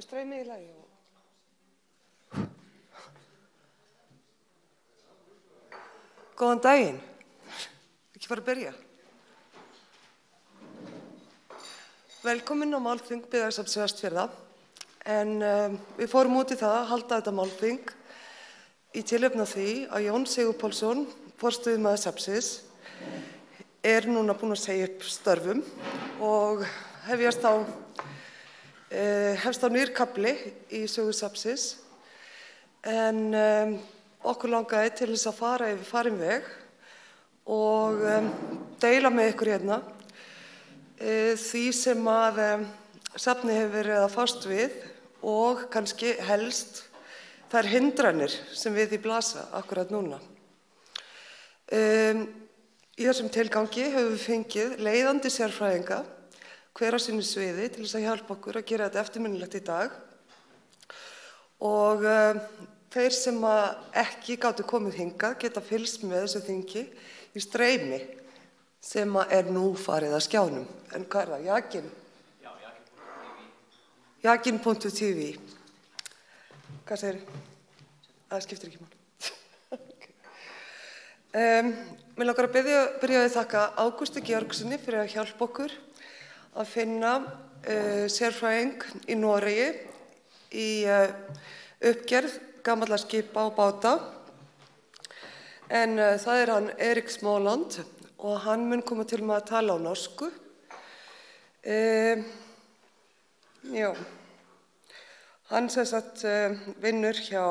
strømmet i lei? Góðan daginn. Ekki fara að byrja. Velkomin á málþing Byggðasafns Vestfjarða. En við fórum út í það að halda þetta málþing í tilefni af því að Jón Sigurpálsson, forstöðumaður safnsins, núna búinn að segja upp störfum og hefst á nýr kafli í sögu safnsins. En okkur langaði til þess að fara yfir farinn veg og deila með ykkur hérna því sem að safnið hefur verið að fást við og kannski helst þær hindranir sem við því blasa akkurat núna. Í þessum tilgangi höfum við fengið leiðandi sérfræðinga hver á sínu sviði til þess að hjálpa okkur að gera þetta eftirminnilegt í dag. Og þeir sem ekki gátu komið hingað geta fylgst með þessu þingi í streymi sem nú farið að skjánum. En hvað það? Jakin? Já, jakin.tv. Jakin.tv. Hvað segir þið? Það skiptir ekki máli. Mér langar að byrja að þakka Ágústi Georgssoni fyrir að hjálpa okkur að finna sérfræðing í Noregi í uppgerð gamalla skipa og báta. En það hann Erik Småland og hann mun koma til með að tala á norsku. Já. Hann sem sagt vinnur hjá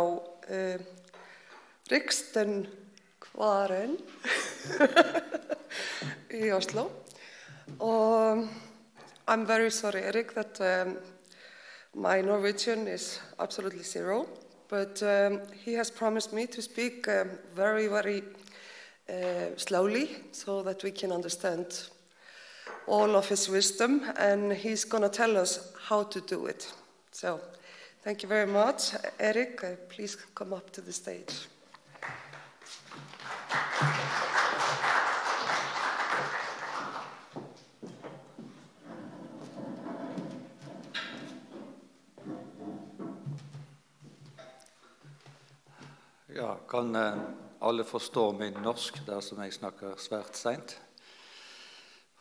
Rikstenkvaren í Oslo. Og I'm very sorry, Erik, that my Norwegian is absolutely zero. But he has promised me to speak very, very slowly so that we can understand all of his wisdom, and he's going to tell us how to do it. So, thank you very much. Erik, please come up to the stage. Ja, kan alle forstå min norsk dersom jeg snakker svært sent?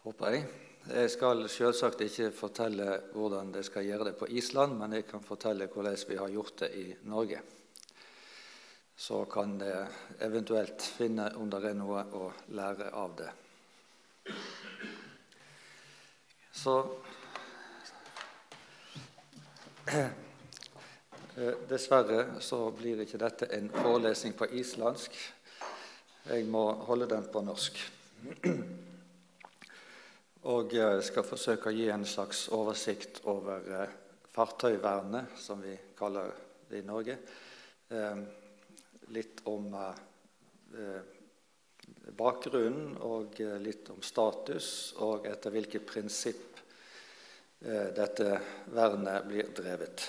Håper jeg. Jeg skal selvsagt ikke fortelle hvordan det skal gjøre det på Island, men jeg kan fortelle hvordan vi har gjort det i Norge. Så kan det eventuelt finne om det noe å lære av det. Så dessverre så blir ikke dette en forelesning på islandsk. Jeg må holde den på norsk. Og jeg skal forsøke å gi en slags oversikt over fartøyvernet, som vi kaller det i Norge. Litt om bakgrunnen og litt om status og etter hvilket prinsipp dette vernet blir drevet.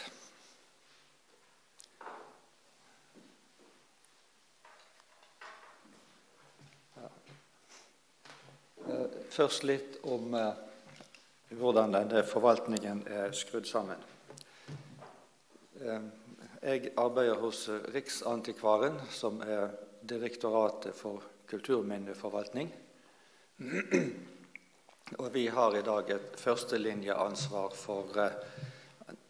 Først litt om hvordan denne forvaltningen skrudd sammen. Jeg arbeider hos Riksantikvaren, som Direktoratet for kulturminneforvaltning. Og vi har i dag et førstelinjeansvar for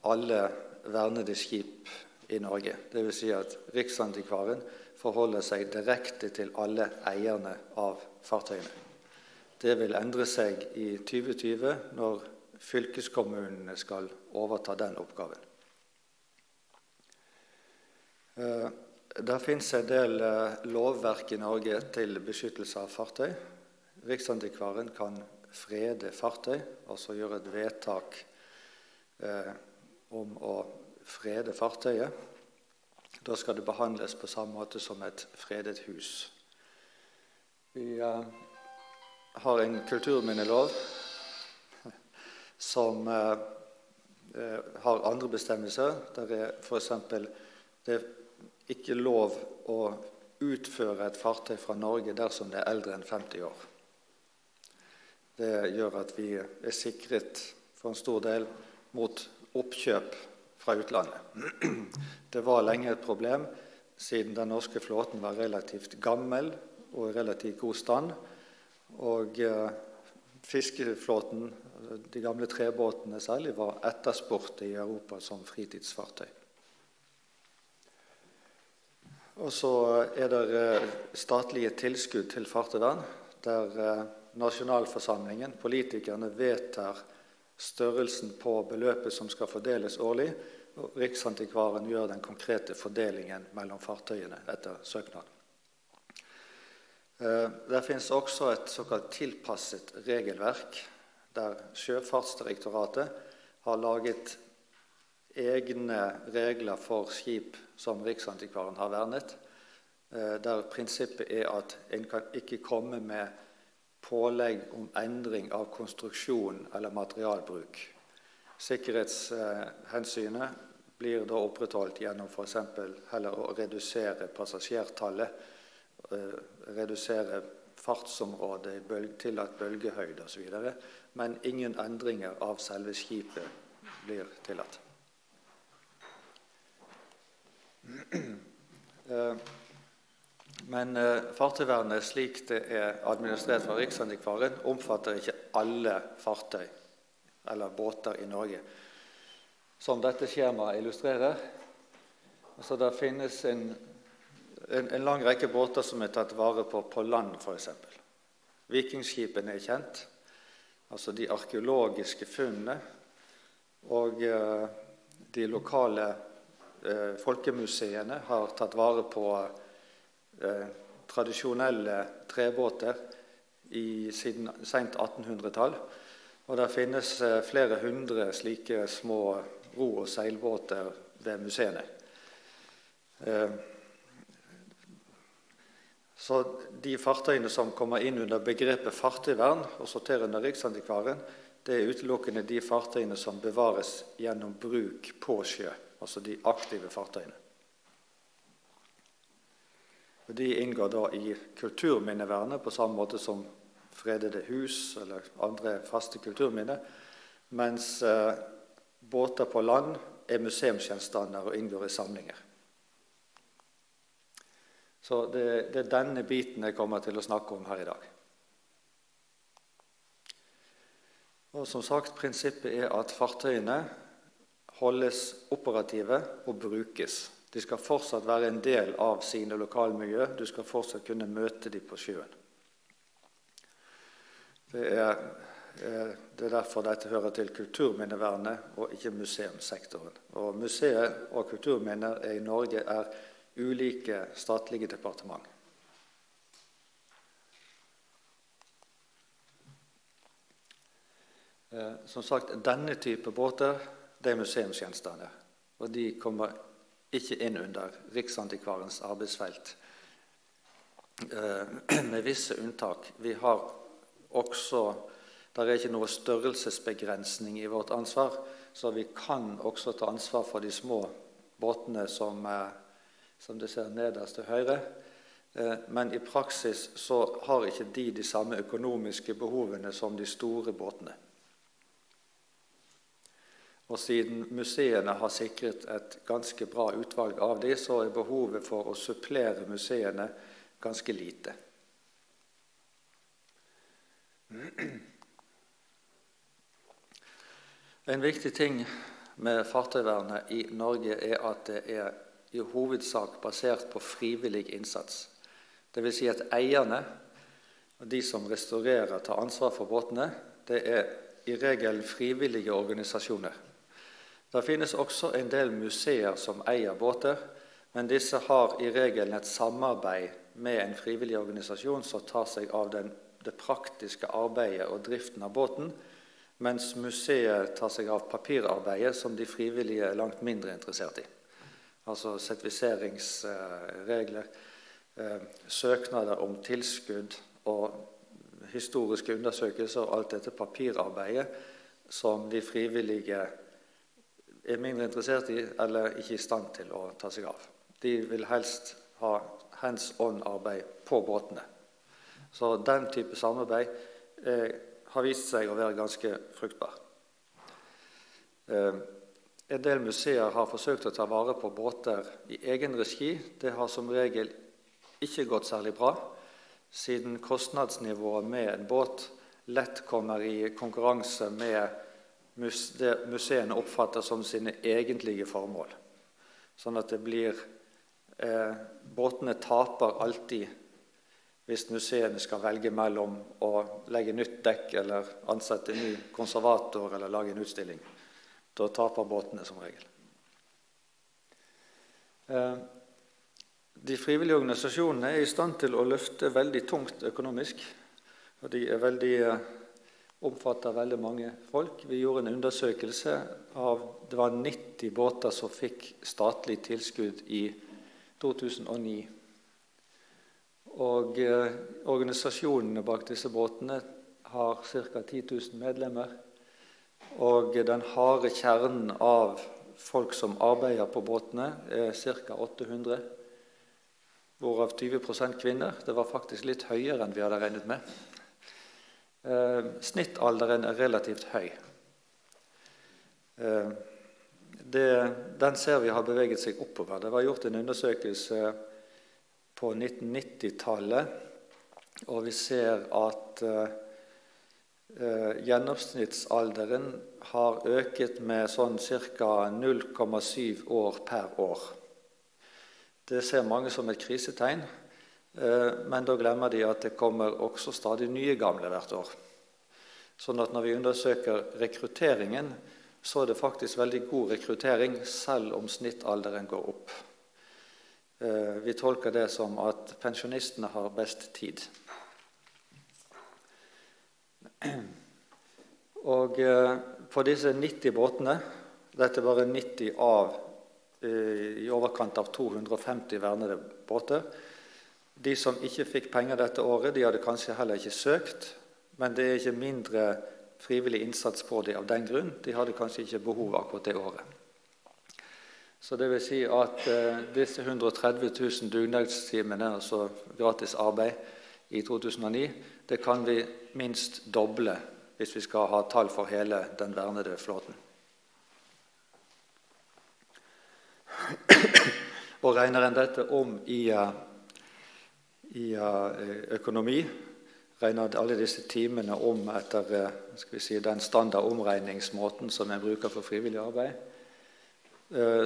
alle vernede skip i Norge. Det vil si at Riksantikvaren forholder seg direkte til alle eierne av fartøyene. Det vil endre seg i 2020 når fylkeskommunene skal overta den oppgaven. Det finnes en del lovverk i Norge til beskyttelse av fartøy. Riksantikvaren kan frede fartøy, altså gjøre et vedtak om å frede fartøyet. Da skal det behandles på samme måte som et fredet hus. Vi har en kulturminnelov som har andre bestemmelser. Der for eksempel det ikke lov å utføre et fartøy fra Norge dersom det eldre enn 50 år. Det gjør at vi sikret for en stor del mot oppkjøp fra utlandet. Det var lenge et problem, siden den norske flåten var relativt gammel og i relativt god stand, og fiskeflåten, de gamle trebåtene særlig, var etterspurt i Europa som fritidsfartøy. Og så det statlige tilskudd til fartøyvern, der nasjonalforsamlingen, politikerne, vedtar størrelsen på beløpet som skal fordeles årlig, og Riksantikvaren gjør den konkrete fordelingen mellom fartøyene etter søknad. Det finnes også et såkalt tilpasset regelverk, der Sjøfartsdirektoratet har laget egne regler for skip som Riksantikvaren har vernet, der prinsippet at en kan ikke komme med pålegg om endring av konstruksjon eller materialbruk. Sikkerhetshensynet blir da opprettholdt gjennom for eksempel heller å redusere passasjertallet, redusere fartsområdet, tillatt bølgehøyde og så videre, men ingen endringer av selve skipet blir tillatt. Men fartøyvernet, slik det administrert fra Riksantikvaren, omfatter ikke alle fartøy eller båter i Norge. Som dette skjemaet illustrerer, altså det finnes en lang rekke båter som tatt vare på land, for eksempel. Vikingskipene kjent, altså de arkeologiske funnene, og de lokale folkemuseene har tatt vare på tradisjonelle trebåter siden sent 1800-tall, og det finnes flere hundre slike små ro- og seilbåter ved museene. Så de fartøyene som kommer inn under begrepet fartøyvern og sorterer under Riksantikvaren, det utelukkende de fartøyene som bevares gjennom bruk på sjø, altså de aktive fartøyene. De inngår da i kulturminnevernet på samme måte som fredede hus eller andre faste kulturminner, mens båter på land museumsgjenstander og inngår i samlinger. Så det denne biten jeg kommer til å snakke om her i dag. Og som sagt, prinsippet at fartøyene holdes operative og brukes. De skal fortsatt være en del av sine lokalmiljø. Du skal fortsatt kunne møte dem på sjøen. Det er derfor dette hører til kulturminnevernet og ikke museumssektoren. Og museet og kulturminner i Norge ulike statlige departement. Som sagt, denne type båter er museumsgjenstander, og de kommer ikke inn under Riksantikvarens arbeidsfelt, med visse unntak. Vi har også, det ikke noe størrelsesbegrensning i vårt ansvar, så vi kan også ta ansvar for de små båtene som du ser nederst til høyre, men i praksis så har ikke de samme økonomiske behovene som de store båtene. Og siden museene har sikret et ganske bra utvalg av dem, så behovet for å supplere museene ganske lite. En viktig ting med fartøyvernet i Norge at det i hovedsak basert på frivillig innsats. Det vil si at eierne og de som restaurerer tar ansvar for båtene, det i regel frivillige organisasjoner. Det finnes også en del museer som eier båter, men disse har i regel et samarbeid med en frivillig organisasjon som tar seg av det praktiske arbeidet og driften av båten, mens museet tar seg av papirarbeidet som de frivillige langt mindre interessert i. Altså sertifiseringsregler, søknader om tilskudd og historiske undersøkelser og alt dette papirarbeidet som de frivillige mindre interessert i eller ikke i stand til å ta seg av. De vil helst ha hands-on-arbeid på båtene. Så den type samarbeid har vist seg å være ganske fruktbar. En del museer har forsøkt å ta vare på båter i egen regi. Det har som regel ikke gått særlig bra, siden kostnadsnivået med en båt lett kommer i konkurranse med det museene oppfatter som sine egentlige formål. Sånn at det blir båtene taper alltid hvis museene skal velge mellom å legge nytt dekk eller ansette en ny konservator eller lage en utstilling. Da taper båtene som regel. De frivillige organisasjonene er i stand til å løfte veldig tungt økonomisk, og de omfatter veldig mange folk. Vi gjorde en undersøkelse det var 90 båter som fikk statlig tilskudd i 2009. Og organisasjonene bak disse båtene har ca. 10 000 medlemmer. Og den harde kjernen av folk som arbeider på båtene er ca. 800, hvorav 20% kvinner. Det var faktisk litt høyere enn vi hadde regnet med. Snittalderen er relativt høy. Den ser vi har beveget seg oppover. Det var gjort en undersøkelse på 1990-tallet, og vi ser at gjennomsnittsalderen har øket med sånn ca. 0,7 år per år. Det ser mange som et krisetegn, men da glemmer de at det kommer også stadig nye gamle hvert år. Sånn at når vi undersøker rekrutteringen, så er det faktisk veldig god rekruttering, selv om snittalderen går opp. Vi tolker det som at pensjonistene har best tid. Og på disse 90 båtene, dette er bare 90 av i overkant av 250 vernede båter, de som ikke fikk penger dette året, de hadde kanskje heller ikke søkt, men det er ikke mindre frivillig innsats på det av den grunn. De hadde kanskje ikke behov akkurat det året. Så det vil si at disse 130 000 dugnadstimene, altså gratis arbeid i 2009, det kan vi minst doble hvis vi skal ha tall for hele den vernede flåten. Og regner en dette om i økonomi, regner alle disse timene om etter den standard omregningsmåten som en bruker for frivillig arbeid,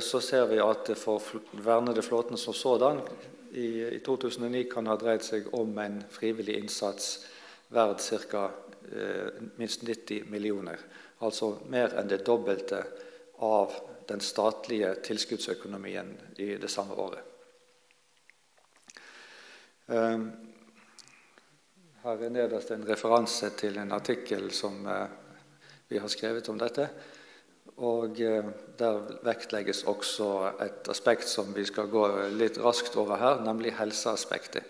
så ser vi at for vernede flåten som sådan i 2009 kan ha dreid seg om en frivillig innsats verd ca. Minst 90 millioner, altså mer enn det dobbelte av den statlige tilskuddsøkonomien i det samme året. Her er nederst en referanse til en artikkel som vi har skrevet om dette, og der vektlegges også et aspekt som vi skal gå litt raskt over her, nemlig helseaspektet.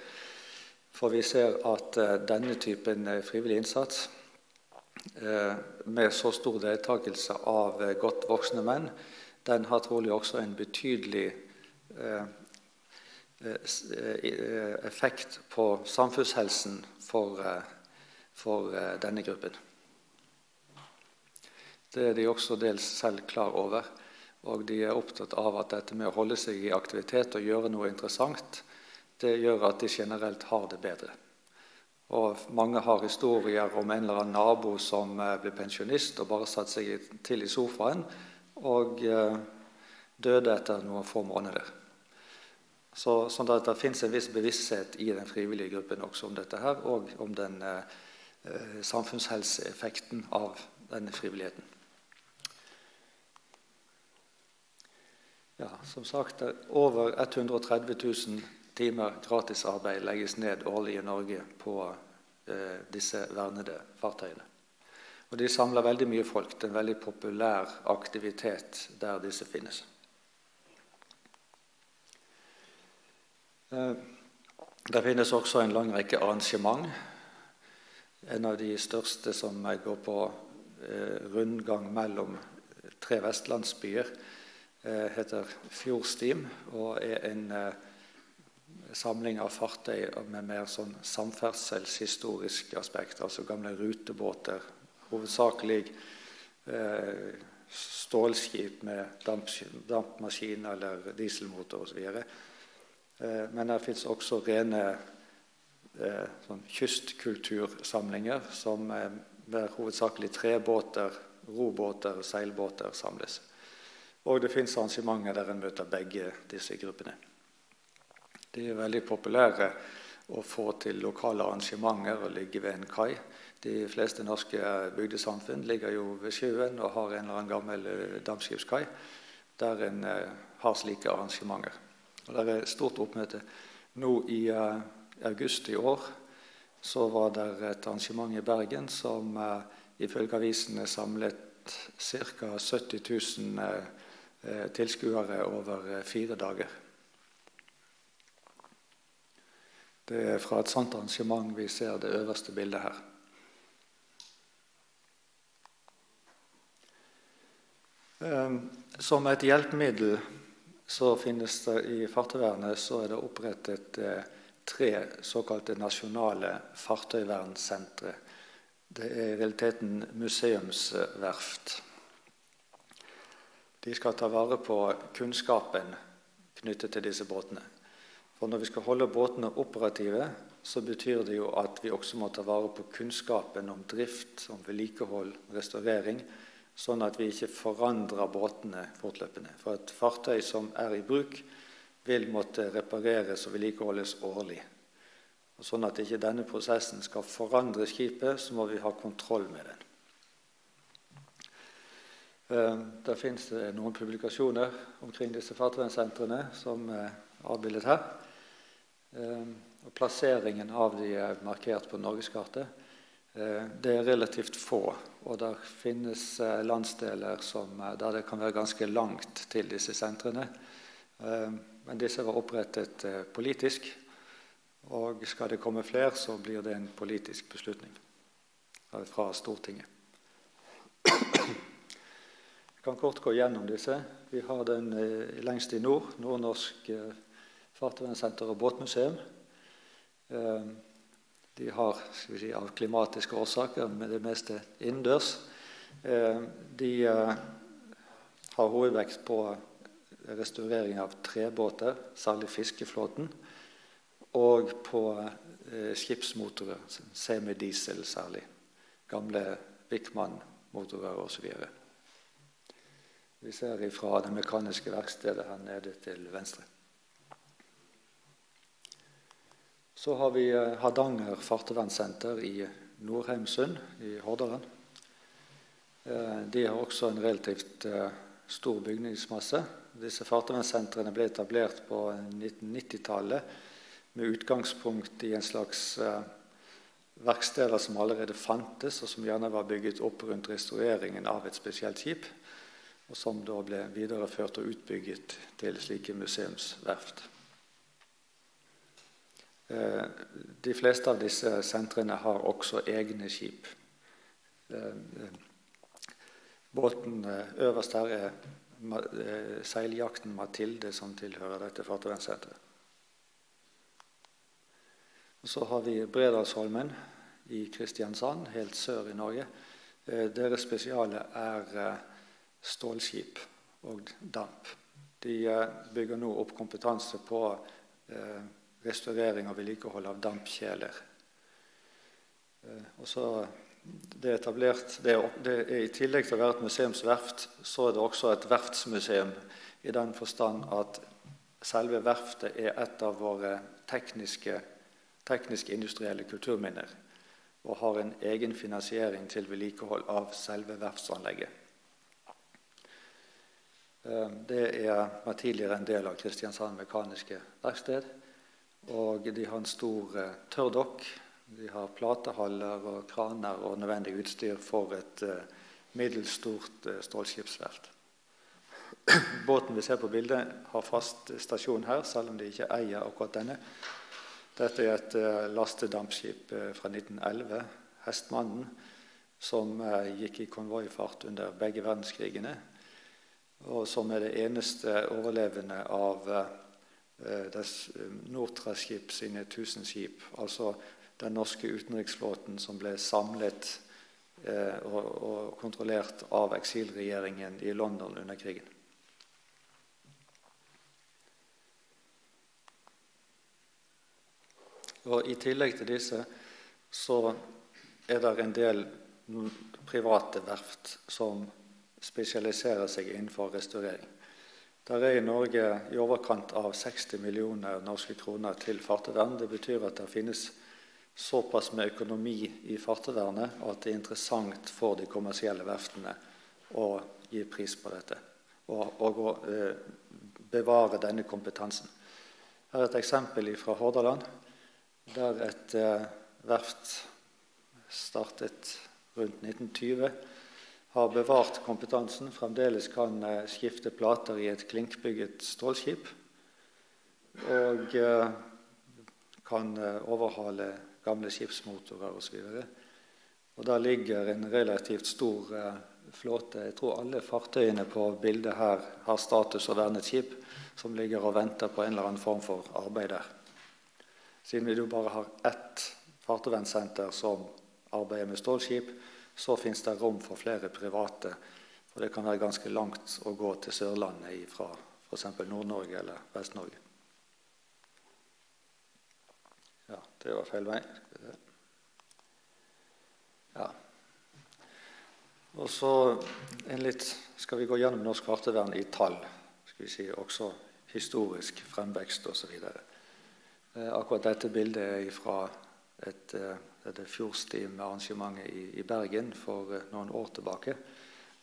For vi ser at denne typen frivillig innsats, med så stor deltakelse av godt voksne menn, den har trolig også en betydelig effekt på samfunnshelsen for denne gruppen. Det er de også dels selv klar over, og de er opptatt av at dette med å holde seg i aktivitet og gjøre noe interessant, det gjør at de generelt har det bedre. Og mange har historier om en eller annen nabo som ble pensjonist og bare satt seg til i sofaen og døde etter noen få måneder. Sånn at det finnes en viss bevissthet i den frivillige gruppen også om dette her, og om den samfunnshelseeffekten av denne frivilligheten. Ja, som sagt, over 130 000 timer gratis arbeid legges ned årlig i Norge på disse vernede fartøyene. Og de samler veldig mye folk. Det er en veldig populær aktivitet der disse finnes. Det finnes også en lang rekke arrangement. En av de største som går på rundgang mellom 3 vestlandsbyer, heter Fjordstim, og er en samling av fartøy med mer sånn samferdselshistorisk aspekt, altså gamle rutebåter, hovedsakelig stålskip med dampmaskin eller dieselmotor og så videre. Men det finnes også rene sånn kystkultursamlinger som med hovedsakelig trebåter, robåter og seilbåter samles. Og det finnes arrangementer der en møter begge disse gruppene. De er veldig populære å få til lokale arrangementer og ligge ved en kai. De fleste norske bygdesamfunn ligger jo ved sjøen og har en eller annen gammel dampskipskai der en har slike arrangementer. Og det er stort oppmøte. Nå i august i år så var det et arrangement i Bergen som ifølge avisene samlet ca. 70 000 tilskuere over 4 dager. Det er fra et sånt arrangement vi ser det øverste bildet her. Som et hjelpemiddel så finnes det i Fartøyvernet så er det opprettet 3 såkalte nasjonale fartøyvernsentre. Det er i realiteten museumsverft. De skal ta vare på kunnskapen knyttet til disse båtene. For når vi skal holde båtene operative, så betyr det jo at vi også må ta vare på kunnskapen om drift, om vedlikehold, restaurering, sånn at vi ikke forandrer båtene fortløpende. For et fartøy som er i bruk vil måtte repareres og vedlikeholdes årlig. Og sånn at ikke denne prosessen skal forandre skipet, så må vi ha kontroll med den. Der finnes det noen publikasjoner omkring disse fartøyvernsentrene som er avbildet her. Og plasseringen av de er markert på Norgeskartet. Det er relativt få, og der finnes landsdeler der det kan være ganske langt til disse sentrene. Men disse var opprettet politisk, og skal det komme flere, så blir det en politisk beslutning fra Stortinget. Jeg kan kort gå gjennom disse. Vi har den lengst i nord, Nordnorsk fartøyvernsenter og båtmuseum. De har, skal vi si, av klimatiske årsaker, med det meste innendørs. De har hovedvekt på restaurering av trebåter, særlig fiskeflåten, og på skipsmotorer, semidiesel særlig, gamle Wickman-motorer og så videre. Vi ser ifra det mekaniske verkstedet her nede til venstre. Så har vi Hardanger fartøyvernsenter i Nordheimsund i Hordaland. De har også en relativt stor bygningsmasse. Disse fartøyvernsentrene ble etablert på 1990-tallet med utgangspunkt i en slags verksteder som allerede fantes, og som gjerne var bygget opp rundt restaureringen av et spesielt skip, og som da ble videreført og utbygget til slike museumsverft. De fleste av disse sentrene har også egne skip. Båten øverst her er seiljakten Mathilde, som tilhører dette fartøyvernsenteret. Så har vi Bredalsholmen i Kristiansand, helt sør i Norge. Deres spesiale er stålskip og damp. De bygger nå opp kompetanse på restaurering og vedlikehold av dampkjeler. Og så det er etablert, det er i tillegg til å være et museumsverft, så er det også et verftsmuseum, i den forstand at selve verftet er et av våre tekniske industrielle kulturminner, og har en egen finansiering til vedlikehold av selve verftsanlegget. Det var tidligere en del av Kristiansand Mekaniske Verksted, og de har en stor tørrdokk. De har platehaller og kraner og nødvendig utstyr for et middelstort stålskipsverft. Båten vi ser på bildet har fast stasjon her, selv om de ikke eier akkurat denne. Dette er et lastedampskip fra 1911, Hestmannen, som gikk i konvoifart under begge verdenskrigene, og som er det eneste overlevende av Nortraship sine 1000 skip, altså den norske utenriksflåten som ble samlet og kontrollert av eksilregjeringen i London under krigen. Og i tillegg til disse så er det en del private verft som spesialiserer seg innenfor restaurering. Der er i Norge i overkant av 60 millioner norske kroner til fartøyvern. Det betyr at det finnes såpass med økonomi i fartøyvernet at det er interessant for de kommersielle verftene å gi pris på dette og bevare denne kompetansen. Her er et eksempel fra Hordaland, der et verft startet rundt 1920, har bevart kompetansen, fremdeles kan skifte plater i et klinkbygget stålskip, og kan overhale gamle skipsmotorer og så videre. Og der ligger en relativt stor flåte. Jeg tror alle fartøyene på bildet her har status og vernet skip, som ligger og venter på en eller annen form for arbeid der. Siden vi bare har ett fartøyvernsenter som arbeider med stålskip, så finnes det rom for flere private, for det kan være ganske langt å gå til Sørlandet fra for eksempel Nord-Norge eller Vest-Norge. Ja, det var feil vei. Ja. Og så skal vi gå gjennom norsk fartøyvern i tall, skal vi si, også historisk fremvekst og så videre. Akkurat dette bildet er fra det Fjordstime-arrangementet i Bergen for noen år tilbake,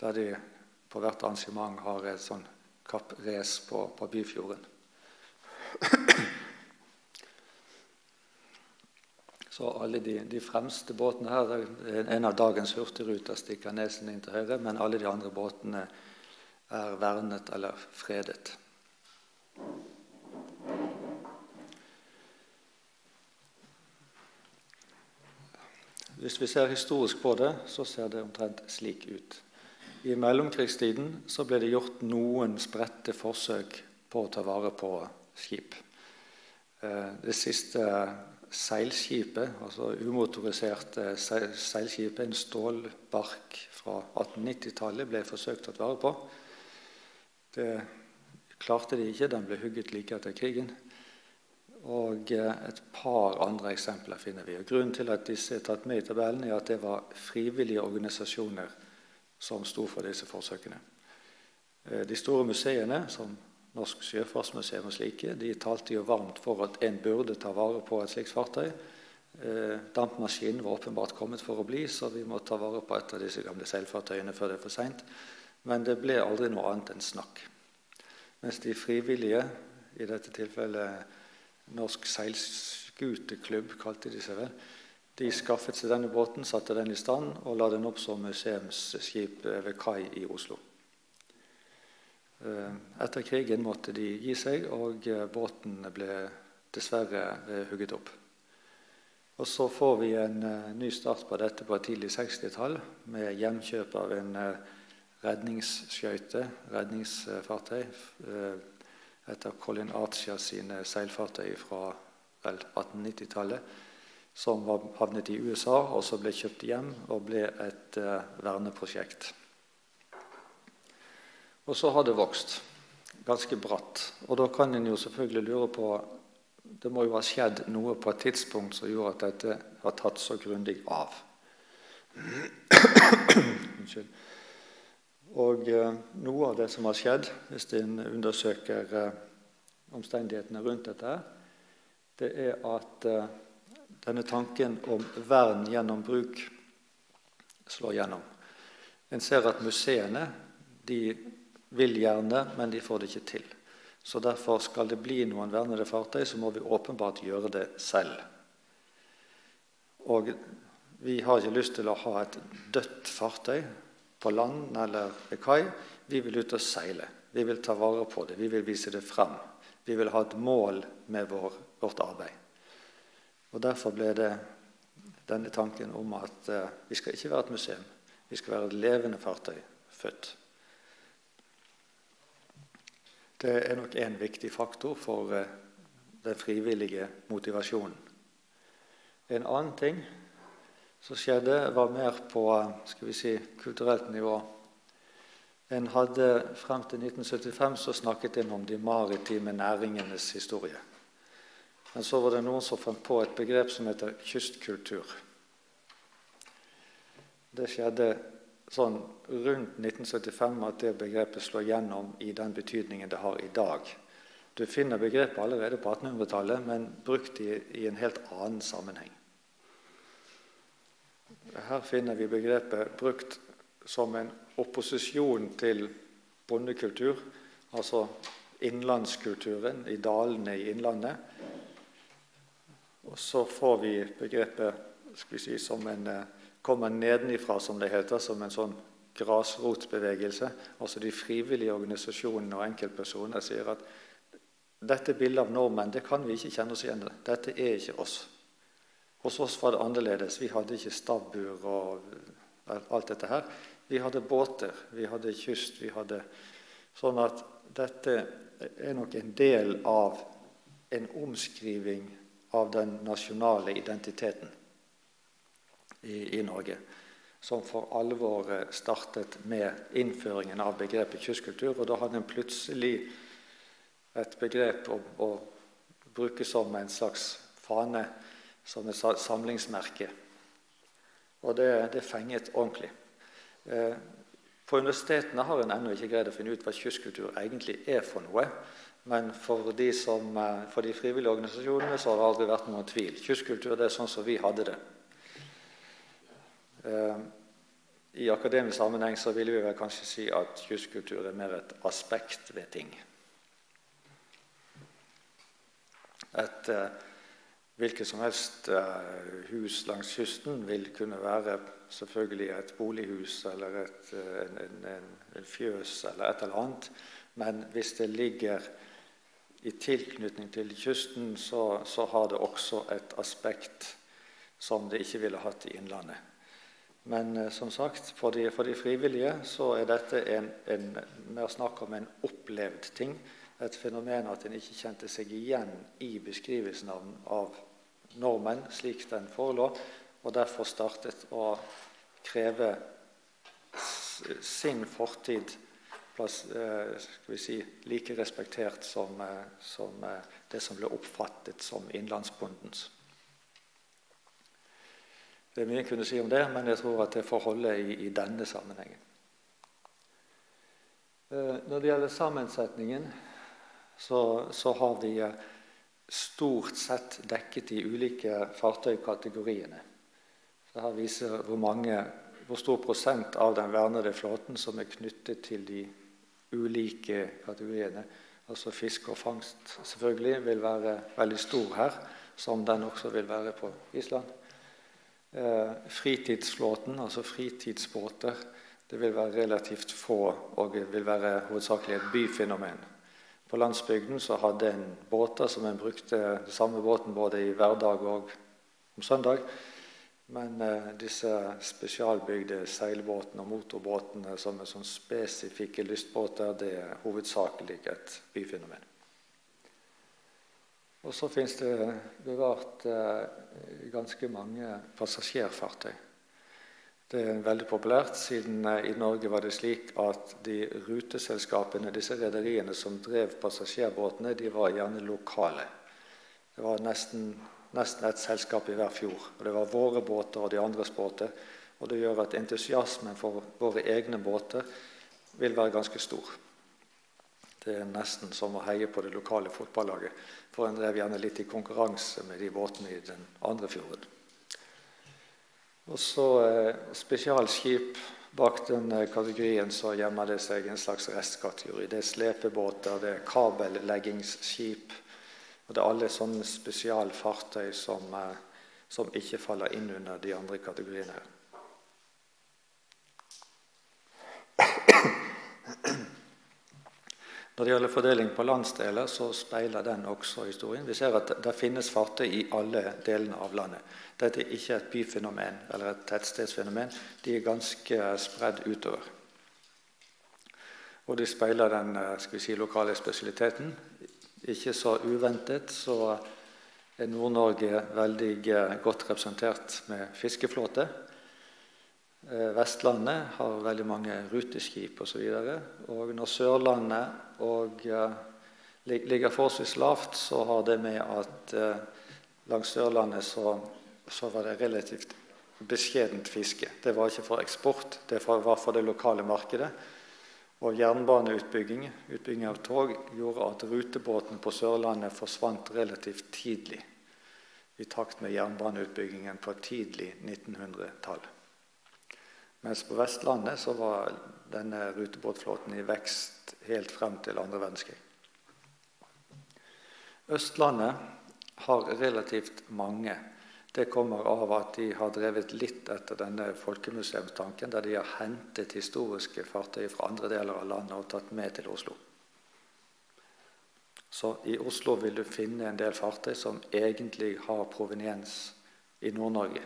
der de på hvert arrangement har et sånn kapprace på Byfjorden. Så alle de fremste båtene her, en av dagens hurtigruter stikker nesen inn til høyre, men alle de andre båtene er vernet eller fredet. Hvis vi ser historisk på det, så ser det omtrent slik ut. I mellomkrigstiden så ble det gjort noen spredte forsøk på å ta vare på skip. Det siste seilskipet, altså umotoriserte seilskipet, en stålbark fra 1890-tallet, ble forsøkt tatt vare på. Det klarte de ikke, den ble hugget like etter krigen. Og et par andre eksempler finner vi. Og grunnen til at disse er tatt med i tabellen, er at det var frivillige organisasjoner som stod for disse forsøkene. De store museene, som Norsk Sjøfartsmuseum og slike, de talte jo varmt for at en burde ta vare på et slikt fartøy. Dampmaskinen var åpenbart kommet for å bli, så vi må ta vare på et av disse gamle seilfartøyene før det er for sent. Men det ble aldri noe annet enn snakk. Mens de frivillige, i dette tilfellet Norsk Seilskuteklubb, kalte de seg vel, de skaffet seg denne båten, satte den i stand og la den opp som museumsskip ved kai i Oslo. Etter krigen måtte de gi seg, og båten ble dessverre hugget opp. Og så får vi en ny start på dette på et tidlig 60-tall, med hjemkjøp av en redningsfartøy, etter Colin Archer sine seilfartøy fra 1890-tallet, som var havnet i USA, og så ble kjøpt hjem og ble et verneprosjekt. Og så har det vokst ganske bratt. Og da kan en jo selvfølgelig lure på, det må jo ha skjedd noe på et tidspunkt som gjorde at dette har tatt så grundig av. Unnskyld. Og noe av det som har skjedd, hvis en undersøker omstendighetene rundt dette, det er at denne tanken om vern gjennom bruk slår gjennom. En ser at museene, de vil gjerne, men de får det ikke til. Så derfor skal det bli noen vernede fartøy, så må vi åpenbart gjøre det selv. Og vi har ikke lyst til å ha et dødt fartøy på land eller ved kai. Vi vil ut og seile. Vi vil ta vare på det. Vi vil vise det frem. Vi vil ha et mål med vårt arbeid. Og derfor ble det denne tanken om at vi skal ikke være et museum. Vi skal være et levende fartøy, født. Det er nok en viktig faktor for den frivillige motivasjonen. En annen ting som skjedde, var mer på kulturelt nivå. En hadde frem til 1975 så snakket en om de maritime næringenes historie. Men så var det noen som fant på et begrep som heter kystkultur. Det skjedde sånn rundt 1975 at det begrepet slår gjennom i den betydningen det har i dag. Du finner begrepet allerede på 1800-tallet, men brukt i en helt annen sammenheng. Her finner vi begrepet brukt som en opposisjon til bondekultur, altså innlandskulturen i dalene i innlandet. Og så får vi begrepet som kommer nedenifra, som det heter, som en sånn grasrotbevegelse. Altså de frivillige organisasjonene og enkeltpersoner sier at dette bildet av nordmenn, det kan vi ikke kjenne oss igjen i. Dette er ikke oss. Hos oss var det annerledes. Vi hadde ikke stabbur og alt dette her. Vi hadde båter, vi hadde kyst, vi hadde sånn at dette er nok en del av en omskriving av den nasjonale identiteten i Norge, som for alvor startet med innføringen av begrepet kystkultur, og da hadde en plutselig et begrep å bruke som en slags fane, som et samlingsmerke. Og det fenget ordentlig. På universitetene har en ennå ikke greid å finne ut hva kystkultur egentlig er for noe, men for de frivillige organisasjonene så har det aldri vært noen tvil. Kystkultur det er sånn som vi hadde det. I akademisk sammenheng så vil vi vel kanskje si at kystkultur er mer et aspekt ved ting. Et hvilket som helst hus langs kysten vil kunne være selvfølgelig et bolighus eller en fjøs eller et eller annet, men hvis det ligger i tilknytning til kysten, så har det også et aspekt som det ikke ville hatt i innlandet. Men som sagt, for de frivillige så er dette mer snakk om en opplevd ting, et fenomen at en ikke kjente seg igjen i beskrivelsen av nordmenn slik den forelå, og derfor startet å kreve sin fortid like respektert som det som ble oppfattet som innlandsbondens. Det er mye jeg kunne si om det, men jeg tror at det får holde i denne sammenhengen. Når det gjelder sammensetningen, så har vi stort sett dekket de ulike fartøykategoriene. Så her viser hvor stor prosent av den vernede flåten som er knyttet til de ulike kategoriene. Altså fisk og fangst selvfølgelig vil være veldig stor her, som den også vil være på Island. Fritidsflåten, altså fritidsbåter, det vil være relativt få og vil være hovedsakelig et byfenomen. På landsbygden så hadde en båter som en brukte samme båten både i hverdag og om søndag, men disse spesialbygde seilbåtene og motorbåtene som er sånn spesifikke lystbåter, det er hovedsakelig et byfenomen. Og så finnes det bevart ganske mange passasjerfartøy. Det er veldig populært, siden i Norge var det slik at de ruteselskapene, disse rederiene som drev passasjerbåtene, de var gjerne lokale. Det var nesten et selskap i hver fjord, og det var våre båter og de andres båter, og det gjør at entusiasmen for våre egne båter vil være ganske stor. Det er nesten som å heie på det lokale fotballaget, for en drev gjerne litt i konkurranse med de båtene i den andre fjorden. Og så spesialskip. Bak den kategorien så gjemmer det seg en slags restkategori. Det er slepebåter, det er kabelleggingsskip, og det er alle sånne spesialfartøy som ikke faller inn under de andre kategoriene her. Når det gjelder fordeling på landsdeler, så speiler den også historien. Vi ser at det finnes fartøy i alle delene av landet. Dette er ikke et byfenomen eller et tettstedsfenomen. De er ganske spredd utover. Og de speiler den lokale spesialiteten. Ikke så uventet, så er Nord-Norge veldig godt representert med fiskeflåte. Vestlandet har veldig mange ruteskip og så videre. Og når Sørlandet ligger forholdsvis lavt, så har det med at langs Sørlandet så var det relativt beskjedent fiske. Det var ikke for eksport, det var for det lokale markedet. Og utbygging av tog, gjorde at rutebåtene på Sørlandet forsvant relativt tidlig, i takt med jernbaneutbyggingen på tidlig 1900-tall. Mens på Vestlandet så var denne rutebåtflåten i vekst helt frem til andre verdenskrig. Østlandet har relativt mange. Det kommer av at de har drevet litt etter denne folkemuseumstanken, der de har hentet historiske fartøy fra andre deler av landet og tatt med til Oslo. Så i Oslo vil du finne en del fartøy som egentlig har proveniens i Nord-Norge.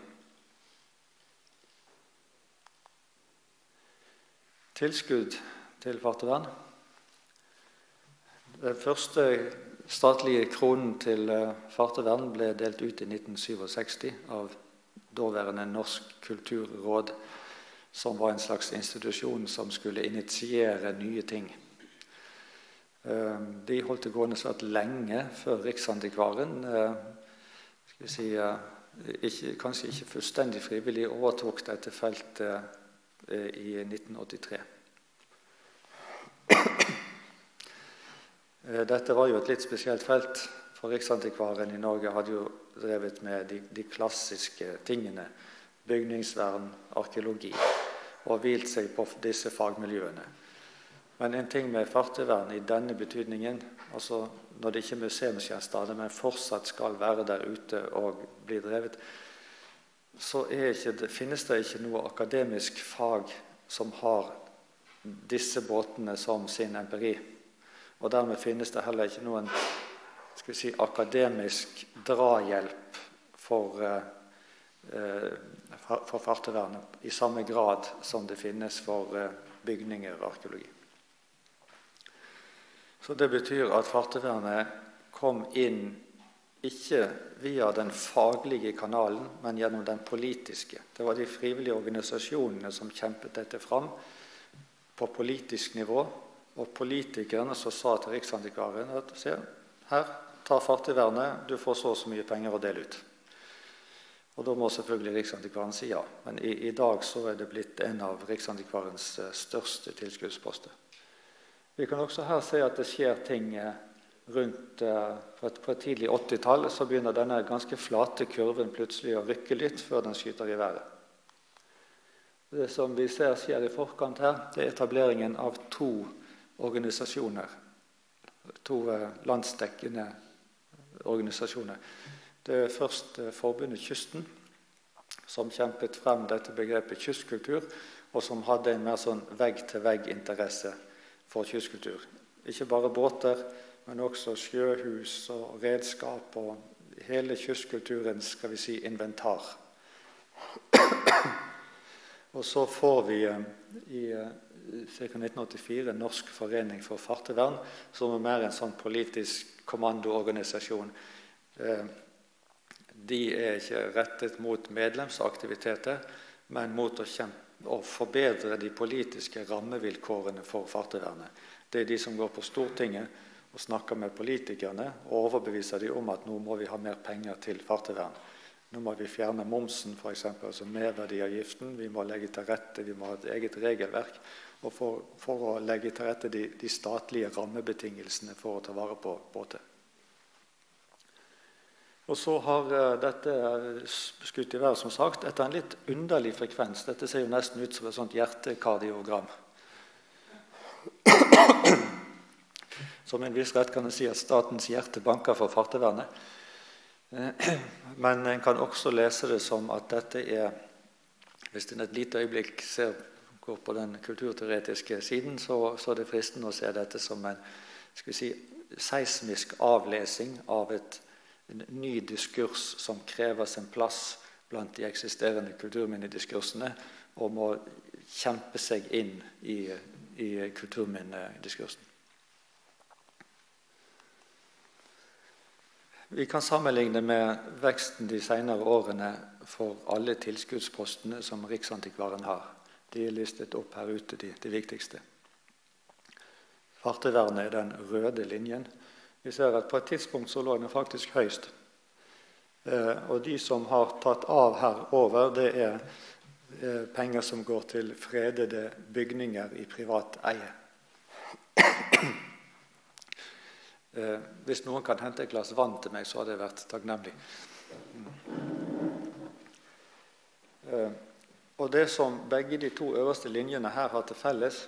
Tilskudd til fartøyvern. Den første statlige kronen til fartøyvern ble delt ut i 1967 av daværende Norsk kulturråd, som var en slags institusjon som skulle initiere nye ting. De holdt det gående svært lenge før Riksantikvaren, kanskje ikke fullstendig frivillig, overtok dette feltet i 1983. Dette var jo et litt spesielt felt, for Riksantikvaren i Norge hadde jo drevet med de klassiske tingene, bygningsvern, arkeologi, og hvilt seg på disse fagmiljøene. Men en ting med fartøyvern i denne betydningen, altså når det ikke er museumsgjenstander, men fortsatt skal være der ute og bli drevet, så finnes det ikke noe akademisk fag som har disse båtene som sin empiri. Og dermed finnes det heller ikke noen akademisk drahjelp for fartøyvernet i samme grad som det finnes for bygninger og arkeologi. Så det betyr at fartøyvernet kom inn ikke via den faglige kanalen, men gjennom den politiske. Det var de frivillige organisasjonene som kjempet dette fram på politisk nivå, og politikerne som sa til Riksantikvaren at se, her, ta fartøyvernet, du får så mye penger å dele ut. Og da må selvfølgelig Riksantikvaren si ja. Men i dag så er det blitt en av Riksantikvarens største tilskuddsposter. Vi kan også her se at det skjer ting rundt på et tidlig 80-tall, så begynner denne ganske flate kurven plutselig å rykke litt før den skyter i været. Det som vi ser skjer i forkant her, det er etableringen av 2 organisasjoner, 2 landsdekkende organisasjoner. Det er først Forbundet Kysten, som kjempet frem dette begrepet kystkultur, og som hadde en mer sånn vegg-til-vegg-interesse for kystkultur. Ikke bare båter, men også sjøhus og redskap og hele kystkulturens, skal vi si, inventar. Og så får vi i ca. 1984 Norsk forening for fartøyvern, som er mer en sånn politisk kommandoorganisasjon. De er ikke rettet mot medlemsaktiviteter, men mot å forbedre de politiske rammevilkårene for fartøyvernet. Det er de som går på Stortinget og snakker med politikerne og overbeviser de om at nå må vi ha mer penger til fartøyvern. Nå må vi fjerne momsen, for eksempel, altså merverdiavgiften. Vi må legge til rette, vi må ha et eget regelverk. Og for å legge til rette de statlige rammebetingelsene for å ta vare på båter. Og så har dette skutt i været, som sagt, etter en litt underlig frekvens. Dette ser jo nesten ut som et sånt hjertekardiogram. Som en viss rett kan jeg si at statens hjerte banker for fartøyvernet. Men en kan også lese det som at dette er, hvis en et lite øyeblikk går på den kulturteoretiske siden, så er det fristende å se dette som en seismisk avlesing av en ny diskurs som krever sin plass blant de eksisterende kulturminnediskursene, og må kjempe seg inn i kulturminnediskursen. Vi kan sammenligne med veksten de senere årene for alle tilskuddspostene som Riksantikvaren har. De er listet opp her ute, de viktigste. Fartøyvernet er den røde linjen. Vi ser at på et tidspunkt så lå den faktisk høyst. Og de som har tatt av her over, det er penger som går til fredede bygninger i privat eie. Hvis noen kan hente et glass vann til meg, så hadde jeg vært takknemlig. Og det som begge de to øverste linjene her har til felles,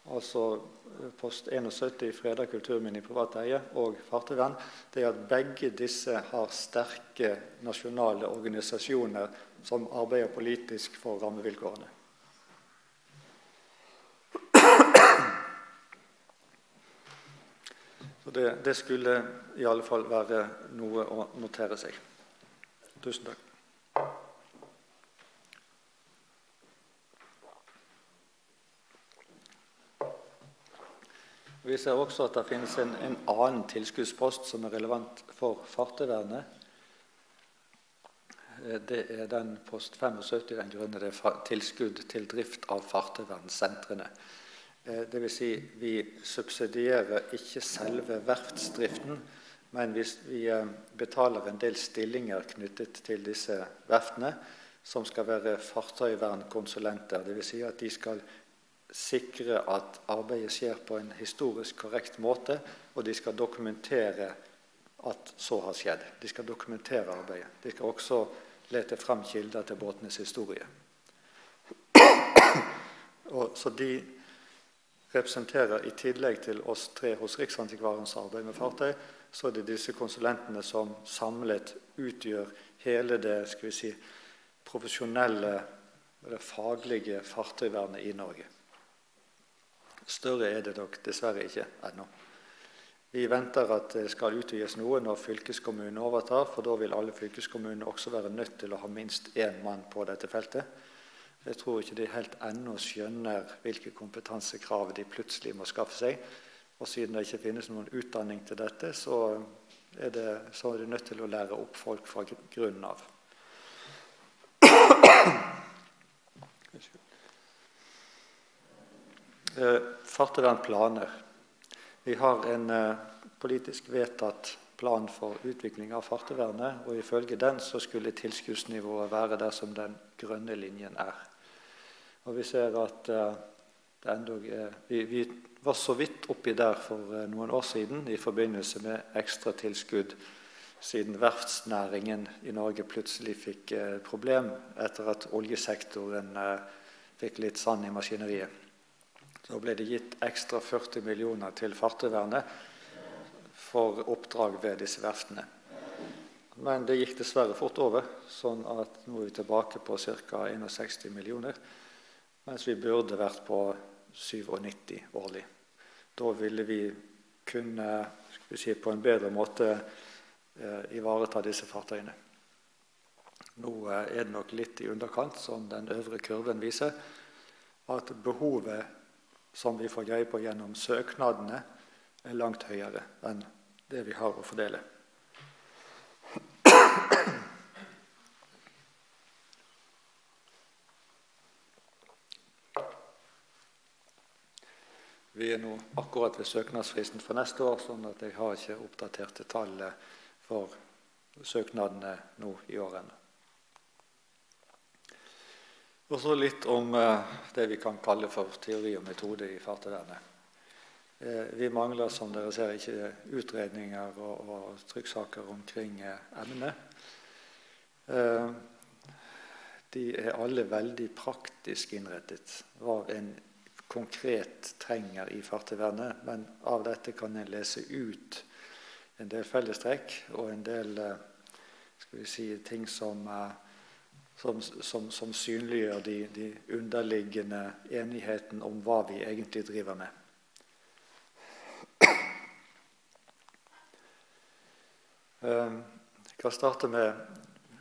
altså post 71 fredet kulturminne i privat eie og fartøyvern, det er at begge disse har sterke nasjonale organisasjoner som arbeider politisk for rammevilkårene. Så det skulle i alle fall være noe å notere seg. Tusen takk. Vi ser også at det finnes en annen tilskuddspost som er relevant for fartøyvernet. Det er den post 75, den grønne, det er tilskudd til drift av fartøyvernsentrene. Det vil si, vi subsidierer ikke selve verftsdriften, men vi betaler en del stillinger knyttet til disse verftene, som skal være fartøyvernkonsulenter. Det vil si at de skal sikre at arbeidet skjer på en historisk korrekt måte, og de skal dokumentere at så har skjedd. De skal dokumentere arbeidet. De skal også lete frem kilder til båtenes historie. Så de representerer, i tillegg til oss tre hos Riksantikvarens arbeid med fartøy, så er det disse konsulentene som samlet utgjør hele det, skal vi si, profesjonelle eller faglige fartøyvernet i Norge. Større er det nok dessverre ikke ennå. Vi venter at det skal utvides noe når fylkeskommunen overtar, for da vil alle fylkeskommunene også være nødt til å ha minst én mann på dette feltet. Jeg tror ikke de helt ennå skjønner hvilke kompetansekrav de plutselig må skaffe seg. Og siden det ikke finnes noen utdanning til dette, så er de nødt til å lære opp folk fra grunnen av. Fartøyvernplaner. Vi har en politisk vedtatt plan for utvikling av fartøyvernet, og ifølge den så skulle tilskuddsnivået være der som den grønne linjen er. Og vi ser at vi var så vidt oppi der for noen år siden i forbindelse med ekstra tilskudd, siden verftsnæringen i Norge plutselig fikk problem etter at oljesektoren fikk litt sand i maskineriet. Så ble det gitt ekstra 40 millioner til fartøyvernet for oppdrag ved disse verftene. Men det gikk dessverre fort over, sånn at nå er vi tilbake på ca. 61 millioner, mens vi burde vært på 97 årlig. Da ville vi kunne, på en bedre måte ivareta disse fartøyene. Nå er det nok litt i underkant, som den øvre kurven viser, at behovet som vi får greie på gjennom søknadene, er langt høyere enn det vi har å fordele. Vi er nå akkurat ved søknadsfristen for neste år, sånn at jeg har ikke oppdaterte tall for søknadene nå i årene. Og så litt om det vi kan kalle for teori og metode i fartøyvernet. Vi mangler, som dere ser, ikke utredninger og trykksaker omkring emnet. De er alle veldig praktisk innrettet. Hva en konkret trenger i fartøyvernet, men av dette kan en lese ut en del fellestrekk og en del ting som synliggjør de underliggende enigheten om hva vi egentlig driver med. Jeg kan starte med å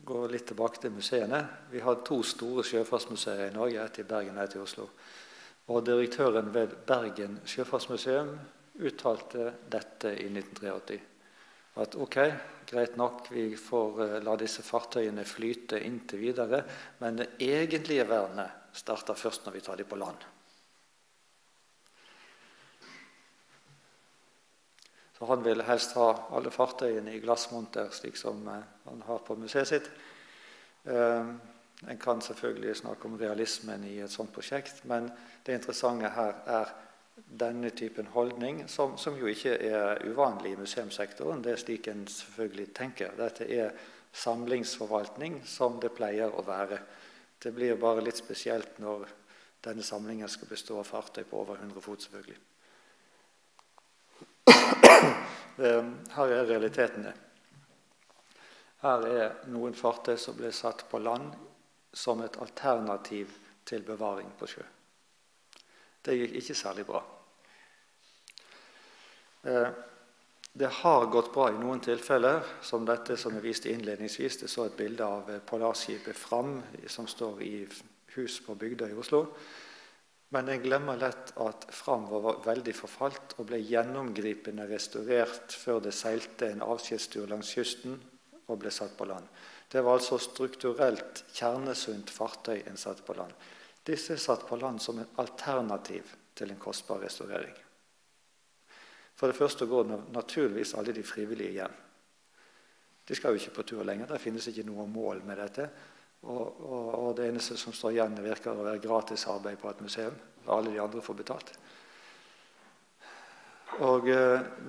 gå litt tilbake til museene. Vi har 2 store sjøfartsmuseer i Norge, et i Bergen og et i Oslo. Og direktøren ved Bergen Sjøfartsmuseum uttalte dette i 1983. at ok, greit nok, vi får la disse fartøyene flyte inntil videre, men det egentlige vernet starter først når vi tar dem på land. Så han ville helst ha alle fartøyene i glassmonter, slik som han har på museet sitt. En kan selvfølgelig snakke om realismen i et sånt prosjekt, men det interessante her er denne typen holdning, som jo ikke er uvanlig i museumssektoren. Det er slik en selvfølgelig tenker. Dette er samlingsforvaltning som det pleier å være. Det blir bare litt spesielt når denne samlingen skal bestå av fartøy på over 100 fot, selvfølgelig. Her er realitetene. Her er noen fartøy som ble satt på land som et alternativ til bevaring på sjø. Det gikk ikke særlig bra. Det har gått bra i noen tilfeller, som dette som jeg viste innledningsvis. Det så et bilde av polarskipet Fram, som står i hus på Bygdøy i Oslo. Men jeg glemmer lett at Fram var veldig forfalt og ble gjennomgripende restaurert før det seilte en avskjedstur langs kysten og ble satt på land. Det var altså strukturelt kjernesunt fartøy en satte på land. Disse er satt på land som en alternativ til en kostbar restaurering. For det første går naturligvis alle de frivillige hjem. De skal jo ikke på tur lenger, det finnes ikke noe mål med dette. Og det eneste som står igjen virker å være gratis arbeid på et museum. Alle de andre får betalt. Og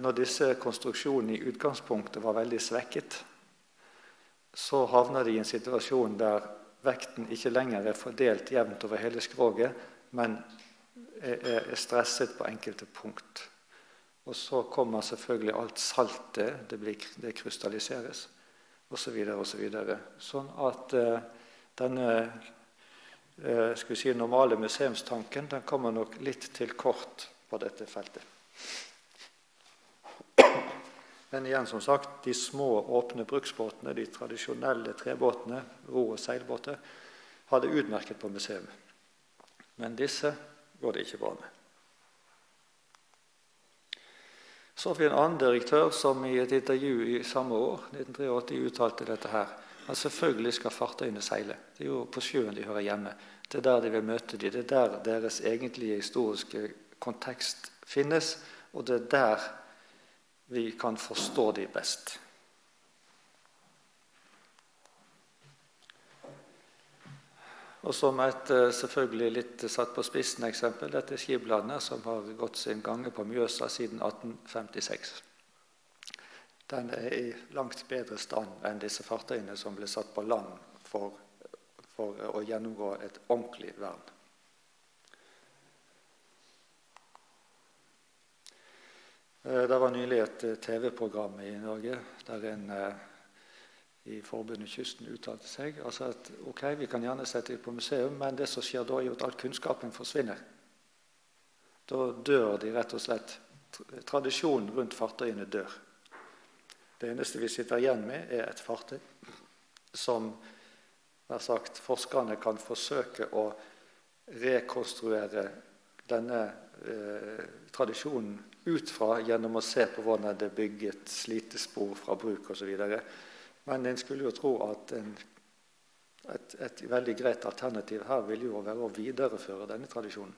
når disse konstruksjonene i utgangspunktet var veldig svekket, så havner de i en situasjon der vekten ikke lenger er fordelt jevnt over hele skroget, men er stresset på enkelte punkt. Og så kommer selvfølgelig alt saltet, det krystalliseres, og så videre, og så videre. Sånn at denne skal vi si, normale museumstanken, den kommer nok litt til kort på dette feltet. Men igjen, som sagt, de små åpne bruksbåtene, de tradisjonelle trebåtene, ro- og seilbåter, hadde utmerket på museum. Men disse går det ikke bra med. Så har vi en annen direktør som i et intervju i samme år, 1983, uttalte dette her. At selvfølgelig skal fartøyene seile. Det er jo på sjøen de hører hjemme. Det er der de vil møte de. Det er der deres egentlige historiske kontekst finnes, og det er der vi kan forstå de best. Og som et selvfølgelig litt satt på spissen eksempel, dette er skibladene som har gått sin gange på Mjøsa siden 1856. Den er i langt bedre stand enn disse fartøyene som ble satt på land for å gjennomgå et ordentlig vern. Det var nylig et TV-program i Norge der en i forbundet Kysten uttalte seg. Altså at ok, vi kan gjerne sette det på museum, men det som skjer da er jo at all kunnskapen forsvinner. Da dør de rett og slett. Tradisjonen rundt fartøyene dør. Det eneste vi sitter igjen med er et fartøy som forskerne kan forsøke å rekonstruere denne tradisjonen ut fra gjennom å se på hvordan det er bygget, slitespor fra bruk og så videre. Men en skulle jo tro at et veldig greit alternativ her vil jo være å videreføre denne tradisjonen.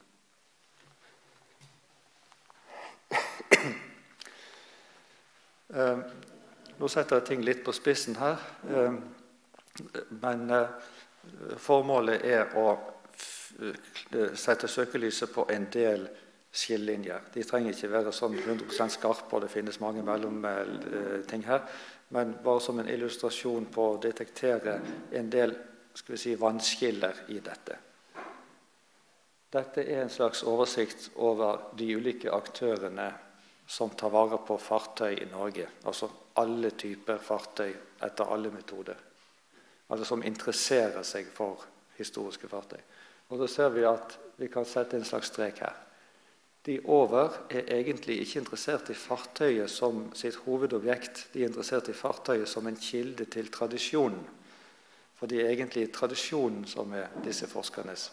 Nå setter jeg ting litt på spissen her, men formålet er å sette søkelyset på en del skillelinjer. De trenger ikke være sånn 100% skarpe, og det finnes mange mellomting her, men bare som en illustrasjon på å detektere en del, skal vi si, vannskiller i dette. Dette er en slags oversikt over de ulike aktørene som tar vare på fartøy i Norge, altså alle typer fartøy etter alle metoder, altså som interesserer seg for historiske fartøy. Og da ser vi at vi kan sette en slags strek her. De over er egentlig ikke interessert i fartøyet som sitt hovedobjekt. De er interessert i fartøyet som en kilde til tradisjonen. For det er egentlig tradisjonen som er disse forskernes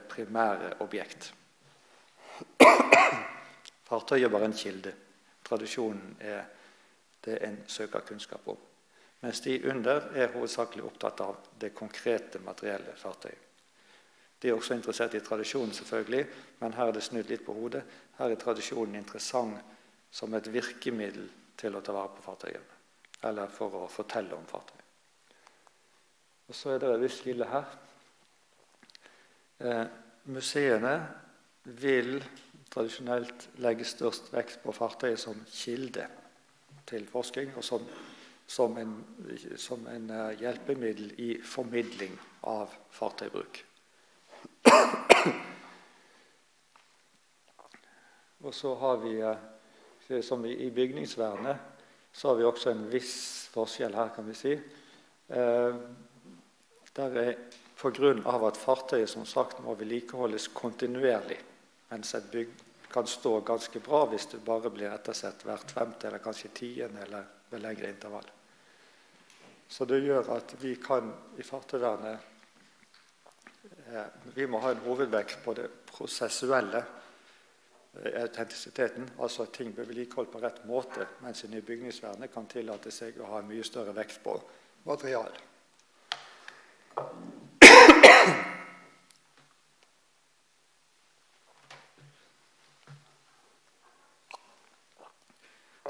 primære objekt. Fartøyet er bare en kilde. Tradisjonen er det en søker kunnskap om. Mens de under er hovedsakelig opptatt av det konkrete materielle fartøyet. De er også interessert i tradisjonen selvfølgelig, men her er det snudd litt på hodet. Her er tradisjonen interessant som et virkemiddel til å ta vare på fartøyet, eller for å fortelle om fartøyet. Og så er det et visst skille her. Museene vil tradisjonelt legge størst vekt på fartøyet som kilde til forskning, og som en hjelpemiddel i formidling av fartøybruk. Og så har vi, som i bygningsvernet, så har vi også en viss forskjell her, kan vi si. Der er på grunn av at fartøyet som sagt må vedlikeholdes kontinuerlig, mens et bygg kan stå ganske bra hvis det bare blir ettersett hvert 5. eller kanskje 10. eller ved lengre intervall. Så det gjør at vi kan i fartøyvernet vi må ha en hovedvekt på det prosessuelle autentisiteten, altså at ting blir vedlikeholdt på rett måte, mens en i bygningsvernet kan tillate seg å ha en mye større vekt på material.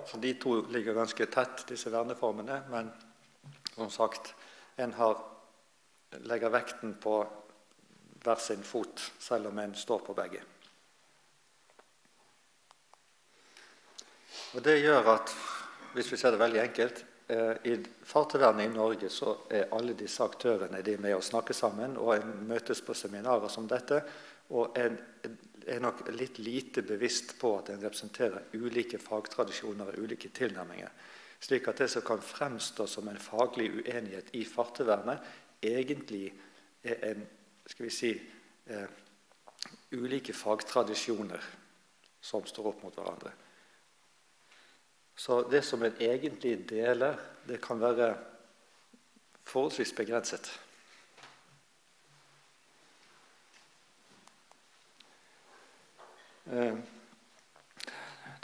Så de to ligger ganske tett, disse verneformene, men som sagt, en legger vekten på hver sin fot, selv om en står på begge. Og det gjør at, hvis vi ser det veldig enkelt, i fartøyvernet i Norge så er alle disse aktørene de med å snakke sammen, og en møtes på seminarer som dette, og en er nok litt lite bevisst på at en representerer ulike fagtradisjoner og ulike tilnærminger, slik at det som kan fremstå som en faglig uenighet i fartøyvernet, egentlig er en, skal vi si, ulike fagtradisjoner som står opp mot hverandre. Så det som en egentlig deler, det kan være forholdsvis begrenset.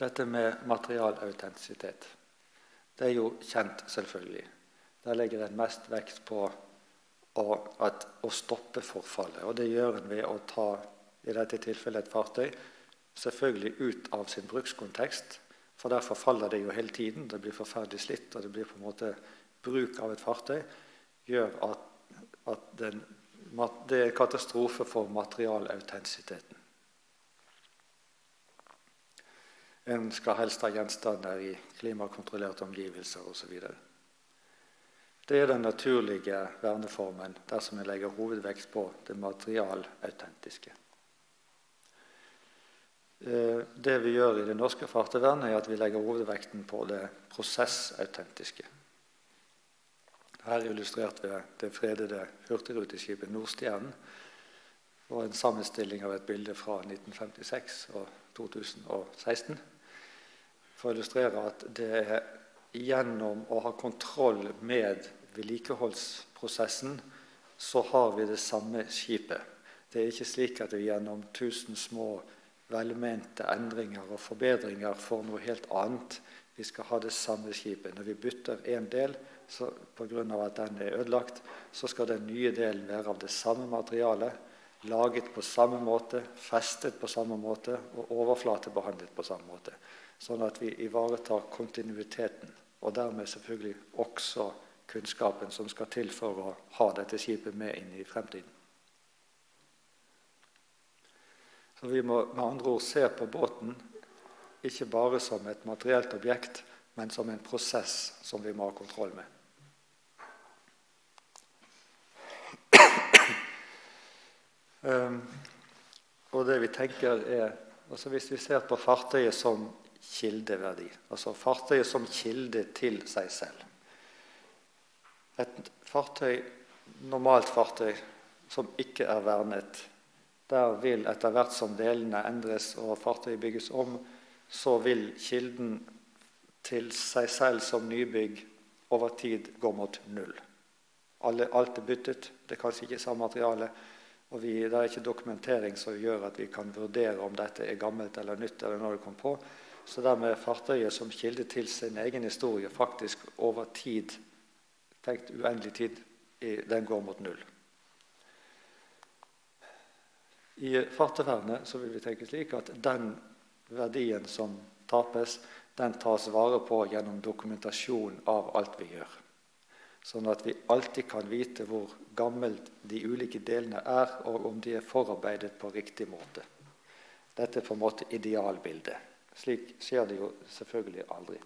Dette med materialautentisitet, det er jo kjent selvfølgelig. Der legger en mest vekt på å stoppe forfallet, og det gjør en ved å ta, i dette tilfellet et fartøy, selvfølgelig ut av sin brukskontekst, for der forfaller det jo hele tiden, det blir forferdelig slitt, og det blir på en måte bruk av et fartøy, gjør at det er katastrofe for materialautentisiteten. En skal helst ha gjenstander i klimakontrollerte omgivelser og så videre. Det er den naturlige verneformen dersom en legger hovedvekt på det materialautentiske. Det vi gjør i det norske fartøyvernet er at vi legger hovedvekten på det prosessautentiske. Her illustrert ved det fredede hurtigruteskipet Nordstjernen og en sammenstilling av et bilde fra 1956 og 2016 for å illustrere at det er gjennom å ha kontroll med vedlikeholdsprosessen så har vi det samme skipet. Det er ikke slik at vi gjennom 1000 små velmente endringer og forbedringer får noe helt annet. Vi skal ha det samme skipet. Når vi bytter en del, så på grunn av at den er ødelagt, så skal den nye delen være av det samme materialet, laget på samme måte, festet på samme måte og overflatebehandlet på samme måte. Sånn at vi ivaretar kontinuiteten, og dermed selvfølgelig også kunnskapen som skal til for å ha dette skipet med inn i fremtiden. Så vi må med andre ord se på båten ikke bare som et materielt objekt, men som en prosess som vi må ha kontroll med. Og det vi tenker er, altså hvis vi ser på fartøyet som kildeverdi, altså fartøyet som kilde til seg selv. Et fartøy, normalt fartøy som ikke er vernet, der vil etter hvert som delene endres og fartøyet bygges om, så vil kilden til seg selv som nybygg over tid gå mot null. Alt er byttet, det er kanskje ikke samme materiale, og det er ikke dokumentering som gjør at vi kan vurdere om dette er gammelt eller nytt eller når det kom på. Så dermed fartøyet som kilde til sin egen historie faktisk over tid, tenkt uendelig tid, den går mot null. I fartøyvernet så vil vi tenke slik at den verdien som tapes, den tas vare på gjennom dokumentasjon av alt vi gjør. Sånn at vi alltid kan vite hvor gammelt de ulike delene er, og om de er forarbeidet på riktig måte. Dette er på en måte idealbildet. Slik skjer det jo selvfølgelig aldri.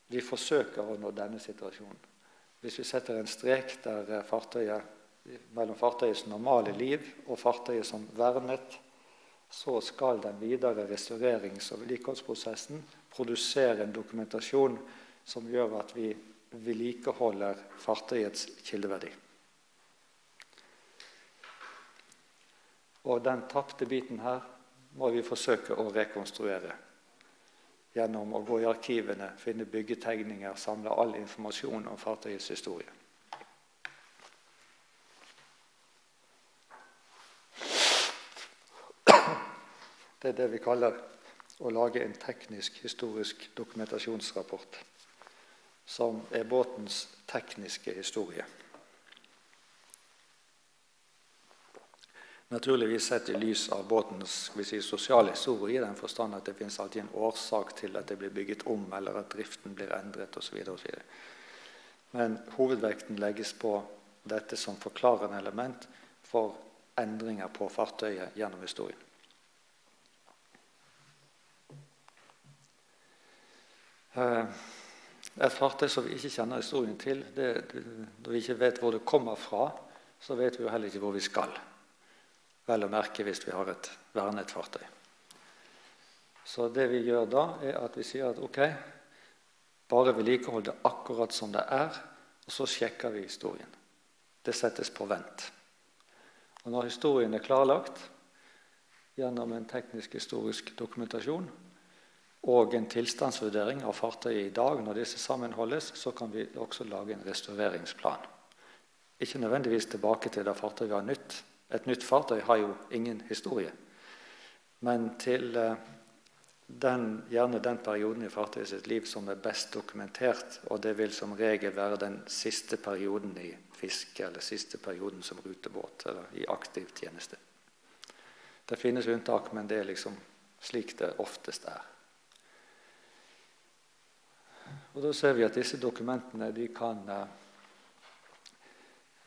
Vi forsøker å nå denne situasjonen. Hvis vi setter en strek der mellom fartøyets normale liv og fartøyet som vernet, så skal den videre restaurerings- og vedlikeholdsprosessen produsere en dokumentasjon som gjør at vi vedlikeholder fartøyets kildeverdi. Og den tapte biten her må vi forsøke å rekonstruere gjennom å gå i arkivene, finne byggetegninger, samle all informasjon om fartøyets historie. Det er det vi kaller å lage en teknisk historisk dokumentasjonsrapport, som er båtens tekniske historie. Naturligvis sett i lys av båtens sosiale historie, i den forstand at det finnes alltid en årsak til at det blir bygget om, eller at driften blir endret, osv. Men hovedvekten legges på dette som forklarende element for endringer på fartøyet gjennom historien. Et fartøy som vi ikke kjenner historien til, når vi ikke vet hvor det kommer fra, så vet vi jo heller ikke hvor vi skal. Vel å merke hvis vi har et vernet fartøy. Så det vi gjør da, er at vi sier at ok, bare vedlikehold det akkurat som det er, og så sjekker vi historien. Det settes på vent. Og når historien er klarlagt, gjennom en teknisk-historisk dokumentasjon, og en tilstandsvurdering av fartøyet i dag, når disse sammenholdes, så kan vi også lage en restaureringsplan. Ikke nødvendigvis tilbake til da fartøyet var nytt. Et nytt fartøy har jo ingen historie. Men til gjerne den perioden i fartøyet sitt liv som er best dokumentert, og det vil som regel være den siste perioden i fiske, eller siste perioden som rutebåt, eller i aktiv tjeneste. Det finnes unntak, men det er liksom slik det oftest er. Og da ser vi at disse dokumentene, de kan...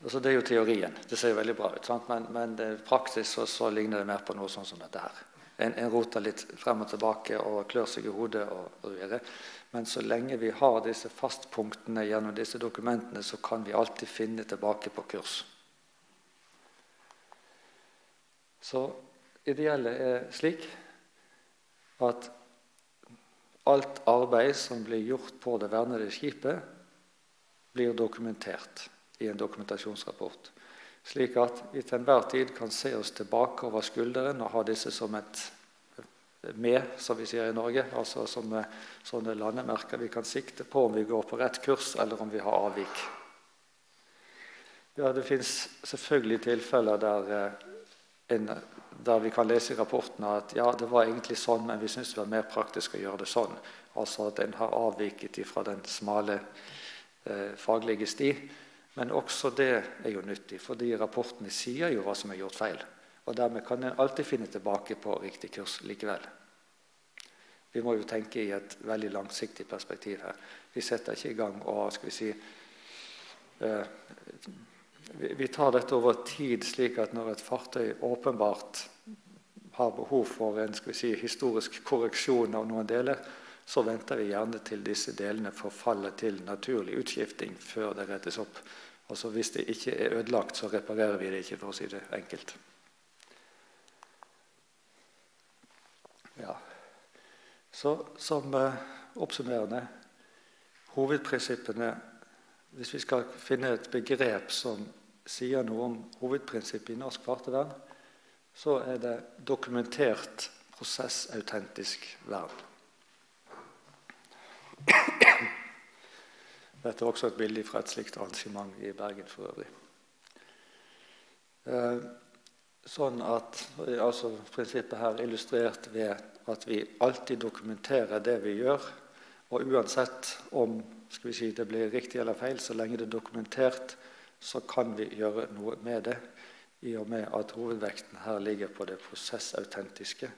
Altså det er jo teorien, det ser jo veldig bra ut, sant? Men i praksis så ligner det mer på noe sånn som dette her. En roter litt frem og tilbake og klør seg i hodet og videre. Men så lenge vi har disse fastpunktene gjennom disse dokumentene, så kan vi alltid finne tilbake på kurs. Så ideelle er slik at alt arbeid som blir gjort på det vernede skipet, blir dokumentert i en dokumentasjonsrapport, slik at vi til enhver tid kan se oss tilbake over skulderen og ha disse som et som vi sier i Norge, altså som sånne landemerker vi kan sikte på om vi går på rett kurs eller om vi har avvik. Ja, det finnes selvfølgelig tilfeller der vi kan lese i rapportene at ja, det var egentlig sånn, men vi synes det var mer praktisk å gjøre det sånn. Altså at en har avviket fra den smale faglige sti. Men også det er jo nyttig, fordi rapportene sier jo hva som er gjort feil. Og dermed kan en alltid finne tilbake på riktig kurs likevel. Vi må jo tenke i et veldig langsiktig perspektiv her. Vi setter ikke i gang og, skal vi si, vi tar dette over tid slik at når et fartøy åpenbart har behov for en, skal vi si, historisk korreksjon av noen deler, så venter vi gjerne til disse delene forfaller til naturlig utskifting før det rettes opp. Altså hvis det ikke er ødelagt, så reparerer vi det ikke, for å si det enkelt. Ja. Så som oppsummerende, hovedprinsippene, hvis vi skal finne et begrep som sier noe om hovedprinsippet i norsk fartøyvern, så er det dokumentert prosessautentisk vern. Dette er også et bilde fra et slikt arrangement i Bergen for øvrig. sånn at altså prinsippet her illustrert ved at vi alltid dokumenterer det vi gjør, og uansett om skal vi si, det blir riktig eller feil, så lenge det er dokumentert, så kan vi gjøre noe med det, i og med at hovedvekten her ligger på det prosessautentiske,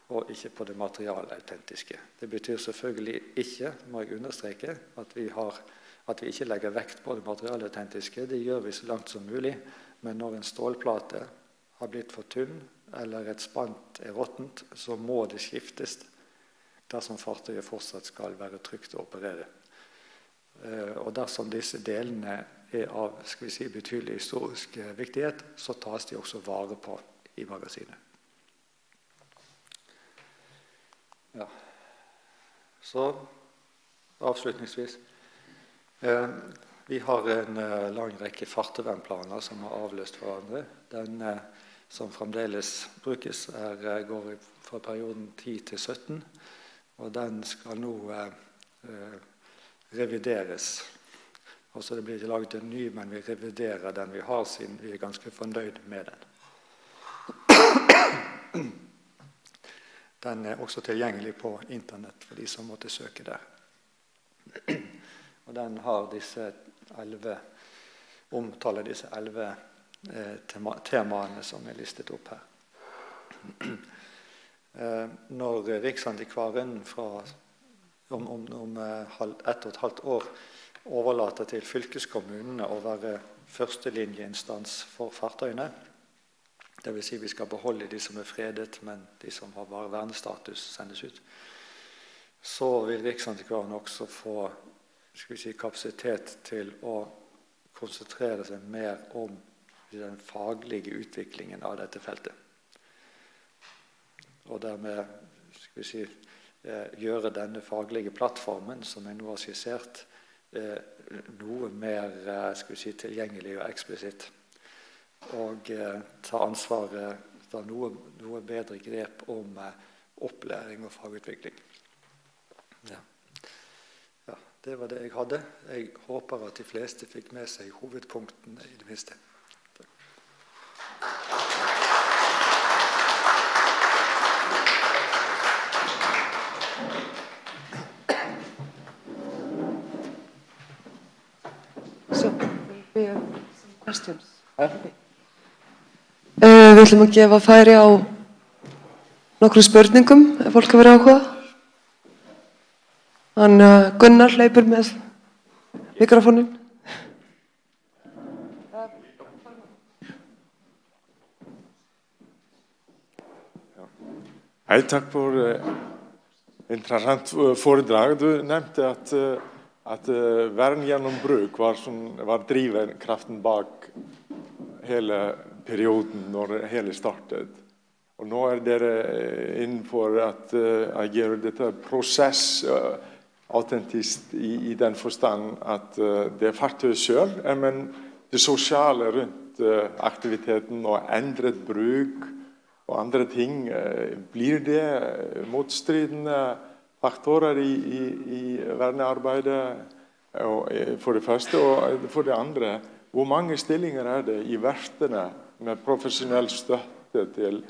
og ikke på det materialautentiske. Det betyr selvfølgelig ikke, må jeg understreke, at vi ikke legger vekt på det materialautentiske. Det gjør vi så langt som mulig, men når en stålplate har blitt for tynn, eller et spant er råttent, så må det skiftes dersom fartøyet fortsatt skal være trygt å operere. Og dersom disse delene er av skal vi si, betydelig historisk viktighet, så tas de også vare på i magasinet. Ja. Så avslutningsvis. Vi har en lang rekke fartøyvernplaner som har avløst hverandre. Den som fremdeles brukes går fra perioden 10 til 17, og den skal nå revideres. Altså det blir ikke laget en ny, men vi reviderer den vi har, siden vi er ganske fornøyd med den. Den er også tilgjengelig på internett for de som måtte søke der. Og den har omtaler disse 11 temaene som er listet opp her. Når Riksantikvaren om 1,5 år overlater til fylkeskommunene å være førstelinjeinstans for fartøyene, det vil si vi skal beholde de som er fredet, men de som har bare vernestatus sendes ut, så vil Riksantikvaren også få skal vi si, kapasitet til å konsentrere seg mer om den faglige utviklingen av dette feltet. Og dermed skal vi si, gjøre denne faglige plattformen, som jeg nå har skissert, noe mer skal vi si, tilgjengelig og eksplisitt. Og ta ansvaret, ta noe bedre grep om opplæring og fagutvikling. Ja. Ja, det var det jeg hadde. Jeg håper at de fleste fikk med seg hovedpunktene i det minste. So, we have some questions. Við ætlum að gefa færi á nokkrum spurningum ef fólk hefur áhuga. Gunnar hleypur með mikrofónin. Hej, takk for interessant foredrag. Du nevnte at vern gjennom bruk var drivkraften bak hele perioden når det hele startet. Og nå dere innenfor at gjøre dette prosess autentisk i den forstand at det fartøy selv, men det sosiale rundt aktiviteten og endret bruk og andre ting, blir det motstridende faktorer i vernearbeidet for det første, og for det andre, hvor mange stillinger det i verftene med profesjonell støtte til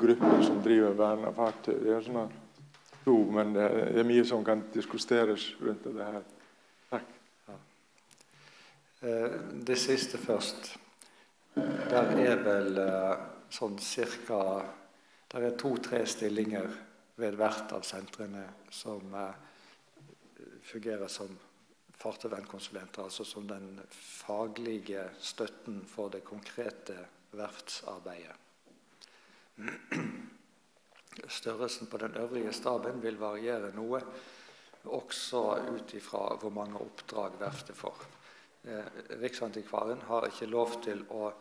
grupper som driver vern av fartøy? Det sånn men det mye som kan diskuteres rundt det her. Takk. Ja. Det siste først. Der vel sånn cirka, der 2-3 stillinger ved hvert av sentrene som fungerer som fartøyvernkonsulenter, altså som den faglige støtten for det konkrete verftsarbeidet. Størrelsen på den øvrige staben vil variere noe, også ut ifra hvor mange oppdrag verftet får. Riksantikvaren har ikke lov til å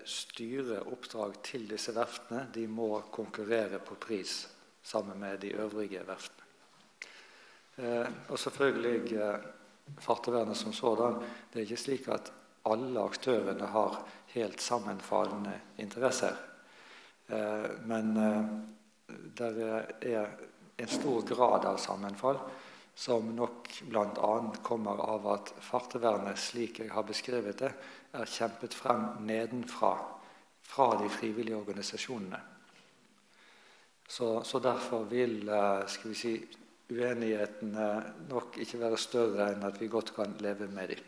styre oppdrag til disse verftene. De må konkurrere på pris sammen med de øvrige verftene. Og selvfølgelig fartøyvernet som sådan. Det ikke slik at alle aktørene har helt sammenfallende interesser. Men det en stor grad av sammenfall, som nok blant annet kommer av at fartøyvernet, slik jeg har beskrevet det, kjempet frem nedenfra, fra de frivillige organisasjonene. Så derfor vil, skal vi si, uenighetene nok ikke være større enn at vi godt kan leve med dem.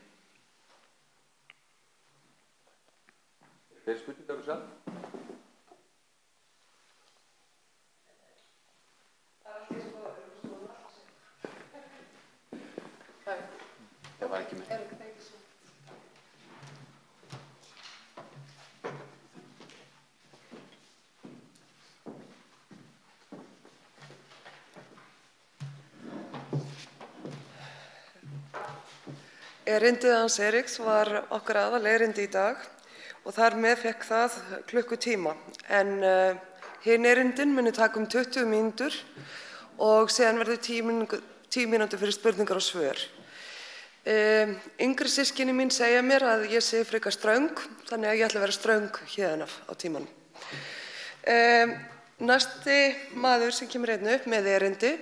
Det var ikke med. Erindið hans Eriks var okkar aðalerindi í dag og þar með fekk það klukkutíma. En hinn erindin muni taka 20 mínútur og síðan verður 10 mínútur fyrir spurningar og svör. Yngri systkini mín segja mér að ég sé frekar ströng, þannig að ég ætla að vera ströng hérna á tímanum. Næsti maður sem kemur hérna upp með erindi,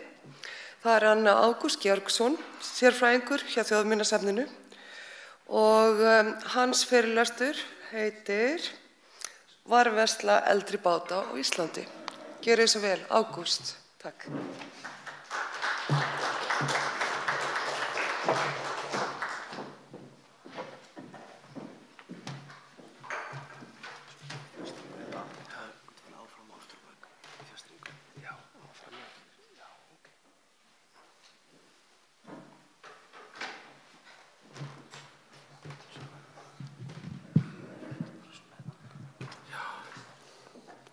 það hann Ágúst Georgsson, sérfræðingur hjá Þjóðminjasafninu og hans fyrirlestur heitir Varðveisla eldri báta á Íslandi. Gjörið svo vel, Ágúst. Takk.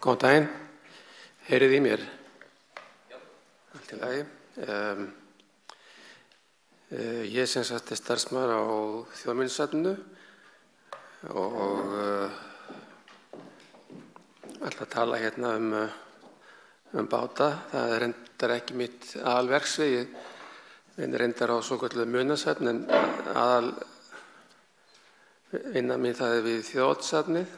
Góðan daginn, heyrið í mér? Já. Allt í lagi. Ég sem sagt starfsmaður á Þjóðminjasafninu og ætla að tala hérna um báta. Það reyndar ekki mitt aðalverksvið, ég reyndar á svokölluðu munasafn en aðal vinna mín það við Þjóðsafnið.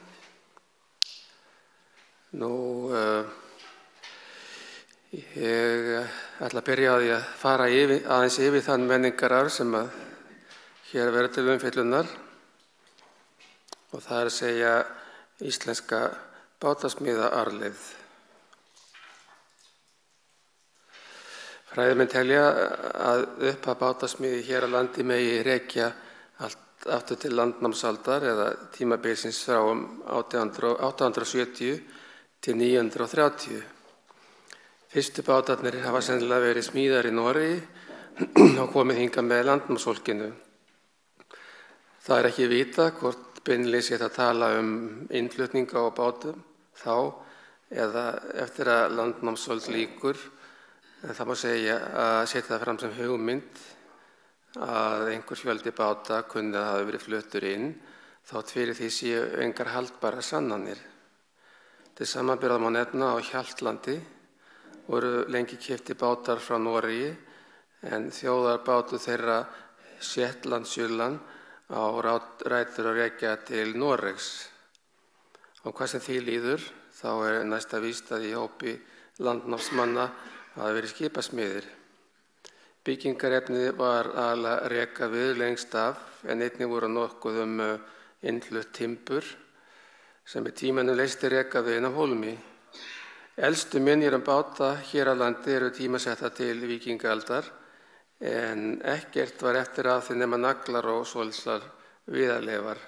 Ég ætla að byrja á því að fara aðeins yfir þann menningararf sem að hér verður til umfjöllunar og það að segja íslenska bátasmíðaarfleifð. Fræðimenn telja að upphaf bátasmíði hér á landi megi rekja allt aftur til landnámsaldar eða tímabilsins frá 870 til 930. Fyrstu bátarnir hafa sennilega verið smíðar í Noregi og komið hingað með landnámsfólkinu. Það ekki vitað hvort beinlínis að tala innflutninga á bátum þá eða eftir að landnámsöld lýkur. En það má segja að setja það fram sem hugmynd að einhver fjöldi báta kunni að hafa verið fluttur inn þótt fyrir því séu engar haldbærar sannanir. Til samanburðar má nefna á Hjaltlandi voru lengi keyptir bátar frá Noregi en þjóðarbátu þeirra Shetlandsjöland á rætur að rekja til Noregs. Og hvað sem því líður þá næsta víst að í hópi landnámsmanna hafa verið skipasmiðir. Byggingarefnið var að reka við lengst af en einnig voru nokkuð innflutt timbur sem tímanum leysti reka við af hólmi. Elstu minjar báta hér á landi eru tímasetta til víkingaaldar en ekkert var eftir af því nema naglar og svolslar viðarleifar.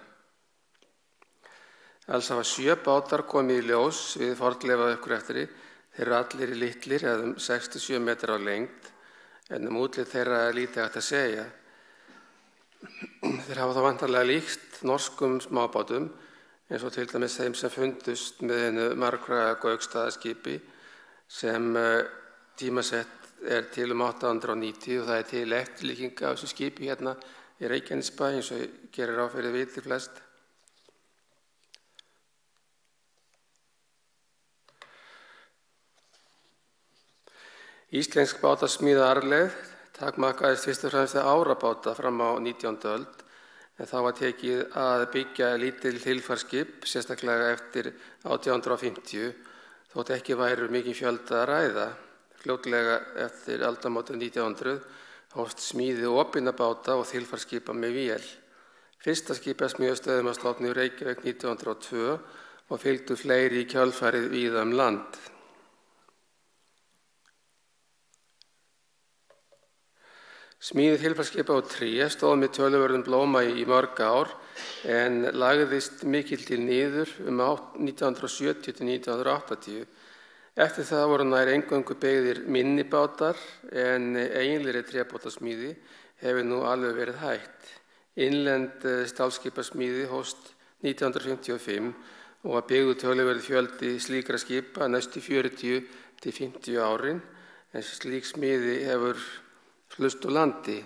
Alls hafa 7 bátar komið í ljós við fornleifauppgreftri. Þeir eru allir litlir eða 67 metrar á lengd en útlit þeirra lítið hægt að segja. Þeir hafa þá vantarlega líkt norskum smábátum eins og til dæmis þeim sem fundust með einu margfræga Gauksstaðaskipi sem tímasett til 890 og það til eftirlíking af þessu skipi hérna í Reykjanesbæ eins og gerir ráð fyrir viti flest. Íslensk bátasmíðaarfleifð takmarkaðist fyrst og fremst við árabáta fram á 19. öld en þá var tekið að byggja lítil þilfarskip, sérstaklega eftir 1850, þótt ekki væru mikið fjölda að ræða. Fljótlega eftir aldamótin 1900 hófst smíði opinna báta og þilfarsskipa með vél. Fyrsta skipasmíðastöðin var stofnuð í Reykjavík 1902 og fylgdu fleiri í kjölfarið víða land. Smíði þilfarsskipa á tré stóð með töluverðum blóma í mörg ár en lagðist mikil til niður 1970 til 1980. Eftir það voru nær eingöngu byggðir minni bátar en eiginlegri trébátasmíði hefur nú alveg verið hætt. Innlend stálskipasmíði hófst 1955 og var byggður töluverður fjöldi slíkra skipa næstu 40 til 50 árin en slík smíði hefur flust úr landi.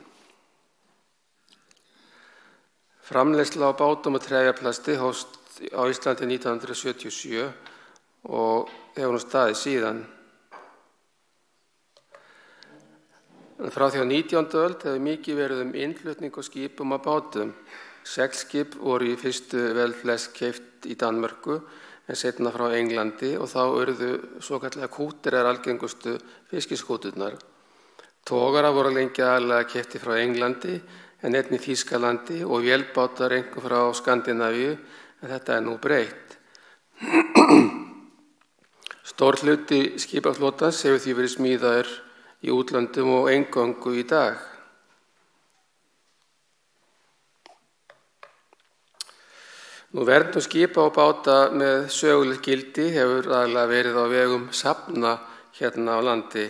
Framleiðsla á bátum og trefjaplasti hófst á Íslandi 1977 og hefur nú staðið síðan. Frá því á 19. öld hefur mikið verið innflutning á skipum og bátum. Seglskip voru í fyrstu vel flest keypt í Danmörku en seinna frá Englandi og þá urðu svokallaðar kúterar algengustu fiskiskúturnar. Togara voru lengi aðalega keyptir frá Englandi en einnig Þýskalandi og vélbátar einkum frá Skandinavíu en þetta nú breytt. Stór hluti skipaflotans hefur því verið smíðaður í útlöndum og eingöngu í dag. Verndun skipa og báta með sögulegt gildi hefur aðalega verið á vegum safna hérna á landi.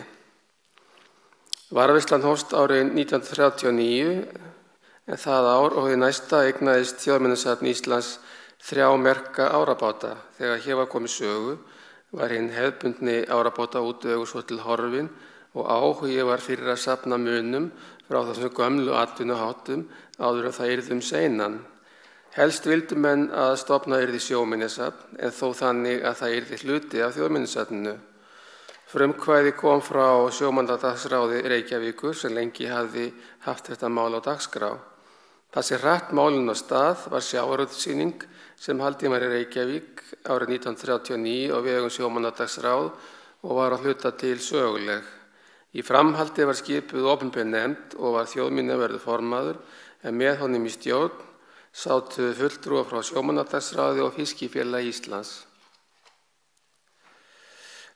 Varðveislan hófst árið 1939 en það ár og því næsta eignaðist Þjóðminjasafn Íslands 3 merka árabáta. Þegar hér var komið sögu var hinn hefðbundni árabáta útvegur svo til horfin og áhugi var fyrir að safna munum frá þessum gömlu atvinnuháttum áður en það yrði seinan. Helst vildu menn að stofna yrði sjóminjasafn en þó þannig að það yrði hluti af Þjóðminjasafninu. Frumkvæði kom frá sjómannadagsráði Reykjavíkur sem lengi hafði haft þetta mál á dagskrá. Það sem hratt málinu á stað var sjávarútvegssýning sem haldin var í Reykjavík árið 1939 á vegum sjómannadagsráð og var að hluta til söguleg. Í framhaldi var skipuð opinber nefnd og var þjóðminjavörður formaður en með honum í stjórn sátu fulltrúar frá sjómannadagsráði og Fiskifélagi Íslands.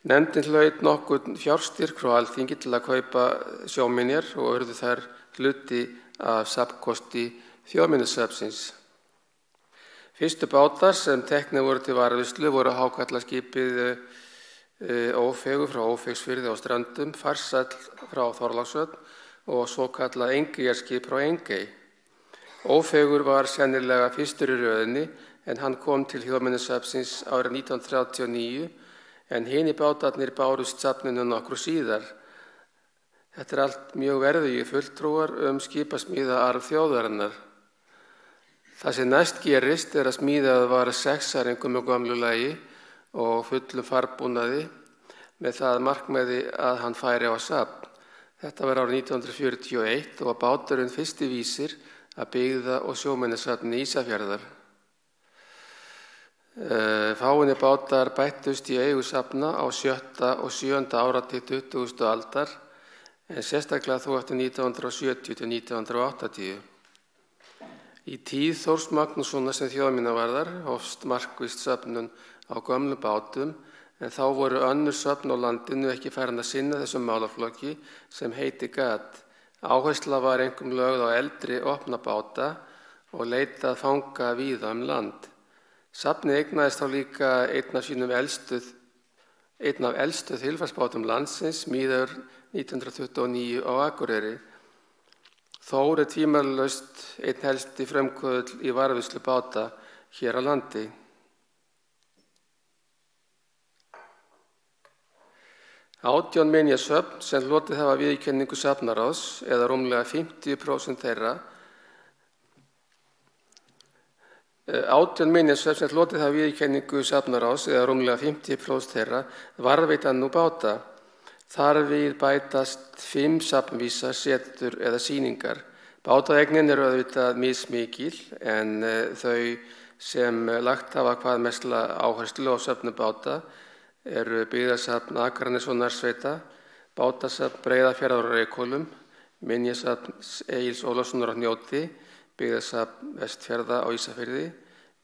Nefndin hlaut nokkurn fjárstyrk frá Alþingi til að kaupa sjóminjar og urðu þær hluti af safnkosti Þjóðminjasafnsins. Fyrstu bátar sem teknir voru til varðveislu voru hákarlaskipið Ófeigur frá Ófeigsfirði á Ströndum, Farsæll frá Þorlákshöfn og svokallað Engeyjarskip frá Engey. Ófeigur var sennilega fyrstur í röðinni en hann kom til Þjóðminjasafnsins árið 1939 en hinir bátarnir bárust safninu nokkru síðar. Þetta allt mjög verðugir fulltrúar skipasmíðaarf þjóðarinnar. Það sem næst gerist að smíðað var 6 með gömlu lagi og fullum farbúnaði með það markmiði að hann færi á safn. Þetta var árið 1941 og var báturinn fyrsti vísir að byggða og sjóminjasafni Ísafjarðar. Fáeinir bátar bættust í eigu safna á 7. og 7. áratug 20. aldar en sérstaklega þó eftir 1970 til 1980. Í tíð Þórs Magnússonar sem þjóðminjavarðar hófst markvisst söfnun á gömlum bátum en þá voru önnur söfn á landinu ekki farin að sinna þessum málaflokki sem heiti gat. Áhersla var einkum lögð á eldri opna báta og leitað fanga víða land. Safnið eignaðist þá líka einn af elstu þilfarsbátum landsins, smíðaður 1929 á Akureyri. Þór tvímælalaust einn helsti frumkvöðull í varðveislu báta hér á landi. Átján minjasöfn sem hlotið hafa viðurkenningu safnaráðs eða rúmlega 50% þeirra. 18 minjasöfn sem hlotið hafa viðurkenningu safnaráðs eða rúmlega 50% þeirra varðveita nú báta. Þar við bætast 5 safnvísar, setur eða sýningar. Bátaeignin eru auðvitað mismikil en þau sem lagt hafa hvað mestla áherslu á söfnun báta eru byggðasafn Akraness og Narsveita, bátasafn Breiðafjarðar og Reykhólum, Minjasafn Egils Ólafssonar á Hnjóti, byggðasafn Vestfjarða á Ísafirði,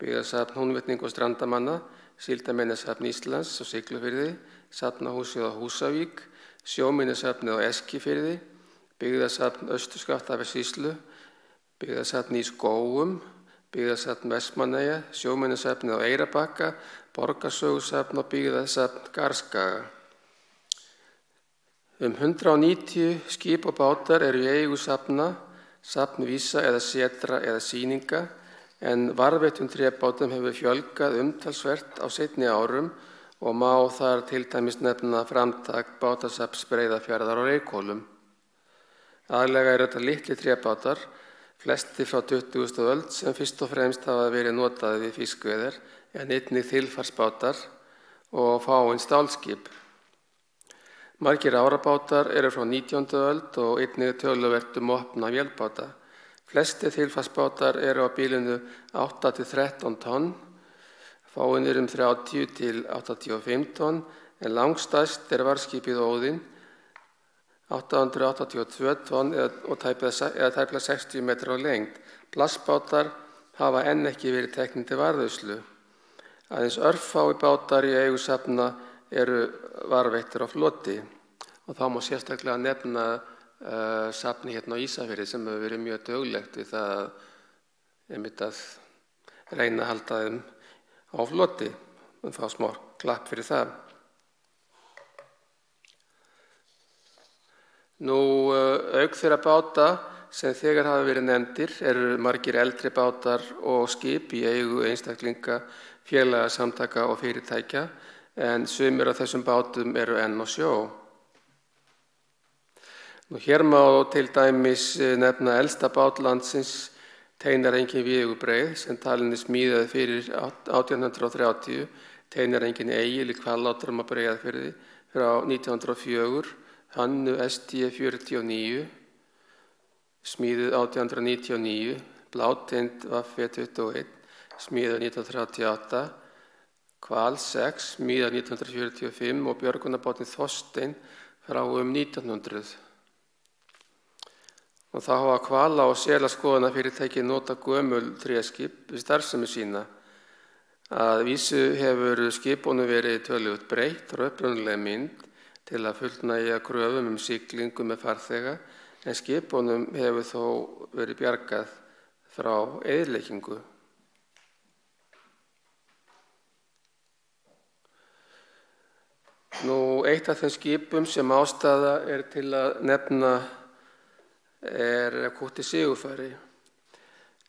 byggðasafn Húnvetning og strandamanna, Síldarminjasafn Íslands á Siglufirði, safnahúsið á Húsavík, sjóminjasafnið á Eskifirði, byggðasafn Austur-Skaftafellssýslu, byggðasafn í Skógum, byggðasafn Vestmannaeyja, sjóminjasafnið á Eyrarbakka, borgarsögusafn og byggðasafn Garðskaga. 190 skip og bátar eru í eigu safna, safnvísa eða setra eða sýninga, en varðveittum trébátum hefur fjölgað umtalsvert á seinni árum og má þar til dæmis nefna framtak bátasafns Breiðafjarðar á Reykhólum. Aðallega eru þetta litli trébátar, flestir frá 20. öld sem fyrst og fremst hafa verið notaði við fiskveiðar, en einnig þilfarsbátar og fáein stálskip. Margir árabátar eru frá 19. öld og einnig töluvert opna vélbáta. Flestir þilfarsbátar eru á bilinu 8 til 13 tonn, fáeinir 30 til 85 tonn, en langstærst varðskipið Óðinn, 882 tonn eða tæplega 60 metrar á lengd. Plastbátar hafa enn ekki verið teknir til varðveislu. Aðeins örfáir bátar í eigu safna eru varðveittir á floti og þá má sérstaklega nefna safni hérna á Ísafirði sem hefur verið mjög duglegt við það að reyna að halda þeim á floti og fá smá klapp fyrir það. Auk þeirra báta sem þegar hafa verið nefndir eru margir eldri bátar og skip í eigu einstaklinga, félaga, samtaka og fyrirtækja, en sumir af þessum bátum eru enn á sjó. Hér má til dæmis nefna elsta bát landsins, Teinarengin Vígubreið, sem talin smíðaði fyrir 1830, Teinarengin Egil í Hvallátum á Breiðafirði frá 1904, Hannu ST 49, smíðuð 1899, Bláteind Vaffe 21, smíðuð 1938, Hval 6, smíðuð 1945 og björgunarbátinn Þorstein frá 1900. Og þá hafa hvala- og selaskoðunarfyrirtæki notað gömul tréskip við starfsemi sína. Að vísu hefur skipunum verið töluvert breytt frá upprunalegri mynd til að fullnægja kröfum siglingu með farþega, en skipunum hefur þó verið bjargað frá eyðileggingu. Eitt af þeim skipum sem ástæða til að nefna Kúti Sigurfari.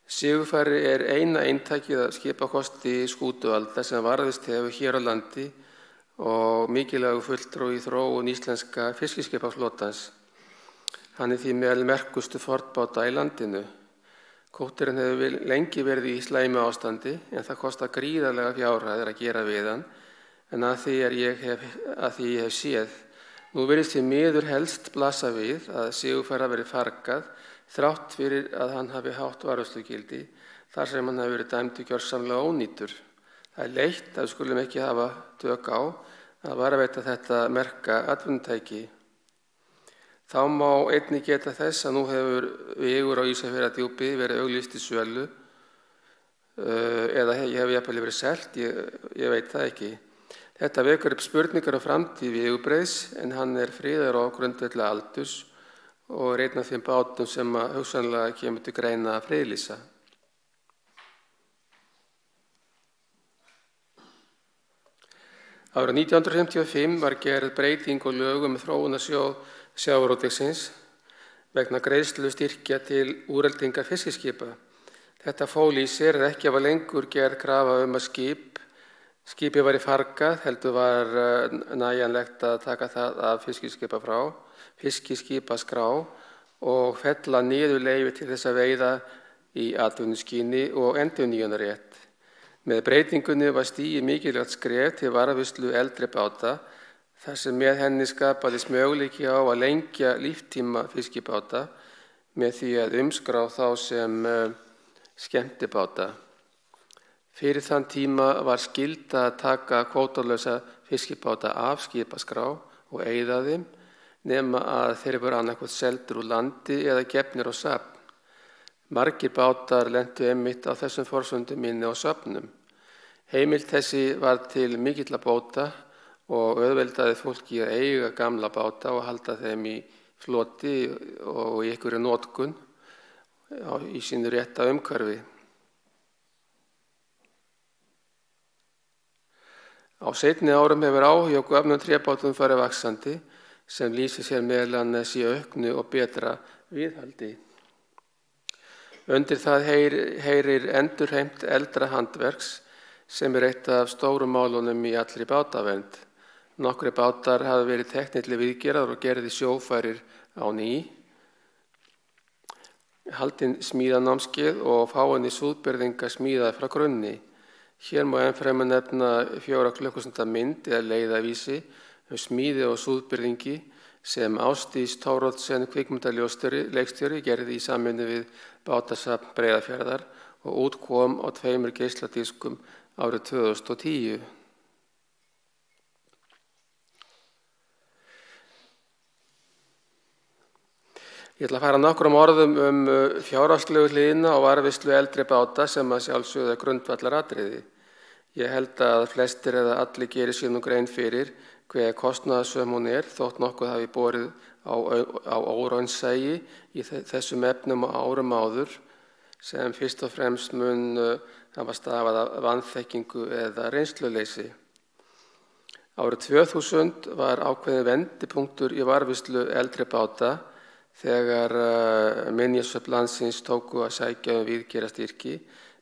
Sigurfari eina eintakið af skipakosti skútualda sem varðist hefur hér á landi og mikilvægur fulltrúi í þróun íslenska fiskiskipaflotans. Hann því meðal merkustu fornbáta í landinu. Kúturinn hefur lengi verið í slæmu ástandi, en það kostar gríðarlega fjárhæðir að gera við hann, en að því ég hef séð. Nú virðist því miður helst blasa við að Sigurfari hafi verið fargað þrátt fyrir að hann hafi hátt varðveislugildi, þar sem hann hafi verið dæmdur gjörsamlega ónýtur. Það leitt að við skulum ekki hafa tök á að varðveita þetta merka atvinnutæki. Þá má einnig geta þess að nú hefur vegur á Ísafjarðardjúpi verið auglýst í sölu eða hefur jafnvel verið selt, ég veit það ekki. Þetta vekur upp spurningar á framtíð Vígubreiðs, en hann friðaður á grundvelli aldurs og einn af þeim bátum sem hugsanlega kemur til greina að friðlýsa. Árið 1955 var gerð breyting á lögum þróunarsjóð sjávarútvegsins vegna greiðslu styrkja til úreldingar fiskiskipa. Þetta fól í sér að ekki var lengur gerð krafa að skipið væri fargað, heldur var nægjanlegt að taka það af fiskiskipaskrá og fella niður leyfi til þess að veiða í atvinnuskyni og endurnýjunarrétt. Með breytingunni var stigið mikilvægt skref til varðveislu eldri báta, þar sem með henni skapaðist möguleiki á að lengja líftíma fiskibáta með því að umskrá þá sem skemmtibáta. Fyrir þann tíma var skylda að taka kvótalausa fiskibáta af skipaskrá og eyða þeim, nema að þeir voru annarkvæmt seldur úr landi eða gefnir á safn. Margir bátar lentu einmitt á þessum forsöndum inni á safnum. Heimild þessi var til mikilla báta og auðveldaði fólki að eiga gamla báta og halda þeim í floti og í einhverju notkun í sínu rétta umhverfi. Á seinni árum hefur áhugi á gömlum trébátum farið vaxandi sem lýsir sér meðal annars í auknu og betra viðhaldi. Undir það heyrir endurheimt eldra handverks sem eitt af stórum málunum í allri bátavernd. Nokkrir bátar hafa verið teknir til viðgerðar og gerðir sjófærir á ný. Haldin smíðanámskeið og fáeinir súðbyrðingar smíðaðar frá grunni. Hér má ennfremur nefna 4 klukkustunda mynd eða leiðavísi smíði og súðbyrðingi sem Ásdís Thoroddsen kvikmyndaleikstjóri gerði í samvinnu við Bátasafn Breiðafjarðar og útkom á 2 geisladiskum árið 2010. Ég ætla að fara nokkrum orðum fjárhagslegu hliðina og varðveislu eldri báta sem að sjálfsögðu er grundvallaratriði. Ég held að flestir eða allir geri sér nú grein fyrir hve kostnaðarsöm hún er, þótt nokkuð hafi borið á óraunsæi í þessum efnum á árum áður sem fyrst og fremst mun hafa stafað af vanþekkingu eða reynsluleysi. Árið 2000 var ákveðin vendipunktur í varðveislu eldri báta þegar Minjasöfn landsins tóku að sækja viðgerðarstyrki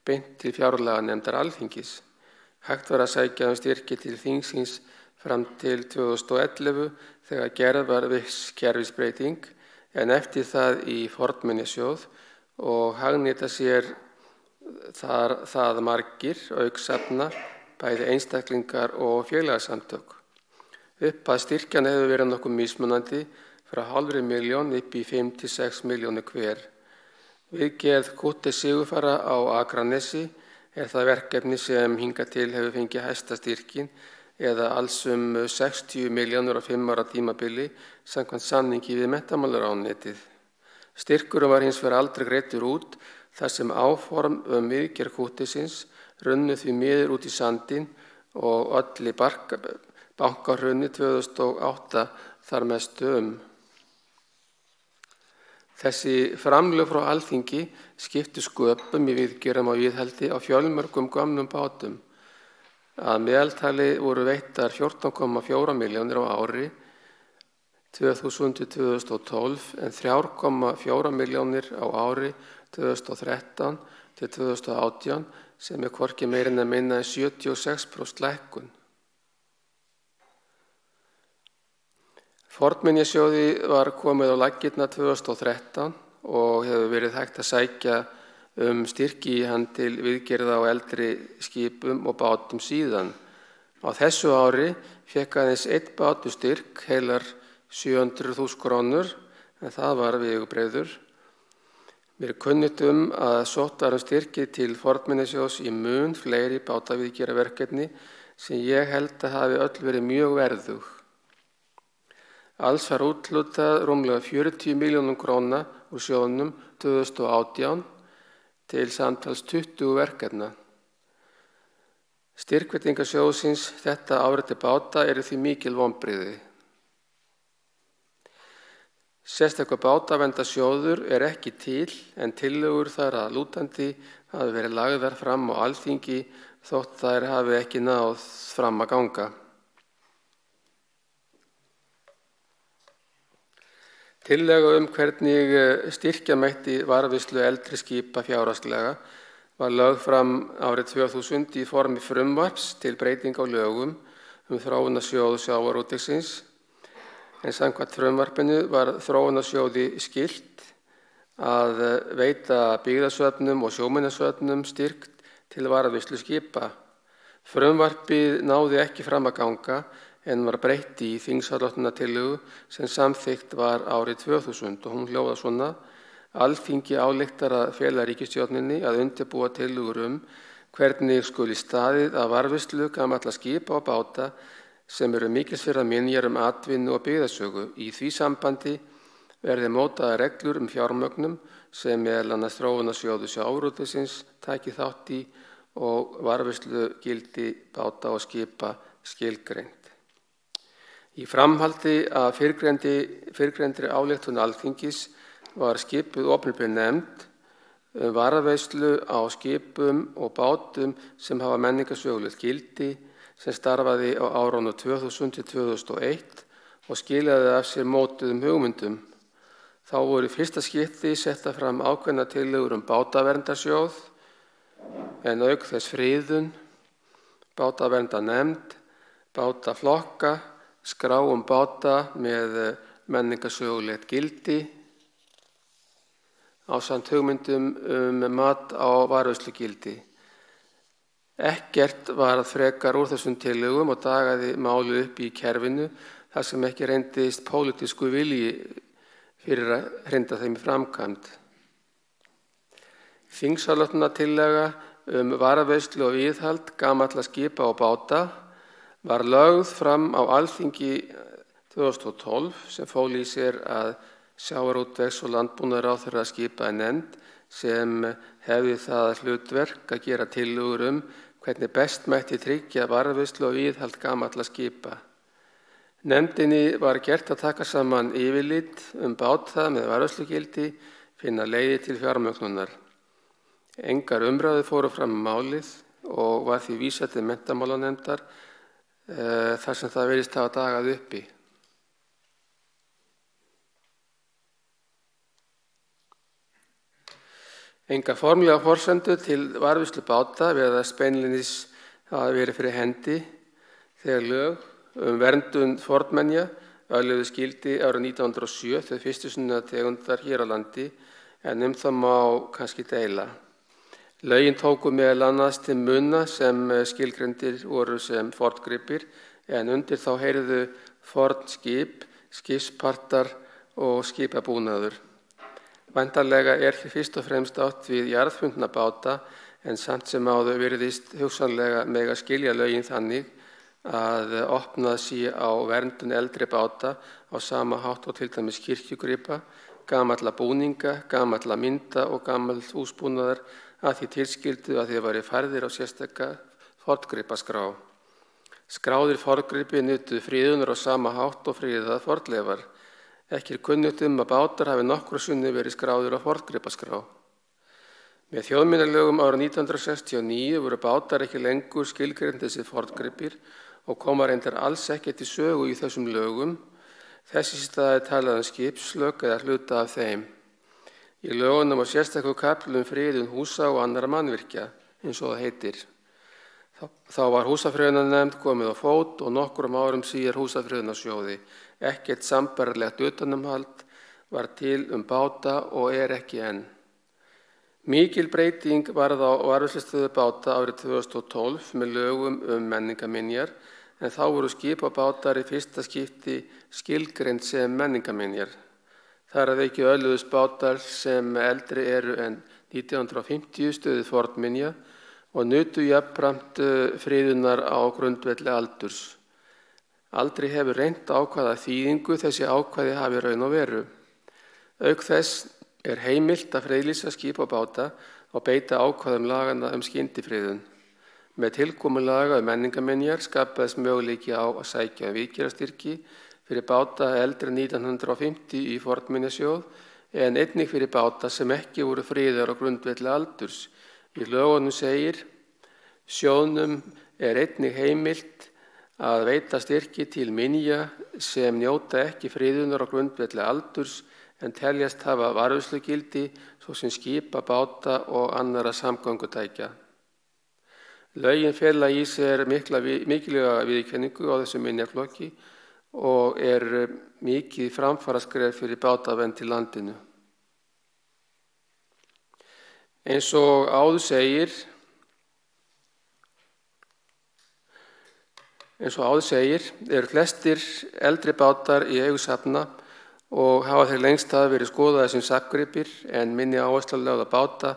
beint til fjárlaganefndar Alþingis. Hægt var að sækja styrki til þingsins fram til 2011 þegar gerð var viss kerfisbreyting en eftir það í fornminjasjóð og hagnýta sér það margir auk safna, bæði einstaklingar og félagasamtök. Upphæð styrkjanna hefur verið nokkuð mismunandi frá 0,5 milljón upp í 5 til 6 milljónir hver. Viðgerð Kútti Sigurfara á Akranesi er það verkefni sem hingað til hefur fengið hæsta styrkin eða alls 60 milljónir á 5 ára tímabili samkvæmt samningi við menntamálaráðuneytið. Styrkurum var hins vegar aldrei greiddur út þar sem áform viðgerð Kúttisins runnu því miður út í sandinn og olli bankahruni 2008 þar mestu Þessi framlög frá Alþingi skiptu sköpum í viðgerðum og viðhaldi á fjölmörgum gömlum bátum. Að meðaltali voru veittar 14,4 milljónir á ári 2000-2012 en 3,4 milljónir á ári 2013 til 2018 sem hvorki meira en að minna en 76% lækkun. Fornminjasjóði var komið á laggirnar 2013 og hefur verið hægt að sækja styrki í hann til viðgerða á eldri skipum og bátum síðan. Á þessu ári fékk aðeins 1 bátur styrk, heilar 700.000 krónur, en það var vegubreiður. Mér er kunnugt að sótt var styrki til Fornminjasjóðs í mun fleiri bátaviðgerðarverkefni sem ég held að hafi öll verið mjög verðug. Alls var úthlutað rúmlega 40 milljónum króna úr sjóðnum 2018 til samtals 20 verkefna. Styrkveitingar sjóðsins þetta árið til báta eru því mikil vonbrigði. Sérstakur bátaverndarsjóður er ekki til en tillögur þar að lútandi hafi verið lagðar fram á Alþingi þótt þær hafi ekki náð fram að ganga. Tillaga hvernig styrkja mætti varðveislu eldri skipa fjárhagslega var lögð fram árið 2000 í formi frumvarps til breyting á lögum þróunarsjóð sjávarútvegsins, en samkvæmt frumvarpinu var þróunarsjóði skylt að veita byggðasöfnum og sjómennasöfnum styrk til varðveislu skipa. Frumvarpið náði ekki fram að ganga en var breytt í þingsályktunartillögu sem samþykkt var árið 2000 og hún hljóðar svona: Alþingi ályktar að fela ríkisstjórninni að undirbúa tillögur hvernig skuli staðið að varðveislu gamalla skipa og báta sem eru mikilsverðar minjar atvinnu og byggðasögu. Í því sambandi verði mótaðar reglur fjármögnun sem meðal annars þróunarsjóður sjávarútvegsins taki þátt í og varðveislugildi báta og skipa skilgreint. Í framhaldi af fyrrgreindri ályktun Alþingis var skipuð opinber nefnd varðveislu á skipum og bátum sem hafa menningarsögulegt gildi sem starfaði á árunum 2000 til 2001 og skilaði af sér mótuðum hugmyndum. Þá voru í fyrsta skipti setta fram ákveðnar tillögur bátaverndarsjóð en auk þess friðun, bátaverndarnefnd, bátaflokka, skrá báta með menningarsögulegt gildi ásamt hugmyndum mat á varðveislugildi. Ekkert varð frekar úr þessum tillögum og dagaði málið upp í kerfinu þar sem ekki reyndist pólitísku vilji fyrir að hrinda þeim í framkvæmd. Þingsályktunartillaga varðveislu og viðhald gamalla skipa og báta var lögð fram á Alþingi 2012 sem fól í sér að sjávarútvegs- og landbúnaðarráðherra skipaði nefnd sem hefði það hlutverk að gera tillögur hvernig best mætti tryggja varðveislu og viðhald gamalla skipa. Nefndinni var gert að taka saman yfirlit báta með varðveislugildi, finna leiðir til fjármögnunar. Engar umræður fóru fram málið og var því vísað til menntamálanefndar þar sem það virðist hafa dagað uppi. Engar formlega forsendur til varðveislu báta virðast beinlínis hafa verið fyrir hendi þegar lög verndun fornmenja öðluðust gildi árið 1907 þau fyrstu tegundar hér á landi en það má kannski deila. Lögin tóku meðal annars til muna sem skilgreindir voru sem forngripir en undir þá heyrðu fornskip, skipspartar og skipabúnaður. Væntanlega því fyrst og fremst átt við jarðbundna báta en samt sem áður virðist hugsanlega mega skilja lögin þannig að opnað sé á verndun eldri báta á sama hátt og til dæmis kirkjugripa, gamalla búninga, gamalla mynda og gamall húsbúnaðar að því tilskildu að þeir væru færðir á sérstaka forngripaskrá. Skráðir forngripi nutu friðunar á sama hátt og friðað fornleifar. Ekki kunnugt að bátar hafi nokkru sinni verið skráðir á forngripaskrá. Með þjóðminjalögum árið 1969 voru bátar ekki lengur skilgreindir sem forngripir og koma reyndar alls ekki til sögu í þessum lögum. Þess í stað talað skipslög eða hluta af þeim. Í lögunum á sérstakur kafli friðun húsa og annarra mannvirkja, eins og það heitir. Þá var húsafriðunarnefnd komið á fót og nokkrum árum síðar húsafriðunarsjóði. Ekkert sambærilegt utanumhald var til báta og ekki enn. Mikil breyting varð á varðveislustöðu báta árið 2012 með lögum menningarminjar en þá voru skip og bátar í fyrsta skipti skilgreind sem menningarminjar. Þar að auki öðluðust bátar sem eldri eru en 1950 stöðu fornminja og nutu jafnframt friðunar á grundvelli aldurs. Aldrei hefur reynt ákvaða þýðingu þessi ákvæði hafi raun og veru. Auk þess heimilt að friðlýsa skip og báta og beita ákvæðum lagana skyndifriðun. Með tilkomu laga menningarminjar skapaðist möguleiki á að sækja viðgerðarstyrki fyrir báta eldri en 1950 í fornminjasjóð en einnig fyrir báta sem ekki voru friðar á grundvelli aldurs. Í lögunum segir: sjóðnum einnig heimilt að veita styrki til minja sem njóta ekki friðunar á grundvelli aldurs en teljast hafa varðveislugildi svo sem skipa, báta og annarra samgöngutækja. Lögin fela í sér mikilvæga viðurkenningu á þessum minjaflokki og mikið framfaraskref fyrir bátavernd í landinu. Eins og áður segir flestir eldri bátar í eigu safna og hafa þeir lengst verið skoðaðir sem safngripir en minni áhersla lögð á báta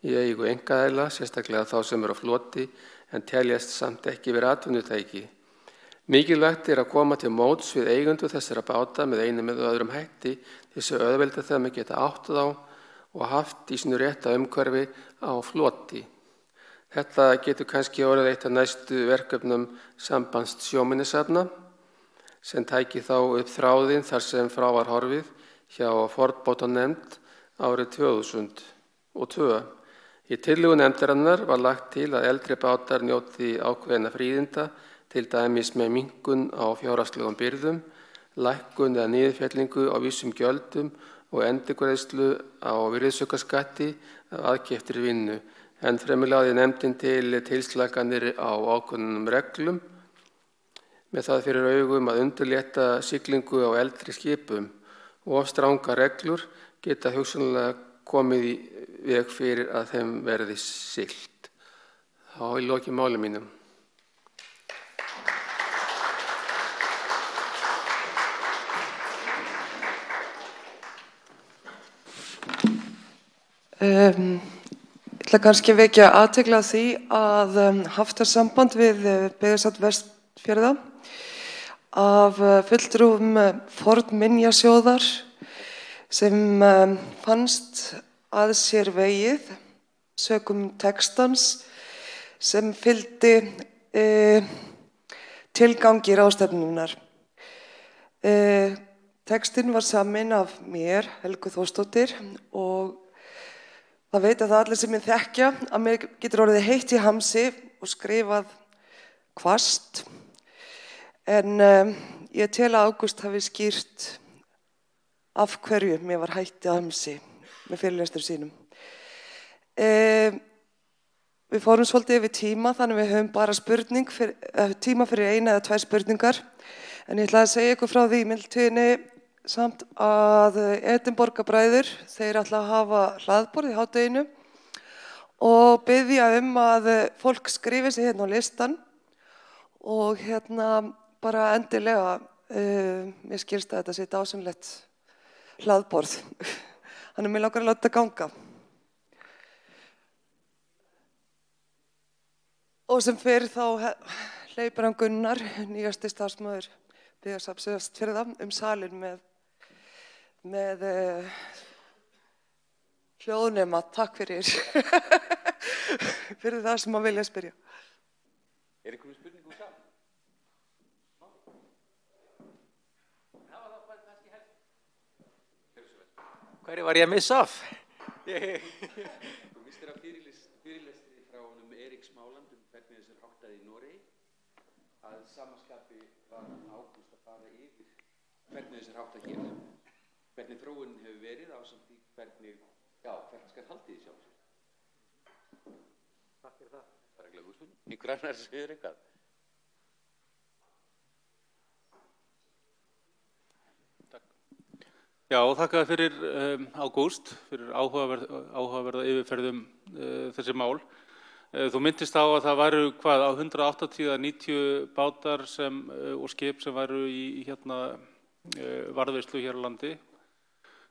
í eigu einkaaðila, sérstaklega þá sem eru á floti en teljast samt ekki verið atvinnutæki. Mikilvægt að koma til móts við eigendur þessara báta með einum eða öðrum hætti til þess að auðvelda þeim að geta átt þá og haft í sínu rétta umhverfi á floti. Þetta getur kannski orðið eitt af næstu verkefnum sambands sjóminjasafna sem tæki þá upp þráðinn þar sem frá var horfið hjá fornbátanefnd árið 2002. Í tillögu nefndarinnar var lagt til að eldri bátar njóti ákveðinna fríðinda, til dæmis með minnkun á fjárhagslegum byrðum, lækkun eða niðurfellingu á vissum gjöldum og endurgreiðslu á virðisaukaskatti af aðkeyptri vinnu. Enn fremur lagði nefndin til tilslakanir á ákveðnum reglum með það fyrir augum að undirlétta siglingu á eldri skipum. Of strangar reglur geta hugsanlega komið í veg fyrir að þeim verði siglt. Þá í loki máli mínum. Ég ætla kannski vekja athygli á því að haft er samband við Byggðasafn Vestfjarða af fulltrúum fornminjasjóðar sem fannst að sér vegið sökum textans sem fylgdi tilgangi ráðstefnunnar. Textinn var saminn af mér, Helgu Þórsdóttir, og það veit að það allir sem ég þekkja að mér getur orðið heitt í hamsi og skrifað hvasst. En ég tel að Ágúst hafi skýrt af hverju mér var heitt í hamsi með fyrirlestur sínum. Við fórum svolítið yfir tíma, þannig við höfum bara tíma fyrir eina eða tvær spurningar. En ég ætla að segja ykkur frá því í mildtíðinni samt að Edinborgarbræður, þeir ætla að hafa hlaðborð í hádeginu og biðja að fólk skrifi sig hérna á listan og bara endilega, mér skilst að þetta sé dásamlegt hlaðborð. Þannig að mér langar að láta þetta ganga. Og sem fyrir þá hleypur hann Gunnar, nýjasti starfsmaður Byggðasafns Vestfjarða, salinn með hljóðnema. Takk fyrir fyrir það sem að vilja spyrja. Komið spurning úr salnum? Það var það kannski helst. Hverju var ég að missa af? Þú misstir af fyrirlestri frá honum Eirík Smáland hvernig þessu háttaði í Noregi. Að samaskapi var Ágúst að fara yfir hvernig þessu háttað hér. Hvernig þróunin hefur verið ásamt því hvernig skal haldið í sjálf. Takk fyrir það. Bara glæð húsfinn. Einhver annar segir eitthvað. Takk. Já, þakka fyrir Ágúst, fyrir áhugaverða yfirferðum þessi mál. Þú myndist á að það væru á 180-90 bátar og skip sem væru í varðveislu hér á landi.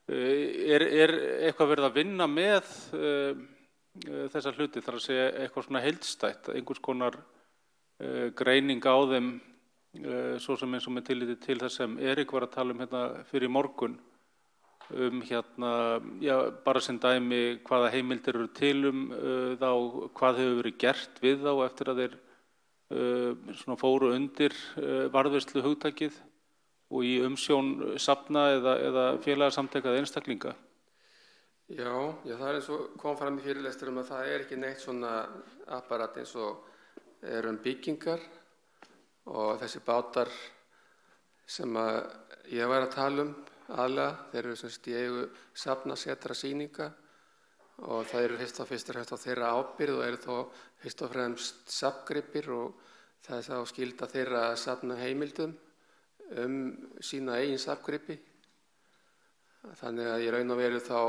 Er eitthvað verið að vinna með þessa hluti, þar að segja eitthvað svona heildstætt, einhvers konar greining á þeim, svo sem eins og með tilliti til þess sem Eirík var að tala hérna fyrir morgun, bara sem dæmi hvaða heimildir eru til þá, hvað hefur verið gert við þá eftir að þeir svona fóru undir varðveislu hugtakið og í umsjón safna eða félagasamtaka eða einstaklinga. Já, það eins og kom fram í fyrirlesturum að það ekki neitt svona apparat eins og byggingar og þessi bátar sem ég var að tala aðlega, þeir eru semst í eigu safnasetra sýninga og það eru fyrst og fremst á þeirra ábyrgð og eru þó fyrst og fremst safngripir og það er þá skylda þeirra að safna heimildum sína eigin safngripi. Þannig að í raun og veru þá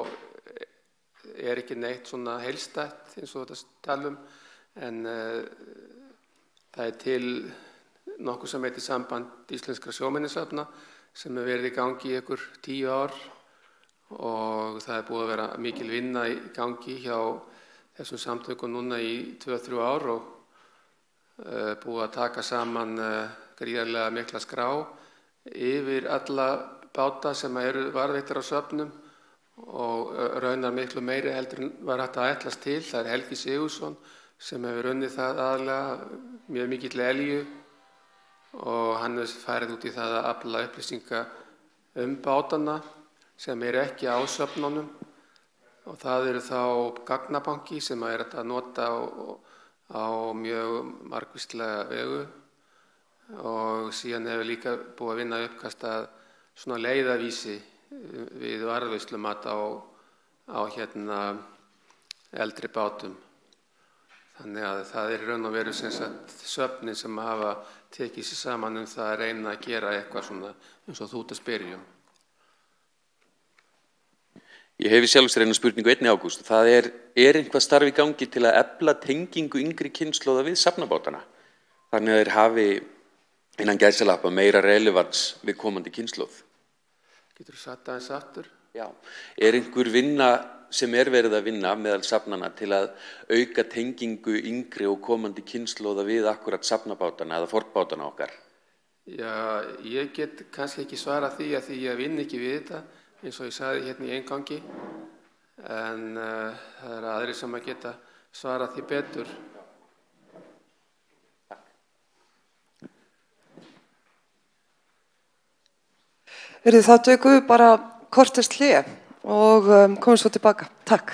ekki neitt svona heildstætt eins og þetta talum, en það er til nokkuð sem heitir Samband Íslenskra sjóminjasafna sem verið í gangi í ykkur 10 ár og það er búið að vera mikil vinna í gangi hjá þessum samtökum núna í 2-3 ár og búið að taka saman gríðarlega mikla skrá yfir alla báta sem eru varðveittir á söfnum og raunar miklu meiri heldur en var hægt að ætlast til. Það er Helgi Sigurðsson sem hefur unnið það aðalega mjög mikill elju og hann er farið út í það að afla upplýsinga bátana sem eru ekki á söfnunum og það eru þá gagnabanki sem er hægt að nota á mjög margvíslega vegu og síðan hefur líka búið að vinna uppkast að svona leiðavísi við varðveislumat á eldri bátum. Þannig að það er raun og veru sem sagt söfnin sem hafa tekið sér saman það að reyna að gera eitthvað svona eins og þú ert að spyrja um. Ég hef í sjálfsögðu eina spurningu einni Ágúst. Það er eitthvað starf í gangi til að efla tengingu yngri kynslóða við safnabátana? Þannig að þeir hafi innan gæsalappa meira relevans við komandi kynslóð. Getur þú sagt aðeins aftur? Já. Er einhver vinna sem verið að vinna meðal safnana til að auka tengingu yngri og komandi kynslóða við akkurat safnabátana eða fornbátana okkar? Já, ég get kannski ekki svarað því að því ég vinn ekki við þetta eins og ég sagði hérna í eingangi en það eru aðrir sem að geta svarað því betur. Þá tökum við bara kortest hlé og komum svo tilbaka. Takk.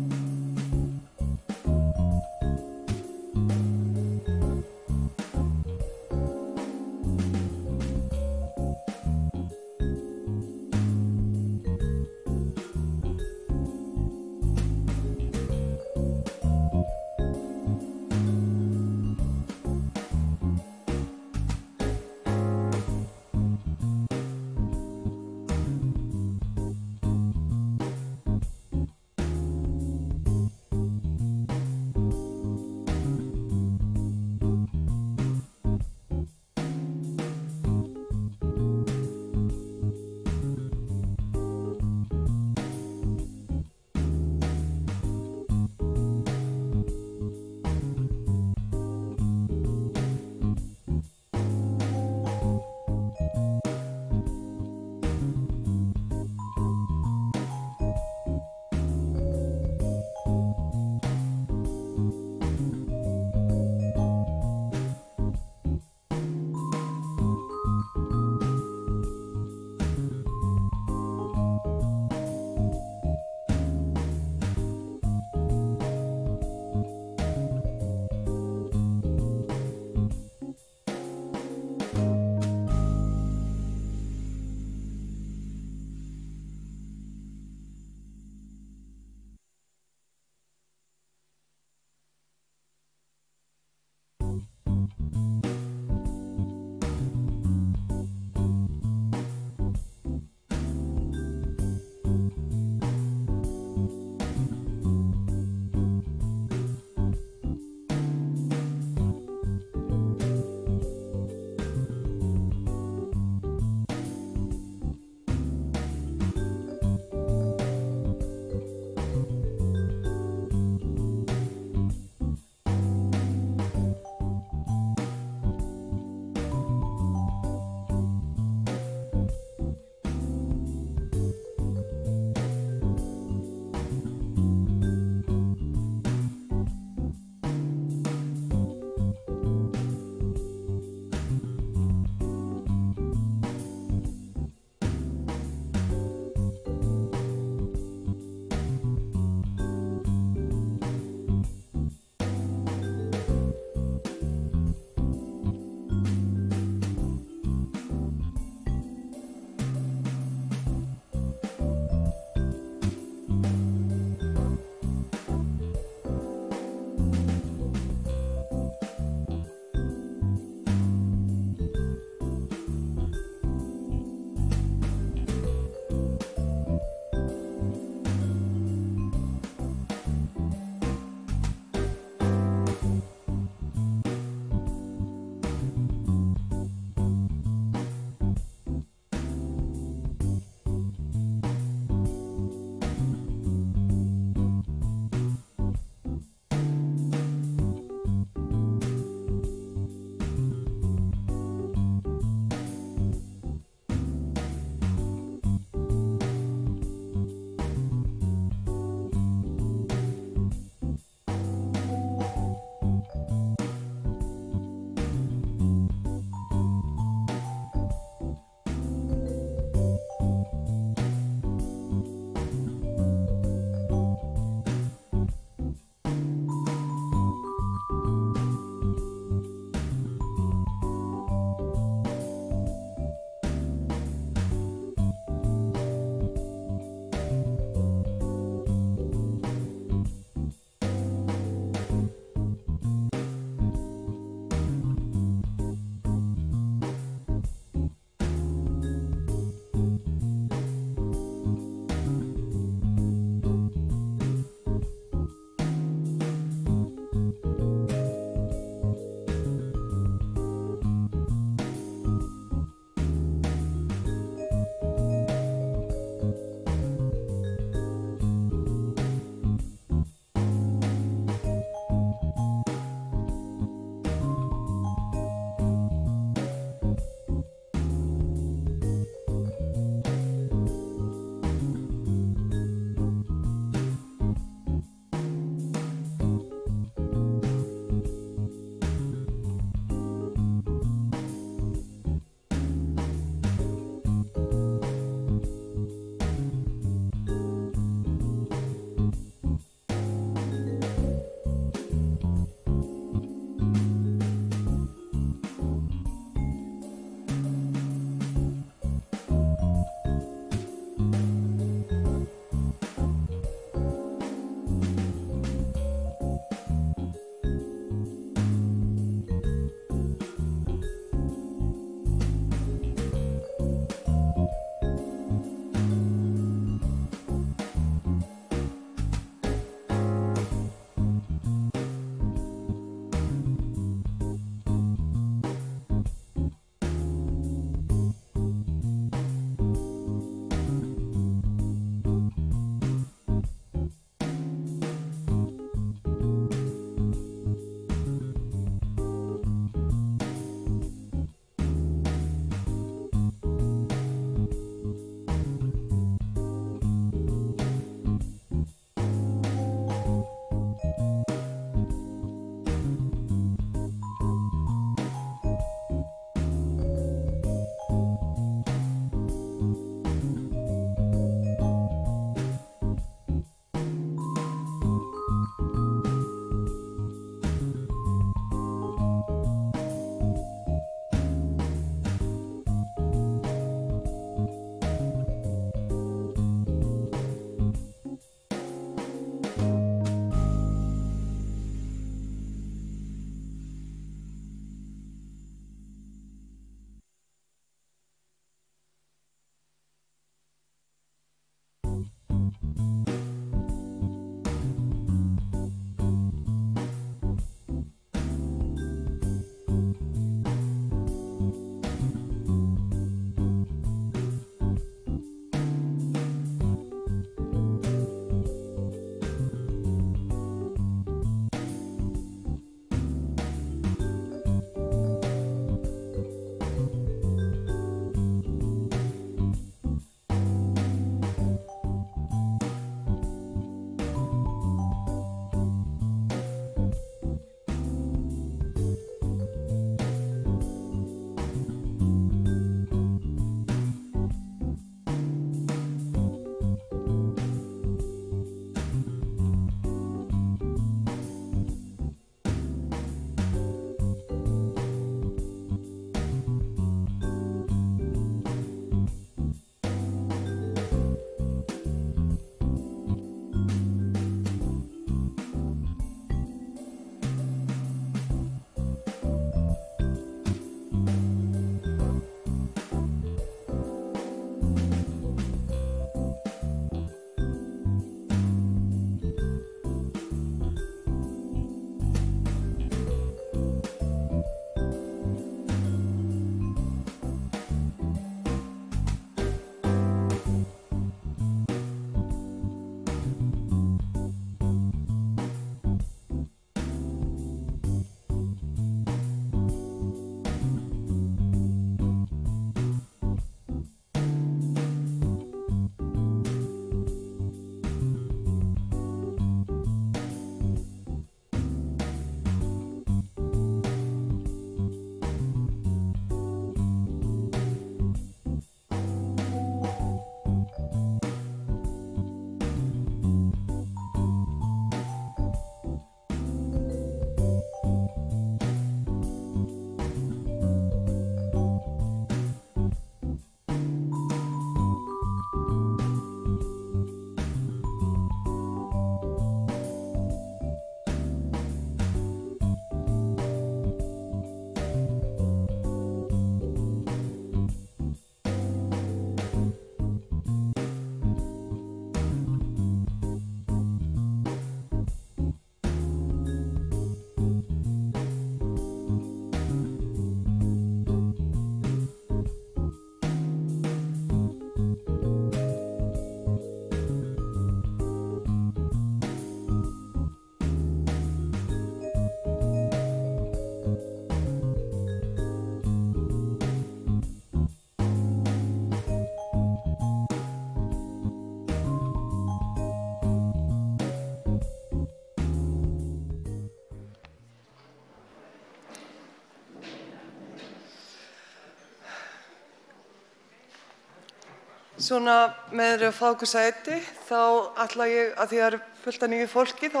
Svona með fáku sæti þá ætla ég, að því að fullt af nýju fólki, þá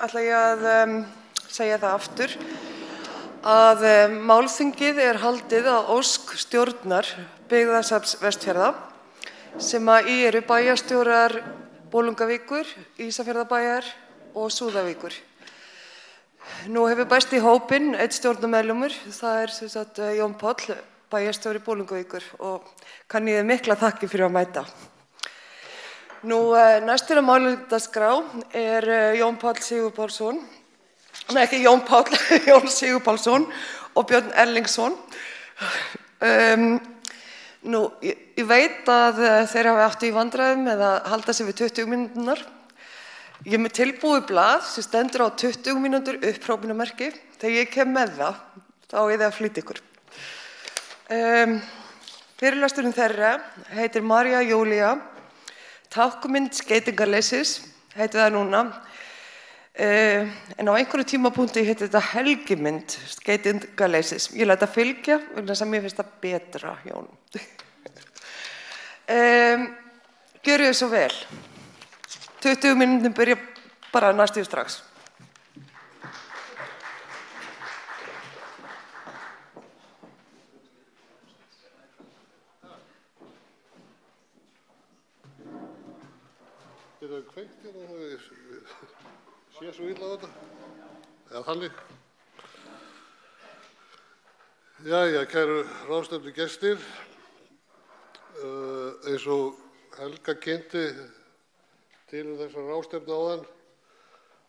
ætla ég að segja það aftur að málþingið haldið á ósk stjórnar Byggðasafns Vestfjarða sem að í eru bæjarstjórar Bolungarvíkur, Ísafjarðarbæjar og Súðavíkur. Nú hefur bæst í hópinn einn stjórnarmeðlimur, það sem sagt Jón Páll, bæjarstjóri Bolungarvíkur og kann ég mikla þakki fyrir að mæta. Nú næstur á málefndagskrá Jón Páll Sigurpálsson, nei ekki Jón Páll, Jón Sigurpálsson og Björn Erlingsson. Nú, ég veit að þeir hafa átt í vandræðum með að halda sig við 20 mínúturnar. Ég með tilbúið blað sem stendur á 20 mínútur upphrópunarmerki. Þegar ég kem með það, þá þið að flýta ykkur. Fyrirlesturinn þeirra heitir María Júlía, tákmynd skeytingarleysis, heitir það núna. En á einhverju tímapunkti heitir þetta helgimynd skeytingarleysis. Ég læt að fylgja, vegna sem ég finnst það betra, Jón. Gjörið þið svo vel. 20 mínútur byrja bara næstu strax. Getur við kveikt hérna og sé svo illa á þetta? Eða þannig? Jæja, kæru ráðstefnu gestir, eins og Helga kynnti til þessar ráðstefnu áðan,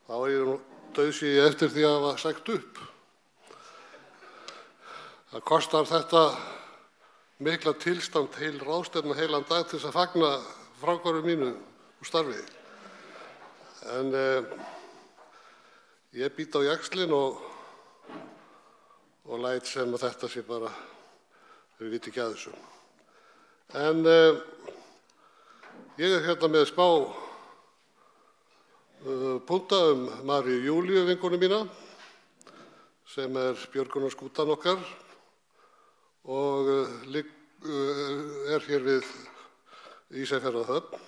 þá ég nú dauðsí eftir því að hafa sagt upp. Það kostar þetta mikla tilstand heil ráðstefnu heilan dag til þess að fagna fráhverfu mínu úr starfi. En ég bít á jaxlinn og læt sem að þetta sé bara, þau viti ekki að þessu. En ég hérna með smá punta Maríu Júlíu vinkonu mína, sem björgunarskútan okkar og hér við Ísafjarðarhöfn.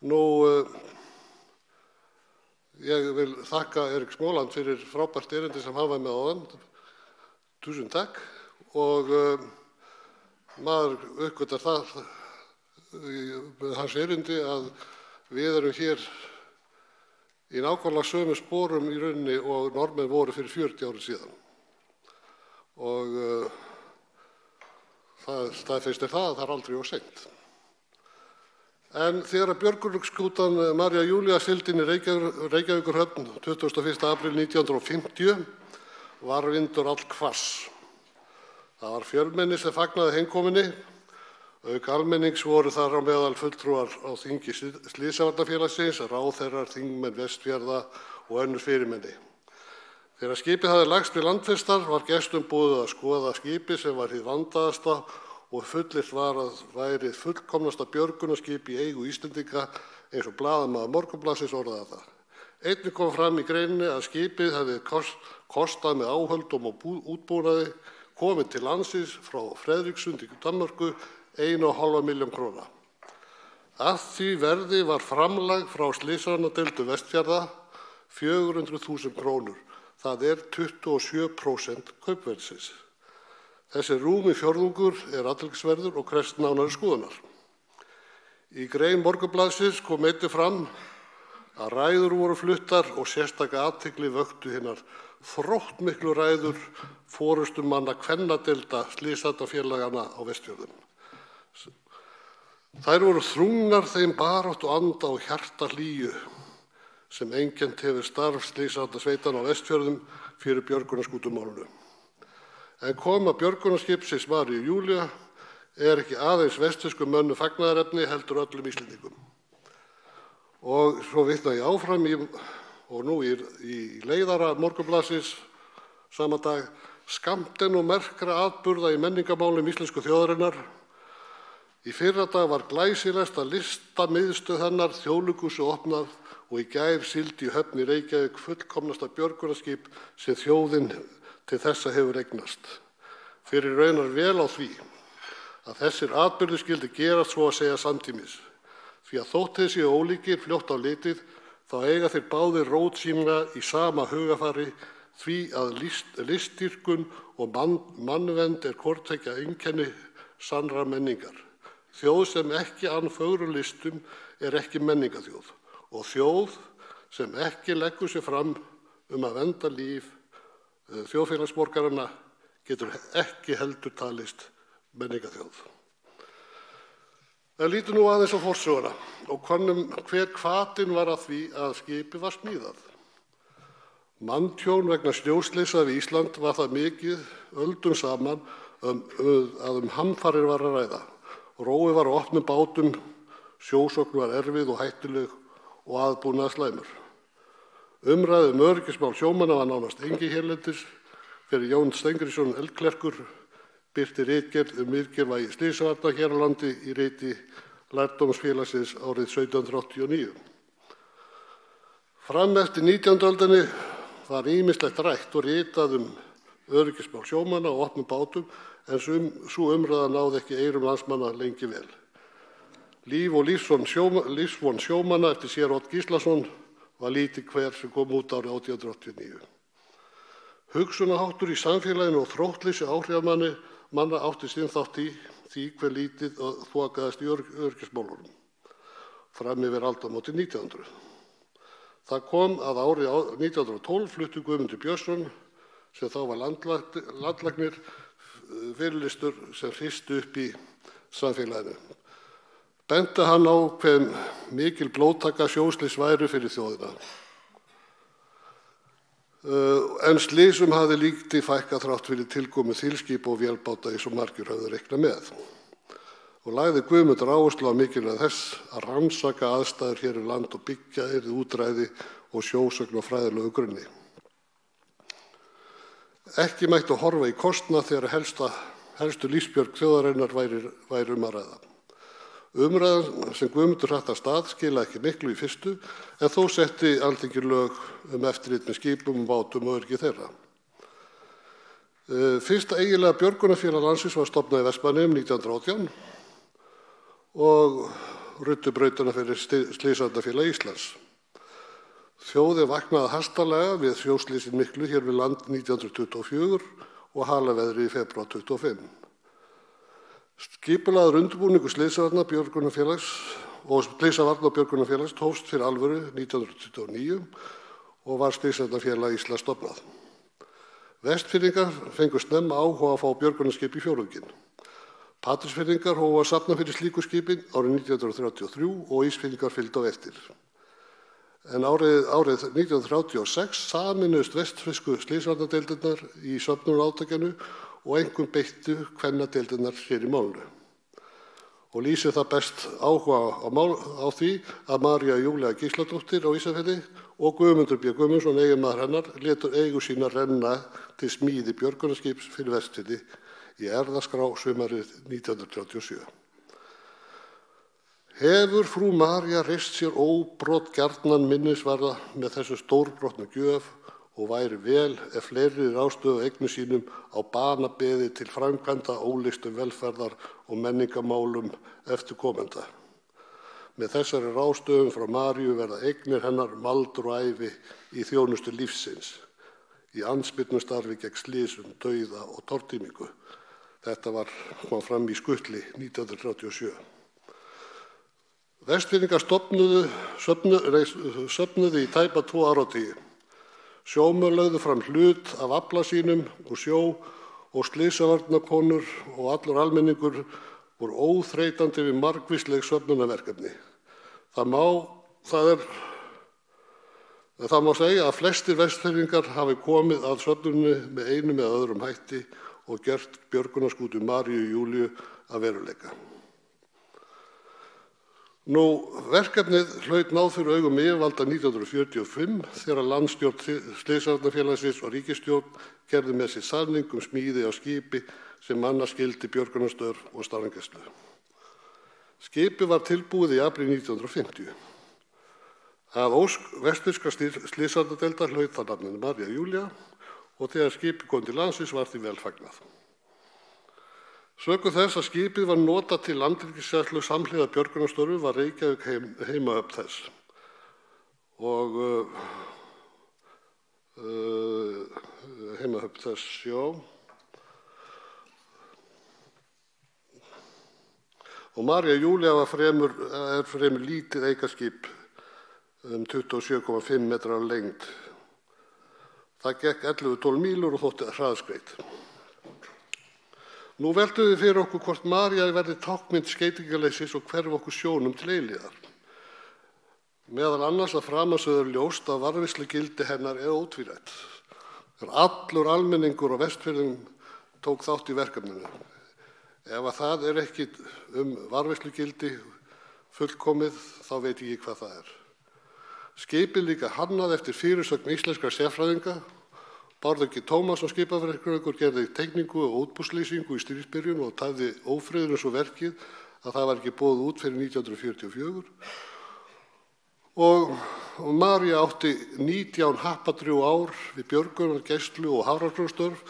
Nú, ég vil þakka Erik Smóland fyrir frábært erindi sem hann var með áðan. Tusen takk. Og maður uppgötar það með hans erindi að við erum hér í nákvæmlega sömu sporum í rauninni og norðmenn voru fyrir 40 árum síðan. Og það staðfestir það að það aldrei of seint. En þegar björgunarskútan María Júlía sigldi inn í Reykjavíkurhöfn 21. apríl 1950 var vindur allhvass. Það var fjölmenni sem fagnaði heimkominni. Auk almennings voru þar á meðal fulltrúar á þingi Slysavarnafélagsins, ráðherrar, þingmenn Vestfjarða og önnur fyrirmenni. Þegar skipið hafði lagst við landfestar var gestum boðið að skoða skipið sem var hið vandaðasta og fullyrt var að væri fullkomnasta björgunarskip í eigu Íslendinga eins og blaðamaður Morgunblaðsins orðaði það. Einnig kom fram í greininni að skipið hefði kostað með áhöldum og útbúnaði komið til landsins frá Fredrikssund í Danmörku 1,5 milljón króna. Að því verði var framlag frá Slysavarnadeildu Vestfjarða 400.000 krónur. Það 27% kaupverðsins. Þessi rúmi fjórðungur athyglisverður og krefst nánari skoðunar. Í grein Morgunblaðsins kom einnig fram að ræður voru fluttar og sérstaka athygli vöktu hinar þróttmiklu ræður forystumanna kvennadeilda Slysavarnafélaganna á Vestfjörðum. Þær voru þrungnar þeim baráttu anda og hjartahlýju sem einkennt hefur starf Slysavarnasveitanna á Vestfjörðum fyrir björgunarskútumálinu. En koma björgunarskipsins Maríu Júlíu ekki aðeins vestfirskum mönnum fagnaðarefni heldur öllum Íslendingum. Og svo vitna ég áfram og nú í leiðara Morgunblaðsins sama dag, skammtinn og merkra atburða í menningarmálum íslensku þjóðarinnar. Í fyrradag var glæsilegt að listamiðstöð hennar Þjóðleikhúsið opnað og í gær sigldi í höfn í Reykjavík fullkomnasta björgunarskip sem þjóðin til þessa hefur eignast. Fyrir raunar vel á því að þessir atburðir skyldi gerast svo að segja samtímis. Því að þótt þeir séu ólíkir fljótt á litið, þá eiga þeir báðir rót sína í sama hugafari, því að listdýrkun og mannvernd hvorttveggja einkenni sannrar menningar. Þjóð sem ekki ann fögrum listum ekki menningarþjóð og þjóð sem ekki leggur sig fram að vernda líf þjóðfélagsborgaranna getur ekki heldur talist menningarþjóð. En lítum nú aðeins á forsöguna og könnum hver hvatinn var að því að skipið var smíðað. Manntjón vegna snjóslysa við Ísland var það mikið öldum saman að hamfarir var að ræða. Róið var á opnum bátum, sjósókn var erfið og hættuleg og aðbúnaður slæmur. Umræðu öryggismál sjómanna var nánast engin hérlendis fyrir Jón Steingrímsson eldklerkur birti ritgerð mikilvægi slysavarna hér á landi í riti Lærdómsfélagsins árið 1789. Fram eftir 19. öldinni var ýmislegt rætt og ritað öryggismál sjómanna og opnum bátum en sú umræða náði ekki eyrum landsmanna lengi vel. Líf og lífsvon sjómanna eftir sér Odd Gíslason var lítið hver sem kom út árið 1889. Hugsunarháttur í samfélaginu og þróttleysi áhrifamanna átti sinn þátt í því hver lítið þokaðist í öryggismálunum fram yfir aldamótin 1900. Það kom að árið 1912 flutti Guðmundur Björnsson sem þá var landlæknir fyrirlestur sem hristi upp í samfélaginu. Benti hann á hve mikil blóðtaka sjóslys væru fyrir þjóðina. En slysum hafði lítið fækkað þrátt fyrir tilkomu þilskipa og vélbáta eins og margir höfðu reiknað með. Og lagði Guðmundur áherslu á mikilvægi þess að rannsaka aðstæður hér í land og byggja útræði og sjósögn á fræðilegu grunni. Ekki mætti horfa í kostnað þegar helstu lífsbjörg þjóðarinnar væri að ræða. Umræðan sem Guðmundur hratt af stað skilaði ekki miklu í fyrstu en þó setti Alþingi lög eftirlit með skipum, bátum og öryggi þeirra. Fyrsta eiginlega björgunarfélag landsins var stofnað í Vestmannaeyjum 1918 og ruddu brautina fyrir Slysavarnafélag Íslands. Þjóðin vaknaði hastarlega við sjóslysin miklu hér við land 1924 og halaveðri í febrúar 25. Skipulagður undirbúningur Slysavarna björgunarfélags og Slysavarna og björgunarfélags hófst fyrir alvöru 1929 og var Slysavarnafélag Íslands stofnað. Vestfirðingar fengu snemma áhuga að fá björgunarskip í fjórðunginn. Patreksfirðingar hófu að safna fyrir slíku skipin árið 1933 og Ísfirðingar fylgdu á eftir. En árið 1936 sameinuðust vestfirsku Slysavarnadeildirnar í söfnunarátakinu og einkum beittu kvennadeildirnar hér í málinu. Og lýsir það best áhuga á því að María Júlía Gísladóttir á Ísafirði og Guðmundur B. Guðmundsson eiginmaður hennar létu eigur sína renna til smíði björgunarskips fyrir Vestfirði í erfðaskrá sumarið 1937. Hefur frú María reist sér óbrotgjarnan minnisvarða með þessu stórbrotnu gjöf og væri vel ef fleiri ráðstöðu eignum sínum á banabeði til framkvæmda ólistum velferðar og menningamálum eftirkomenda. Með þessari ráðstöðum frá Maríu verða eignir hennar maldur og ævi í þjónustu lífsins, í andspyrnustarfi gegn slysum, dauða og tortímingu. Þetta kom fram í skutli 1937. Vestfirðingar söfnuðu í tæpa 2 áratugi. Sjómenn lögðu fram hlut af afla sínum úr sjó og slysavarnakonur og allur almenningur voru óþreytandi við margvísleg söfnunarverkefni. Það má segja að flestir Vestfirðingar hafi komið að söfnunni með einum eða öðrum hætti og gert björgunarskútu Maríu Júlíu að veruleika. Verkefnið hlaut náð fyrir augum yfirvalda 1945 þegar landstjórn Slysavarnafélagsins og ríkisstjórn gerði með sér samning smíði á skipi sem manna skyldi björgunarstörf og staðargæslu. Skipið var tilbúið í apríl 1950. Að ósk vestfirskra Slysavarnadeildar hlaut það nafninu María Júlía og þegar skipið kom til landsins var því vel fagnað. Sökum þess að skipið var notað til landhelgisgæslu samhliða björgunarstörfum var Reykjavík heimahöfn þess. Og heimahöfn þess, já. Og María Júlía er fremur lítið eikaskip 27,5 metrar á lengd. Það gekk 11-12 mílur og þótti hraðskreyt. Nú veltum við fyrir okkur hvort María verði tákmynd skeytingarleysis og hverfi okkur sjónum til eilíðar. Meðal annars að framansögur ljóst að varðveislugildi hennar er ótvírætt. Allur almenningur á Vestfjörðum tók þátt í verkefninu. Ef að það er ekki varðveislugildi fullkomið, þá veit ég ekki hvað það er. Skipið líka hannað eftir fyrirsögn íslenskra sérfræðinga. Bárður Tómasson skipafræðingur gerði teikningu og útbúslýsingu í stríðsbyrjun og tafði ófriðurinn svo verkið að það var ekki boðið út fyrir 1944. Og María átti 19 happadrjú ár við björgunar, gæslu og hafrannsóknastörf,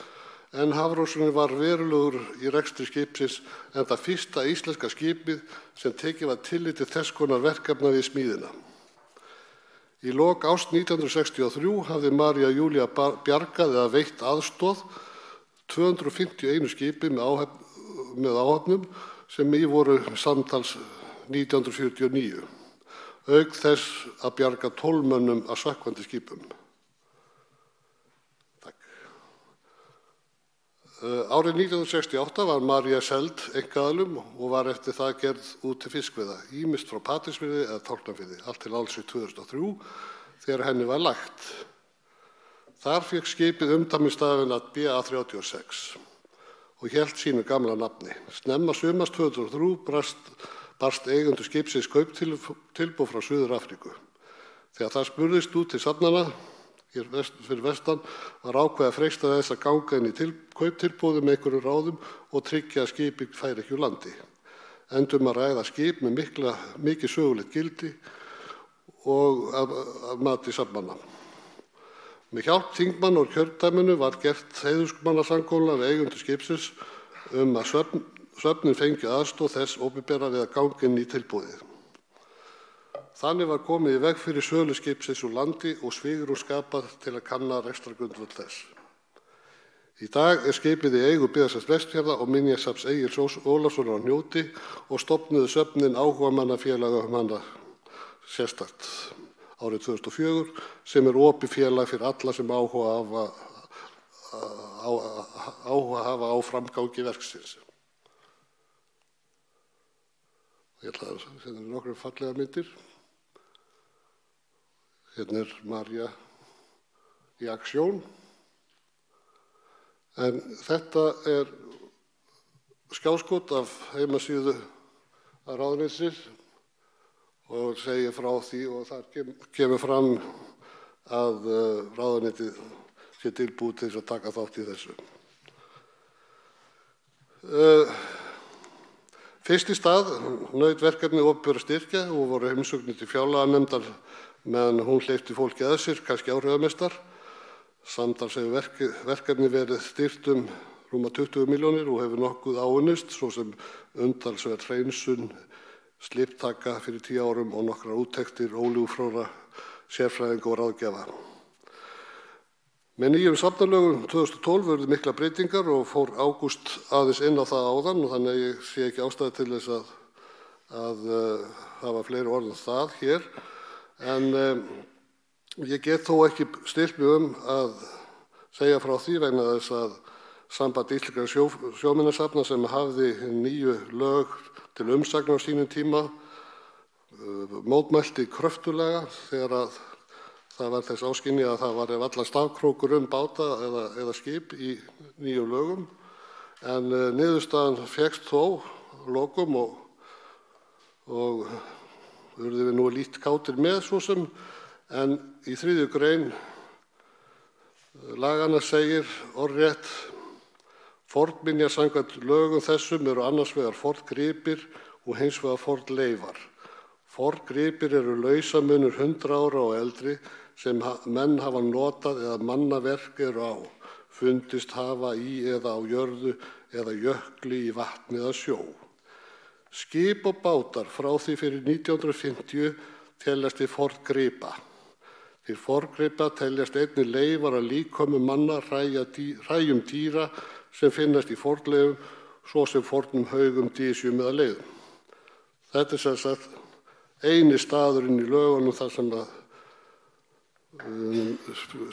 en hafrannsóknin var verulegur í rekstri skipsins en það fyrsta íslenska skipið sem tekið var tillit til þess konar verkefna við smíðina. Í lok árs 1963 hafði María Júlía bjargað eða veitt aðstoð 251 skipi með áhöfnum sem í voru samtals 1949, auk þess að bjarga 12 mönnum af sökkvandi skipum. Árið 1968 var María seld einkaaðilum og var eftir það gerð út til fiskveiða, ýmist frá Patreksfirði eða Tálknafirði, allt til alls í 2003 þegar henni var lagt. Þar fékk skipið umdæmisstafinn að BA36 og hélt sínu gamla nafni. Snemma sumars 2003 barst eigendur skipsins kauptilboð frá Suður-Afríku. Þegar það spurðist út til safnana hér fyrir vestan var ákveðið að freista þess að ganga inn í kauptilboði með einhverjum ráðum og tryggja að skipið færi ekki úr landi. Að ræða skip með mikið sögulegt gildi og að mati safnmanna. Með hjálp þingmanna úr kjördæminu var gert heiðursmannasamkomulag við eigendur skipsins að söfnin fengi aðstoð þess opinbera við að ganga inn í tilboðið. Þannig var komið í veg fyrir sölu skipsins úr landi og svigrúm skapað til að kanna rekstrargrundvöll þess. Í dag er skipið í eigu Byggðasafns Vestfjarða og Minjasafns Egils Ólafssonar á Hnjóti og stofnuðu söfnin áhugamannafélag hana sérstakt árið 2004 sem er opið félag fyrir alla sem áhuga hafa á framgangi verksins. Ég ætla að senda nokkrar fallega myndir. Hérna er María í aksjón. En þetta er skjáskot af heimasíðu að ráðuneytisins og segir frá því og þar kemur fram að ráðuneytið sé tilbúið til þess að taka þátt í þessu. Fyrst í stað naut verkefni opinberra styrkja og voru heimsóknir til fjárlaganefndar meðan hún hleypti fólki að sér, kannski áhrifamestar. Samtals hefur verkefni verið styrkt rúma 20 milljónir og hefur nokkuð áunnist, svo sem umtalsverð hreinsun, sliptaka fyrir 10 árum og nokkrar úttektir ólígufróra sérfræðinga og ráðgjafa. Með nýjum safnalögum 2012 urðu miklar breytingar og fór Ágúst aðeins inn á það áðan og þannig að ég sé ekki ástæðu til þess að hafa fleiri orð en það hér. En ég get þó ekki stillt mig að segja frá því vegna þess að Samband íslenskra sjóminjasafna sem hafði nýju lög til umsagnar á sínum tíma mótmælti kröftulega þegar að það var þess áskynja að það var ef allan stafkrókur báta eða skip í nýjum lögum. En niðurstaðan fékkst þó lokum og urðum við nú lít kátir með svo sem, en í 3. grein laganna segir orðrétt: fornminjar samkvæmt lögum þessum eru annars vegar forngripir og hins vegar fornleifar. Forngripir eru lausamunir 100 ára og eldri sem menn hafa notað eða mannaverk eru á, fundist hafa í eða á jörðu eða jökli í vatni eða sjó. Skip og bátar frá því fyrir 1950 teljast til forngripa. Til forngripa teljast einnig leifar af líkömum manna, hræjum dýra sem finnast í fornleifum, svo sem fornum haugum, dysjum eða leiðum. Þetta sem sagt eini staðurinn í lögunum þar sem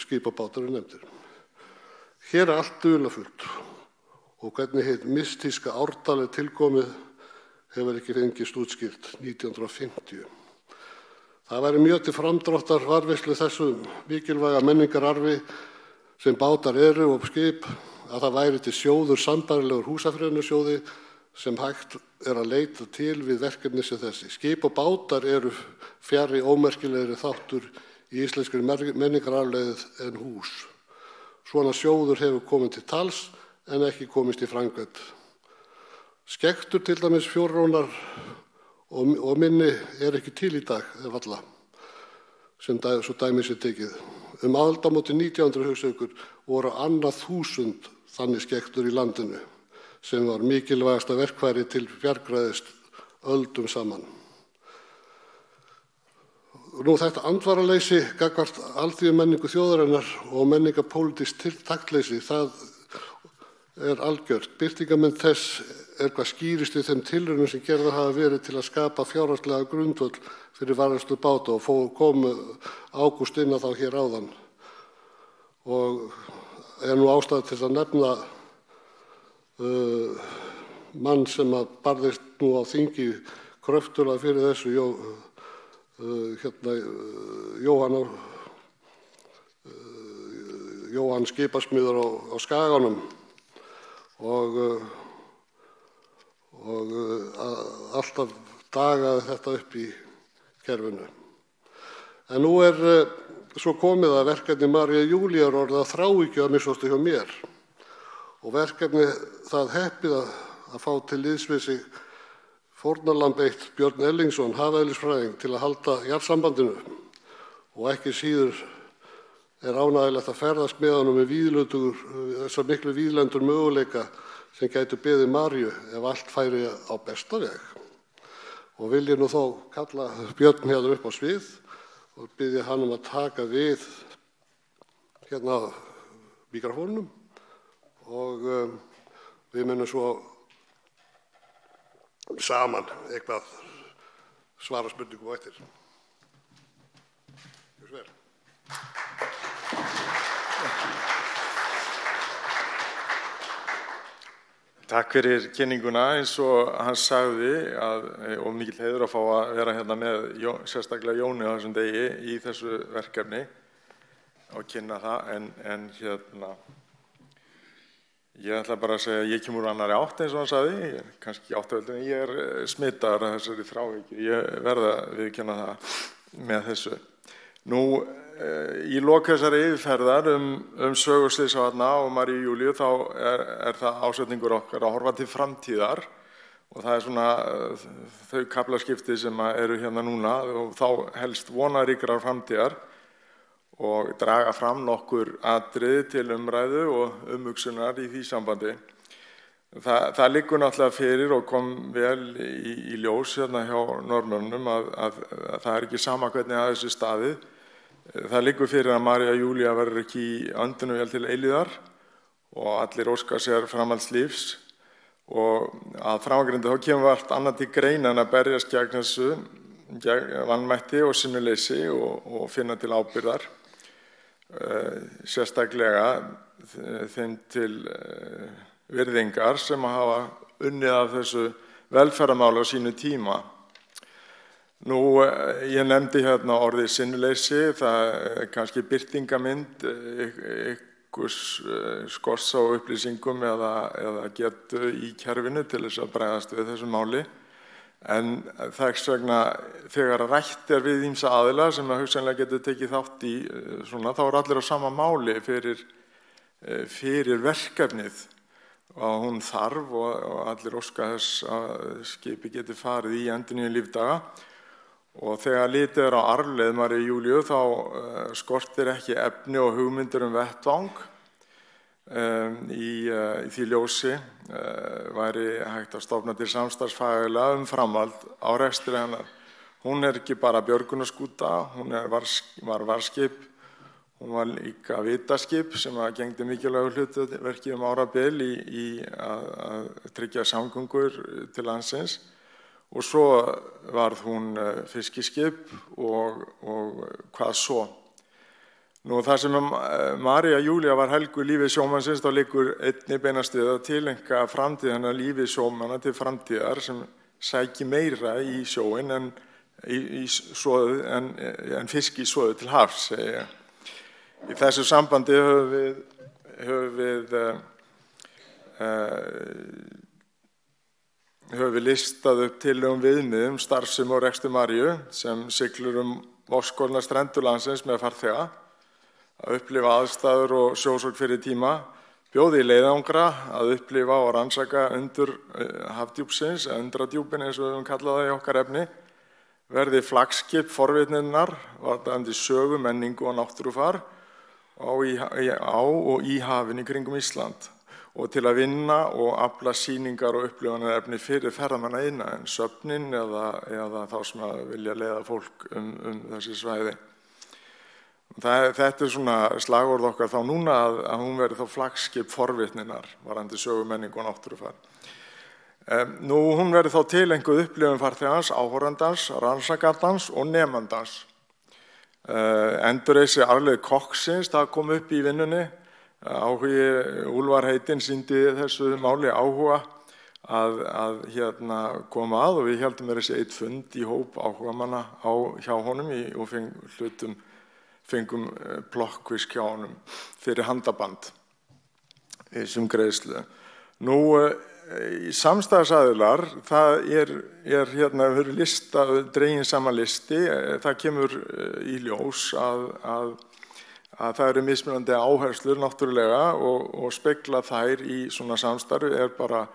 skip og bátar nefndir. Hér allt dularfullt og hvernig hið mystíska ártal tilkomið hefur ekki fengist útskýrt 1950. Það væri mjög til framdráttar varðveislu þessum mikilvæga menningararfi sem bátar eru og skip að það væri til sjóður sambærilegur húsafriðunarsjóði sem hægt að leita til við verkefni sem þessi. Skip og bátar eru fjarri ómerkilegri þáttur í íslenskri menningararfleið en hús. Svona sjóður hefur komið til tals en ekki komist í framkvæmd. Skektur til dæmis fjórrónar og minni ekki til í dag eða alla, sem svo dæmi sé tekið. Aldamótin 1900 hugsa voru annað 1000 þannig skektur í landinu, sem var mikilvægasta verkfæri til bjargræðis öldum saman. Nú þetta andvaraleysi gagnvart alþýðumenningu þjóðarinnar og menningarpólitískt taktleysi, það algjört. Birtingarmynd þess hvað skýrist í þeim tilraunum sem gerðar hafa verið til að skapa fjárhagslega grundvöll fyrir varðveislu báta og kom Ágúst inn á þá hér áðan. Og nú ástæða til að nefna mann sem barðist nú á þingi kröftulega fyrir þessu, Jóhann skipasmiður á Skaganum og alltaf dagaði þetta upp í kerfinu. En nú svo komið að verkefni Maríu Júlíu orðið að þráhyggju að minnsta hjá mér og verkefni það heppið að fá til liðs við sig fórnarlamb eitt Björn Ellingsson, hafaeðlisfræðing, til að halda jarðsambandinu og ekki síður ánægjulegt að ferðast með honum með þessar miklu víðlendur möguleika sem gætu beðið Maríu ef allt færi á besta veg. Og vil ég nú þó kalla Björn hérna upp á svið og biðja hann að taka við hérna mikrofónum og við munum svo saman eitthvað svara spurningum á eftir. Gjörðu svo vel. Takk fyrir kynninguna. Eins og hann sagði og mikill heiður að fá að vera hérna með sérstaklega Jóni á þessum degi í þessu verkefni og kynna það en hérna ég ætla bara að segja að ég kemur úr annarri átt eins og hann sagði, kannski ekki áttaveldin, ég smitaður af þessari þráhyggju, ég verða að viðurkenna það með þessu. Nú, í lok þessari yfirferðar söguslys á þarna og Maríu Júlíu þá það ásetningur okkar að horfa til framtíðar og það svona þau kaflaskipti sem eru hérna núna og þá helst vonaríkrar framtíðar og draga fram nokkur atriði til umræðu og umhugsunar í því sambandi. Það liggur náttúrulega fyrir og kom vel í ljós hérna hjá Norðmönnum að það ekki sama hvernig að þessu staðið. Það liggur fyrir að María Júlía verður ekki í öndunavél til eilífðar og allir óska sér framhaldslífs og að framangreindu þá kemur allt annað til greina en að berjast gegn þessu, gegn vanmætti og sinnuleysi og finna til ábyrgðar. Sérstaklega þeim til virðingar sem hafa unnið af þessu velferðarmáli á sínu tíma. Nú, ég nefndi hérna orðið sinnuleysi, það kannski birtingarmynd einhvers skorts á upplýsingum eða getu í kerfinu til þess að bregðast við þessu máli. En þess vegna þegar rætt við ýmsa aðila sem hugsanlega getur tekið þátt í svona, þá allir á sama máli fyrir verkefnið og hún þarf og allir óska þess að skipi geti farið í endurnýjun lífdaga. Og þegar litið á arfleið Maríu Júlíu þá skortir ekki efni og hugmyndir vettvang. í því ljósi væri hægt að stofna til samstarfsfagaðila framhald á rekstri hennar. Hún ekki bara björgunarskúta, hún var varskip, hún var líka vitaskip sem gegndi mikilvægu hlutverki árabil í að tryggja samgöngur til landsins. Og svo varð hún fiskiskip og hvað svo. Nú það sem María Júlía var helgu lífi sjómannsins, þá liggur einnig beinastið að tileinka framtíð hennar lífi sjómanna til framtíðar sem sæki meira í sjóinn en fisk í soðu til hafs. Í þessu sambandi höfum við listað upp tillögum viðmiðum starfsemi og rekstur Maríu sem siglur vogskorna strendur landsins með farþega, að upplifa aðstæður og sjósókn fyrir tíma, bjóði í leiðangra að upplifa og rannsaka undur hafdjúpsins, undradjúpin eins og við höfum kallað það í okkar efni, verði flaggskip forvitninnar varðandi sögu, menningu og náttúrufar á og í hafinu kringum Ísland og til að vinna og afla sýningar og upplifanarefni fyrir ferðamanna iðnaðinn, söfnin eða þá sem að vilja leiða fólk þessi svæði. Þetta svona slagorð okkar þá núna að hún verði þá flaggskip forvitninnar varðandi sögu, menningu og náttúrufar. Nú hún verði þá tileinkuð upplifun farþegans, áhorfandans, rannsakandans og nemandans. Endurreisi arfleifð kokksins, það kom upp í vinnunni. Áhugi Úlfar heitinn sýndi þessu máli áhuga að koma að og við héldum þessi einn fund í hóp áhugamanna hjá honum og fengum plokkvisk hjá honum fyrir handaband sem greiðslu. Nú í samstæðsaðilar, það hefur dregin saman listi, það kemur í ljós að það eru mismunandi áherslur náttúrulega og spegla þær í svona samstarfi bara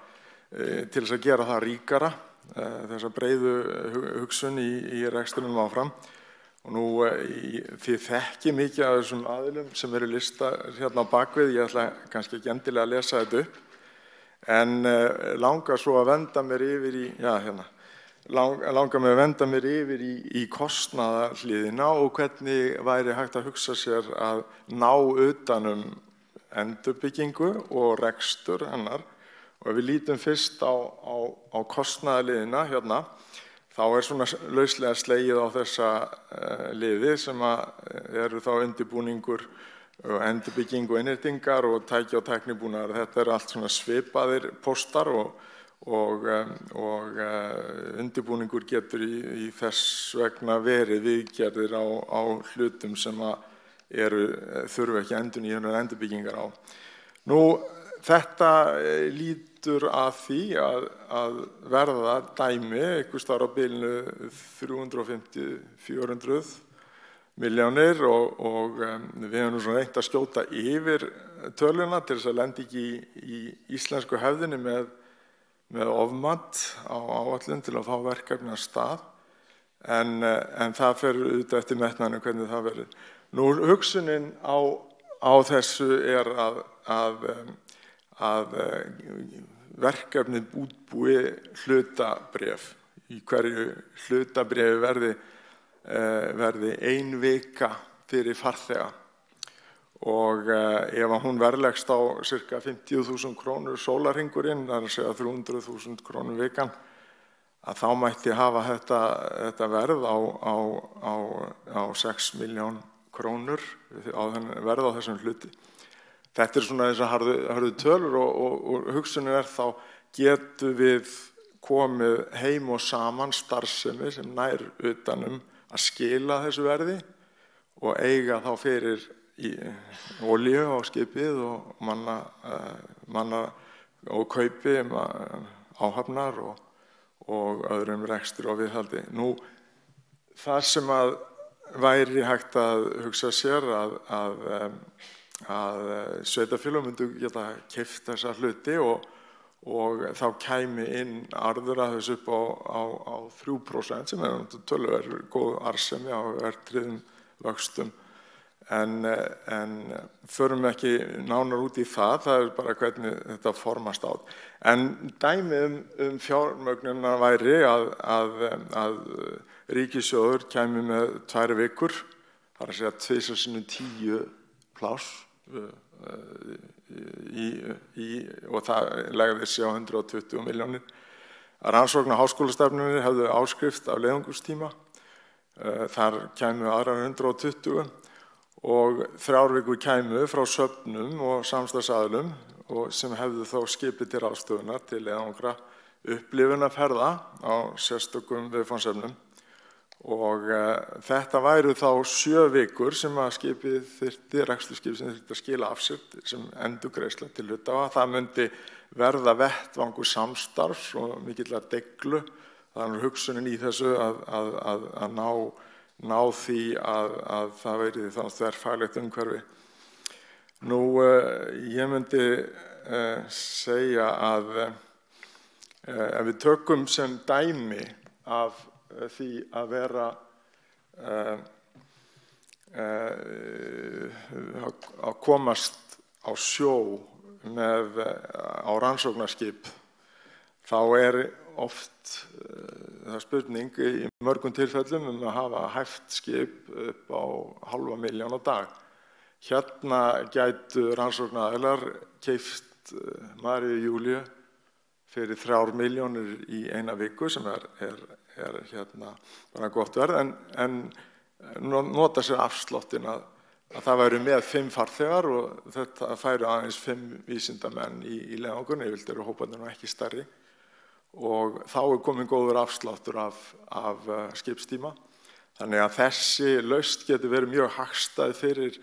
til þess að gera það ríkara, þessa breiðu hugsun í rekstrinum áfram. Og nú þið þekki mikið af þessum aðilum sem eru lista hérna á bakvið, ég ætla kannski ekki endilega að lesa þetta upp, en langar svo að venda mér yfir í kostnaðarhliðina og hvernig væri hægt að hugsa sér að ná utan endurbyggingu og rekstur hennar. Og ef við lítum fyrst á kostnaðarhliðina hérna, þá svona lauslega slegið á þessa liði sem eru þá undirbúningur og endurbygging og innréttingar og tæki- og tæknibúnaður. Þetta allt svona svipaðir póstar og undirbúningur getur í þess vegna verið viðgerðir á hlutum sem þurfa ekki endurnýjunar endurbyggingar á. Nú þetta lítur að því að verða dæmi einhvers staðar á bilinu 350–400 milljónir og við höfum svona reynt að skjóta yfir töluna til þess að lenda ekki í íslensku hefðinni með ofmat á áætlun til að fá verkefni af stað en það fer auðvitað eftir metnaðinum hvernig það verður. Nú hugsunin á þessu að verkefnið útbúi hlutabréf. Í hverju hlutabréfi verði 1 vika fyrir farþega og ef hún verðlegst á cirka 50.000 krónur sólarhringurinn, það að segja 300.000 krónur vikan, að þá mætti hafa þetta verð á 6 milljón krónur verð á þessum hluti. Þetta svona þessar harðu tölur og hugsunin þá getum við komið heim og saman starfsemi sem nær utanum að skila þessu verði og eiga þá fyrir olíu á skipið og manna og kaupi áhafnar og öðrum rekstri og viðhaldi. Nú það sem að væri hægt að hugsa sér að sveitarfélög myndu geta keypt þessa hluti og þá kæmi inn arður að þessu upp á 3% sem töluvert góð arðsemi á verðtryggðum vöxtum en förum ekki nánar út í það bara hvernig þetta formast á. En dæmi fjármögnunina væri að ríkissjóður kæmi með 2 vikur, það að segja 2 sinnum 10 pláss og það legði sig á 120 milljónir. Rannsókna háskólastefnunni hefðu áskrift af leiðangurstíma, þar kæmu aðrar 120 og 3 vikur kæmu frá söfnum og samstarfsaðilum og sem hefðu þá skipið til ráðstöfunar til leiðangra upplifunarferða á sérstökum viðfangsefnum. Og þetta væru þá 7 vikur sem að skipið þyrfti, reksturskipið sem þyrfti að skila af sér sem endurgreiðsla til hluthafa. Það myndi verða vettvangur samstarfs og mikillar deiglu. Það hugsunin í þessu að ná því að það verði þá þverfaglegt umhverfi. Nú, ég myndi segja að ef við tökum sem dæmi af því að vera að komast á sjó á rannsóknarskip, þá oft það spurning í mörgum tilfellum að hafa hæft skip upp á 500.000 á dag. Hérna gætu rannsóknaraðilar keypt Maríu Júlíu fyrir 3 milljónir í 1 viku sem hérna bara gott verð, en nota sér afsláttin að það væri með 5 farþegar og þetta færu aðeins 5 vísindamenn í leiðangurinn, yfirleitt eru hóparnir ekki stærri og þá komin góður afsláttur af skipstíma. Þannig að þessi lausn getur verið mjög hagstæð fyrir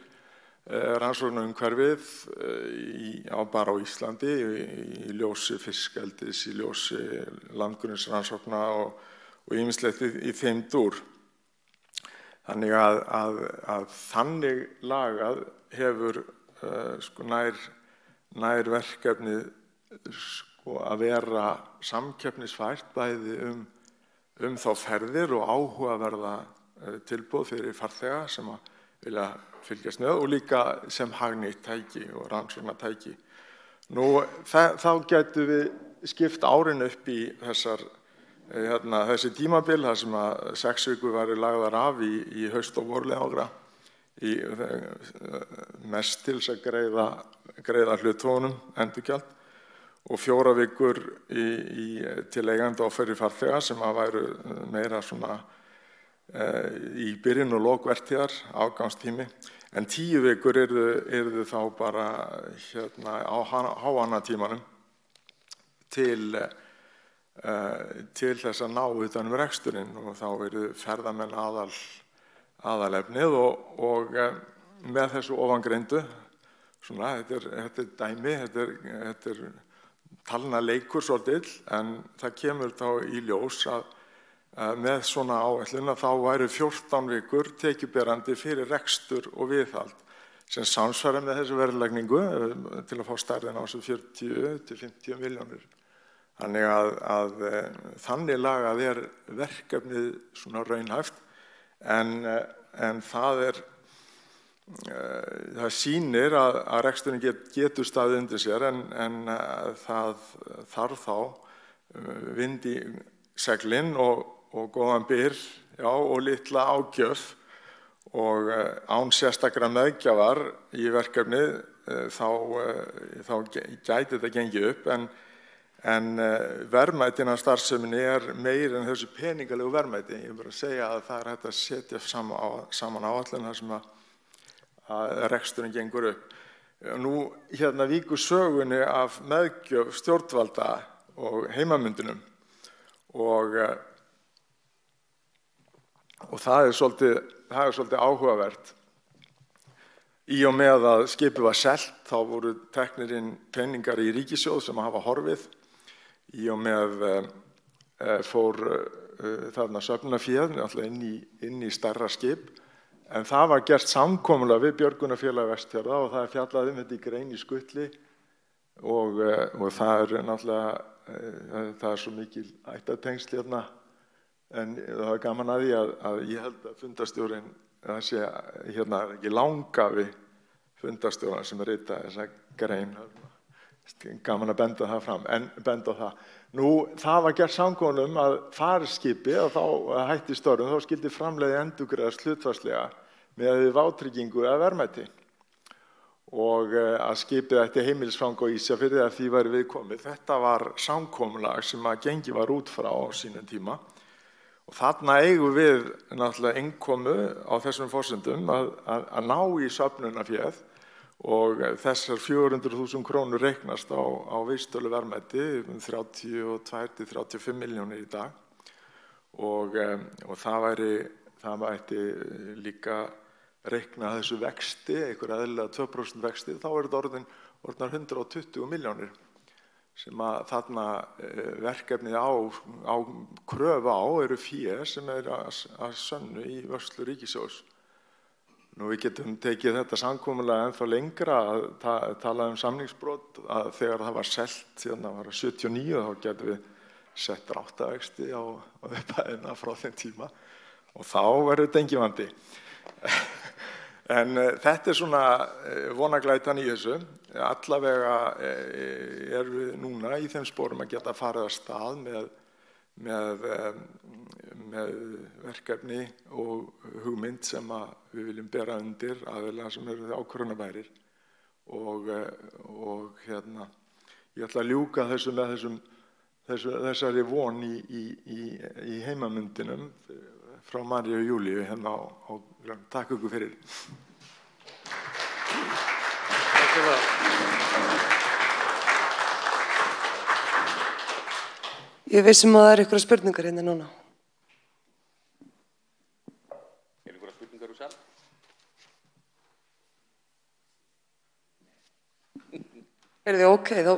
rannsóknarumhverfið bara á Íslandi í ljósi fiskeldis, í ljósi landgrunnsrannsókna og ýmislegt í þeim dúr. Þannig að þannig lagað hefur nær verkefnið að vera samkeppnisfært bæði þá ferðir og áhugaverða tilboð fyrir farþega sem að vilja fylgjast með og líka sem hagnýtt tæki og rannsóknartæki. Nú, þá gætum við skipt árin upp í þessi tímabil þar sem að 6 vikur væri lagðar af í haust og vorleiðangra mest til þess að greiða hluthöfunum endurgjald og 4 vikur til eiganda og fyrir farþega sem að væru meira svona í byrjun og lok vertíðar, afgangstími, en 10 vikur yrðu þá bara á háannatímanum til þess að ná utan reksturinn og þá yrðu ferðamenn aðalefnið og með þessu ofangreindu, svona, þetta dæmi, þetta talnaleikur svolítill, en það kemur þá í ljós að með svona áætlun að þá væru 14 vikur tekjuberandi fyrir rekstur og viðhald sem samsvarar með þessu verðlagningu til að fá stærðina á þessu 40 til 50 milljónir. Þannig að þannig lagað verkefnið svona raunhæft en það sýnir að reksturinn getur staðið undir sér en það þarf þá vind í seglin og góðan byr og litla ágjöf og án sérstakra meðgjafar í verkefnið þá gæti þetta gengið upp en verðmætin af starfseminni meir en þessu peningalegu verðmæti. Ég vil bara segja að það hægt að setja saman áætlun þar sem að reksturinn gengur upp. Nú hérna víkur sögunni af meðgjöf stjórnvalda og heimamyndunum og það svolítið áhugavert. Í og með að skipið var selt, þá voru teknir inn peningar í ríkissjóð sem hafa horfið. Í og með fór þarna söfnunarféð inn í stærra skip, en það var gert samkomulag við Björgunarfélag Vestfjarða og það fjallað þetta í grein í Skutli og það náttúrulega það svo mikil ættatengsl hérna. En það var gaman að því að ég held að fundarstjórinn það sé ekki langafi fundarstjóran sem rita þessa grein. Gaman að benda það fram, en benda á það. Nú, það var gert samkomulag að farskipi og þá hætti störfum, þá skyldi framleiðið endurgreiðast hlutfallslega með vátryggingu eða verðmæti. Og að skipið ætti heimilisfang á Ísafirði ef því væri viðkomið. Þetta var samkomulag sem að gengið var út frá á sínum tíma. Og þarna eigum við náttúrulega innkomu á þessum forsendum að ná í söfnunarféð og þessar 400.000 krónur reiknast á vísitölu verðmæti 32–35 milljónir í dag. Og það mætti líka reikna þessu vexti, einhver eðlilega 2% vexti, þá þetta orðnar 120 milljónir sem að þarna verkefnið á kröfu á eru fé sem að sönnu í vörslu ríkissjóðs. Nú við getum tekið þetta samkomulag ennþá lengra að tala samningsbrot að þegar það var selt síðan það var 79 þá getum við sett dráttarvexti á upphæðina frá þeim tíma og þá verður þetta engin vandi. En þetta svona vonaglætan í þessu. Allavega erum við núna í þeim sporum að geta farið af stað með verkefni og hugmynd sem að við viljum bera undir aðilega sem eru ákvörðunarbærir. Og ég ætla að ljúka þessu með þessari von í heimamyndinum frá Maríu og Júlíu hérna á takk ykkur fyrir. Ég vissum að það eru einhverjar spurningar hérna núna. Er einhverjar spurningar úr sal? Er þið ok þá?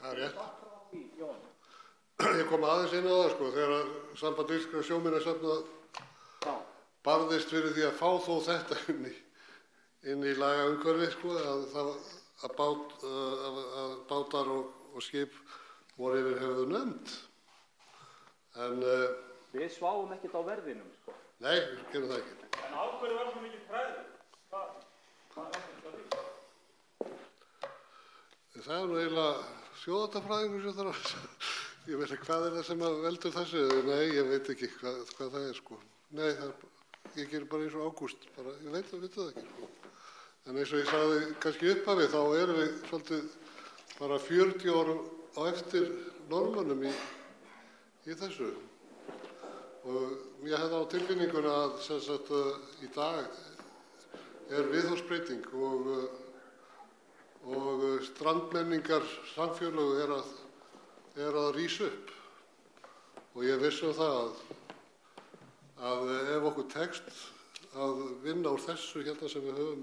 Það rétt. Ég kom aðeins inn á það sko, þegar Samband Íslenskra sjómannasafna barðist fyrir því að fá þó þetta inn í lagaumhverfi sko, að bátar og skip voru yfir höfuð nefnd. En við sváum ekkert á verðinum sko. Nei, við gerum það ekki. En á hverju var svo mikið fræður? Það nú eiginlega þjóðháttafræðingur sem þarf að ég veit ekki hvað það sem veldur þessu. Nei, ég veit ekki hvað það sko. Nei, ég gerir bara eins og Ágúst, ég veit það ekki sko. En eins og ég sagði kannski upphafi, þá erum við svolítið bara 40 árum á eftir Norðmönnum í þessu. Og ég hefði á tilfinninguna að sem sagt, í dag viðhorfsbreyting og strandmenningar samfélög að rísa upp. Og ég vissi það að ef okkur tekst að vinna úr þessu hérna sem við höfum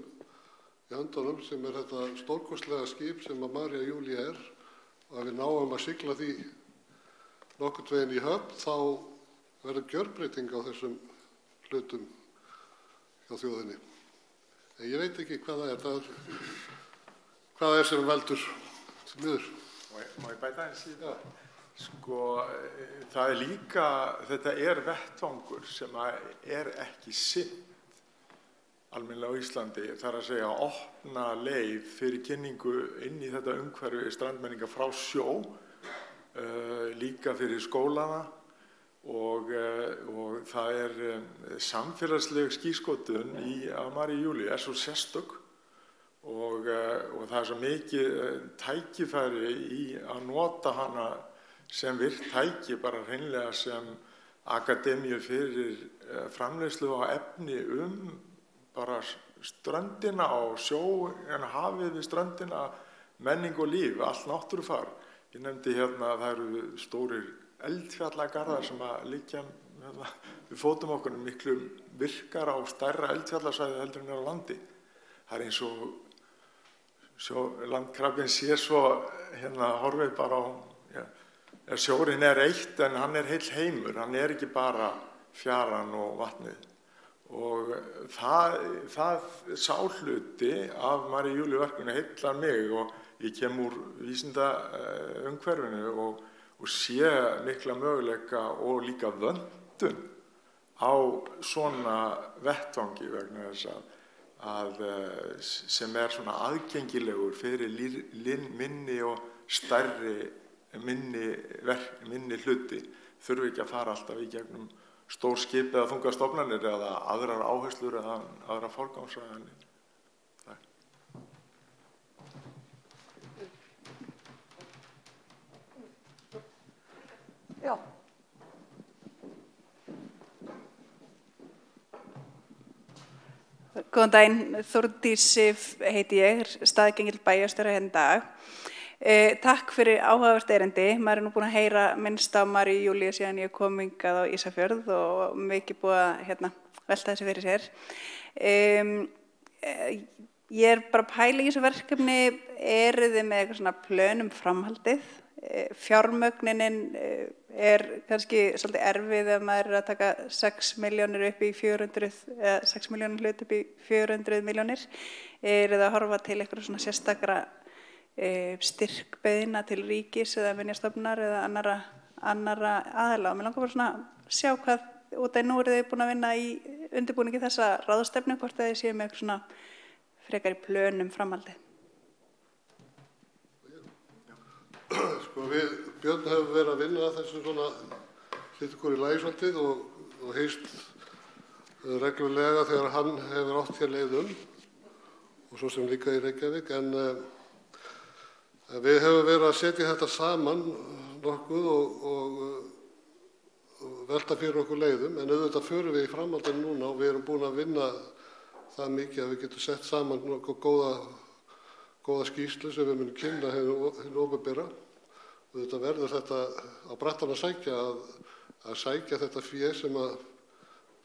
í höndunum, sem þetta stórkostlega skip sem að María Júlía og að við náum að sigla því nokkurn veginn í höfn, þá verður gjörbreyting á þessum hlutum hjá þjóðinni. En ég veit ekki hvað það sem veldur sem miður. Má ég bæta eins í það? Sko, það líka, þetta vettvangur sem ekki sinnt almennilega á Íslandi, þar að segja að opna leið fyrir kynningu inn í þetta umhverfi strandmenningar frá sjó, líka fyrir skólana og það samfélagsleg skírskotun á Maríu Júlíu svo sérstök og það svo mikið tækifæri í að nota hana sem virkt tæki, bara hreinlega sem akademíu fyrir framleiðslu á efni bara ströndina og sjó, hafið við ströndina, menning og líf, allt náttúrufar. Ég nefndi hérna að það eru stórir eldfjallagarðar sem að liggja við fótum okkur miklu virkar á stærra eldfjallasvæði heldur en á landi. Það eins og landkrabbinn sé svo horfið bara á, sjórinn eitt en hann heill heimur, hann ekki bara fjaran og vatnið. Og það sá hluti af Maríu Júlíu verkinu heillar mig og ég kem úr vísinda umhverfinu og sé mikla möguleika og líka vöndun á svona vettvangi vegna þess að sem svona aðgengilegur fyrir minni og stærri minni hluti þurfi ekki að fara alltaf í gegnum stór skip eða þungar stofnanir eða aðrar áherslur eða aðrar forgangsraðanir. Já. Góðan daginn, Þórdís Sif heiti ég, staðgengill bæjarstjóri hérna í dag. Takk fyrir áhugavert erindi. Maður nú búin að heyra minnst á Maríu Júlíu síðan ég kom hingað á Ísafjörð og mikið búið að velta þessu fyrir sér. Ég bara að pæla í þessu verkefni, eruð þið með eitthvað svona plön framhaldið? Fjármögnunin kannski svolítið erfið ef maður að taka 6 milljónir upp í 400, 6 milljónir hlut upp í 400 milljónir. Eruð að horfa til eitthvað svona sérstakra styrkbeiðina til ríkis eða minjastofnunar eða annarra aðila. Mér langar bara svona að sjá hvað, út af nú eruð þið búin að vinna í undirbúningi þessa ráðstefnu, hvort þið séu með eitthvað svona frekari plön framhaldið. Sko Björn hefur verið að vinna þessu svona sitt ykkur í lagi svolítið og heist reglulega þegar hann hefur átt hér leiðum og svo sem líka í Reykjavík, en við hefum verið að setja þetta saman nokkuð og velta fyrir okkur leiðum, en auðvitað förum við í framhaldinu núna og við erum búin að vinna það mikið að við getum sett saman nokkuð góða skýrslu sem við munum kynna hinu opinbera. Þetta verður þetta á brattan að sækja þetta fé sem að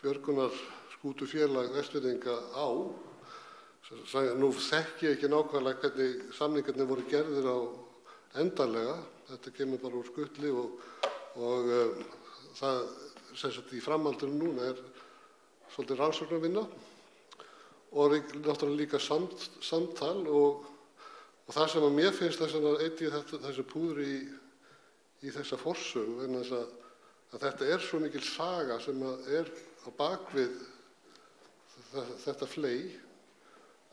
Björgunarskútufélag Vestfirðinga á. Nú þekki ég ekki nákvæmlega hvernig samningarnir voru gerðir á endanlega. Þetta kemur bara úr skutli og það sem sagt í framhaldinu núna svolítið rannsóknarvinna og náttúrulega líka samtal og það sem að mér finnst þess að eiti þessu púðri í þessa forsögu, vegna þess að þetta svo mikil saga sem að á bakvið þetta fley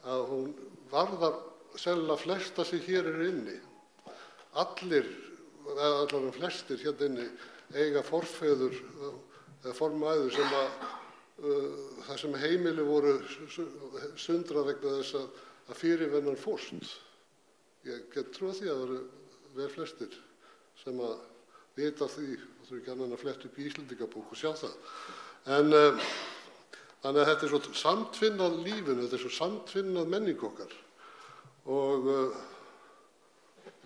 að hún varðar sennilega flesta sem hér inni. Allavega flestir hérna inni eiga forfeður eða formæður sem það sem heimili voru sundrað vegna þess að fyrirvennan fórst. Ég get trúið því að það eru vel flestir sem að vita því og þurfi ekki annan að fletta upp í Íslendingabók og sjá það. En þannig að þetta svo samtvinnað lífinu, þetta svo samtvinnað menning okkar og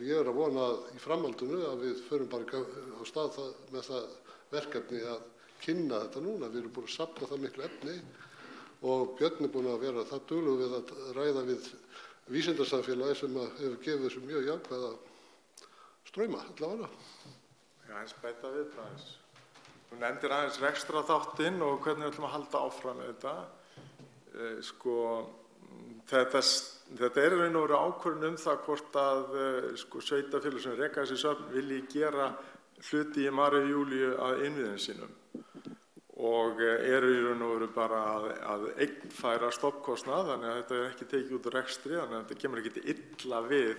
ég að vona í framhaldinu að við förum bara á stað með það verkefni að kynna þetta núna. Við erum búin að safna það miklu efni og Björn búin að vera það duglegur við að ræða við vísindasamfélagi sem hefur gefið þessu mjög jákvæða strauma allavega. Já, eins bæta við það eins. Þú nefndir aðeins rekstrarþáttinn og hvernig við ætlum að halda áfram með þetta. Þetta í raun og veru ákvörðun það hvort að sveitarfélög sem reka þessi söfn vilji gera hluti í Maríu Júlíu að innviðum sínum og í raun og veru bara að eignfæra stofnkostnað, þannig að þetta ekki tekið út úr rekstri, þannig að þetta kemur ekki illa við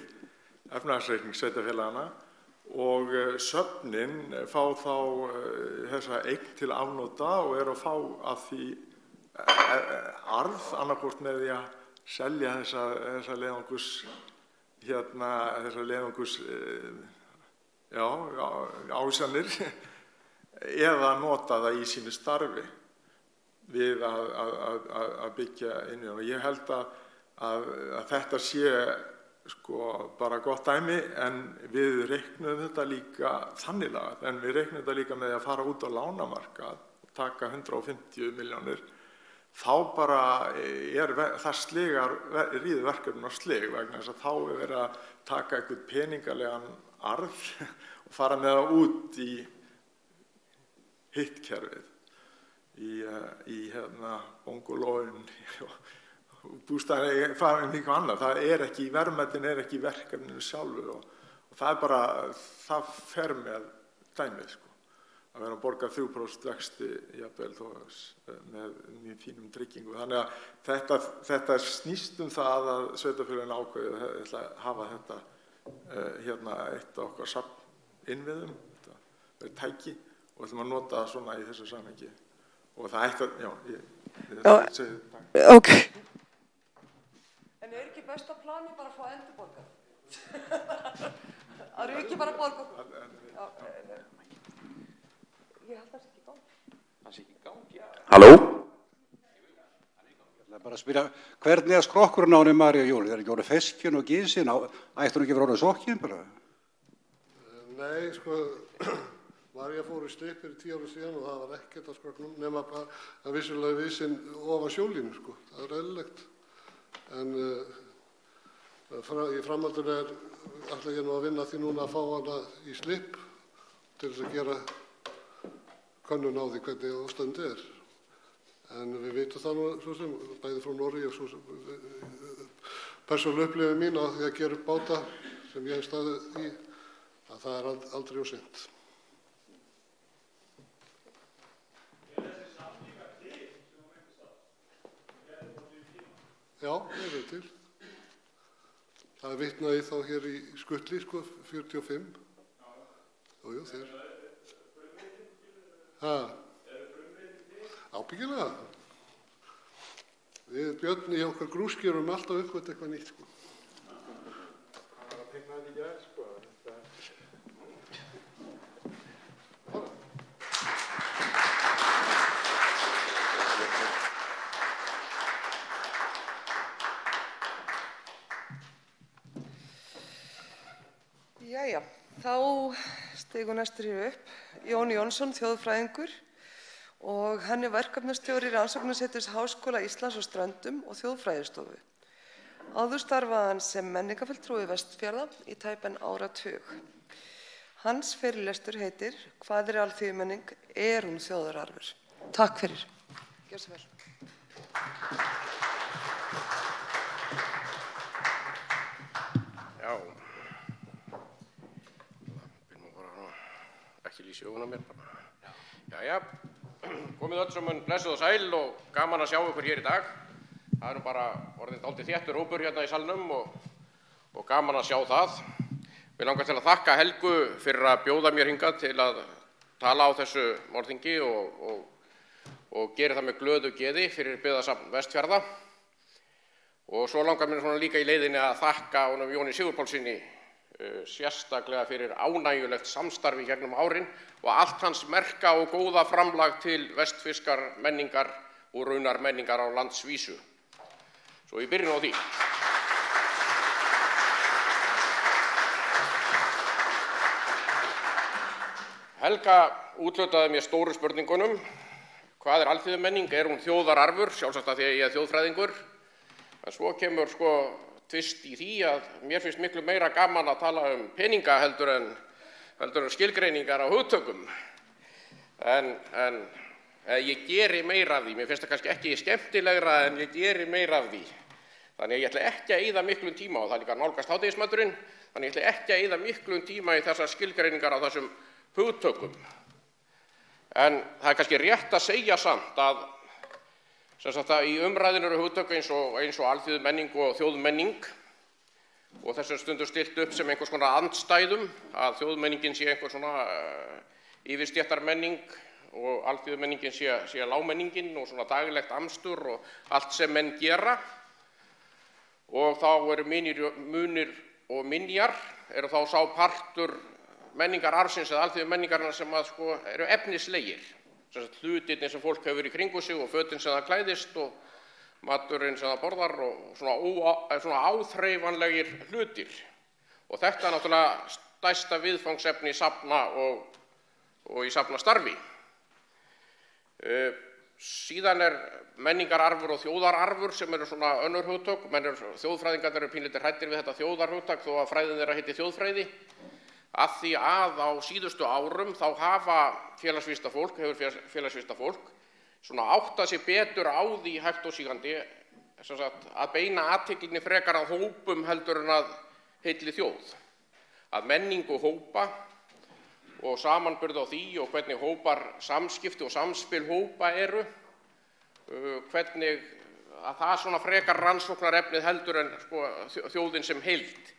efnahagsreikning sveitarfélagana og söfnin fá þá þessa eign til afnota og að fá að því arð annarkvort með því að selja þessa leiðangus ásanir eða nota það í sínu starfi við að byggja inn í það. Ég held að þetta sé bara gott dæmi, en við reiknum þetta líka þannig lagað, en við reiknum þetta líka með að fara út á lánamarkað og taka 150 milljónir. Þá bara það ríður verkefnin á slig vegna þess að þá verið að taka einhvern peningalegan arð og fara með það út í hitt kerfið. í bongolóin og bústaðin farin í eitthvað annað. Það ekki, verðmætin ekki í verkefninu sjálfu og það bara, það fer með dæmið, sko. Að vera að borga 3% vexti jafnvel með mjög fínum tryggingu. Þannig að þetta snýst það að sveitarfélögin ákveði að hafa þetta eitt af okkar safninnviðum, þetta verið tæki og ætlum að nota það svona í þessu samhengi. Og það ætti að, ég segi takk. Ok. En ekki besta plani bara að fá endurborgað? Það ekki bara borgað? Ég held það ekki í gang. Það ekki í gang, já. Halló? Ég ætla bara að spyrja, hvernig skrokkurinn á henni María Júlíu? Ekki orðið feskjun og gísin? Ætti hún ekki verið orðið sokkin bara? Nei, sko, María fór í slipp fyrir 10 ára síðan og það var ekkert að skroknum nema bara að vissulega vísin ofan sjólínu, sko. Það eðlilegt. En í framhaldinu ætla ég nú að vinna því núna að fá hana í slipp til þess að gera könnun á því hvernig ástandið En við vitum það nú svo sem, bæði frá Noregi og svo sem persónuleg upplifun mín á því að gera upp báta sem ég hef staðið í, að það aldrei of seint. Já, það til. Það vitnaði þá hér í Skutli, 45. Jú, þeir. Ábyggilega. Við Björn í okkar grúski erum alltaf uppgöt eitthvað nýtt, Það var að pinna þetta í gær, Jæja, þá stigur næstur hér upp Jón Jónsson, þjóðfræðingur, og hann verkefnastjóri Rannsóknarseturs Háskóla Íslands á Ströndum og Þjóðfræðistofu. Áður starfaði hann sem menningarfulltrúi Vestfjarða í tæpan áratug. Hans fyrirlestur heitir Hvað alþýðumenning? Hún þjóðararfur? Takk fyrir. Gjörðu svo vel. Já. Byrjum bara ekki lýsa augun á mér bara. Jæja. Komið öll saman blessuð og sæl og gaman að sjá ykkur hér í dag. Það nú bara orðinn dálítið þéttur hópur hérna í salnum og gaman að sjá það. Mig langar til að þakka Helgu fyrir að bjóða mér hingað til að tala á þessu málþingi og gera það með glöðu geði fyrir Byggðasafn Vestfjarða. Og svo langar mér svona líka í leiðinni að þakka honum Jóni Sigurpálssyni sérstaklega fyrir ánægjulegt samstarfi gegnum árin og allt hans merka og góða framlag til vestfirskar menningar og raunar menningar á landsvísu. Svo ég byrjum á því. Helga úthlutaði mér stóru spurningunum. Hvað alþýðumenning? Hún þjóðararfur? Sjálfsagt að því að ég þjóðfræðingur. En svo kemur tvist í því að mér finnst miklu meira gaman að tala peninga heldur en skilgreiningar á hugtökum. En ég geri meira af því. Mér finnst það kannski ekki skemmtilegra en ég geri meira af því. Þannig að ég ætla ekki að eyða miklum tíma og það líka nálgast hádegismaturinn. Þannig ég ætla ekki að eyða miklum tíma í þessar skilgreiningar á þessum hugtökum. En það kannski rétt að segja samt að í umræðinu eru hugtök eins og alþýðumenning og þjóðmenning og þessu stundu stilt upp sem einhvers konar andstæðum að þjóðmenningin sé einhver svona yfirstéttarmenning og alþýðumenningin sé lágmenningin og svona daglegt amstur og allt sem menn gera og þá eru munir og minjar eru þá sá partur menningararfsins eða alþýðumenningarinnar sem eru efnislegir. Hlutirnir sem fólk hefur í kringu sig og fötin sem það klæðist og maturinn sem það borðar og svona áþreifanlegir hlutir. Og þetta náttúrulega stærsta viðfangsefni í safna og í safnastarfi. Síðan menningararfur og þjóðararfur sem eru svona önnur hugtök. Þjóðfræðingarnir eru pínlítið hræddir við þetta þjóðarhugtak þó að fræðin þeirra heiti þjóðfræði. Að því að á síðustu árum þá hefur félagsvísindafólk svona átta sig betur á því hægt og sígandi að beina athyglinni frekar að hópum heldur en að heilli þjóð. Að menningu hópa og samanburð á því og hvernig hópar samskipti og samspil hópa eru, hvernig að það svona frekar rannsóknarefnið heldur en þjóðin sem heild.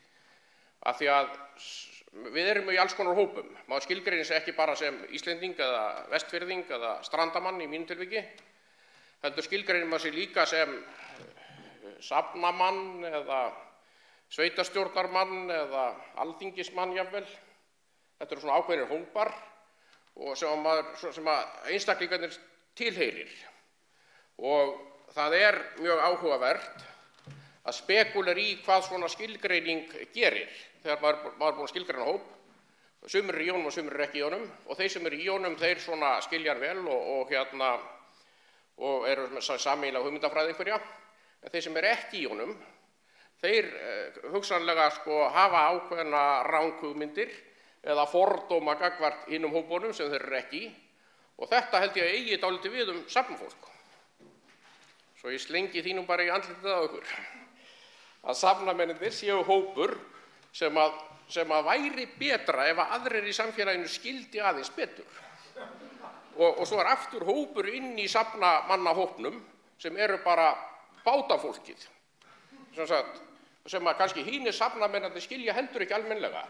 Af því að við erum í alls konar hópum. Maður skilgreinir sig ekki bara sem Íslending eða Vestfirðing eða strandamann í mínu tilviki, heldur skilgreinir maður sig líka sem safnamann eða sveitarstjórnarmann eða alþingismann jafnvel. Þetta eru svona ákveðnir hópar og sem einstaklingarnir tilheyrir. Og það er mjög áhugavert að spekúlera í hvað svona skilgreining gerir. Þegar maður er búin að skilgreina hóp, sumir eru í honum og sumir eru ekki í honum, og þeir sem eru í honum, þeir svona skilja hann vel og eru sameiginlega hugmyndafræði einhverja, en þeir sem eru ekki í honum, þeir hugsanlega hafa ákveðna ranghugmyndir eða fordóma gagnvart hinum hópunum sem þeir eru ekki í, og þetta held ég að eigi dálítið við safnafólk. Svo ég slengi því nú bara í andlitið á ykkur, að safnamennirnir séu hópur sem að væri betra ef að aðrir í samfélaginu skildi aðeins betur. Og svo er aftur hópur inn í safnamannahópnum sem eru bara bátafólkið, sem að kannski hinir safnamennirnir skilja heldur ekki almennilega.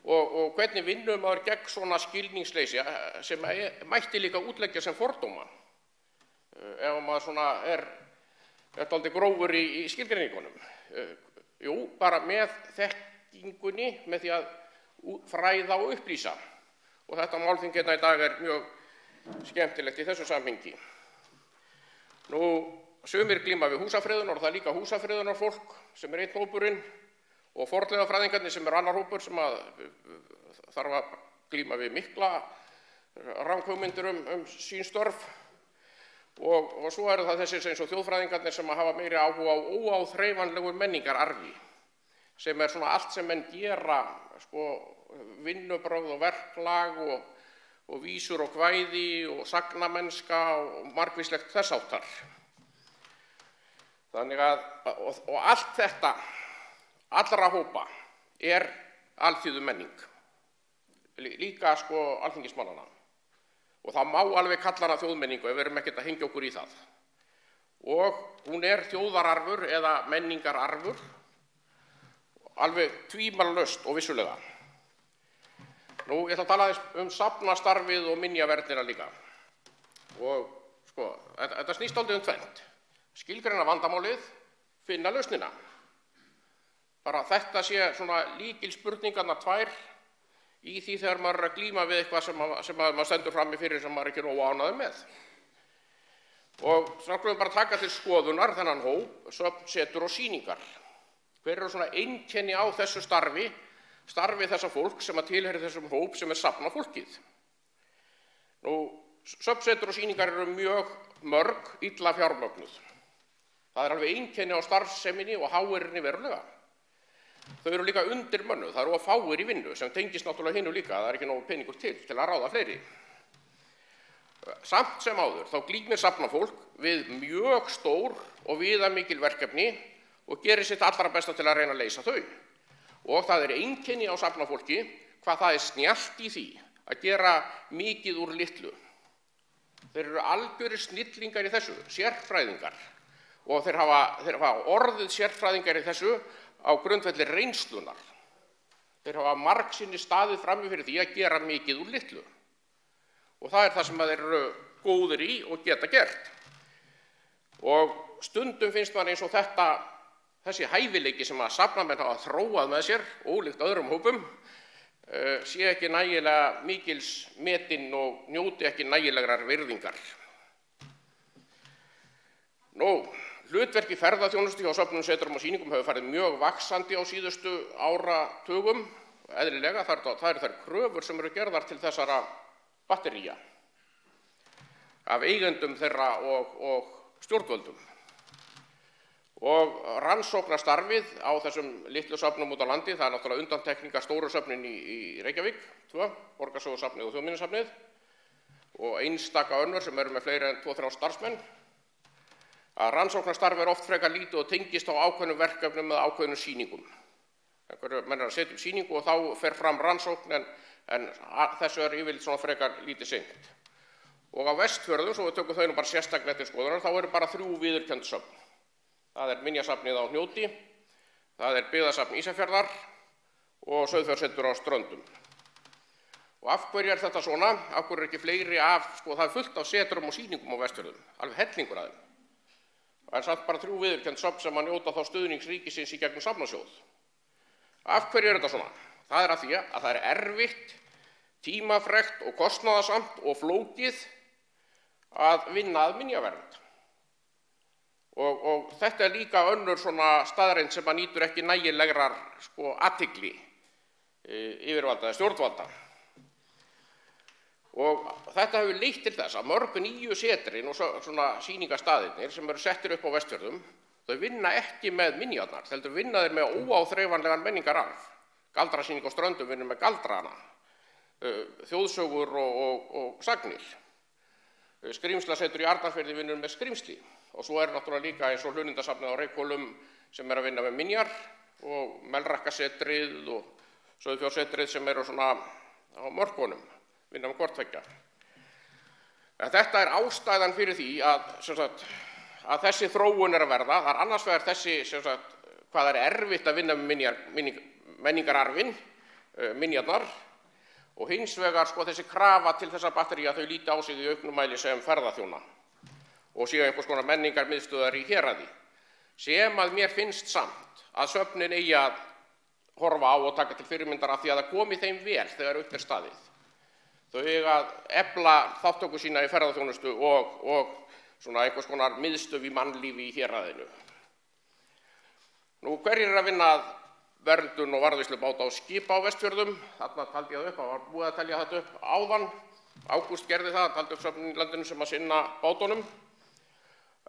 Og hvernig vinnum maður gegn svona skilningsleysi sem mætti líka útleggja sem fordóma. Ef maður svona er dálítið grófur í skilgreiningunum. Jú, bara með þekkingunni, með því að fræða og upplýsa. Og þetta málþing hérna í dag er mjög skemmtilegt í þessu samhengi. Nú, sumir glíma við húsafriðunar og það er líka húsafriðunarfólk sem er einn hópurinn og fornleifafræðingarnir sem er annar hópur sem þarf að glíma við mikla ranghugmyndir sín störf. Og svo eru það þessir eins og þjóðfræðingarnir sem hafa meiri áhuga á óáþreifanlegur menningararfi, sem er svona allt sem menn gera, vinnubrögð og verklag og vísur og kvæði og sagnamennska og margvíslegt þess háttar. Þannig að, og allt þetta, allra hópa, er alþýðu menning, líka alþingismannanna. Og það má alveg kalla hana þjóðmenningu ef við erum ekkert að hengja okkur í það. Og hún er þjóðararfur eða menningararfur, alveg tvímælalaust og vissulega. Nú, ég ætla að tala safnastarfið og minjavernina líka. Og þetta snýst dálítið tvennt. Skilgreina vandamálið, finna lausnina. Bara þetta sé svona lykilspurningarnar tvær í því þegar maður er að glíma við eitthvað sem maður stendur frammi fyrir sem maður ekki nógu ánægður með. Og svo skulum við bara taka til skoðunar þennan hóp, söfn, setur og sýningar. Hver eru svona einkenni á þessu starfi þessa fólk sem að tilheyra þessum hóp sem er safnafólkið? Nú, söfn, setur og sýningar eru mjög mörg, illa fjármögnuð. Það er alveg einkenni á starfseminni og háirinni verulega. Þau eru líka undirmönnuð, það eru of fáir í vinnu sem tengist náttúrulega hinu líka, það er ekki nógu peningur til að ráða fleiri. Samt sem áður, þá glímir safnafólk við mjög stór og viðamikil verkefni og gerir sitt allra besta til að reyna að leysa þau. Og það er einkenni á safnafólki hvað það er snjallt í því að gera mikið úr litlu. Þeir eru algjörir snillingar í þessu, sérfræðingar, og þeir hafa orðið sérfræðingar í þessu á grundvelli reynslunar. Þeir hafa margsinni staðið frammi fyrir því að gera mikið úr litlu. Og það er það sem þeir eru góðir í og geta gert. Og stundum finnst maður eins og þessi hæfileiki sem að safnamenn hafa þróað með sér, ólíkt öðrum hópum, sé ekki nægilega mikils metinn og njóti ekki nægilegrar virðingar. Nú, hlutverki ferðaþjónustu hjá söfnum, setrum og sýningum hefur farið mjög vaxandi á síðustu áratugum. Eðlilega, það eru þær kröfur sem eru gerðar til þessara battería af eigendum þeirra og stjórnvöldum. Og rannsóknarstarfið á þessum litlu söfnum út á landi, það er náttúrulega undantekninga stóru söfnin í Reykjavík, 2, Borgarsögusafnið og Þjóðminjasafnið. og einstaka önnur sem eru með fleiri en 2-3 starfsmenn, að rannsóknarstarf oft frekar lítið og tengist á ákveðnum verkefnum með ákveðnum sýningum. Menn að setja upp sýningu og þá fer fram rannsókn en þessu yfirleitt svona frekar lítið sinnt. Og á Vestfjörðum, svo við tökum þau bara sérstaklega til skoðunar, þá eru bara 3 viðurkennd söfn. Það Minjasafnið á Hnjóti, það Byggðasafn Ísafjarðar og Sauðfjársetur á Ströndum. Og af hverju þetta svona? Af hverju ekki fleiri það fullt af setrum og sýningum á Vestfjörðum, alveg hellingur af þeim. Það samt bara 3 viðurkennd söfn sem að njóta þá stuðnings ríkisins í gegnum safnasjóð. Af hverju þetta svona? Það af því að það erfitt, tímafrekt og kostnaðarsamt og flókið að vinna að minjavernd. Og þetta líka önnur svona staðreind sem að nýtur ekki nægilegrar athygli yfirvalda eða stjórnvalda. Og þetta hefur leitt til þess að mörg nýju setrin og svona sýningastaðirnir sem eru settir upp á Vestfjörðum, þau vinna ekki með minjarnar, heldur vinna þeir með óáþreifanlegan menningararf. Galdrasýning á Ströndum vinnur með galdrana, þjóðsögur og sagnir. Skrímslasetur í Arnarfirði vinnur með skrímsli. Og svo náttúrulega líka eins og Hlunindasafnið á Reykhólum sem að vinna með minjar og Melrakkasetrið og Sauðfjársetrið sem eru svona á mörkunum, vinna með hvort tveggja. En þetta ástæðan fyrir því að þessi þróun að verða. Það annars vegar þessi, hvað erfitt að vinna með menningararfin, minjarnar, og hins vegar þessi krafa til þessa battería þau líti á sig í auknum mæli sem ferðaþjóna og séu einhvers konar menningarmiðstöðvar í héraði, sem að mér finnst samt að söfnin eigi að horfa á og taka til fyrirmyndar af því að það komi þeim vel þegar upp staðið. Þau eiga að efla þáttöku sína í ferðaþjónustu og svona einhvers konar miðstöð í mannlífi í héraðinu. Nú, hverjir að vinna að verndun og varðveislu báta og skipa á Vestfjörðum? Þarna taldi ég það upp, það var búið að telja þetta upp áðan. Ágúst gerði það, taldi upp söfnin í landinu sem að sinna bátunum.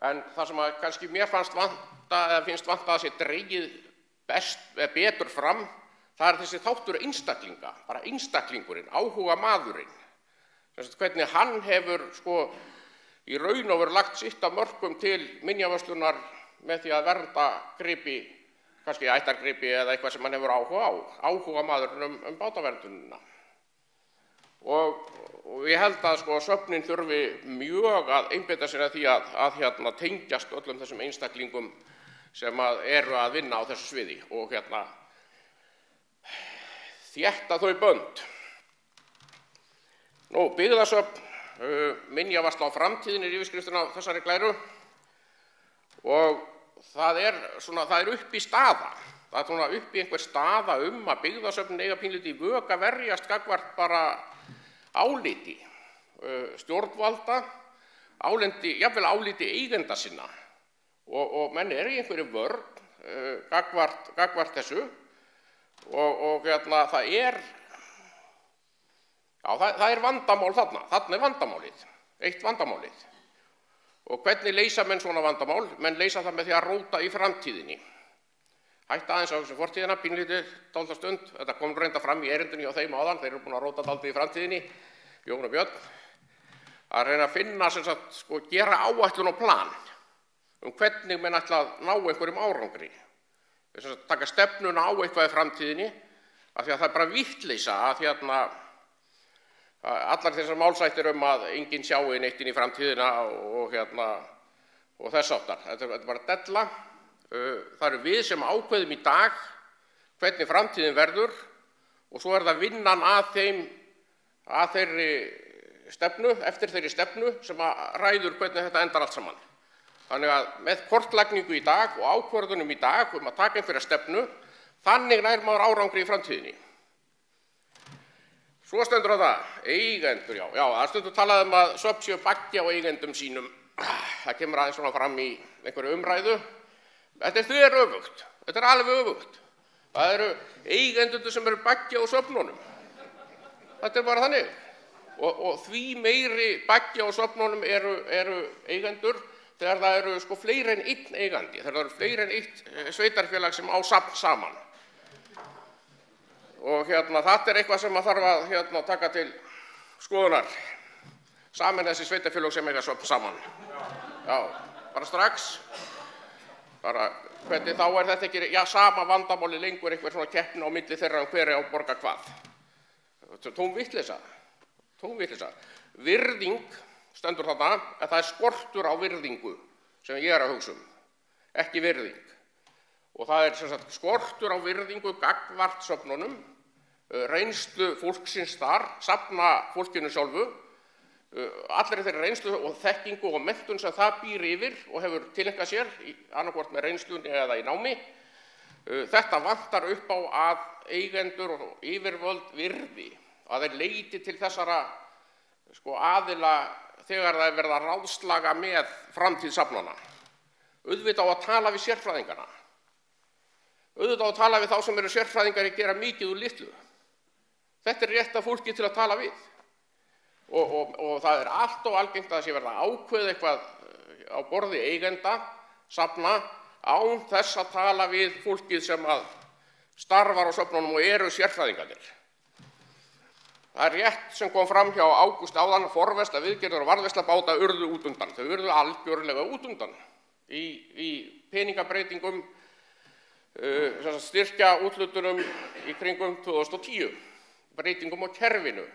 En það sem að kannski mér finnst vanta að sé dregið betur fram, það þessi þáttur einstaklinga, bara einstaklingurinn, áhuga maðurinn. Hvernig hann hefur í raun og veru lagt sitt af mörkum til minjavörslunar með því að vernda gripi, kannski ættargripi eða eitthvað sem hann hefur áhuga á, áhuga maðurinn bátaverndunina. Og ég held að söfnin þurfi mjög að einbeita sér að því að tengjast öllum þessum einstaklingum sem eru að vinna á þessu sviði og þétta þau bönd. Nú, byggðasöfn, minjavarsla á framtíðinni er yfirskriftin á þessari glæru og það er uppi staða. Það er uppi einhver staða að byggðasöfnin eiga pínlítið í vök að verjast gagnvart bara áliti stjórnvalda, jafnvel áliti eigenda sinna og menn í einhverju vörn gagnvart þessu og það er vandamál þarna vandamálið, eitt vandamálið. Og hvernig leysa menn svona vandamál? Menn leysa það með því að róta í framtíðinni. Hætta aðeins á þessu fortíðina, pínlítið, dálitla stund. Þetta kom reynda fram í erindinu hjá þeim áðan, þeir eru búin að róta dálítið í framtíðinni, Jón og Björn, að reyna að finna, gera áætlun og plan hvernig menn ætla að ná einhverjum árangri. Taka stefnuna á eitthvað í framtíðinni, af því að það er bara vittleysa að allar þessar málsættir að enginn sjái neitt inn í framtíðina og þess áttar. Þetta er bara della. Það eru við sem ákveðum í dag hvernig framtíðin verður og svo það vinnan að þeirri stefnu, eftir þeirri stefnu sem ræður hvernig þetta endar allt saman. Þannig að með kortlagningu í dag og ákvörðunum í dag að taka einhverja stefnu, þannig nær maður árangri í framtíðinni. Svo stendur það, eigendur, já, það stendur talað að söfn séu baggi á eigendum sínum. Það kemur aðeins svona fram í einhverju umræðu. Þetta er öfugt, þetta er alveg öfugt. Það eru eigendur sem eru baggi á söfnunum. Þetta er bara þannig. Og því meiri baggi á söfnunum eru eigendur þegar það eru fleiri en einn eigandi, þegar það eru fleiri en eitt sveitarfélag sem á safn saman. Og þetta er eitthvað sem maður þarf að taka til skoðunar. sameina þessi sveitarfélög sem eiga söfn saman. Já, bara strax. Bara, hvernig þá þetta ekki, sama vandamáli lengur einhver svona keppni á milli þeirra hver á borga hvað. Tóm vitleysa. Virðing stendur þarna, að það skortur á virðingu sem ég að hugsa ekki virðing. Og það sem sagt skortur á virðingu gagnvart söfnunum, reynslu fólksins þar, safna fólkinu sjálfu, allri þeirri reynslu og þekkingu og menntun sem það býr yfir og hefur tileinkað sér, annarkvort með reynslunni eða í námi. Þetta vantar upp á að eigendur og yfirvöld virði, að þeir leiti til þessara aðila þegar það er verið að ráðslaga með framtíð safnanna. Auðvitað á að tala við sérfræðingana. Auðvitað á að tala við þá sem eru sérfræðingar að gera mikið úr litlu. Þetta er rétta fólki til að tala við. Og það er allt og algengt að það sé verið að ákveða eitthvað á borði eigenda, safna, án þess að tala við fólkið sem að starfar á söfnunum og eru sérfræðingarnir. Það er rétt sem kom fram hjá Ágúst áðan, forversla, viðgerðir og varðveisla báta urðu út undan. Þau urðu algjörlega út undan í peningabreitingum, styrkja úthlutunum í kringum 2010, breytingum á kerfinu.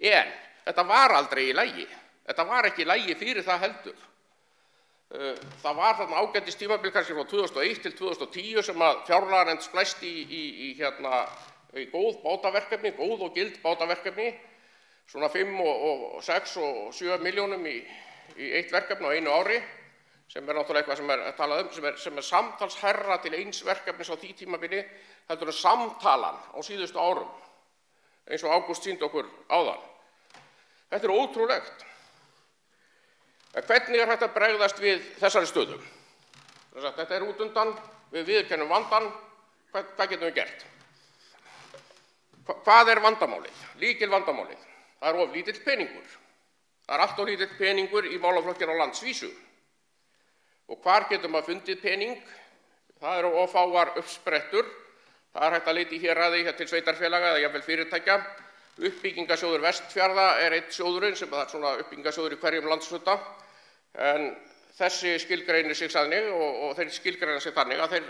En þetta var aldrei í lagi. Þetta var ekki í lagi fyrir það heldur. Það var þarna ágætis tímabil kannski frá 2001 til 2010 sem að fjárlaganefnd splæsti í góð bátaverkefni, góð og gild bátaverkefni, svona 5 og 6 og 7 milljónum í eitt verkefni á einu ári, sem náttúrulega eitthvað sem talað sem er samtalshærra til eins verkefnis á því tímabili, heldur samtalan á síðustu árum, eins og Ágúst sýndi okkur áðan. Þetta er ótrúlegt. Hvernig er hægt að bregðast við þessari stöðu? Þetta er út undan, við viðurkennum vandann, hvað getum við gert? Hvað er vandamálið? Lykilvandamálið. Það er of lítill peningur. Það er allt of lítill peningur í málaflokkinn á landsvísu. Og hvar getur maður fundið pening? Það eru of fáar uppsprettur. Það er hægt að leita í héraði til sveitarfélaga eða jafnvel fyrirtækja. Uppbyggingasjóður Vestfjarða er einn sjóðurinn sem er svona uppbyggingasjóður í hverjum landshluta. En þessi skilgreinir sig þannig og þeir skilgreina sig þannig að þeir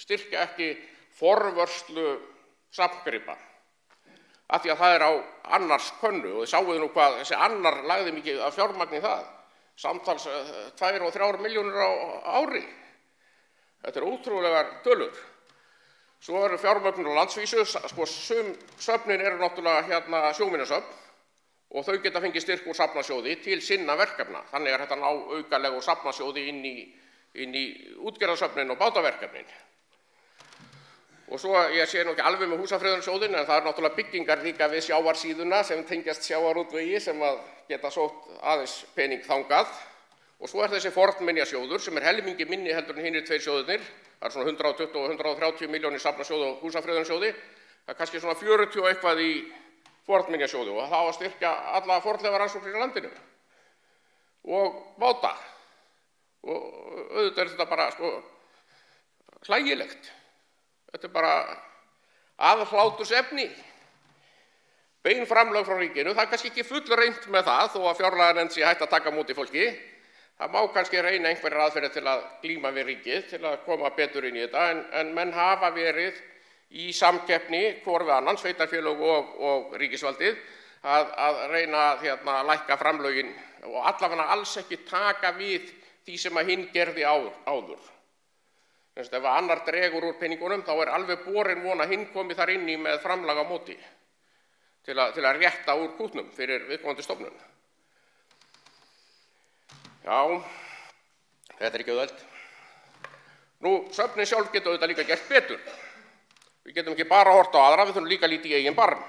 styrkja ekki forvörslu safngripa. Af því að það er á annars könnu og þið sáuðu nú hvað þessi annar lagði mikið af fjármagni í það. Samtals 2 og 3 milljónir á ári. Þetta er ótrúlegar tölur. Svo eru fjármögnun á landsvísu, söfnin eru náttúrulega sjóminjasöfn og þau geta fengið styrk úr safnasjóði til sinna verkefna. Þannig er þetta ná aukalegu safnasjóði inn í útgerðarsöfnin og bátaverkefnin. Og svo, ég sé nú ekki alveg með húsafriðunarsjóðin, en það er náttúrulega byggingar líka við sjávarsíðuna sem tengjast sjávarútvegi sem að geta sótt aðeins pening þangað. Og svo er þessi fornminjasjóður sem er helmingi minni heldur en hinir 2 sjóðirnir. Það er svona 120 og 130 milljónir safnasjóði og húsafriðunarsjóði. Það er kannski svona 40 og eitthvað í fornminjasjóði og það á að styrkja alla fornleifarannsóknir í landinu. Og báta. Og auðvitað er þetta bara hlægilegt. Þetta er bara aðhlátursefni. Bein framlög frá ríkinu, það er kannski ekki fullreynt með það þó að fjárlaganefnd sé hægt að taka á móti fólki. Það má kannski reyna einhverjar aðferðir til að glíma við ríkið, til að koma betur inn í þetta, en menn hafa verið í samkeppni hvor við annan, sveitarfélög og ríkisvaldið, að reyna að lækka framlögin og allavega alls ekki taka við því sem að hinn gerði áður. Ef annar dregur úr peningunum, þá er alveg borin von að hinn komi þar inn í með framlag á móti til að rétta úr kútnum fyrir viðkomandi stofnun. Já, þetta er ekki auðvelt. Nú, söfnin sjálf geta auðvitað líka gert betur. Við getum ekki bara hort á aðra, við þurfum líka lítið í eigin barm.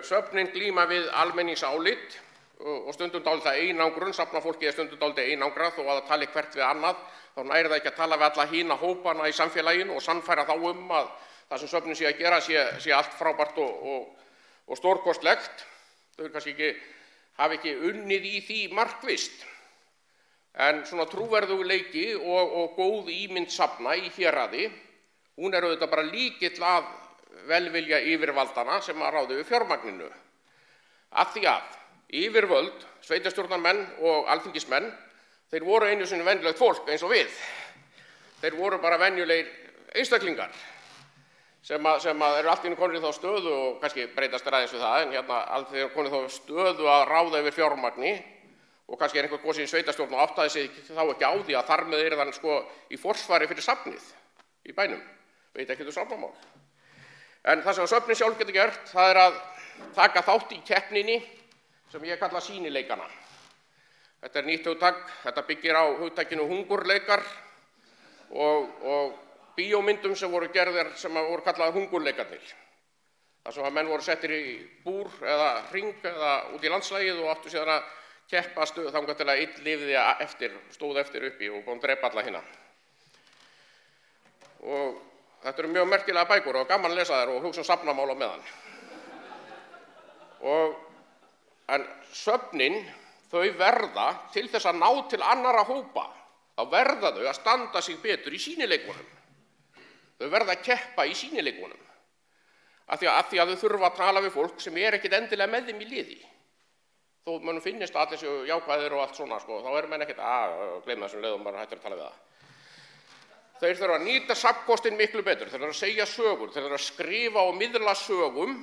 Söfnin glíma við almenningsálit og stundum dálítið einangrun, safnafólkið er stundum dálítið einangrað þó að það tali hvert við annað, þá næri það ekki að tala við alla hina hópana í samfélaginu og sannfæra þá að það sem söfnin sé að gera sé allt frábært og stórkostlegt. Þau hafa ekki unnið í því markvisst. En svona trúverðugleiki og góð ímynd safna í héraði, hún er auðvitað bara lykill að velvilja yfirvaldana sem að ráði við fjármagninu. Af því að yfirvöld, sveitarstjórnarmenn og alþingismenn, þeir voru einu sinni venjulegt fólk eins og við. Þeir voru bara venjulegir einstaklingar sem eru allt í einu konur í þá stöðu og kannski breytast aðeins við það, en hérna allt þeir konur í þá stöðu að ráða yfir fjármagni og kannski einhver kosið í sveitarstjórn og áttaði sig þá ekki á því að þar með þann sko í forsvari fyrir safnið í bænum, veit ekki safnamál. En það sem söfnin sjálf getur gert, það að taka þátt í keppninni sem ég kalla sýnileikana. Þetta nýtt hugtak, þetta byggir á hugtakinu hungurleikar og bíómyndum sem voru gerðir sem voru kallaði hungurleikarnir. Þar sem að menn voru settir í búr eða hring eða út í landslægið og áttu síðan að keppa þangað til að einn lifði stóð eftir uppi og búin að drepa alla hina. Og þetta eru mjög merkilega bækur og gaman að lesa þær og hugsa safnamál á meðan. En söfnin, þau verða til þess að ná til annara hópa, þá verða þau að standa sig betur í sýnileikunum. Þau verða að keppa í sýnileikunum. Af því að þau þurfa að tala við fólk sem ekkert endilega með þeim í liði. Þó mönnum finnist allir séu jákvæðir og allt svona, sko, þá menn ekkert að gleyma þessum leiðum bara hættir að tala við það. Þeir þurfa að nýta safnkostinn miklu betur, þeir þurfa að segja sögur, þeir þurfa að skrifa og miðla sögum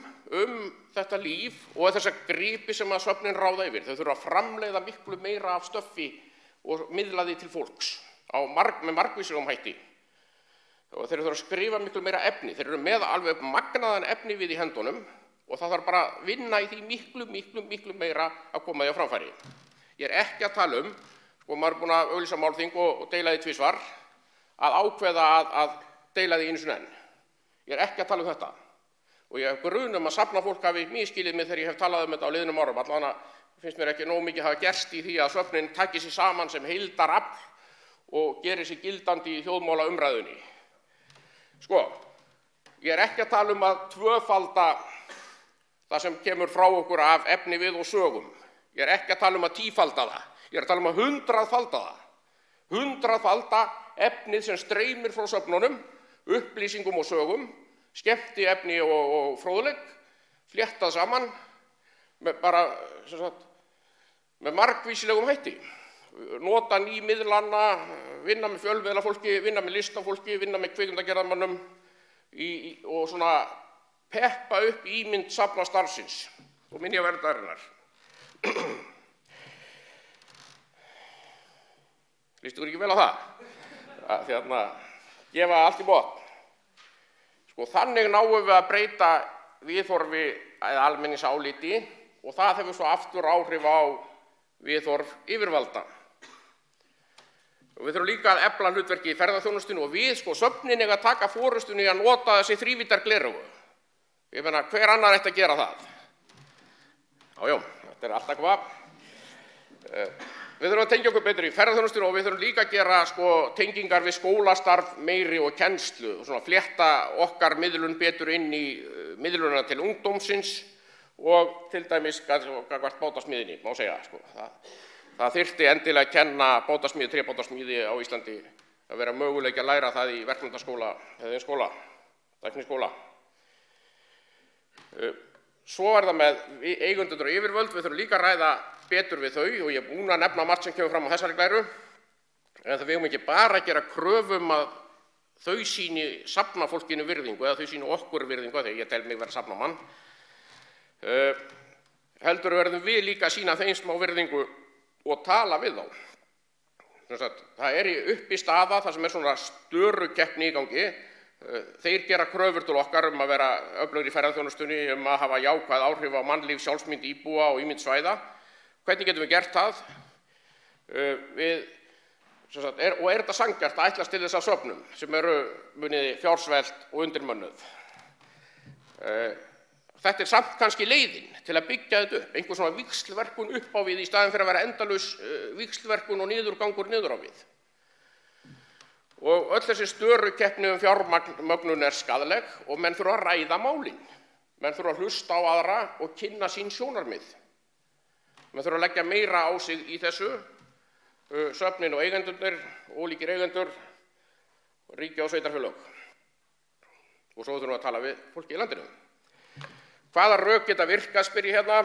þetta líf og þessa gripi sem að söfnin ráða yfir. Þeir þurfa að framleiða miklu meira af stöffi og miðla því til fólks með margvíslegum hætti. Og þeir þurfa að skrifa miklu meira efni, þeir eru með alveg magnaðan efni við í hendunum og það þarf bara að vinna í því miklu meira að koma því á framfæri. Ég ekki að tala sko maður er búin að auglýsa málþing og deila því tvisvar, að ákveða að deila því einu sinni enn. Ég ekki að tala þetta. Og ég hef grun að safnafólk hafi misskilið mig þegar ég hef talað þetta á liðnum árum. Allavega finnst mér ekki nóg mikið hafa gerst í því að söfnin taki sig saman sem heildarafl og geri sig gildandi í þjóðmála umræðunni. Sko, ég ekki að tala að tvöfalda það sem kemur frá okkur af efni við og sögum. Ég ekki að tala að tífalda það. Ég að tala að 100-falda það. 100-falda efnið sem streymir frá söfnunum, upplýsingum og sögum, skemmti efni og fróðleik, fléttað saman með margvíslegum hætti. Nota ný miðlana, vinna með fjölmiðlafólki, vinna með listafólki, vinna með kvikmyndagerðarmönnum og svona peppa upp ímynd safnastarfsins og minjaverðarinnar. Líst ykkur ekki vel á það? Gefa allt í botn. Sko, þannig náum við að breyta viðhorfi eða almenningsáliti og það hefur svo aftur áhrif á viðhorf yfirvalda. Og við þurfum líka að efla hlutverki í ferðaþjónustunni og við, sko, söfnin eiga að taka forystunni að nota þessi þrívídar gleraugu. Ég meina, hver annar ætti að gera það? Já, þetta alltaf hvað. Við þurfum að tengja okkur betur í ferðaþjónustunni og við þurfum líka að gera sko, tengingar við skólastarf meiri og kennslu og svona flétta okkar miðlun betur inn í miðlunina til ungdómsins og til dæmis gagnvart bátasmíðinni, má segja. Sko. Það þyrfti endilega að kenna bátasmíði, trébátasmíði á Íslandi að vera möguleiki að læra það í verkmenntaskóla eða skóla, tækniskóla. Svo það með eigendur og yfirvöld, við þurfum líka að ræða betur við þau og ég búin að nefna margt sem kemur fram á þessari glæru, en það við ekki bara að gera kröfum að þau sýni safnafólkinu virðingu eða þau sýni okkur virðingu, þegar ég tel mig vera safnamann, heldur verðum við líka að sýna þeim smá virðingu og tala við þá. Það uppi staða, það sem svona störukeppni í gangi, þeir gera kröfur til okkar að vera öflugir í ferðaþjónustunni, að hafa jákvæð áhrif á mannlíf, sjálfsmynd íbúa og ímynd svæða. Hvernig getum við gert það? Og þetta sanngjarnt að ætlast til þess að söfnum sem eru muniði fjársvelt og undirmönnuð? Þetta samt kannski leiðin til að byggja þetta upp, einhver svona víxlverkun upp á við í staðinn fyrir að vera endalaus víxlverkun og niðurgangur niður á við. Og öll þessi störukeppni fjármögnun skaðleg og menn þurfa að ræða málin. Menn þurfa að hlusta á aðra og kynna sín sjónarmið. Menn þurfa að leggja meira á sig í þessu, söfnin og eigendurnir, ólíkir eigendur, ríki og sveitarfélög. Og svo þurfum við að tala við fólki í landinu. Hvaða rök geta virkað, spyr ég hérna?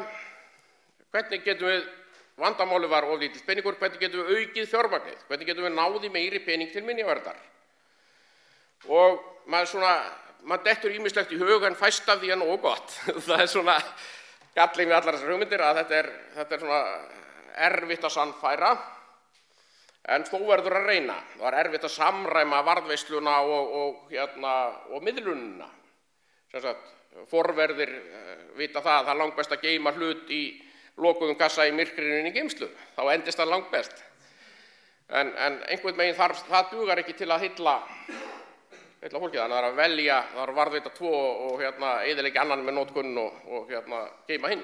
hvernig getum við, vandamáli var of lítill peningur, hvernig getum við aukið fjármagnið, hvernig getum við náði meiri pening til minjaverndar. Og maður dettur ýmislegt í hug en fæst af því er nógu gott. Það svona gallinn við allar þessar hugmyndir að þetta svona erfitt að sannfæra, en þó verður að reyna. Það er erfitt að samræma varðveisluna og miðlunina. Sem sagt, forverðir vita það er langbest að geyma hlut í lokuðum kassa í myrkrinu inn í geymslu. Þá endist það langbest. En einhvern veginn það dugar ekki til að hylla fólkið. Þannig að velja, það er að varðveita 2 og eyðileggja annan með notkun og geyma hinn.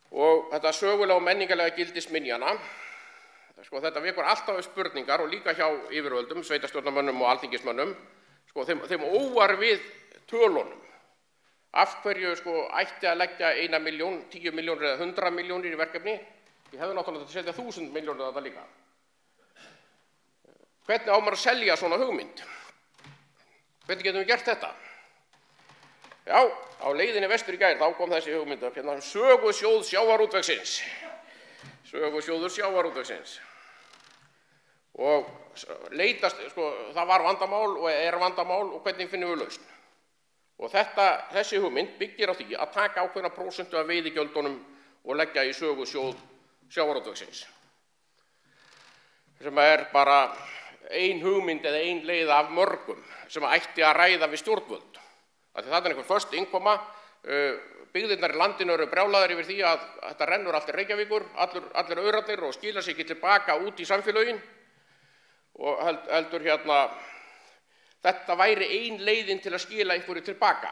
Og þetta sögulega og menningarlega gildis minjana, þetta vekur alltaf upp spurningar og líka hjá yfirvöldum, sveitarstjórnarmönnum og alþingismönnum, þeim óar við tölunum. Af hverju ætti að leggja 1 milljón, 10 milljónir eða 100 milljónir í verkefni? Ég hefði náttúrulega að setja 1000 milljónir þetta líka. Hvernig á maður að selja svona hugmynd? Hvernig getum við gert þetta? Já, á leiðinni vestur í gær, þá kom þessi hugmynd upp, sögusjóð sjávarútvegsins. Sögusjóður sjávarútvegsins. Og leitast, það var vandamál og er vandamál og hvernig finnum við lausn. Og þessi hugmynd byggir á því að taka ákveðna prósentu af veiðigjöldunum og leggja í sögusjóð sjávarútvegsins. Sem er bara ein hugmynd eða ein leið af mörgum sem ætti að ræða við stjórnvöld. Það er einhver föst innkoma, byggðirnar í landinu eru brjálaðar yfir því að þetta rennur allt til Reykjavíkur, allir aurarnir og skilar sig ekki tilbaka út í samfélögin og heldur þetta væri ein leiðin til að skila einhverju tilbaka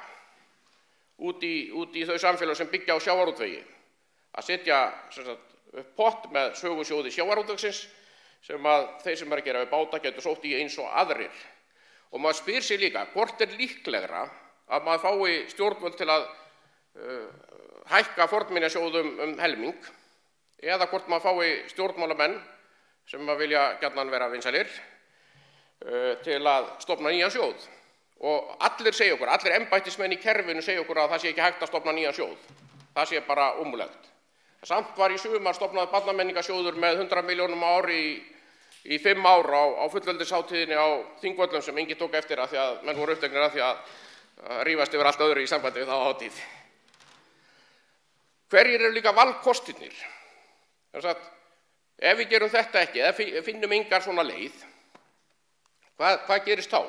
út í þau samfélög sem byggja á sjávarútvegi. Að setja upp pott með sögusjóði sjávarútvegsins sem að þeir sem að gera við báta getur sótt í eins og aðrir. Og maður spyr sig líka, hvort er líklegra að maður fái stjórnvöld til að hækka fornminjasjóðum helming eða hvort maður fái stjórnmálamenn sem að vilja gjarnan vera vinsælir til að stofna nýjan sjóð. Og allir segja okkur, allir embættismenn í kerfinu segja okkur að það sé ekki hægt að stofna nýjan sjóð. Það sé bara ómögulegt. Samt var í sumar stofnaði barnamenningarsjóður með 100 milljónum á ári í 5 ár á fullveldishátíðinni á Þingvöllum sem enginn tók eftir af því að menn voru uppteknir af því að rífast yfir allt öðru í sambandi við þá hátíð. Hverjir eru líka valkostirnir? Ef við gerum þetta ekki, eða finnum engar svona leið, hvað gerist þá?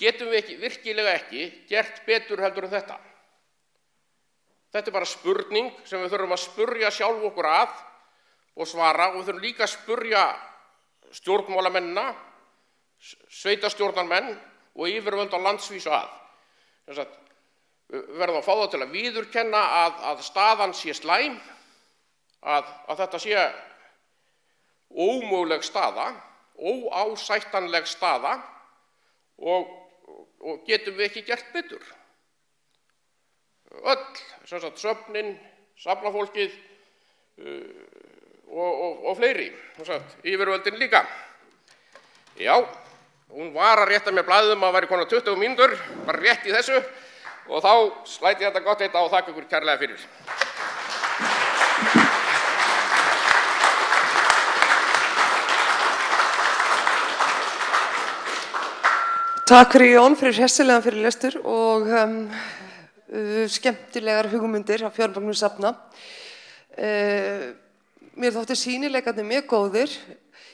Getum við virkilega ekki gert betur heldur en þetta? Þetta er bara spurning sem við þurfum að spurja sjálf okkur að og svara og við þurfum líka að spurja stjórnmálamennina, sveitarstjórnarmenn og yfirvöld á landsvísu að. Við verðum að fá það til að viðurkenna að staðan sé slæm, að þetta sé ómöguleg staða, óásættanleg staða og getum við ekki gert betur. Öll, söfnin, safnafólkið og fleiri, yfirvöldin líka. Já, hún var að rétta mér blaðið að væri konar 20 mínútur, bara rétt í þessu og þá slæti ég þetta gott heita og þakka ykkur kærlega fyrir. Takk fyrir Jón, fyrir hressilegan fyrir lestur og skemmtilegar hugmyndir af fjármagnu safna. Mér þótti sýnileikarnir mjög góðir.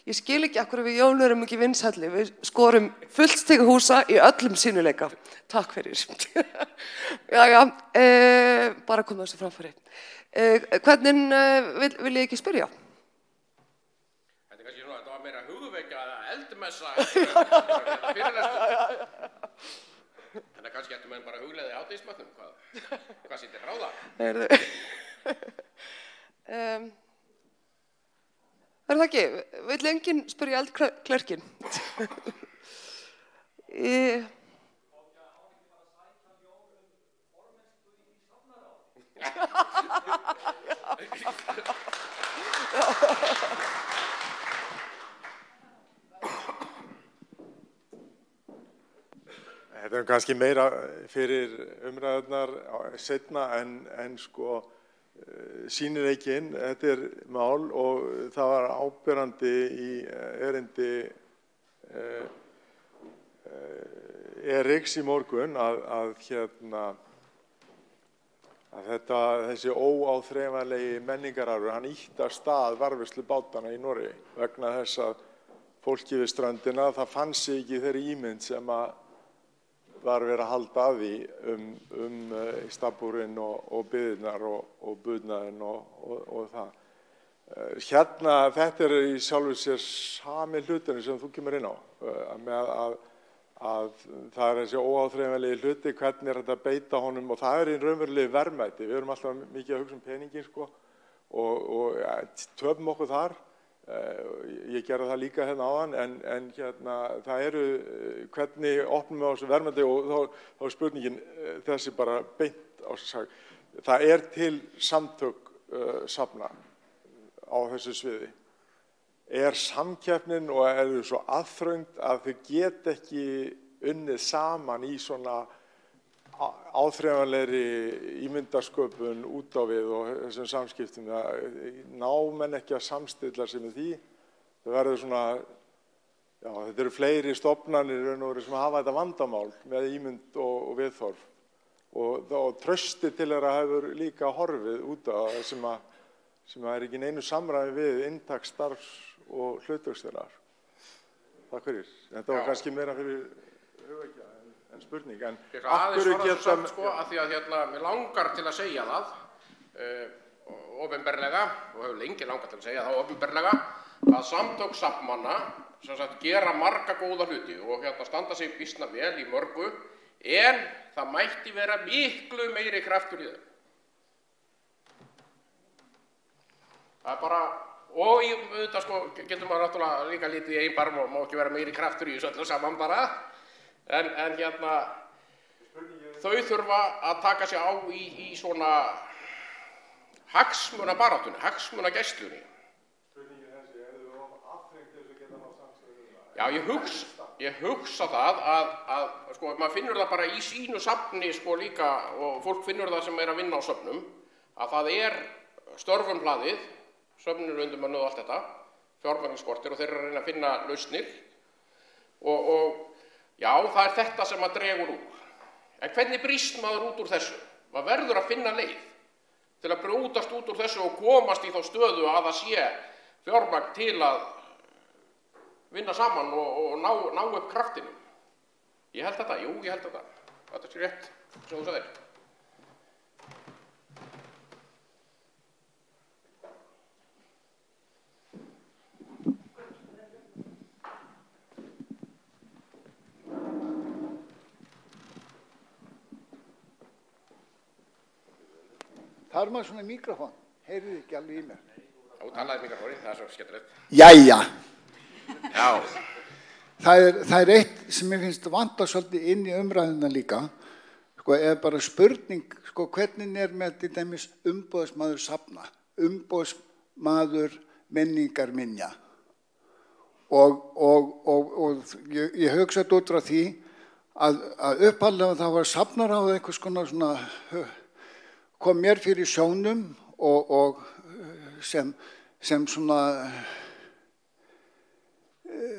Ég skil ekki akkur við Jón erum ekki vinsælli. Við skorum fullt stig húsa í öllum sýnileika. Takk fyrir. Jæja, bara koma þessu framfæri. Hvernig vil ég ekki spyrja? Þetta er kannski svona, þetta var meira hugvekja eða eldmessa fyrirlestur. Þannig að kannski ættum við bara hugleiði hádegismatnum, hvað sýndir ráða? Er það ekki? Vill enginn spyrja eldklerkin? Þetta kannski meira fyrir umræðunar seinna en sko sýnileikinn, þetta mál og það var áberandi í erindi Eriks í morgun að þessi óáþreifanlegi menningararfur, hann ýtti af stað varðveislu bátana í Noregi vegna þess að fólki við ströndina, það fann sig ekki þeirri ímynd sem að var verið að halda að því stabúrin og byggðirnar og budnaðinn og það. Þetta í sjálfu sér sami hluturinn sem þú kemur inn á, með að það þessi óáþreifanlegi hluti, hvernig þetta að beita honum og það í raunverulegu verðmæti. Við erum alltaf mikið að hugsa peningin sko og töfum okkur þar. Ég gerði það líka hérna áðan en það hvernig opnum við á þessu verðmæti og þá spurningin þessi bara beint á þess að það til samtök safna á þessu sviði. Samkeppnin og þau svo aðþröngd að þau get ekki unnið saman í svona áþreifanlegri ímyndarsköpun út á við og þessum samskiptum. Ná menn ekki að samstilla sig með því. Það verður svona, þetta fleiri stofnanir sem hafa þetta vandamál með ímynd og viðhorf. Og trausti til þeirra hefur líka horfið út á það sem ekki neinu samræmi við inntak starfs og hlutverksþjóðar. Takk fyrir. Þetta var kannski meira fyrir hugvekja en spurning. En aðeins var það samt sko að því að mér langar til að segja það opinberlega og hefur lengi langar til að segja það opinberlega að samtök safnmanna sem sagt gera marga góða hluti og standa sig býsna vel í mörgu en það mætti vera miklu meiri kraftur í þeim. Það bara, og auðvitað sko, getur maður náttúrulega líka lítið í einn barm og má ekki vera meiri kraftur í þessu öllu saman bara. En þau þurfa að taka sig á í svona hagsmunabaráttunni, hagsmunagæslunni. Spurningin þessi, þau aðþrengt þess að geta ná samstöðu? Já, ég hugsa það að sko, maður finnur það bara í sínu safni sko líka og fólk finnur það sem að vinna á söfnum, að það störfumblaðið, söfnir undirmönnuð og allt þetta, fjármagnskortir og þeir að reyna að finna lausnir og já, það þetta sem að dregur úr. En hvernig brýst maður út úr þessu? Maður verður að finna leið til að brjótast út úr þessu og komast í þá stöðu að það sé fjármagn til að vinna saman og ná upp kraftinum. Ég held þetta, jú, ég held þetta. Þetta rétt, sem þú sagðir. Þar maður svona mikrofón, heyrið ekki alveg í mér. Já, talaði mikrofóni, það svo skemmtilegt. Jæja. Já. Það eitt sem ég finnst vanta svolítið inn í umræðuna líka, sko, bara spurning, sko, hvernig með til dæmis umboðsmaður safna, umboðsmaður menningarminja. Og ég hugsa þetta út frá því að upphaldlega það var safnaráð einhvers konar svona kom mér fyrir sjónum og sem svona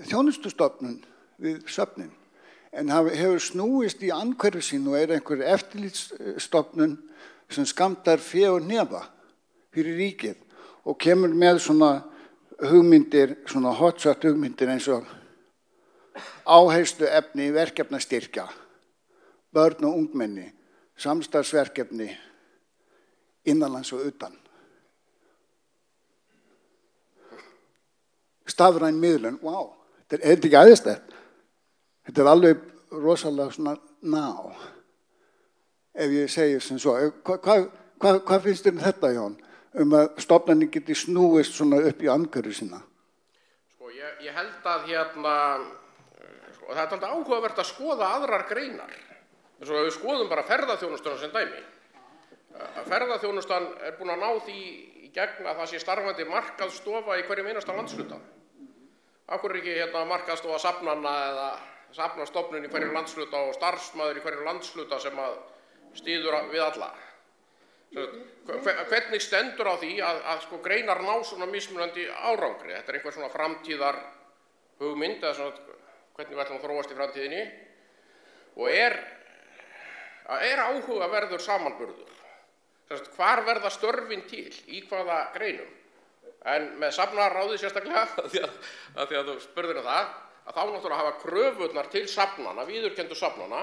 þjónustustofnun við söfnin. En hefur snúist í andhverfu sín og einhver eftirlitsstofnun sem skammtar fé og nefa fyrir ríkið og kemur með svona hugmyndir, svona hotshot hugmyndir eins og áherslu efni, verkefnastyrkja, börn og ungmenni, samstarfsverkefni, innanlands og utan. Stafræn miðlun, wow, þetta ekki æðislegt. Þetta alveg rosalega svona ef ég segir sem svo. Hvað finnst þér þetta, Jón, að stofnanir geti snúist svona upp í andhverfu sína? Sko, ég held að sko, það alltaf áhugavert að skoða aðrar greinar. Svo við skoðum bara ferðaþjónustuna sem dæmi. Ferðaþjónustan búin að ná því í gegn að það sé starfandi markaðsstofa í hverjum einasta landshluta. Af hverju ekki markaðsstofa safnanna safnastofnun í hverju landshluta og starfsmaður í hverju landshluta sem að styður við alla. Hvernig stendur á því að sko greinar ná svona mismunandi árangri? Þetta einhver svona framtíðar hugmynd eða svona hvernig við ætlum að þróast í framtíðinni og er áhugaverður samanburður. Hvar verða störfin til, í hvaða greinum? En með safnaráðið sérstaklega, af því að þú spurðir það, að þá náttúrulega hafa kröfurnar til safnana, viðurkenndu safnana,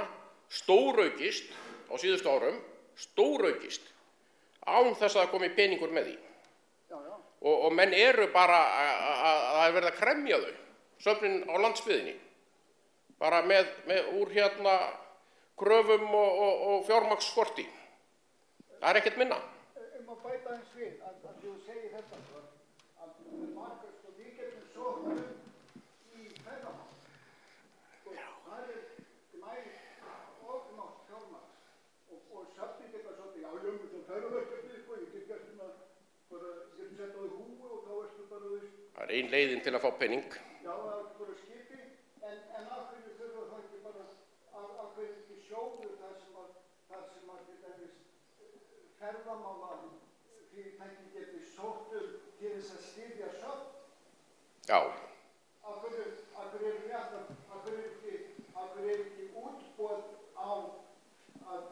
stóraukist á síðustu árum, stóraukist, án þess að það komi peningur með því. Og menn eru bara að það er verið að kremja þau, söfnin á landsbyggðinni, bara úr kröfum og fjármagnsskorti. Það er ekkert minna. Að bæta eins við, að þú segir þetta, að margar, við getum sótt í ferðamál. Það mæri ofnátt fjármagns og söfnin geta svolítið, sem ferðaverkefni, ég get gert getum sett á því húi og þá ertu bara Það er ein leiðin til að fá pening. Já, það er bara skipi, en af hverju þurfa það ekki bara, af hverju ekki sjóður þar sem að ferðamála fyrirtæki geti sóttur til þess að styðja söfn. Já. Af hverju er ekki útboð á að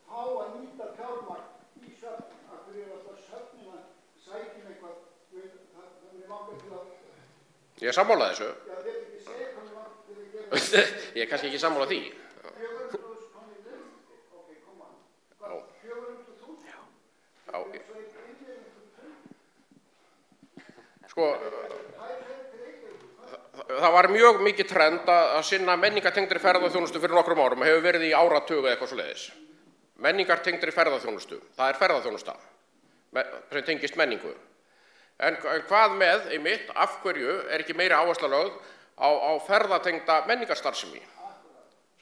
fá að nýta fjármagn í söfn? Af hverju er alltaf söfnin að sækja eitthvað, það er langar til að... Ég er sammála þessu. Já, þetta ekki segja hvað er langar til að gera. Ég er kannski ekki sammála því. Sko, það var mjög mikið trend að sinna menningartengdri ferðaþjónustu fyrir nokkrum árum og hefur verið í áratug eða eitthvað svoleiðis. Menningartengdri ferðaþjónustu, það er ferðaþjónusta sem tengist menningu. En hvað með, einmitt, af hverju er ekki meiri áhersla lögð á ferðatengda menningarstarfsemi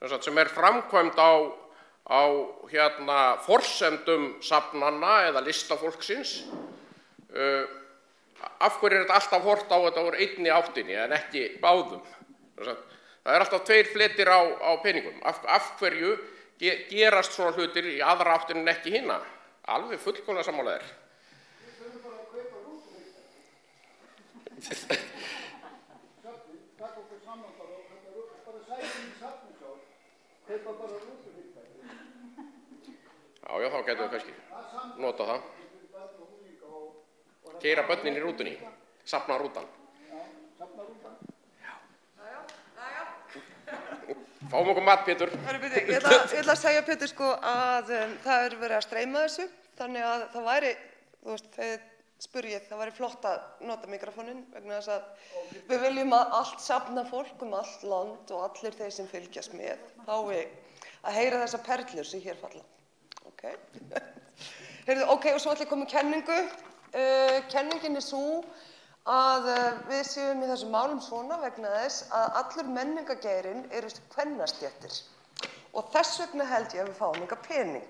sem er framkvæmd á forsendum safnanna eða listafólksins. Af hverju er þetta alltaf hort á þetta úr einni áttinni en ekki báðum? Það er alltaf tveir fletir á peningum. Af hverju gerast svona hlutir í aðra áttinni en ekki hinna? Alveg fullkomlega sammála þér. Við þurfum bara að kaupa rútufyrirtæki. Safnið, takk okkur saman bara og bara sækjum í safnið svo. Kaupa bara rútufyrirtæki. Já, þá getum við kannski nota það. Keyra börnin í rútunni, safna rútan. Já, safna rútan. Jæja. Fáum okkur mat, Pétur. Ég ætla að segja, Pétur, sko, að það er verið að streyma þessu, þannig að það væri, þú veist, þegar spurjið, það væri flott að nota mikrofóninn, vegna þess að við viljum að allt safna fólk allt land og allir þeir sem fylgjast með, fái að heyra þessa perlur sem hér falla. Ok, og svo ætla ég að koma með kenningu. Kenningin er sú að við séum í þessum málum svona vegna þess að allur menningargeirinn eru kvennastéttir og þess vegna held ég að við fáum enga pening.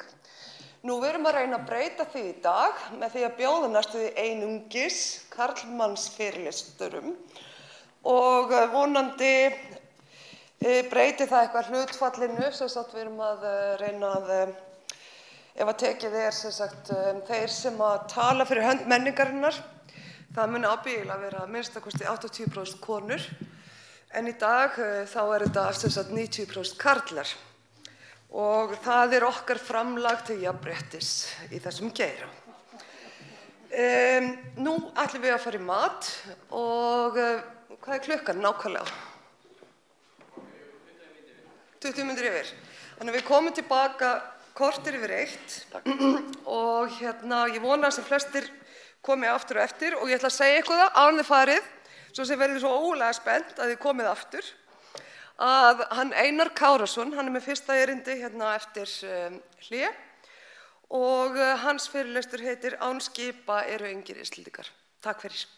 Nú við erum að reyna að breyta því í dag með því að bjóða næstu því einungis karlmannsfyrirlesturum og vonandi breyti það eitthvað hlutfallinu sem sagt við erum að reyna að ef að tekið sem sagt, þeir sem að tala fyrir hönd menningarinnar, það muni ábyggilega vera að minnsta kosti 80% konur, en í dag þá er þetta sem sagt 90% karlar. Og það er okkar framlag til jafnréttis í þessum geira. Nú ætlum við að fara í mat og hvað er klukkan nákvæmlega? 20 mínútur yfir. Þannig að við komum tilbaka korter yfir 1 og ég vona sem flestir komi aftur og eftir og ég ætla að segja eitthvað áður en þið farið, svo sem verðið svo ógurlega spennt að þið komið aftur, að hann Einar Kárason, hann er með fyrsta erindi eftir hlé og hans fyrirlestur heitir Án skipa eru engir Íslendingar. Takk fyrir.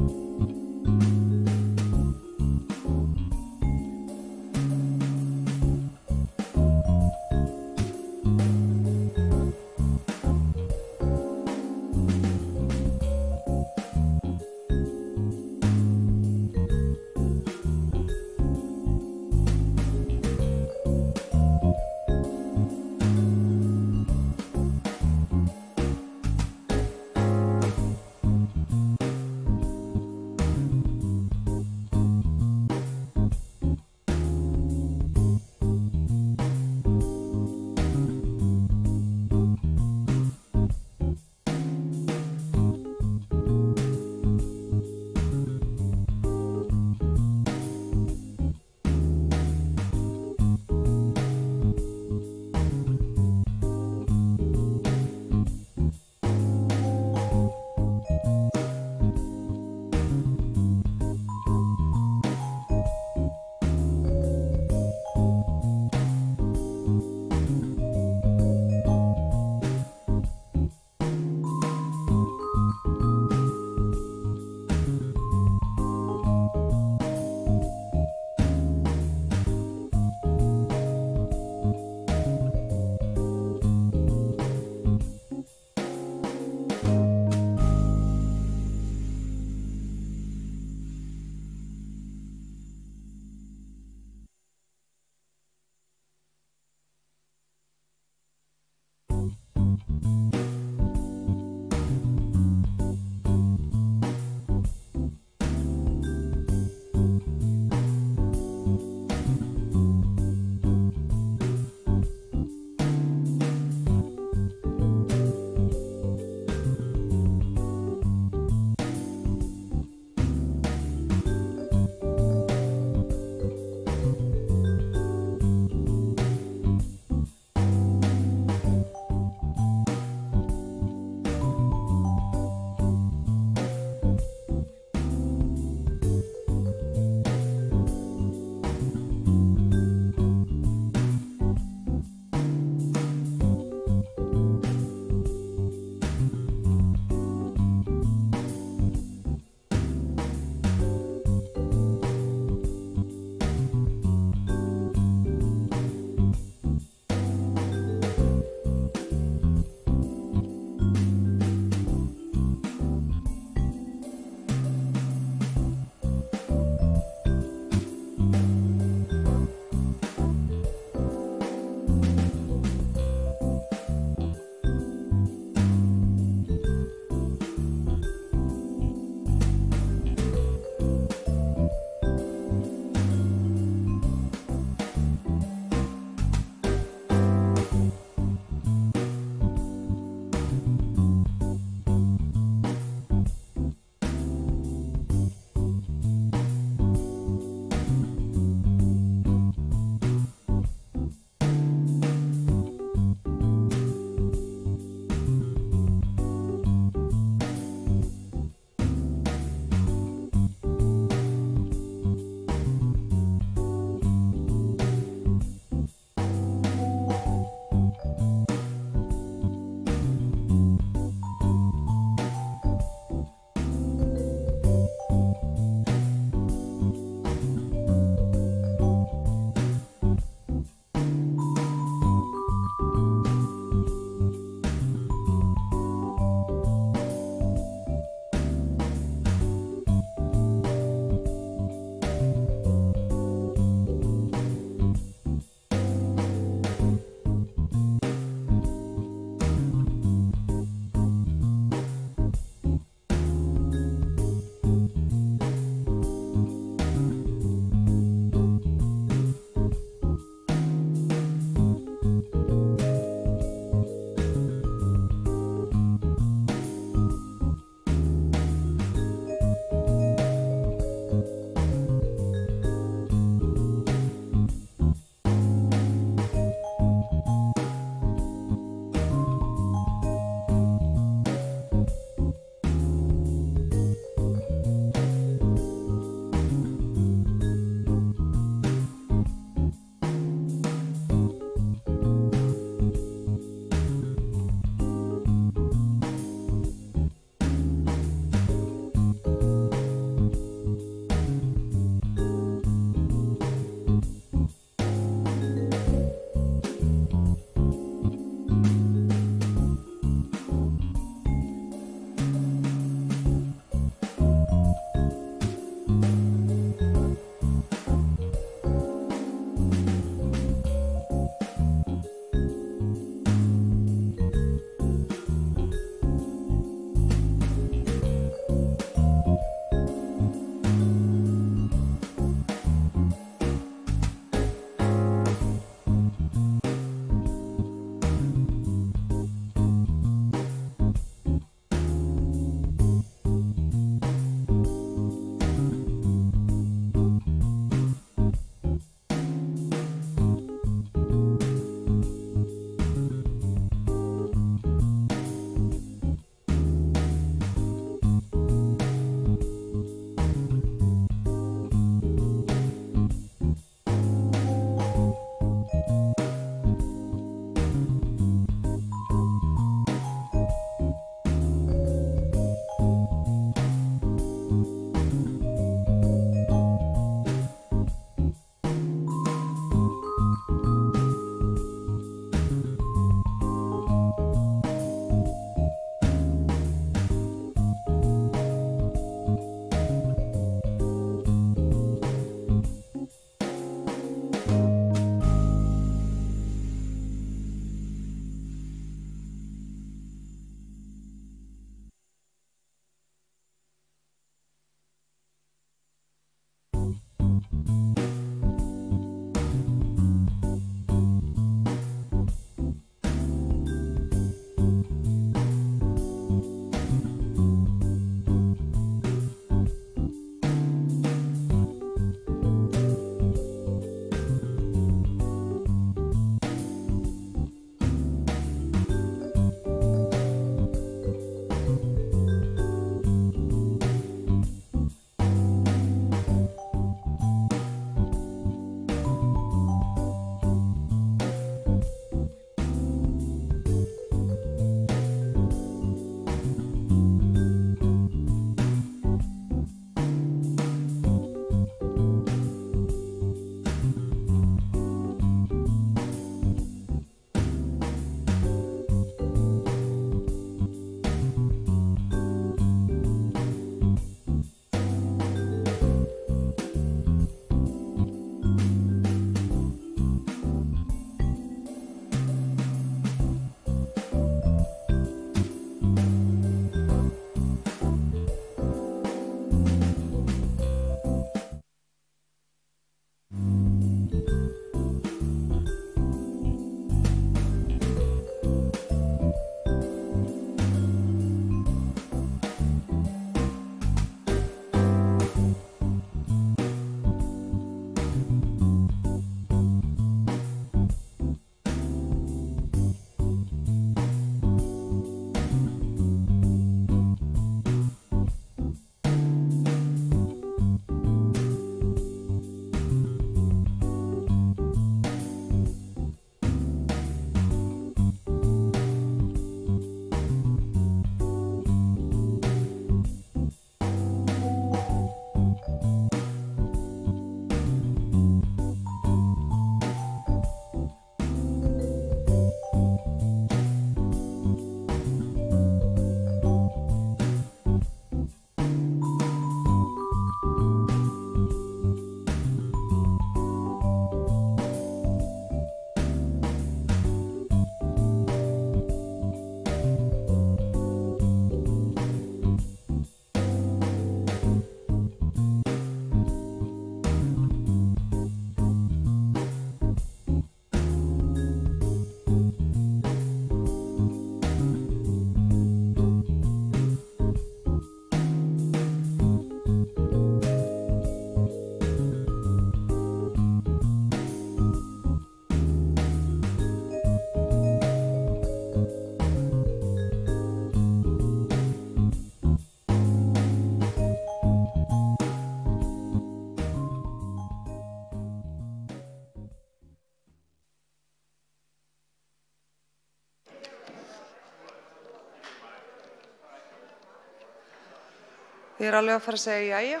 Ég alveg að fara að segja jæja.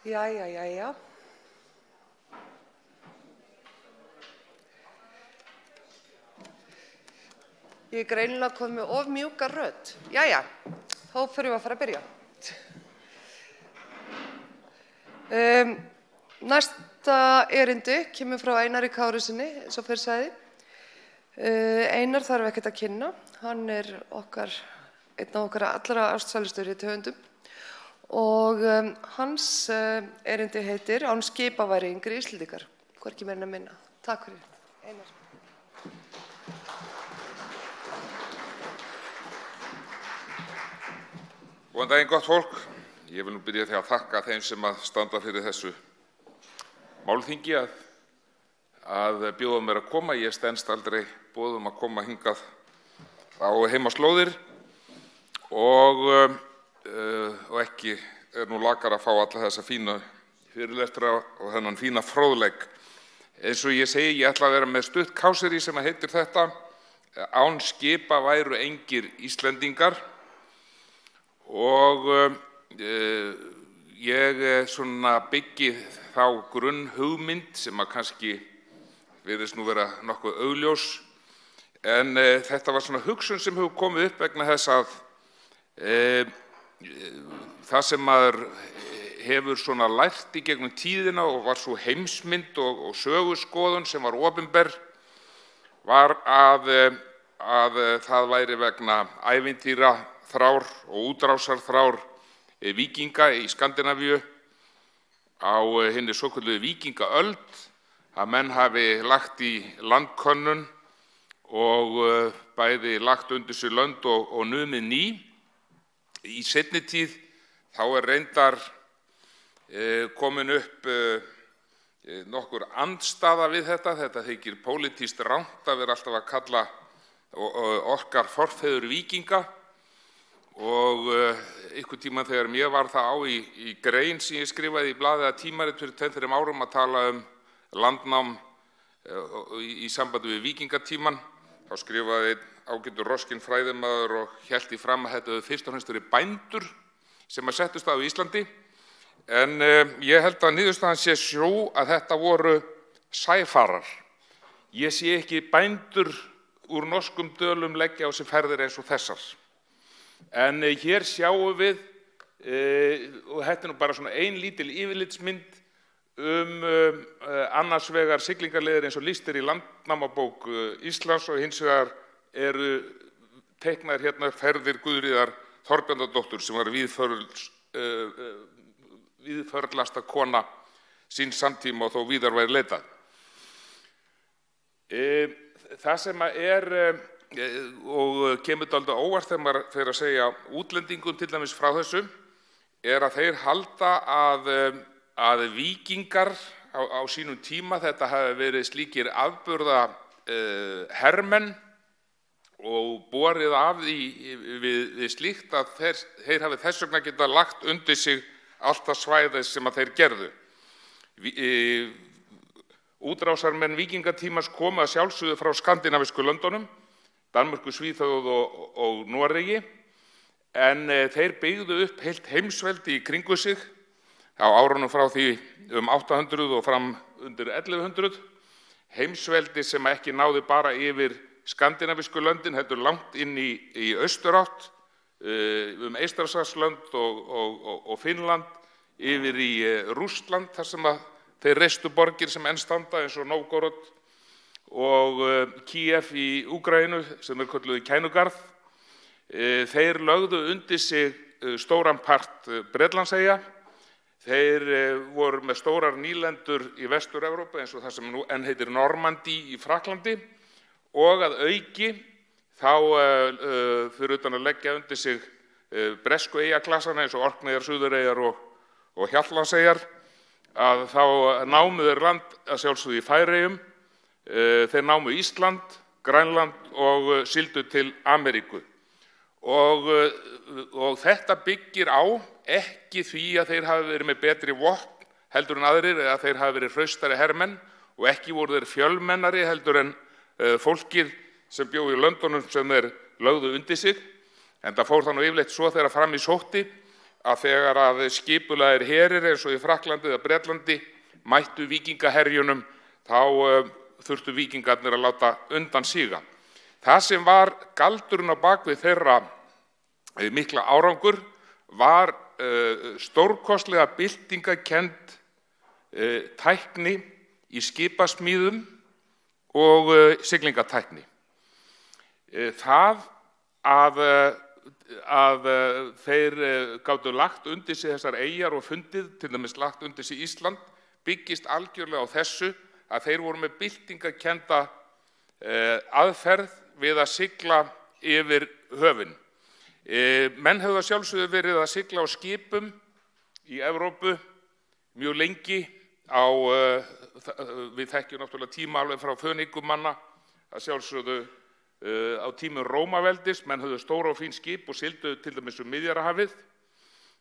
Jæja. Ég greinilega komið með of mjúka rödd. Jæja, þá fyrir við að fara að byrja. Næsta erindi kemur frá Einari Kárasyni, eins og fyrr sagði. Einar þarf ekkert að kynna. Hann einn af okkar allra ástsælustu rithöfundum. Og hans erindi heitir Án skipa væri yngri Íslendingar. Hvorki meira en minna. Takk fyrir. Einar. Góðan daginn, gott fólk. Ég vil nú byrja því að þakka þeim sem að standa fyrir þessu málþingi að bjóða mér að koma. Ég stenst aldrei boðum að koma hingað á heimaslóðir og ekki nú lakar að fá alla þessa fína fyrirlestra og þennan fína fróðleik. Eins og ég segi, ég ætla að vera með stutt káseri sem heitir þetta Án skipa væru engir Íslendingar og ég svona byggi þá grunnhugmynd sem að kannski virðist nú vera nokkuð augljós en þetta var svona hugsun sem hefur komið upp vegna þess að það sem maður hefur svona lært í gegnum tíðina og var svo heimsmynd og söguskoðun sem var opinber var að það væri vegna ævintýra þrár og útrásarþrár víkinga í Skandinavíu á hinni svokölluðu víkingaöld að menn hafi lagt í landkönnun og bæði lagt undir sig lönd og numið ný. Í seinni tíð þá reyndar komin upp nokkur andstaða við þetta. Þetta þykir pólitískt rangt að vera alltaf að kalla okkar forfeður víkinga og einhvern tímann þegar mér var það á í grein sem ég skrifaði í blaðið að tímarit fyrir 2-3 árum að tala landnám í sambandi við víkingatíman, þá skrifaði ágætur roskinn fræðimaður og hélt því fram að þetta hefði fyrst og fremst verið bændur sem að settust á Íslandi. En ég held að niðurstaðan sé sú að þetta voru sæfarar. Ég sé ekki bændur úr norskum dölum leggja á sig ferðir eins og þessar. En hér sjáum við, og þetta nú bara svona ein lítil yfirlitsmynd annars vegar siglingarleiðir eins og lýstir í Landnámabók Íslands og hins vegar eru teiknaðir hérna ferðir Guðríðar Þorbjarnardóttur sem var víðförlasta kona síns samtíma og þó víðar væri leitað. Það sem og kemur dálítið óvart þegar maður fer að segja útlendingum til dæmis frá þessu, að þeir halda að víkingar á sínum tíma þetta hafi verið slíkir afburða hermenn og borið af því við slíkt að þeir hafi þess vegna geta lagt undir sig allt það svæði sem að þeir gerðu. Útrásarmenn víkingatímans komu að sjálfsögðu frá skandinavísku löndunum, Danmörku, Svíþjóð og Noregi, en þeir byggðu upp heilt heimsveldi í kringu sig á árunum frá því 800 og fram undir 1100, heimsveldi sem ekki náði bara yfir skandinavísku löndin, heldur langt inn í austurátt, Eystrasaltslönd og Finnland, yfir í Rússland, þar sem að þeir reistu borgir sem enn standa eins og Novgorod og Kíev í Úkraínu sem kölluð Kænugarð. Þeir lögðu undir sig stóran part Bretlandseyja. Þeir voru með stórar nýlendur í Vestur-Evrópu eins og það sem nú enn heitir Normandí í Fraklandi og að auki þá fyrir utan að leggja undir sig bresku eyjaklassana eins og Orkneyjar, Suðureyjar og Hjaltlandseyjar, að þá námu þeir land að sjálfsögðu í Færeyjum, þeir námu Ísland, Grænland og sigldu til Ameríku. Og þetta byggir á ekki því að þeir hafi verið með betri vopn heldur en aðrir eða þeir hafi verið hraustari hermenn og ekki voru þeir fjölmennari heldur en fólkið sem bjó í löndunum sem þeir lögðu undir sig. En það fór þannig yfirleitt svo þegar fram í sótti að þegar að skipulagðir herir eins og í Frakklandi eða Bretlandi mættu víkingaherjunum, þá þurftu víkingarnir að láta undan síga. Það sem var galdurinn á bakvið þeirra mikla árangur var stórkostlega byltingakennd tækni í skipasmíðum og siglingatækni. Það að þeir gátu lagt undir sig þessar eyjar og fundið, til dæmis lagt undir sig Ísland, byggist algjörlega á þessu að þeir voru með byltingakennda aðferð við að sigla yfir höfin. Menn hefðu að sjálfsögðu verið að sigla á skipum í Evrópu mjög lengi við þekkjum náttúrulega tíma alveg frá Fönicumanna, að sjálfsögðu á tímum Rómaveldis, menn höfðu stóra og fín skip og sigldu til dæmis Miðjarðarhafið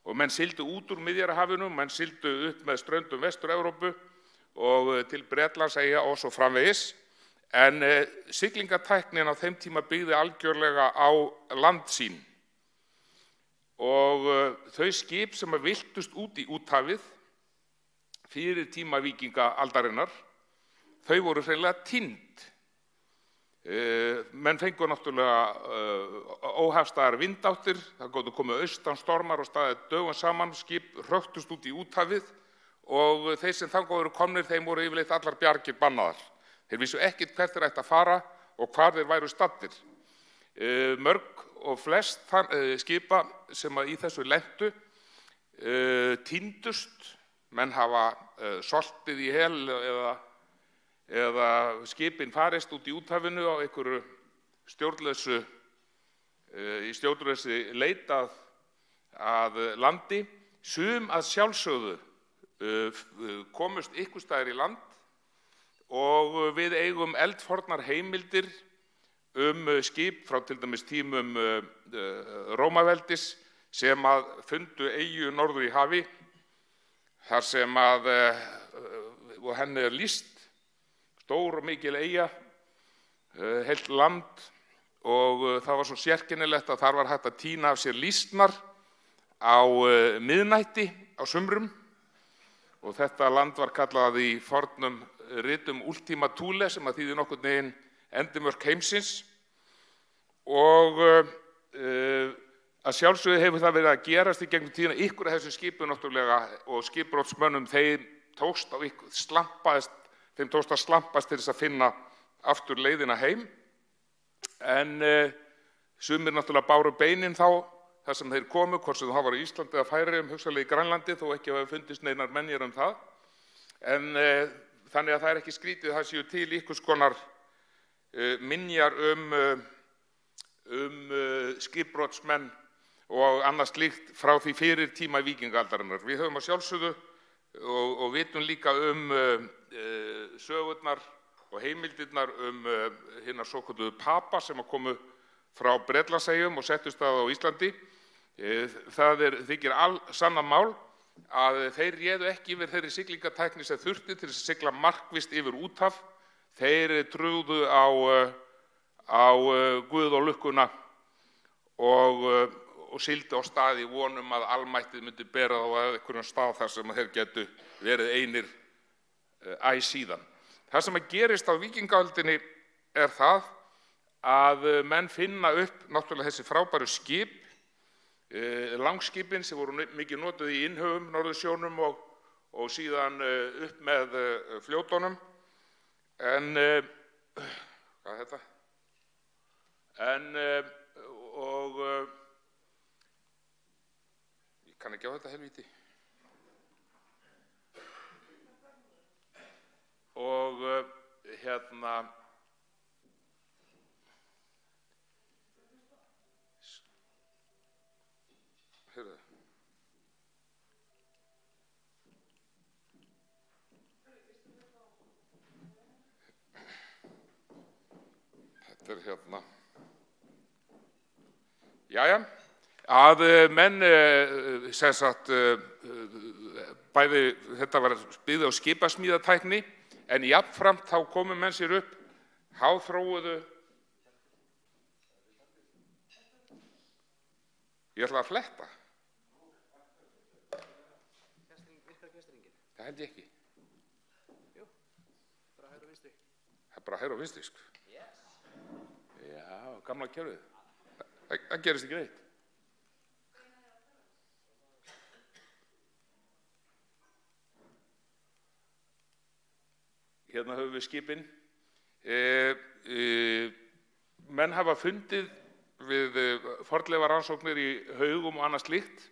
og menn sigldu út úr Miðjarðarhafinu, menn sigldu upp með ströndum Vestur-Evrópu og til Bretlandseyja og svo framvegis. En siglingatæknin á þeim tíma byggði algjörlega á landsýn og þau skip sem villtust út í úthafið fyrir tíma víkingaaldarinnar, þau voru hreinlega týnd. Menn fengu náttúrulega óhagstæðar vindáttir, það gátu komið austanstormar og staðið dögum saman, skip hröktust út í úthafið og þeir sem þangað voru komnir, þeim voru yfirleitt allar bjargir bannaðar. Þeir vissu ekkert hvert þeir ættu að fara og hvar þeir væru staddir. Mörg og flest skipa sem í þessu lentu týndust, menn hafa soltið í hel eða skipin farist út í úthafinu á einhverju stjórnleysi leit að landi. Sum að sjálfsögðu komust ykkur staðar í land og við eigum eldfornar heimildir skip frá til dæmis tímum Rómaveldis sem að fundu eyju norður í hafi, þar sem að og henni lýst, stór og mikil eyja, heilt land, og það var svo sérkennilegt að þar var hægt að tína af sér lýsnar á miðnætti á sumrum, og þetta land var kallað í fornum ritum Ultima Thule, sem að þýðir nokkurn veginn endimörk heimsins. Og að sjálfsögðu hefur það verið að gerast í gegnum tíðina. Ykkur af þessu skipum náttúrulega og skipbrotsmönnum, þeim tókst að slampast til þess að finna aftur leiðina heim, en sumir náttúrulega báru beinin þá þar sem þeir komu, hvort sem það var í Íslandi eða Færeyjum, hugsanlega í Grænlandi, þó ekki hafi fundist neinar menjar það. En þannig að það er ekki skrítið að það séu til einhvers konar minjar skipbrotsmenn og annað slíkt frá því fyrir tíma víkingaldarinnar. Við höfum að sjálfsögðu og vitum líka sögurnar og heimildirnar hinnar svokölluðu papa sem að komu frá Bretlandseyjum og settust það á Íslandi. Það þykir sanna mál að þeir réðu ekki yfir þeirri siglingatækni sem þurfti til þess að sigla markvisst yfir úthaf. Þeir trúðu á Guð og lukkuna og sigldu á stað í vonum að almættið myndi bera þá að einhverjum stað þar sem þeir getu verið einir æ síðan. Það sem að gerist á víkingaöldinni er það að menn finna upp náttúrulega þessi frábæru skip, langskipin sem voru mikið notuð í innhöfum, Norðursjónum og síðan upp með fljótunum. En hvað er þetta? Ég kann ekki á þetta helvíti. Og heyrðu. Þetta hérna. Jæja, að menn sem sagt bæði þetta var byggð á skipasmíðatækni en jafnframt þá komu menn sér upp háþróuðu. Ég ætla að fletta. Það held ég ekki. Jú, bara hægri og vinstri. Það er bara hægri og vinstri, sko. Já, gamla kerfið. Það gerist ekki neitt. Hérna höfum við skipin. Menn hafa fundið við fornleifarannsóknir í Haugum og annað slíkt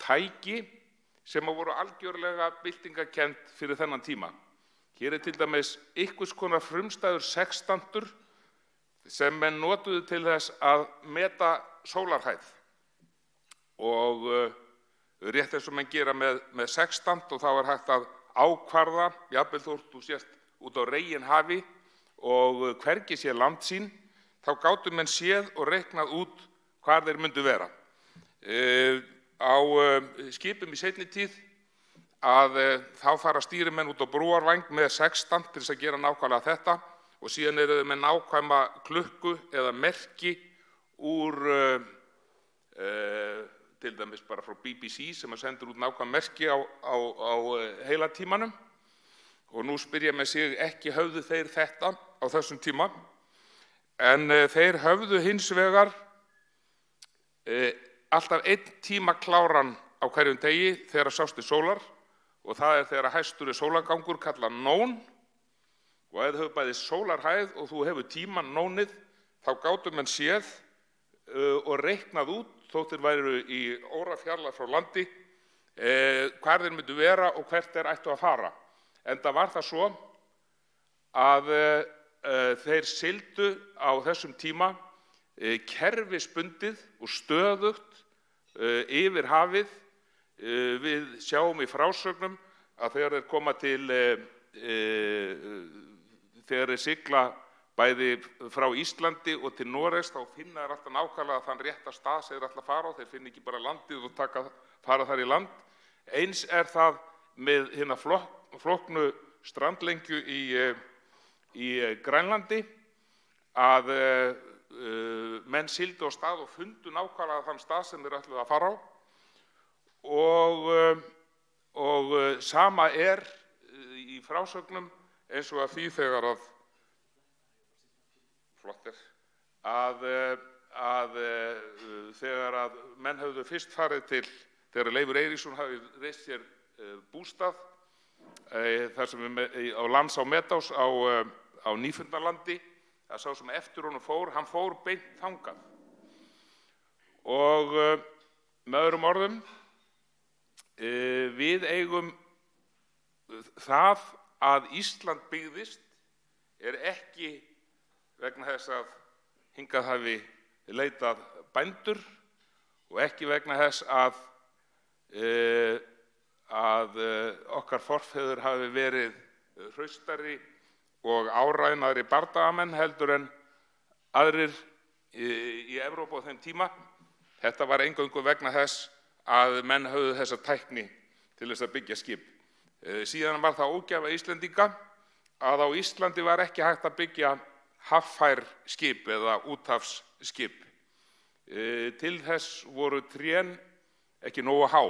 tæki sem voru algjörlega byltingakennd fyrir þennan tíma. Hér til dæmis einhvers konar frumstæður sextantur sem menn notuðu til þess að meta sólarhæð og rétt eins og menn gera með sextant og þá er hægt að ákvarða, jafnvel þótt þú sést út á reginhafi og hvergi sé landsýn, þá gátu menn séð og reiknað út hvar þeir myndu vera. Á skipum í seinni tíð að þá fara stýrimenn út á brúarvæng með sextant til þess að gera nákvæmlega þetta og síðan eru þau með nákvæma klukku eða merki úr til dæmis bara frá BBC sem sendur út nákvæm merki á heilatímanum og nú spyr ég með sig ekki höfðu þeir þetta á þessum tíma. En þeir höfðu hins vegar alltaf 1 tíma kláran á hverjum degi þegar sást sólar og það er þegar hæstur sólargangur kallað nón og ef þau hefur bæði sólarhæð og þú hefur tíman nónið þá gátu menn séð og reiknað út þóttir væru í órafjarlægð frá landi hvar þeir myndu vera og hvert þeir ættu að fara. Enda var það svo að þeir sigldu á þessum tíma kerfisbundið og stöðugt yfir hafið. Við sjáum í frásögnum að þegar þeir koma til, þegar þeir sigla bæði frá Íslandi og til Noregs, þá finna þeir alltaf nákvæmlega þann rétta stað sem þeir ætla að fara á. Þeir finna ekki bara landið og fara þar í land. Eins er það með hérna flóknu strandlengju í Grænlandi að menn sigldu á stað og fundu nákvæmlega þann stað sem þeir ætluðu að fara á og sama er í frásögnum eins og að því þegar þegar að menn höfðu fyrst farið til þegar Leifur Eiríksson hafi reist sér bústað þar sem á lands á Metás á Nýfundnalandi, að sá sem eftir honum fór, hann fór beint þangað. Og með öðrum orðum, við eigum það að Ísland byggðist ekki vegna þess að hingað hafi leitað bændur og ekki vegna þess að okkar forfeður hafi verið hraustari og áræðnari bardagamenn heldur en aðrir í Evrópu á þeim tíma. Þetta var eingöngu vegna þess að menn höfðu þessa tækni til þess að byggja skip. Síðan var það ógæfa Íslendinga að á Íslandi var ekki hægt að byggja haffær skip eða úthafsskip. Til þess voru trén ekki nógu há.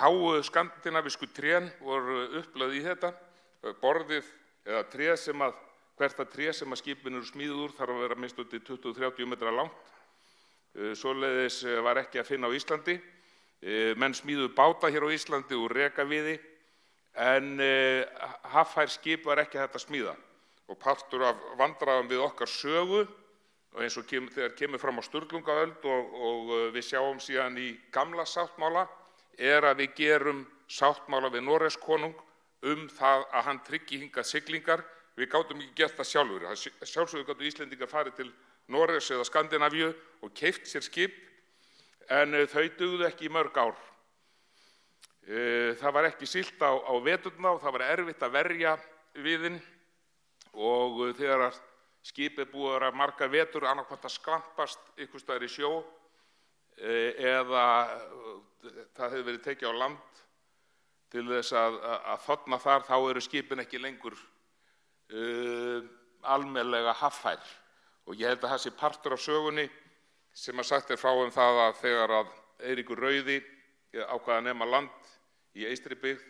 Háu skandinavísku trén voru upplögð í þetta. Borðið eða tré sem að, hvert að tré sem að skipin eru smíðuð úr þarf að vera minnst út í 20-30 metra langt. Svoleiðis var ekki að finna á Íslandi. Menn smíðuðu báta hér á Íslandi úr rekaviði en haffær skip var ekki hægt að smíða. Og partur af vandræðum við okkar sögu og eins og þegar kemur fram á Sturlungaöld og við sjáum síðan í gamla sáttmála að við gerum sáttmála við Noregskonung það að hann tryggi hingað siglingar. Við gátum ekki gert það sjálfur. Sjálfsögðu gátu Íslendingar farið til Noregs eða Skandinavíu og keypt sér skip en þau dugðu ekki í mörg ár. Það var ekki siglt á veturna og það var erfitt að verja viðinn og þegar skipið búið að vera marga vetur annaðhvort að skrampast einhvers staðar í sjó eða það hefði verið tekið á land til þess að þorna þar, þá eru skipin ekki lengur almennilega haffær. Og ég held að það sé partur af sögunni sem að sagt það að þegar að Eiríkur rauði ákvað að nema land í Eystribyggð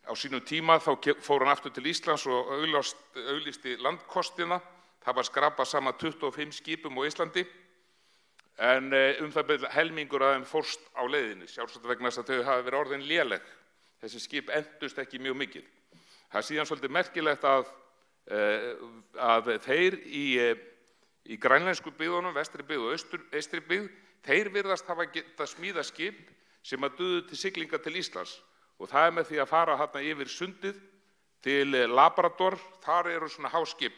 á sínum tíma, þá fór hann aftur til Íslands og auglýsti landkostina. Það var skrapað saman 25 skipum á Íslandi, en það helmingur af þeim fórst á leiðinni, sjálfsagt vegna þess að þau hafi verið orðin léleg. Þessi skip endust ekki mjög mikið. Það er síðan svolítið merkilegt að þeir í grænlensku byggðunum, Vestribyggð og Eystribyggð, þeir virðast hafa getað smíða skip sem að duðu til siglinga til Íslands. Og það með því að fara þarna yfir sundið til Labrador, þar eru svona háskip.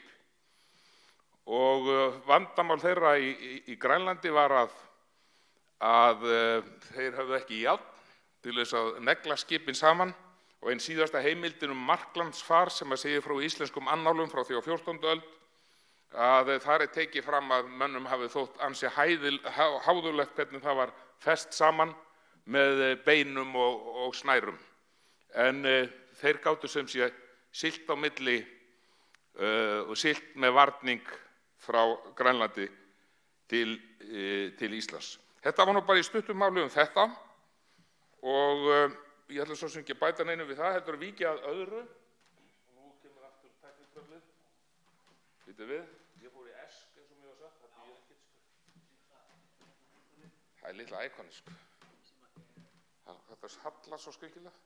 Og vandamál þeirra í Grænlandi var að þeir höfðu ekki járn til þess að negla skipin saman, og einn síðasta heimildin Marklandsfar sem að segja frá íslenskum annálum frá því á 14. öld, að þar tekið fram að mönnum hafi þótt ansi háðulegt hvernig það var fest saman með beinum og snærum. En þeir gátu sem sé siglt á milli og siglt með varning frá Grænlandi til Íslands. Þetta var nú bara í stuttum máli þetta og ég ætla svo sem ekki að bæta neinu við það, heldur að víkja að öðru. Og nú kemur aftur tæknitröflið. Býtu við, ég fór í esk eins og mér var sagt, þetta ég ekkert. Það er litla íkonisk. Þetta hallar svo skringilega.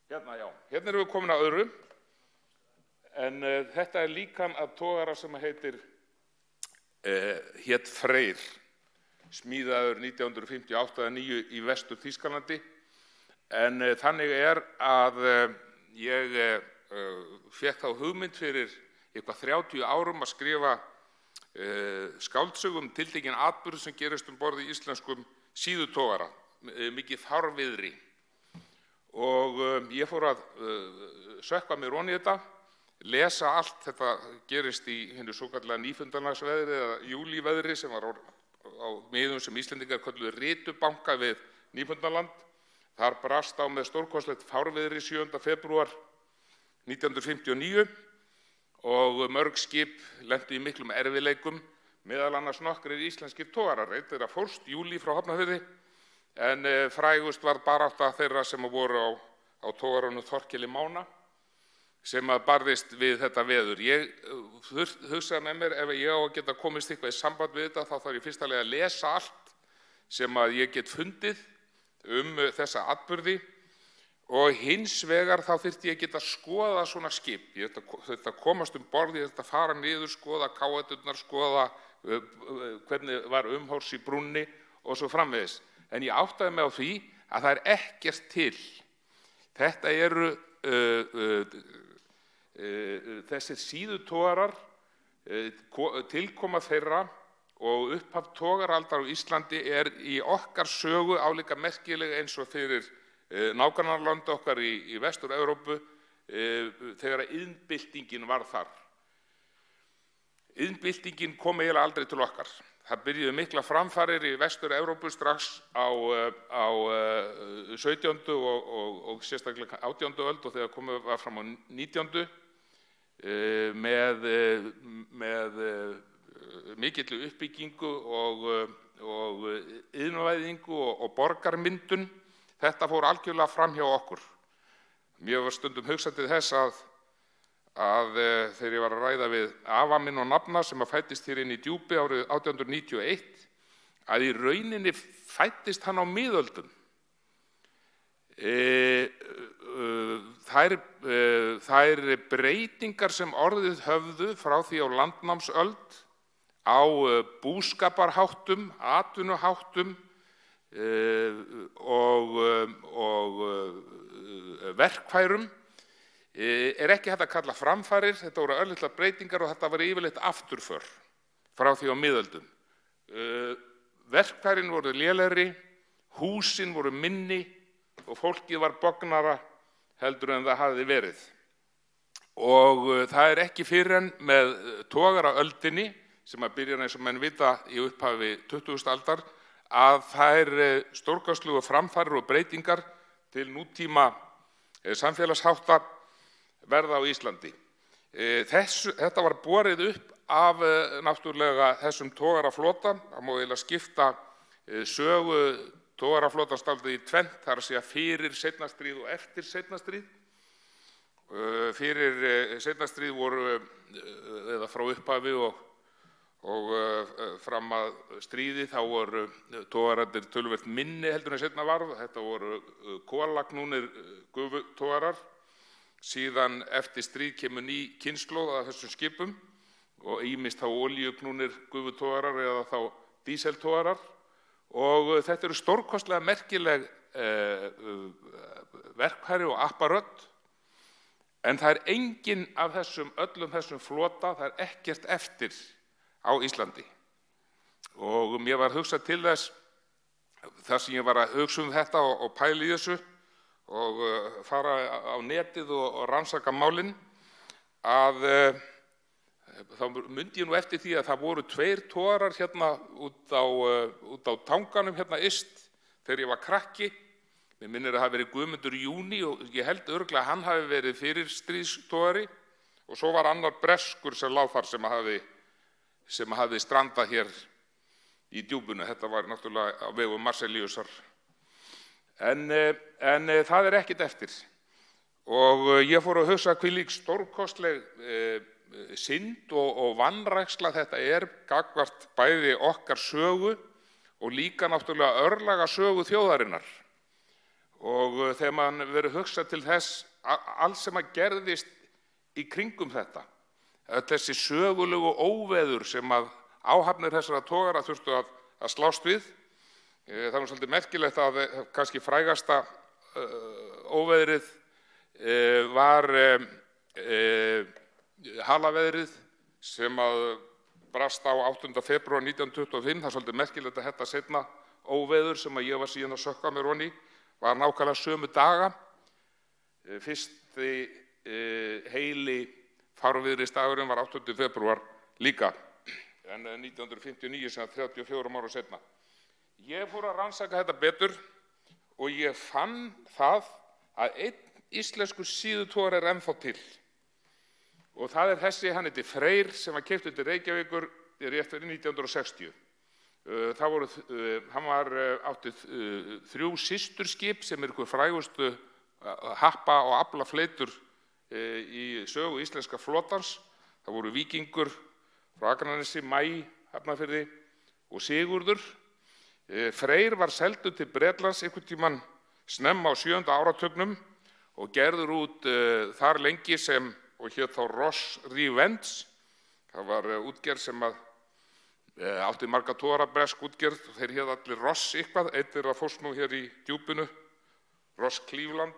Hérna, já, hérna erum við komin að öðru. En þetta er líkan af togara sem heitir hét Freyr, smíðaður 1958-9 í vestur Þýskalandi. En þannig er að ég fékk þá hugmynd fyrir eitthvað 30 árum að skrifa skáldsögu tiltekinn atburð sem gerist borð í íslenskum síðutogara, mikið fárviðri. Og ég fór að sökkva mér ofan í þetta, lesa allt. Þetta gerist í hinu svokallaða nýfundalagsveðri eða júlíveðri sem var á miðum sem Íslendingar kölluðu Ritubanka við Nýfundaland. Þar brast á með stórkostlegt fárviðri 7. febrúar 1959 og mörg skip lentu í miklum erfiðleikum, meðal annars nokkrir íslenskir togarar. Einn þeirra fórst, Júlí frá Hafnarfirði, en frægust var barátta þeirra sem voru á togarunum Þorkeli Mána, sem að barðist við þetta veður. Ég hugsaði með mér, ef ég á að geta komist eitthvað í samband við þetta, þá þarf ég fyrst að lesa allt sem að ég get fundið þessa atburði, og hins vegar þá þyrfti ég geta skoða svona skip. Ég þurfti að komast borð, ég þurfti að fara niður, skoða káeturnar, skoða hvernig var umhors í brúnni og svo framvegis. En ég áttaði mig á því að það er ekkert til. Þetta eru þessir síðutogarar, tilkoma þeirra og upphaf togaraldar á Íslandi er í okkar sögu álíka merkileg eins og fyrir nágrannalönd okkar í Vestur-Evrópu þegar iðnbyltingin var þar. Iðnbyltingin kom eiginlega aldrei til okkar. Það byrjuðu mikla framfarir í Vestur-Evrópu strax á 17. og sérstaklega 18. öld og þegar komið var fram á 19. með mikilli uppbyggingu og iðnvæðingu og borgarmyndun. Þetta fór algjörlega fram hjá okkur. Mér var stundum hugsað til þess að þegar ég var að ræða við afa minn og nafna sem að fæddist hér inn í Djúpi árið 1891, að í rauninni fæddist hann á miðöldum. Þær breytingar sem orðið höfðu frá því á landnámsöld á búskaparháttum, atvinnuháttum og verkfærum er ekki hægt að kalla framfarir. Þetta voru örlitlar breytingar og þetta var yfirleitt afturför frá því á miðöldum. verkfærin voru lélegri, húsin voru minni og fólkið var bognara heldur en það hafði verið. Og það ekki fyrr en með togaraöldinni, sem að byrja eins og menn vita í upphafi 20. aldar, að þær stórkostlegu framfarir og breytingar til nútíma samfélagshátta verða á Íslandi. Þetta var borið upp af náttúrulega þessum togaraflota. Það má eiginlega skipta sögu togaraflotans dálítið í tvennt, þar að segja fyrir seinna stríð og eftir seinna stríð. Fyrir seinna stríð voru, eða frá upphafi og fram að stríði, þá voru togararnir töluvert minni heldur en seinna varð. Þetta voru kolagnúnir gufutogarar. Síðan eftir stríð kemur ný kynslóð af þessum skipum og ýmist þá olíugnúnir gufutogarar eða þá díseltogarar. Og þetta eru stórkostlega merkileg verkfæri og apparöt, en það engin af öllum þessum flota, það ekkert eftir á Íslandi. Og mér var hugsað til þess, þar sem ég var að hugsa þetta og pæla í þessu og fara á netið og rannsaka málin, að þá myndi ég nú eftir því að það voru 2 togarar hérna út á tanganum hérna yst þegar ég var krakki. Mér minnir að það hafi verið Guðmundur Júní og ég held örugglega að hann hafi verið fyrir stríðstogari, og svo var annar breskur sem lá þar sem hafði strandað hér í Djúpinu. Þetta var náttúrulega á vegum Marsellíusar. En það ekkert eftir. Og ég fór að hugsa hvílík stórkostleg synd og vanræksla þetta gagnvart bæði okkar sögu og líka náttúrulega örlaga sögu þjóðarinnar. Og þegar mann verið hugsað til þess allt sem að gerðist í kringum þetta, þessi sögulegu óveður sem að áhafnir þessara togara þurftu að slást við. Það nú svolítið merkilegt að kannski frægasta óveðrið var halaveðrið sem að brast á 8. febrúar 1925. Það svolítið merkilegt að þetta seinna óveður sem að ég var síðan að sökka mér onni var nákvæmlega sömu daga. Fyrsti heili farviðrisdagurinn var 8. febrúar líka, en 1959 sem 34 ára seinna. Ég fór að rannsaka þetta betur og ég fann það að einn íslenskur síðutogari ennþá til. Og það þessi, hann heitir Freyr, sem var keyptur til Reykjavíkur rétt fyrir 1960. Hann átti 3 systurskip sem ykkur frægustu happa- og aflafleitur í sögu íslenska flotans. Það voru Víkingur frá Akranesi, Maj, Hafnarfirði og Sigurður. Freyr var seldur til Bretlands einhvern tímann snemma á 7. áratugnum og gerður út þar lengi sem, og hét þá Ross Revenge. Það var útgerð sem átti marga togara, bresk útgerð, og þeir hétu allir Ross eitthvað. Einn þeirra fórst nú hér í Djúpinu, Ross Cleveland,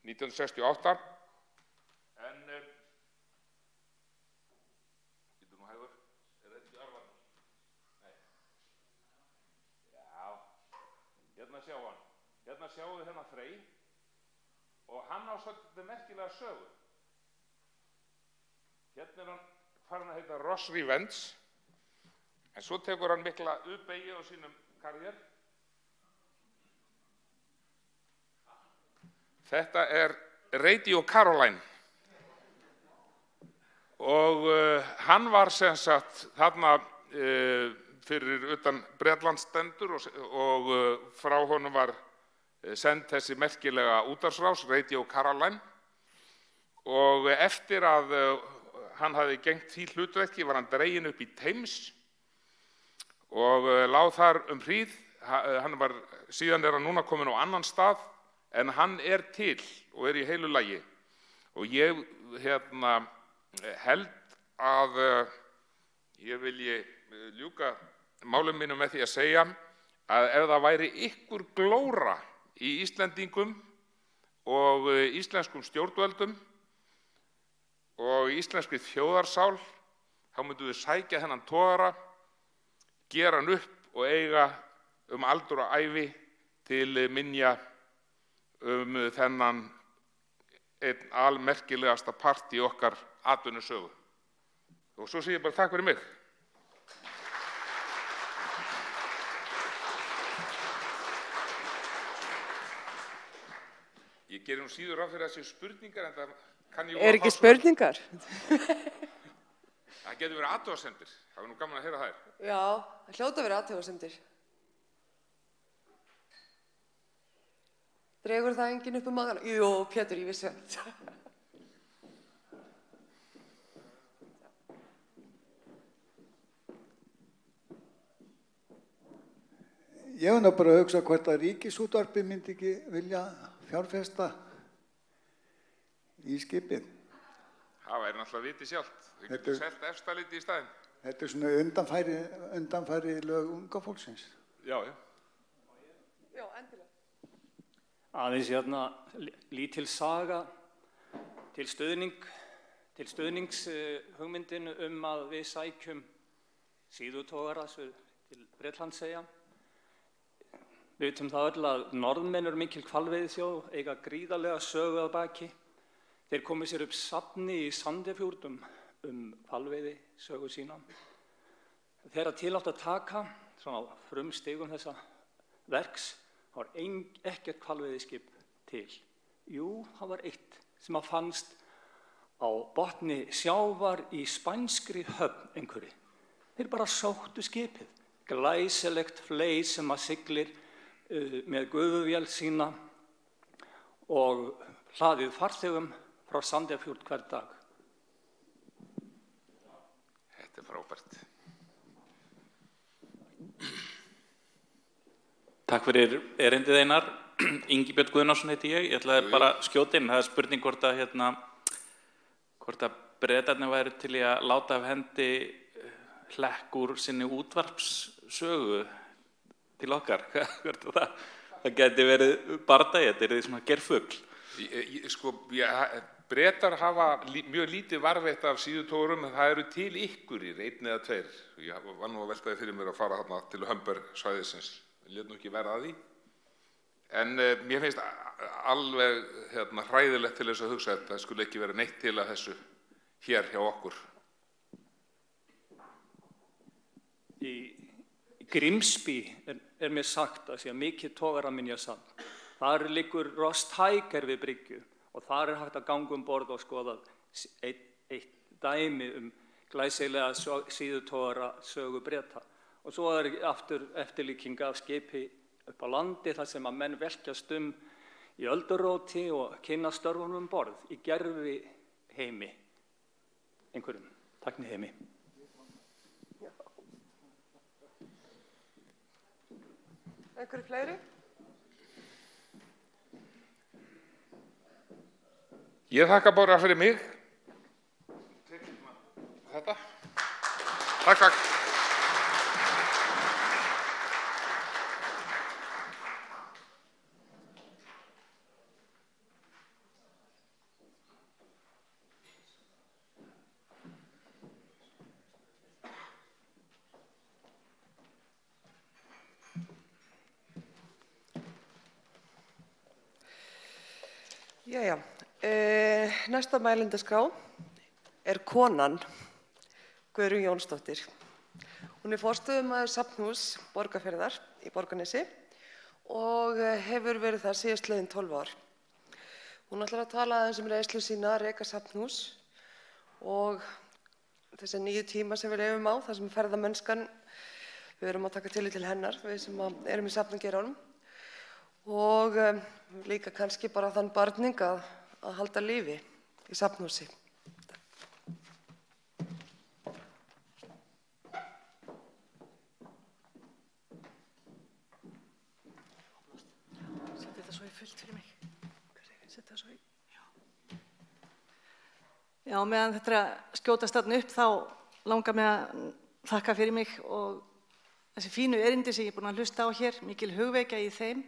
1968. En býtum nú hægur, þetta ekki arvan? Nei. Já, hérna sjá hann. Hérna sjáum við hérna Frey og hann á svolítið merkilega sögu. Hérna hann farin að heita Ross Revenge, en svo tekur hann mikla uppeyju á sínum karriér. Þetta Radio Caroline og hann var sem sagt þarna fyrir utan Bretlandsstendur og frá honum var send þessi merkilega útvarpsrás, Radio Caroline, og eftir að hann hafði gegnt því hlutverki var hann dreginn upp í Thames og lá þar hríð. Síðan hann núna kominn á annan stað, en hann til og í heilu lagi. Og ég held að ég vilji ljúka málum mínum með því að segja að ef það væri ykkur glóra í Íslendingum og íslenskum stjórnvöldum og íslenskri þjóðarsál, þá myndum við sækja þennan togara, gera hann upp og eiga aldur og ævi til minja þennan einn almerkilegasta part í okkar atvinnusögu. Og svo segi ég bara takk fyrir mig. Ég gerir síður ráð fyrir að séu spurningar, en það kann ég... Ekki spurningar? Það getur verið athugasemdir. Það var gaman að heyra þær. Já, það hljóta verið athugasemdir. Dregur það enginn upp magann? Jú, Pétur, ég vissi það. Ég var bara að hugsa hvort að Ríkisútvarpið myndi ekki vilja fjárfesta í skipið. Það væri náttúrulega viti sjálft. Þau getur selt efstaliti í staðinn. Þetta svona undanfæri lög unga fólksins. Já. Já, endilega. Aðeins lítil saga til stuðnings hugmyndinu að við sækjum síðutogara til Bretlandseyja. Við vitum það öll að Norðmenn eru mikil hvalveiðiþjóð, eiga gríðarlega sögu að baki. Þeir komu sér upp safni í Sandefjörðum hvalveiði sögu sína. Þegar til átt að taka, svona frumstigum þessa verks, var ekkert hvalveiðiskip til. Jú, það var eitt sem fannst á botni sjávar í spænskri höfn einhverju. Þeir bara sóttu skipið. Glæsilegt fley sem siglir með gufuvél sína og hlaðið farþegum frá Sandefjörð hver dag. Þetta frábært. Takk fyrir erindið Einar. Ingibjörn Guðnason heiti ég. Ég ætlaði bara að skjóta inn. Það spurning hvort að Bretarnir væru til í að láta af hendi hlekk úr sinni útvarpssögu til okkar. Það geti verið bardagi, þetta því svona gerfugl. Bretar hafa mjög lítið varðveitt af síðutórum, en það eru til ykkurir, 1 eða 2. Ég var nú að veltaði fyrir mér að fara þarna til Humber-svæðisins. Ég lét nú ekki verða að því. En mér finnst alveg hræðilegt til þess að hugsa að það skulle ekki vera neitt til að þessu hér hjá okkur. Í Grimsby er mér sagt að sé mikið togaraminjasafn. Þar liggur Ross Tiger við bryggju og þar hægt að ganga borð og skoða eitt dæmi glæsilega síðutogara sögu Breta. Og svo aftur eftirlíking af skipi upp á landi þar sem að menn velkjast í ölduróti og kynna störfunum borð í gerfi heimi, einhverjum tækni heimi. Einhverju fleiri? Ég þakka bara fyrir mig. Þetta. Takk. Jæja, næsta mælendaskrá konan Guðrún Jónsdóttir. Hún forstöðumaður Safnhús Borgarfjarðar í Borgarnesi og hefur verið þar síðastliðin 12 ár. Hún ætlar að tala aðeins reynslu sína að reka Safnhús og þessi 9 tíma sem við lifum á, þar sem ferðamennskan, við erum að taka tillit til hennar, við sem erum í safnageiranum. Og líka kannski bara þann barning að halda lífi í Safnhúsi. Sett þetta svo í fullt fyrir mig. Sett þetta svo í... Já, meðan þetta er að skjótast þarna upp þá langar mig að þakka fyrir mig og þessi fínu erindi sem ég er búin að hlusta á hér, mikil hugvekja í þeim.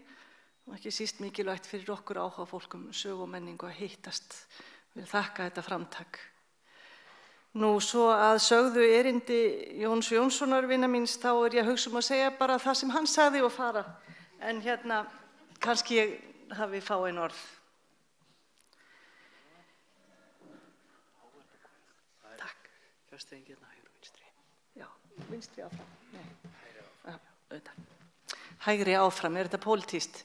Og ekki síst mikilvægt fyrir okkur áhuga fólkum sögu og menningu að hittast. Vil þakka þetta framtak. Nú, svo að sögðu erindi Jóns Jónssonar vina míns, þá ég að hugsa að segja bara það sem hann sagði og fara. En kannski ég hafi fáein orð. Takk. Kjörstæðingin hægri og vinstri. Já, vinstri áfram. Nei. Hægri áfram, þetta pólitískt?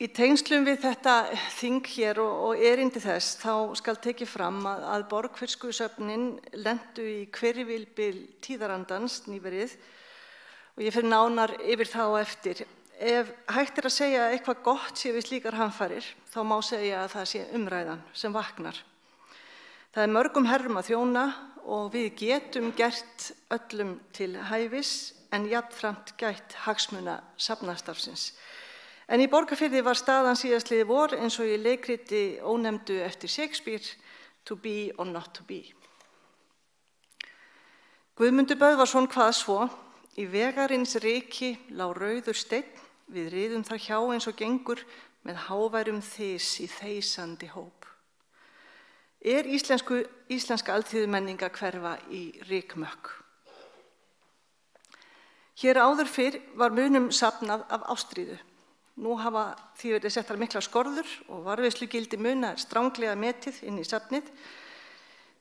Í tengslum við þetta þing hér og erindi þess, þá skal tekið fram að Borgfirskusöfnin lentu í hvirfilbyl tíðarandans nýverið og ég fer nánar yfir það á eftir. Ef hægt að segja eitthvað gott sé við slíkar hamfarir, þá má segja að það sé umræðan sem vaknar. Það mörgum herrum að þjóna og við getum gert öllum til hæfis en jafnframt gætt hagsmuna safnastarfsins. En í Borgarfirði var staðan síðastliðið vor eins og í leikriti ónefndu eftir Shakespeare, to be or not to be. Guðmundur Böðvarsson kvað svo, í vegarins reki lá rauður steinn, við riðum þar hjá eins og gengur með háværum þys í þeysandi hóp. Íslenska alþýðumenninga hverfa í rykmökk. Hér áður fyrr var munum safnað af ástríðu. Nú hafa því verið settar miklar skorður og varðveislugildi muna stranglega metið inn í safnið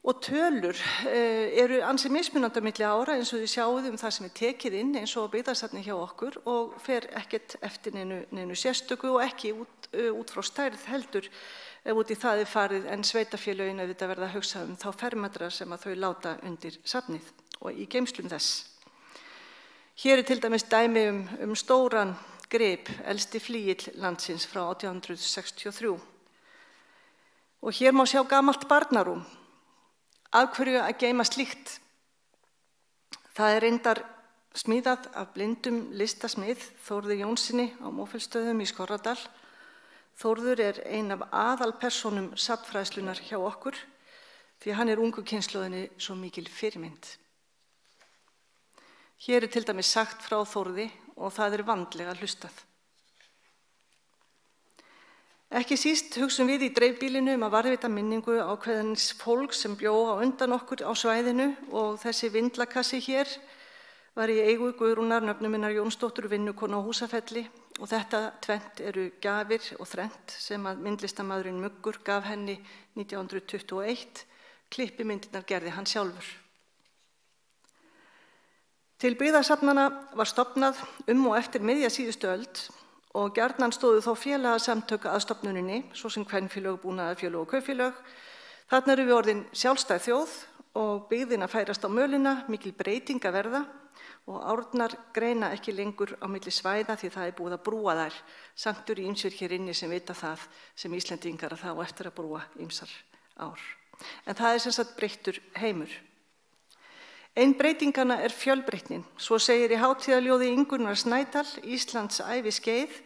og tölur eru ansi mismunandi á milli ára eins og þið sjáum það sem tekið inn eins og byggðasafni hjá okkur og fer ekkert eftir neinu sérstöku og ekki út frá stærð heldur ef út í það farið en sveitafélögin auðvitað verða að hugsa þá fermetra sem að þau láta undir safnið og í geymslum þess. Hér til dæmis dæmi stóran grip, elsti flíill landsins frá 1863. Og hér má sjá gamalt barnarúm. Af hverju að geyma slíkt? Það reyndar smíðað af blindum listasmið Þórði Jónssoni á Mófellsstöðum í Skorradal. Þórður ein af aðalpersónum safnfræðslunnar hjá okkur því hann ungu kynslóðinni svo mikil fyrirmynd. Hér til dæmis sagt frá Þórði og það vandlega hlustað. Ekki síst hugsum við í dreifbýlinu að varðveita minningu ákveðins fólks sem bjó á undan okkur á svæðinu og þessi vindlakassi hér var í eigu Guðrúnar nöfnuminnar Jónsdóttur vinnukonu á Húsafelli og þetta tvennt eru gjafir og þrennt sem að myndlistarmaðurinn Muggur gaf henni 1921, klippimyndirnar gerði hann sjálfur. Til byggðasafnana var stofnað og eftir miðja síðustu öld og gjarnan stóðu þá félagasamtök að stofnuninni, svo sem kvenfélög, búnaðarfélög og kaupfélög. Þarna eru við orðin sjálfstæð þjóð og byggðin að færast á mölina, mikil breyting að verða og árnar greina ekki lengur á milli svæða því það búið að brúa þær. Samt eru ýmsir hér inni sem vita það sem Íslendingar að það á eftir að brúa ýmsar ár. En það sem sagt breyttur heimur. Ein breytingana fjölbreytnin, svo segir í hátíðaljóði Ingunnar Snædal, Íslands æviskeið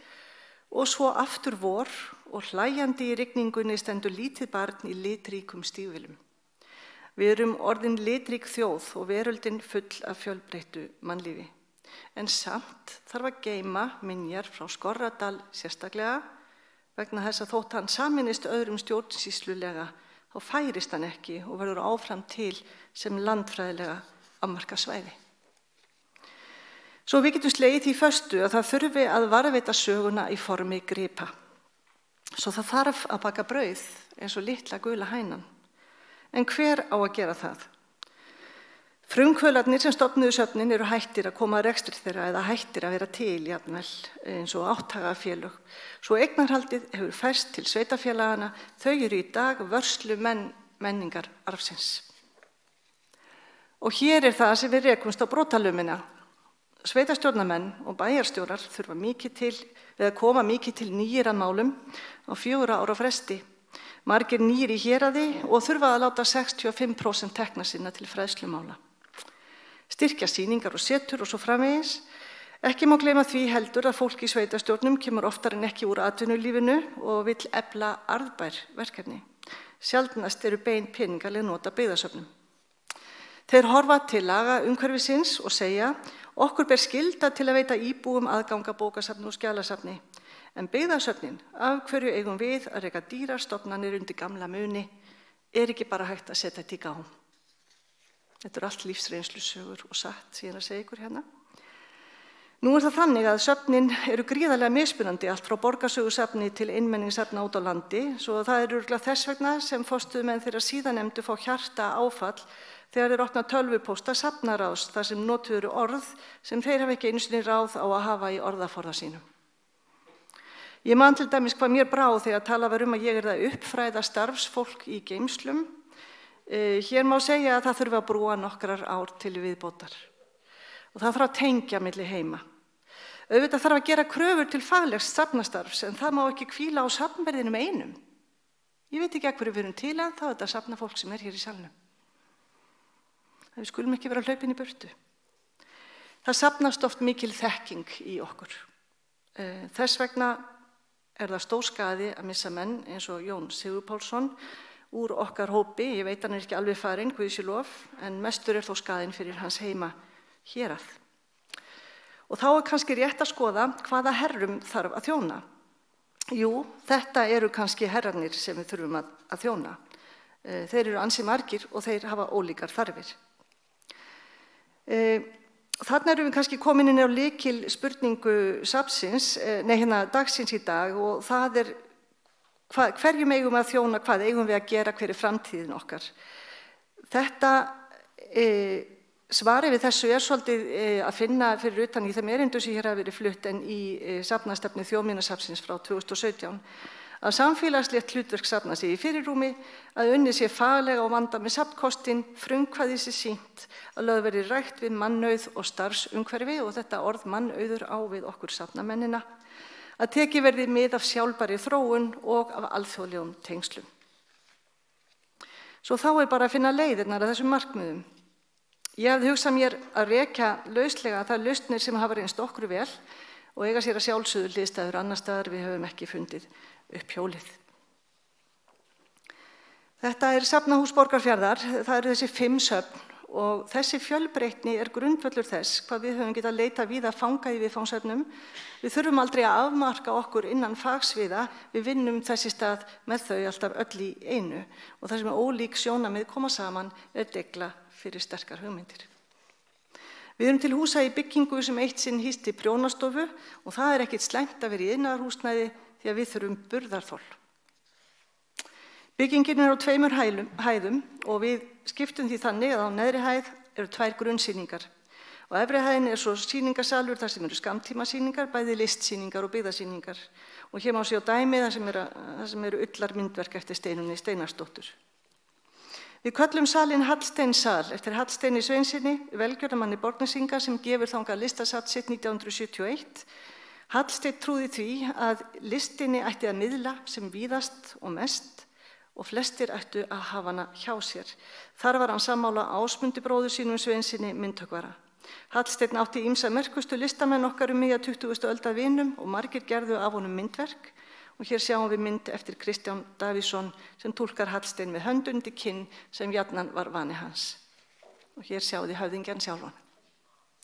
og svo aftur vor og hlæjandi í rigningunni stendur lítið barn í litríkum stígvélum. Við erum orðin litrík þjóð og veröldin full af fjölbreyttu mannlífi. En samt þarf að geyma minjar frá Skorradal sérstaklega vegna þess að þótt hann sameinist öðrum stjórnsýslulega þá færist hann ekki og verður áfram til sem landfræðilega afmarkað svæði. Svo við getum slegið því föstu að það þurfi að varðveita söguna í formi gripa. Svo það þarf að baka brauð eins og litla gula hænan. En hver á að gera það? Frumkvöðlarnir sem stofnuðu söfnin eru hættir að koma að rekstri þeirra eða hættir að vera til jafnvel eins og átthagafélög. Svo eignarhaldið hefur færst til sveitafélagana, þau eru í dag vörslu menningar arfsins. Og hér það sem við rekumst á brotalömina. Sveitarstjórnarmenn og bæjarstjórar þurfa koma mikið til nýjir að málum á 4 ára fresti. Margir nýjir í héraði og þurfa að láta 65% tekna sinna til fræðslumála. Styrkja sýningar og setur og svo framvegis. Ekki má gleyma því heldur að fólk í sveitarstjórnum kemur oftar en ekki úr atvinnulífinu og vill efla arðbær verkefni. Sjaldnast eru bein peningaleg nota byggðasöfnum. Þeir horfa til laga umhverfisins og segja okkur ber skylda til að veita íbúum aðgang að bókasafni og skjalasafni En byggðasöfnin, af hverju eigum við að reka dýrastofnanir undir gamla muni, ekki bara hægt að setja þetta í gang. Þetta allt lífsreynslusögur og satt, sem ég að segja ykkur hérna. Nú það þannig að söfnin eru gríðarlega mismunandi, allt frá borgarsögusafni til innmenningssafna út á landi, svo það eru þess vegna sem forstöðumenn þeirra síðanemndu fá hjarta áfall þegar þeir opna tölvupósta safnaráðs þar sem notuð eru orð sem þeir hafa ekki einu sinni ráð á að hafa í orðaforða sínum. Ég man til dæmis hvað mér brá þegar talað var að ég það uppfræða starfsfólk í geymslum. Hér má segja að það þurfi að brúa nokkrar ár til viðbótar. Og það þarf að tengja milli heima. Auðvitað þarf að gera kröfur til faglegs safnastarfs, en það má ekki hvíla á safnverðinum einum. Ég veit ekki að hverju við erum til en þá er þetta safnafólk sem hér í salnum. Við skulum ekki vera hlaupin í burtu. Það safnast oft mikil þekking í okkur. Þess vegna það stór skaði að missa menn eins og Jón Sigurpálsson úr okkar hópi. Ég veit hann ekki alveg farinn, Guði sé lof, en mestur þó skaðinn fyrir hans heima hérað. Og þá kannski rétt að skoða hvaða herrum þarf að þjóna. Jú, þetta eru kannski herrarnir sem við þurfum að þjóna. Þeir eru ansi margir og þeir hafa ólíkar þarfir. Þarna erum við kannski komin inn á lykil spurningu dagsins í dag og það hverjum eigum að þjóna, hvað eigum við að gera, hver framtíðin okkar. Þetta svarið við þessu svolítið að finna fyrir utan í þeim erindum sem hér hafa verið flutt en í safnastefnu Þjóðminjasafnsins frá 2017 að samfélagslegt hlutverk safna sig í fyrirrúmi, að unnið sé faglega og vanda með safnkostinn, frumkvæði sé sýnt, að lögð verði rækt við mannauð og starfsumhverfi og þetta orð mannauður á við okkur safnamennina, að tekið verði mið af sjálfbærri þróun og af alþjóðlegum tengslum. Svo þá bara að finna leiðirnar að þessum markmiðum. Ég hafði hugsað mér að rekja lauslega þær lausnir sem hafa reynst okkur vel og eiga sér að sjálfsögðu hliðstæður annar staðar við höfum ekki fundið upp hjólið. Þetta Safnahús Borgarfjarðar, það eru þessi 5 söfn og þessi fjölbreytni grundvöllur þess hvað við höfum getað leitað víða fanga í viðfangsefnum. Við þurfum aldrei að afmarka okkur innan fagsviða, við vinnum þessi stað með þau alltaf öll í einu og það sem ólík sjónarmið koma saman degla fyrir sterkar hugmyndir. Við erum til húsa í byggingu sem eitt sinn hýsti prjónastofu og það ekkert slæmt að vera í iðnaðarhúsnæði því að við þurfum burðarþol. Byggingin á 2 hæðum og við skiptum því þannig að á neðri hæð eru 2 grunnsýningar og efri hæðin svo sýningarsalur þar sem eru skammtímasýningar, bæði listsýningar og byggðasýningar og hér má sjá dæmi þar sem eru ullar myndverk eftir Steinunni Steinarsdóttur. Við köllum salinn Hallsteinssal eftir Hallsteini Sveinssyni, velgjörðarmanni Borgnesinga sem gefur þangað listasafn sitt 1971. Hallsteinn trúði því að listinni ætti að miðla sem víðast og mest og flestir ættu að hafa hana hjá sér. Þar var hann sammála Ásmundi bróður sínum Sveinssyni myndhöggvara. Hallsteinn átti ýmsa merkustu listamenn okkar miðja 20. öldar vinum og margir gerðu af honum myndverk. Og hér sjáum við mynd eftir Kristján Davíðsson sem túlkar Hallstein með höndundi kinn sem jafnan var vani hans. Og hér sjáum við höfðingjan sjálfan.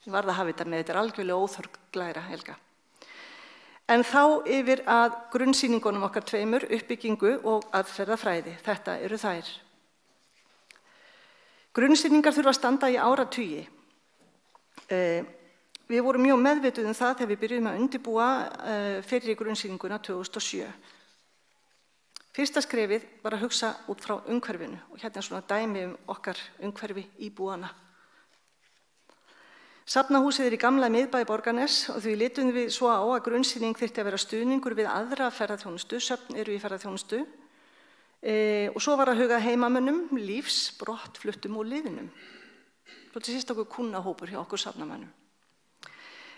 Ég varð að hafa þetta með, þetta algjörlega óþörglæra Helga. En þá yfir að grunnsýningunum okkar 2, uppbyggingu og aðferðafræði. Þetta eru þær. Grunnsýningar þurfa að standa í áratugi. Við vorum mjög meðvituð það þegar við byrjuðum að undirbúa fyrri grunnsýninguna 2007. Fyrsta skrefið var að hugsa út frá umhverfinu og hérna svona dæmi okkar umhverfi íbúana. Safnahúsið í gamla miðbæ Borgarness og því litum við svo á að grunnsýning þyrfti að vera stuðningur við aðra ferðaþjónustu, söfn eru í ferðaþjónustu og svo var að huga heimamönnum, lífs, brottfluttum og liðinum. Þetta sést okkur kunnahópur hjá okkur safnamönnum.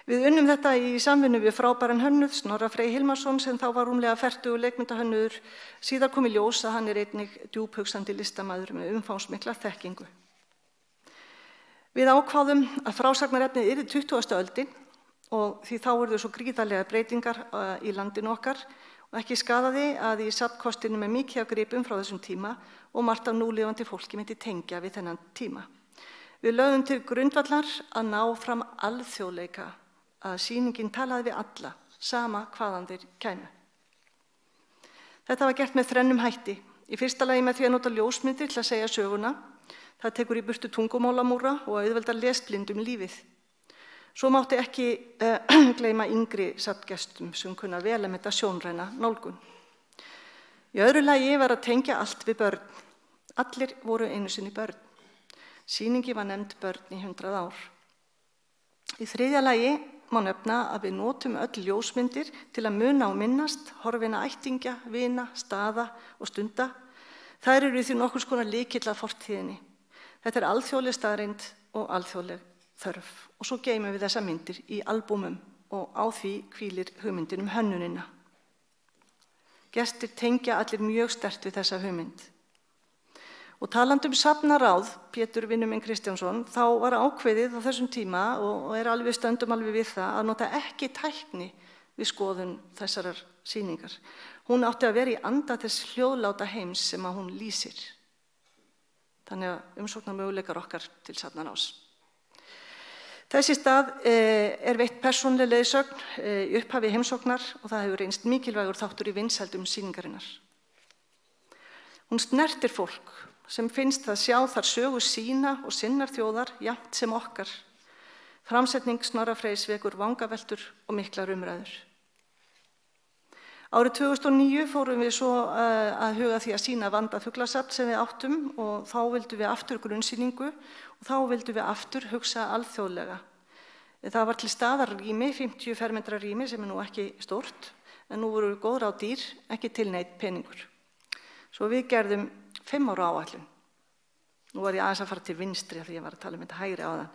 Við unnum þetta í samvinnu við frábæran hönnuð, Snorra Frey Hilmarsson sem þá var rúmlega 40 leikmyndahönnuður. Síðar kom í ljós að hann einnig djúphugsandi listamaður með umfangsmikla þekkingu. Við ákváðum að frásagnarefnið yrði 20. öldin og því þá urðu svo gríðarlega breytingar í landinu okkar og ekki skaðaði að í safnkostinu með mikið af gripum frá þessum tíma og margt af núlifandi fólki myndi tengja við þennan tíma. Við lögðum til grundvallar að ná fram alþjóðleika, að sýningin talaði við alla, sama hvaðan þeir kæmu. Þetta var gert með þrennum hætti. Í fyrsta lagi með því að nota ljósmyndir til að segja söguna. Það tekur í burtu tungumálamúra og auðveldar lesblindum lífið. Svo mátti ekki gleyma yngri safngestum sem kunna vel að meta sjónræna nálgun. Í öðru lagi var að tengja allt við börn. Allir voru einu sinni börn. Sýningi var nefnd Börn í 100 ár. Í þriðja lagi má nefna að við notum öll ljósmyndir til að muna og minnast horfinna ættingja, vina, staða og stunda. Þær eru því nokkurs konar lykill að fortíðinni. Þetta alþjóðleg staðreynd og alþjóðleg þörf. Og svo geymum við þessa myndir í albúmum og á því hvílir hugmyndin hönnunina. Gestir tengja allir mjög sterkt við þessa hugmynd. Og talandi safnaráð, Pétur vinur minn Kristjánsson, þá var ákveðið á þessum tíma og stöndum alveg við það að nota ekki tækni við skoðun þessarar sýningar. Hún átti að vera í anda þess hljóðláta heims sem að hún lýsir. Þannig að umsóknarmöguleikar okkar til safnaráðs. Þess í stað veitt persónuleg leiðsögn í upphafi heimsóknar og það hefur reynst mikilvægur þáttur í vinsældum sýningarinnar. Hún snertir fólk sem finnst að sjá þar sögu sína og sinnar þjóðar jafnt sem okkar. Framsetning Snorra Freys vekur vangaveltur og miklar umræður. Árið 2009 fórum við svo að huga því að sýna vandað fuglasafn sem við áttum og þá vildum við aftur grunnsýningu og þá vildum við aftur hugsa alþjóðlega. Það var til staðar rými, 50 fermetra rými sem nú ekki stórt, en nú voru góð ráð dýr, ekki tilneytt peningur. Svo við gerðum 5 ára áætlun. Nú var ég aðeins að fara til vinstri því ég var að tala þetta hægri áðan.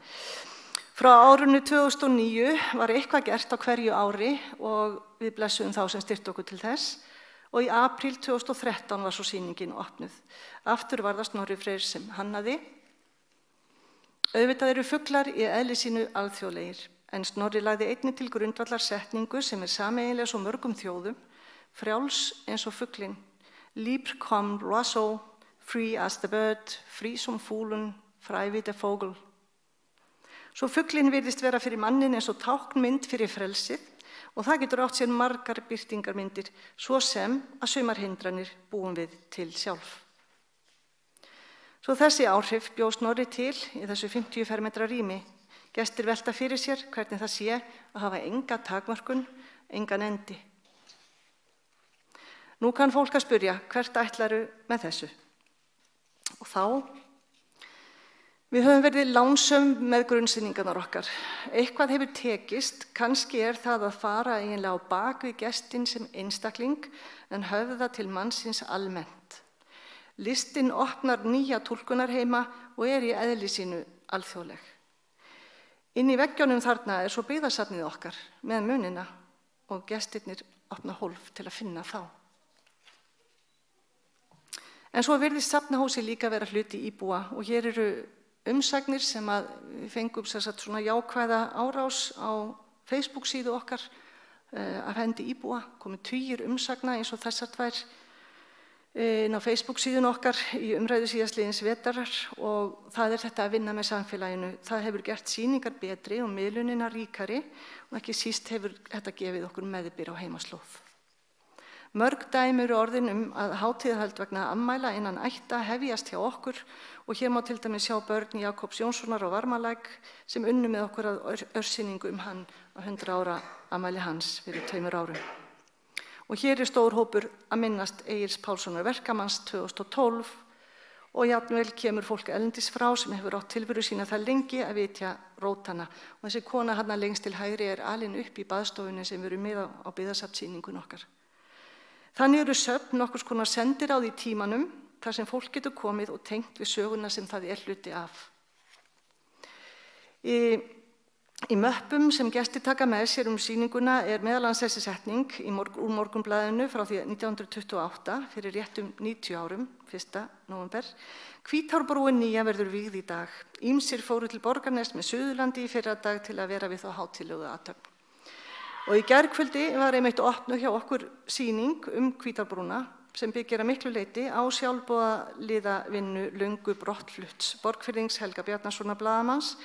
Frá árinu 2009 var eitthvað gert á hverju ári og við blessuðum þá sem styrkti okkur til þess og í apríl 2013 var svo sýningin opnuð. Aftur var það Snorri Freyr sem hannaði. Auðvitað eru fuglar í eðli sínu alþjóðlegir, en Snorri lagði einnig til grundvallar setningu sem sameiginlega svo mörgum þjóðum, frjáls eins og fuglinn, libre comme l'oiseau, free as the bird, fri som fuglen, frei wie der Vogel. Svo fuglinn virðist vera fyrir mannin eins og táknmynd fyrir frelsið og það getur átt sér margar birtingarmyndir, svo sem að sumar hindranir búum við til sjálf. Svo þessi áhrif bjó Snorri til í þessu 50 fermetra rými. Gestir velta fyrir sér hvernig það sé að hafa enga takmörkun, engan endi. Nú kann fólk að spyrja, hvert ætlaru með þessu? Og þá, við höfum verið lánsöm með grunnsýningarnar okkar. Eitthvað hefur tekist, kannski það að fara eiginlega á bak við gestinn sem einstakling en höfða til mannsins almennt. Listinn opnar nýja túlkunarheima og í eðli sínu alþjóðleg. Inn í veggjónum þarna svo byggðasafnið okkar með munina og gestirnir opna hólf til að finna þá. En svo virðist safnahúsi líka vera hluti íbúa og hér eru umsagnir sem að við fengum svona jákvæða árás á Facebook síðu okkar af hendi íbúa, komið tugir umsagna eins og þessar tvær inn á Facebook síðun okkar í umræðu síðastliðins vetrarar og það þetta að vinna með samfélaginu. Það hefur gert sýningar betri og miðlunina ríkari og ekki síst hefur þetta gefið okkur meðbyr á heimaslóð. Mörg dæmi eru orðin að hátíðahöld vegna afmæla innan ætta hefjast hjá okkur og hér má til dæmis sjá börn Jakobs Jónssonar á Varmalæk sem unnu með okkur að örsýningu hann á 100 ára afmæli hans fyrir 2 árum. Og hér stór hópur að minnast Egils Pálssonar verkamanns 2012 og jafnvel kemur fólk erlendis frá sem hefur átt tilveru sína það lengi að vitja rótana. Og þessi kona hann lengst til hægri alin upp í baðstofunni sem við erum með á byggðasafnsýningun okkar. Þannig eru söfn nokkurs konar sendiráð í tímanum þar sem fólk getur komið og tengt við söguna sem það hluti af. Í möppum sem gestir taka með sér sýninguna meðal annars þessi setning úr Morgunblaðinu frá því 1928 fyrir réttum 90 árum, 1. nóvember. Hvítárbrúin nýja verður vígð í dag. Ýmsir fóru til Borgarness með Suðurlandi í fyrradag til að vera við þá hátíðlegu athöfn. Og í gærkvöldi var einmitt opnuð hjá okkur sýning Hvítárbrúna sem byggir að miklu leyti á sjálfboðaliðavinnu löngu brottflutts Borgfirðings Helga Bjarnasonar blaðamanns,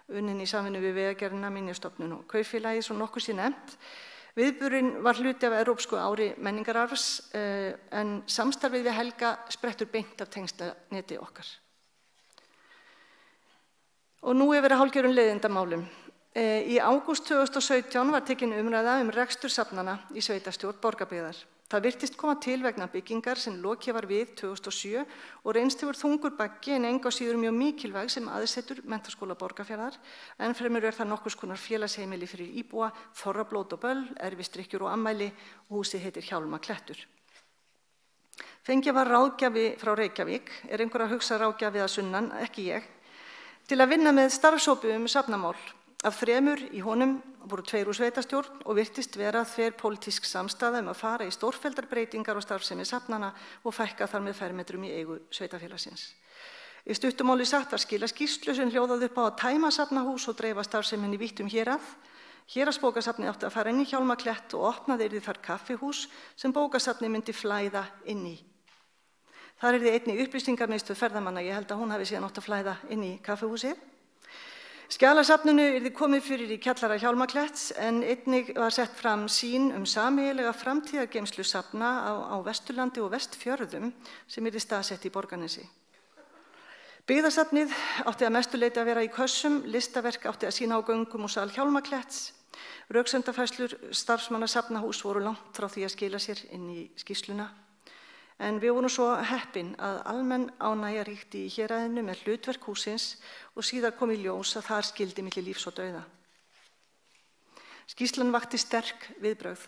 unnin í samvinnu við Vegagerðina, Minjastofnun og Kaupfélagið, svo nokkuð sé nefnt. Viðburðurinn var hluti af Evrópsku ári menningararfs en samstarfið við Helga sprettur beint af tengslaneti okkar. Og nú yfir að hálfgerðum leiðindamálum. Í ágúst 2017 var tekin umræða rekstur safnana í sveitastjórn Borgarbyggðar. Það virtist koma til vegna byggingar sem lokið var við 2007 og reynst hefur þungur baggi en engu að síður mjög mikilvæg sem aðsetur Menntaskóla Borgarfjarðar. En fremur það nokkurs konar félagsheimili fyrir íbúa, þorrablót og böll, erfisdrykkjur og ammæli og húsið heitir Hjálmaklettur. Fengið var ráðgjafi frá Reykjavík, einhver að hugsa ráðgjafi að sunnan, ekki ég, til að vinna með starfshópi safnamál. Af 3 í honum voru 2 úr sveitastjórn og virtist vera þverpólitísk samstaða að fara í stórfelldar breytingar og starfsemi safnana og fækka þar með fermetrum í eigu sveitafélagsins. Í stuttumáli sagt var skila skýrslu sem hljóðaði upp á að tæma safnahús og dreifa starfseminni vítt hérað. Héraðsbókasafnið átti að fara inn í Hjálmaklett og opnaði yrði þar kaffihús sem bókasafnið myndi flæða inn í. Þar yrði einnig upplýsingamiðstöð ferðamanna, ég held að hún hafi síðan átt að flæða inn í kaffihúsið. Skjalasafninu yrði komið fyrir í kjallara Hjálmakletts en einnig var sett fram sýn sameiginlega framtíðargeymslu safna á Vesturlandi og Vestfjörðum sem yrði staðsett í Borgarnesi. Byggðasafnið átti að mestu leyti að vera í kössum, listaverk átti að sýna á göngum og sal Hjálmakletts. Röksemdafærslur starfsmanna safnahús voru langt frá því að skila sér inn í skýrsluna. En við vorum svo heppin að almenn ánægja ríkti í héraðinu með hlutverk húsins og síðar kom í ljós að þar skildi milli lífs og dauða. Skýrslan vakti sterk viðbrögð.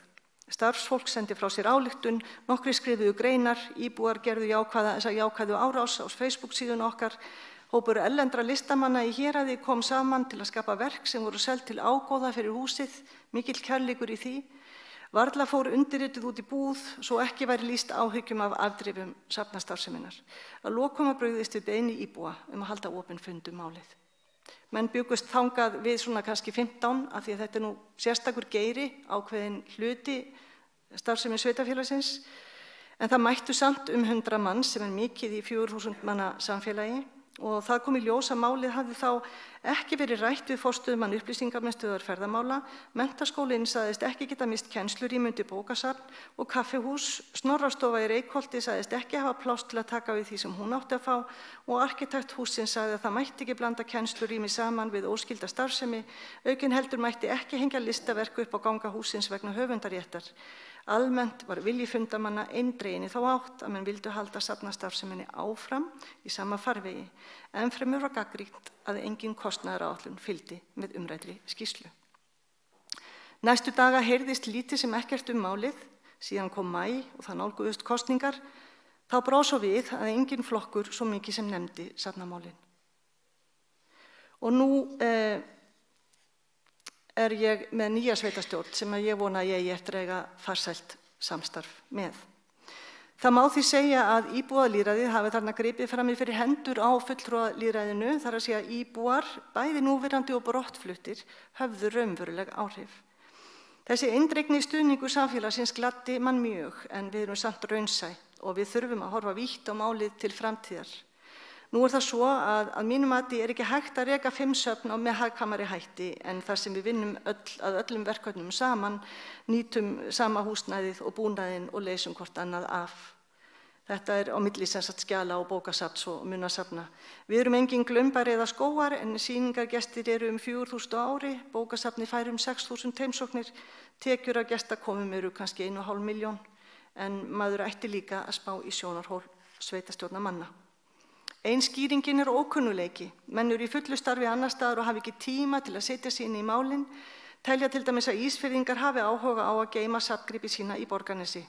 Starfsfólk sendi frá sér ályktun, nokkrir skrifuðu greinar, íbúar gerðu jákvæðu árás á Facebook síðun okkar. Hópur erlendra listamanna í héraði kom saman til að skapa verk sem voru selt til ágóða fyrir húsið, mikill kærleikur í því. Varla fór undirritið út í búð, svo ekki væri lýst áhyggjum af afdrifum safnastarfseminnar. Að lokum að brugðist við beiðni íbúa að halda opinn fund málið. Menn byggust þangað við svona kannski 15 af því að þetta nú sérstakur geiri ákveðin hluti starfsemi sveitafélagsins. En það mættu samt 100 manns sem mikið í 4000 manna samfélagi. Og það kom í ljós að málið hafði þá ekki verið rætt við forstöðumann upplýsingamiðstöðvar ferðamála, menntaskólinn sagðist ekki geta mist kennslurými undir bókasafn og kaffihús, Snorrastofa í Reykholti sagðist ekki hafa pláss til að taka við því sem hún átti að fá og arkitekt hússins sagði að það mætti ekki blanda kennslurými saman við óskylda starfsemi, aukin heldur mætti ekki hengja listaverk upp á ganga hússins vegna höfundaréttar. Almennt var vilji fundarmanna eindreginn í þá átt að menn vildu halda safnastarfseminni áfram í sama farvegi, en fremur var gagnrýnt að engin kostnaðaráætlun fylgdi með umræddri skýrslu. Næstu daga heyrðist lítið sem ekkert málið, síðan kom maí og það nálguðust kosningar, þá brá svo við að engin flokkur svo mikið sem nefndi safnamálin. Og nú er ég með nýja sveitastjórn sem ég vona að ég eftir eiga farsælt samstarf með. Það má því segja að íbúalýðræðið hafi þarna gripið fram í fyrir hendur á fulltrúalýðræðinu, þar að segja íbúar, bæði núverandi og brottfluttir, höfðu raunveruleg áhrif. Þessi eindregni stuðningur samfélagsins gladdi mann mjög, en við erum samt raunsæ og við þurfum að horfa vítt á málið til framtíðar. Nú það svo að mínum mati ekki hægt að reka 5 söfn á með hagkvæmari hætti en þar sem við vinnum að öllum verkefnum saman, nýtum sama húsnæðið og búnaðinn og leysum hvort annað af. Þetta á milli skjala og bókasafns og munasafna. Við erum engin glömbari eða skógar en sýningargestir eru 4.000 á ári, bókasafni fær 6.000 heimsóknir, tekjur af gestakomum eru kannski 1,5 milljón en maður ætti líka að spá í sjónarhól sveitastjórnarmanna. Ein skýringin ókunnuleiki. Menn eru í fullu starfi annar staðar og hafi ekki tíma til að setja sig inn í málin, telja til dæmis að Ísfirðingar hafi áhuga á að geyma safngripi sína í Borgarnesi.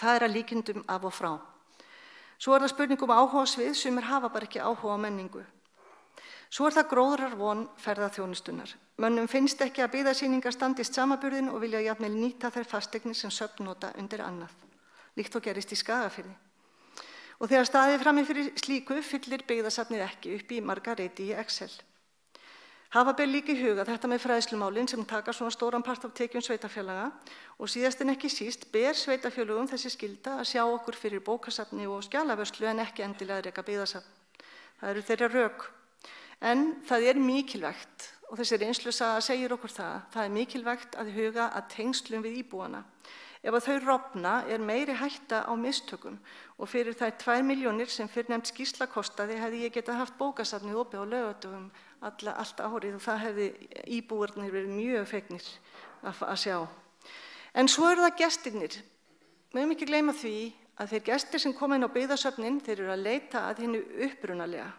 Það að líkindum af og frá. Svo það spurning áhugasvið, sumir hafa bara ekki áhuga á menningu. Svo það gróðrar von ferðaþjónustunnar. Mönnum finnst ekki að byggðasýningar standist samaburðin og vilja jafnvel nýta þær fasteignir sem söfnnota undir annað. Líkt og gerist í Skagafirði. Og þegar staðið frammi fyrir slíku fyllir byggðasafnið ekki upp í marga reiti í Excel. Hafa ber líka í huga þetta með fræðslumálin sem taka svona stóran part af tekjum sveitafélaga og síðast en ekki síst ber sveitafélögum þessi skylda að sjá okkur fyrir bókasafni og skjalavörslu en ekki endilega reka byggðasafn. Það eru þeirra rök. En það mikilvægt og þessi reynslusaga segir okkur það er mikilvægt að huga að tengslum við íbúana. Ef að þau rofna meiri hætta á mistökum og fyrir þær 2 milljónir sem fyrrnefnd skýrsla kostaði hefði ég getað haft bókasafnið opið á laugardögum allt árið og það hefði íbúarnir verið mjög fegnir að sjá. En svo eru það gestirnir. Megum ekki gleyma því að þeir gestir sem koma inn á byggðasöfnin, þeir eru að leita að hinu upprunalega,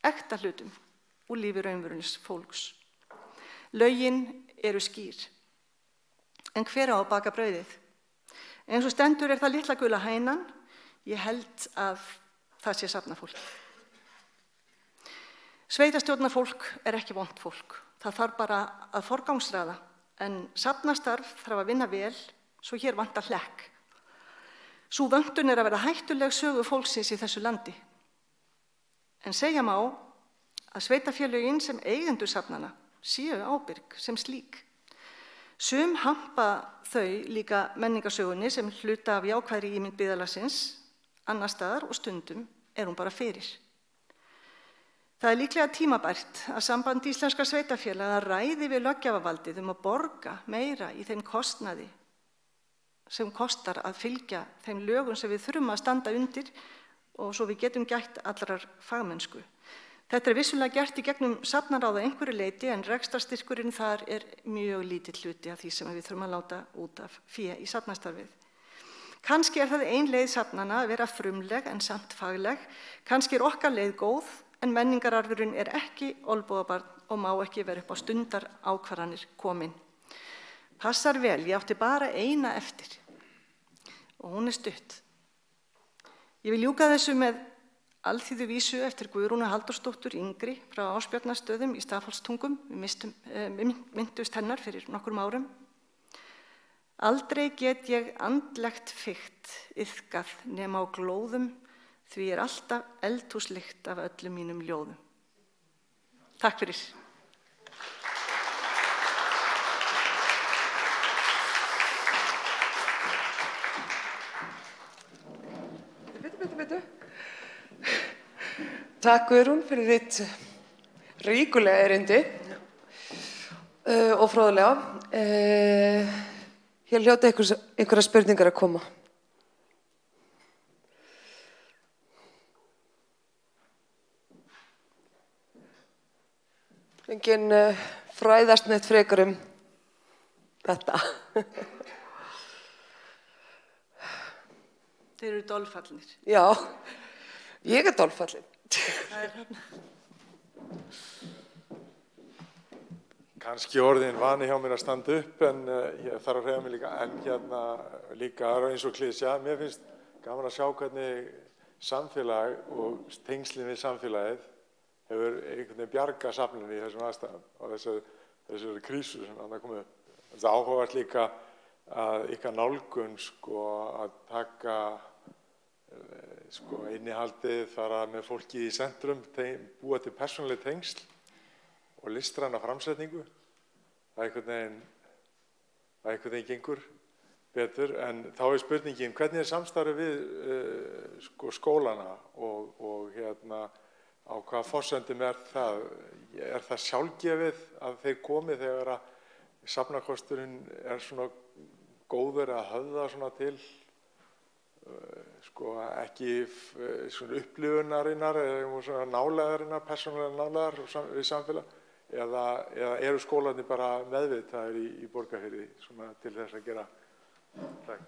ekta hlutum úr lífi raunverulegs fólks. Lögin eru skýr. En hver á að baka brauðið? Eins og stendur það litla gula hænan, ég held að það sé safnafólk. Sveitarstjórnarfólk ekki vont fólk, það þarf bara að forgangsraða, en safnastarf þarf að vinna vel, svo hér vantar hlekk. Sú vöntun að vera hættuleg sögu fólksins í þessu landi. En segja má að sveitarfélögin sem eigendur safnana séu ábyrg sem slík. Sum hampa þau líka menningarsögunni sem hluta af jákvæðri ímynd byggðarlagsins, annars staðar og stundum hún bara fyrir. Það líklega tímabært að Samband íslenskra sveitarfélaga ræði við löggjafavaldið að borga meira í þeim kostnaði sem kostar að fylgja þeim lögum sem við þurfum að standa undir og svo við getum gætt allrar fagmennsku. Þetta vissulega gert í gegnum safnaráð að einhverju leyti en rekstrarstyrkurinn þar mjög lítill hluti af því sem við þurfum að láta út af fé í safnastarfið. Kannski það ein leið safnana að vera frumleg en samt fagleg, kannski okkar leið góð en menningararfurinn ekki olnbogabarn og má ekki vera upp á stundar ákvarðanir komin. Passar vel, ég átti bara eina eftir og hún stutt. Ég vil ljúka þessu með alþýðuvísu eftir Guðrúnu Halldórsdóttur yngri frá Ásbjarnarstöðum í Stafholtstungum. Við minntust hennar fyrir nokkrum árum. Aldrei get ég andlegt fikt iðkað nema á glóðum, því alltaf eldhúslykt af öllum mínum ljóðum. Takk fyrir. Takk Guðrún fyrir þitt ríkulega erindi og fróðlega. Hér hljóta einhverja spurningar að koma. Engin fræðast neitt frekar þetta. Þeir eru dolfallinir. Já, ég dolfallin. Kannski orðin vani hjá mér að standa upp en ég þarf að hreyfa mig líka en líka eins og klísja. Mér finnst gaman að sjá hvernig samfélag og tengslin við samfélagið hefur einhvern veginn bjargað safninu í þessum aðstæðum og þessari krísu sem þarna kom upp. Það er áhugavert líka að ykkar nálgun að taka innihaldið, fara með fólki í centrum, búa til persónuleg tengsl og listræna framsetningu. Það einhvern veginn gengur betur, en þá spurningin, hvernig samstarfið við skólana og á hvaða forsendum það? Er það sjálfgefið að þeir komi þegar að safnakosturinn svona góður að höfða svona til ekki svona upplifunarinnar eða svona nálægarinnar, persónulega nálægar við samfélag, eða eru skólarnir bara meðvitaðir í Borgarfirði til þess að gera það?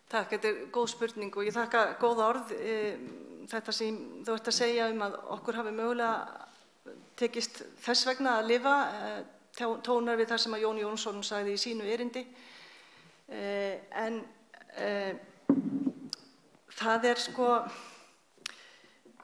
Takk, þetta góð spurning og ég þakka góð orð. Þetta sem þú ert að segja að okkur hafi mögulega tekist þess vegna að lifa tónar við það sem að Jón Jónsson sagði í sínu erindi. En það ég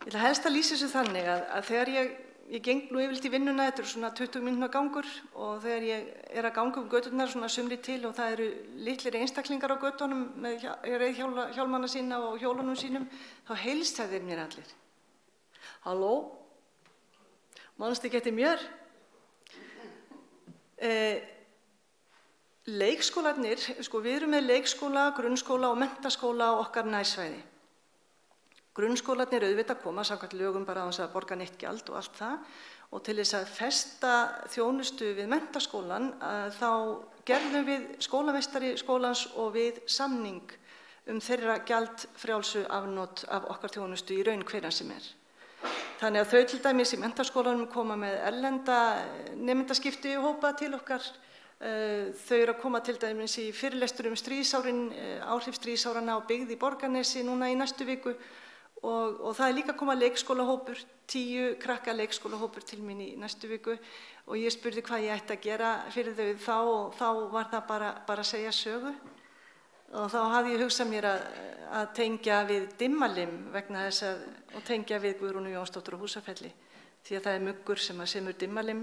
ætla helst að lýsa þessu þannig að þegar ég geng nú yfirleitt í vinnuna, þetta svona 20 mínútna gangur og þegar ég að ganga göturnar svona sumri til og það eru litlir einstaklingar á götunum með reiðhjálmana sína og hjólunum sínum, þá heilsa þeir mér allir. Halló, manstu ekki eftir mér? Leikskólarnir, við erum með leikskóla, grunnskóla og menntaskóla á okkar nærsvæði. Grunnskólarnir auðvitað koma samkvæmt lögum bara að borga neitt gjald og allt það og til þess að festa þjónustu við menntaskólan þá gerðum við skólameistari skólans og við samning þeirra gjaldfrjálsu afnot af okkar þjónustu í raun hverjan sem Þannig að þau til dæmis í menntaskólanum koma með erlenda nemendaskipti hópa til okkar. Þau eru að koma til dæmis í fyrirlestur stríðsárin, áhrif stríðsáranna á byggð í Borgarnesi núna í næstu viku og það líka að koma leikskólahópur, 10 krakka leikskólahópur til mín í næstu viku og ég spurði hvað ég ætti að gera fyrir þau og þá var það bara að segja sögu. Og þá hafði ég hugsað mér að tengja við Dimmalim vegna þess og tengja við Guðrúnu Jónsdóttur á Húsafelli því að það muggur sem semur Dimmalim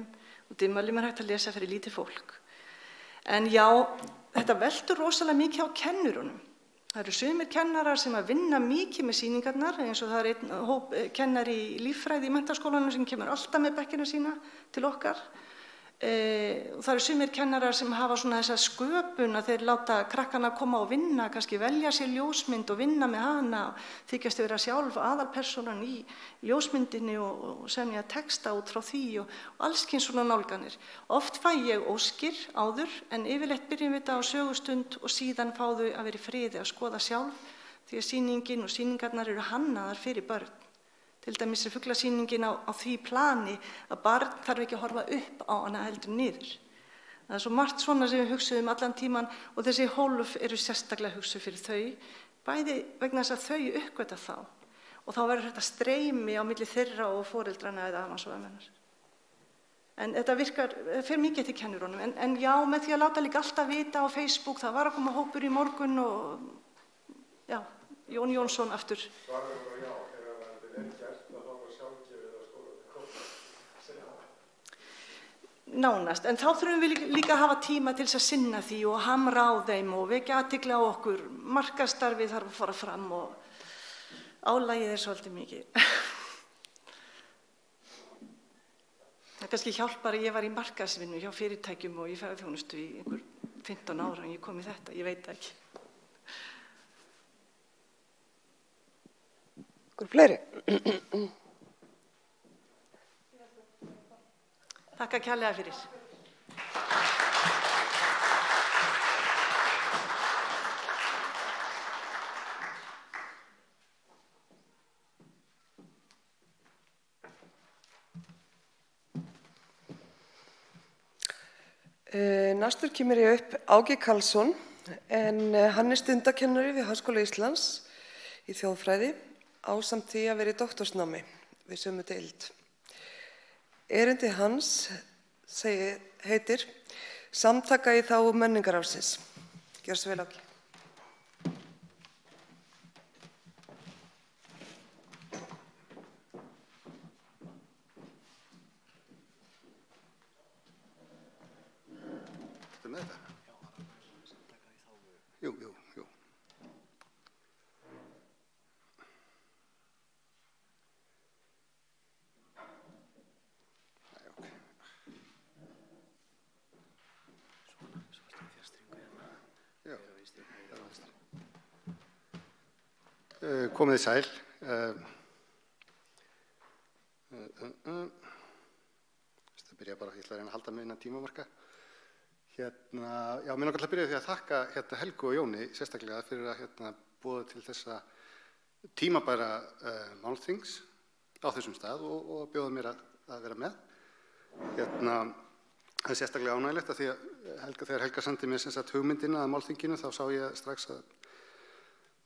og Dimmalim hægt að lesa fyrir lítið fólk. En já, þetta veltur rosalega mikið á kennurunum. Það eru sumir kennarar sem að vinna mikið með sýningarnar eins og það einn kennari í líffræði í menntaskólanum sem kemur alltaf með bekkina sína til okkar. Og það eru sumir kennarar sem hafa svona þessa sköpun að þeir láta krakkana koma og vinna, kannski velja sér ljósmynd og vinna með hana og þykjast vera sjálf aðalpersonan í ljósmyndinni og semja texta út frá því og alls kyns svona nálganir. Oft fæ ég óskir áður en yfirleitt byrjum við þetta á sögustund og síðan fá þau að vera í friði að skoða sjálf því að sýningin og sýningarnar eru hannaðar fyrir börn. Til dæmis fuglasýningin á því plani að barn þarf ekki að horfa upp á hana heldur niður. Það er svo margt svona sem við hugsuðum allan tíman og þessi hólf eru sérstaklega hugsuð fyrir þau, bæði vegna þess að þau uppgöta þá. Og þá verður þetta streymi á milli þeirra og foreldrana eða afans og ömmunar. En þetta fer mikið til kennurunum. En já, með því að láta líka alltaf vita á Facebook, það var að koma hópur í morgun og já, Jón Jónsson aftur. Nánast, en þá þurfum við líka að hafa tíma til þess að sinna því og hamra á þeim og vekja athygli á okkur. Markaðsstarfið þarf að fara fram og álagið svolítið mikið. Það kannski hjálpar að ég var í markaðsvinnu hjá fyrirtækjum og ég ferðaþjónustu í einhver 15 ára en ég kom í þetta, ég veit ekki. Einhver fleiri? Takk kærlega fyrir. Næstur kemur ég upp Ági Karlsson en hann stundakennari við Háskóla Íslands í þjóðfræði ásamt því að vera í doktorsnámi við sömu deild. Erindi hans heitir Samtaka í þágu menningararfsins. Gjörðu svo vel, Ági. Ertu með þetta? Jú. Komið þið sæl. Það byrja bara, ég ætla að reyna að halda mig innan tímamarka. Já, mér langar til að byrja því að þakka Helgu og Jóni sérstaklega fyrir að boða til þessa tímabæra málþings á þessum stað og bjóða mér að vera með. Það er sérstaklega ánægilegt að því að þegar Helga sendi mér hugmyndina að málþinginu þá sá ég strax að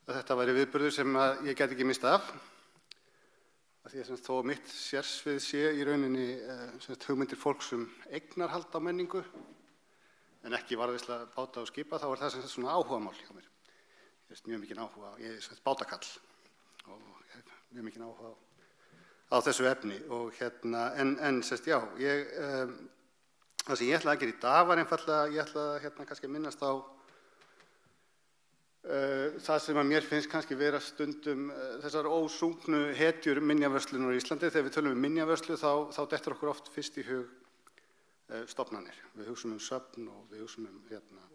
þetta væri viðburður sem ég gæti ekki mista af. Því að þó mitt sérsvið sé í rauninni hugmyndir fólks eignarhald á menningu en ekki varðveisla báta og skipa, þá er það svona áhugamál hjá mér. Ég hef mjög mikinn áhuga, ég er bátakall og ég hef mjög mikinn áhuga á þessu efni. Og já, það sem ég ætlaði að gera í dag var einfaldlega, ég ætlaði kannski að minnast á það sem að mér finnst kannski vera stundum þessar ósungnu hetjur minjavörslunar í Íslandi. Þegar við tölum minjavörslu þá dettur okkur oft fyrst í hug stofnanir. Við hugsum söfn og við hugsum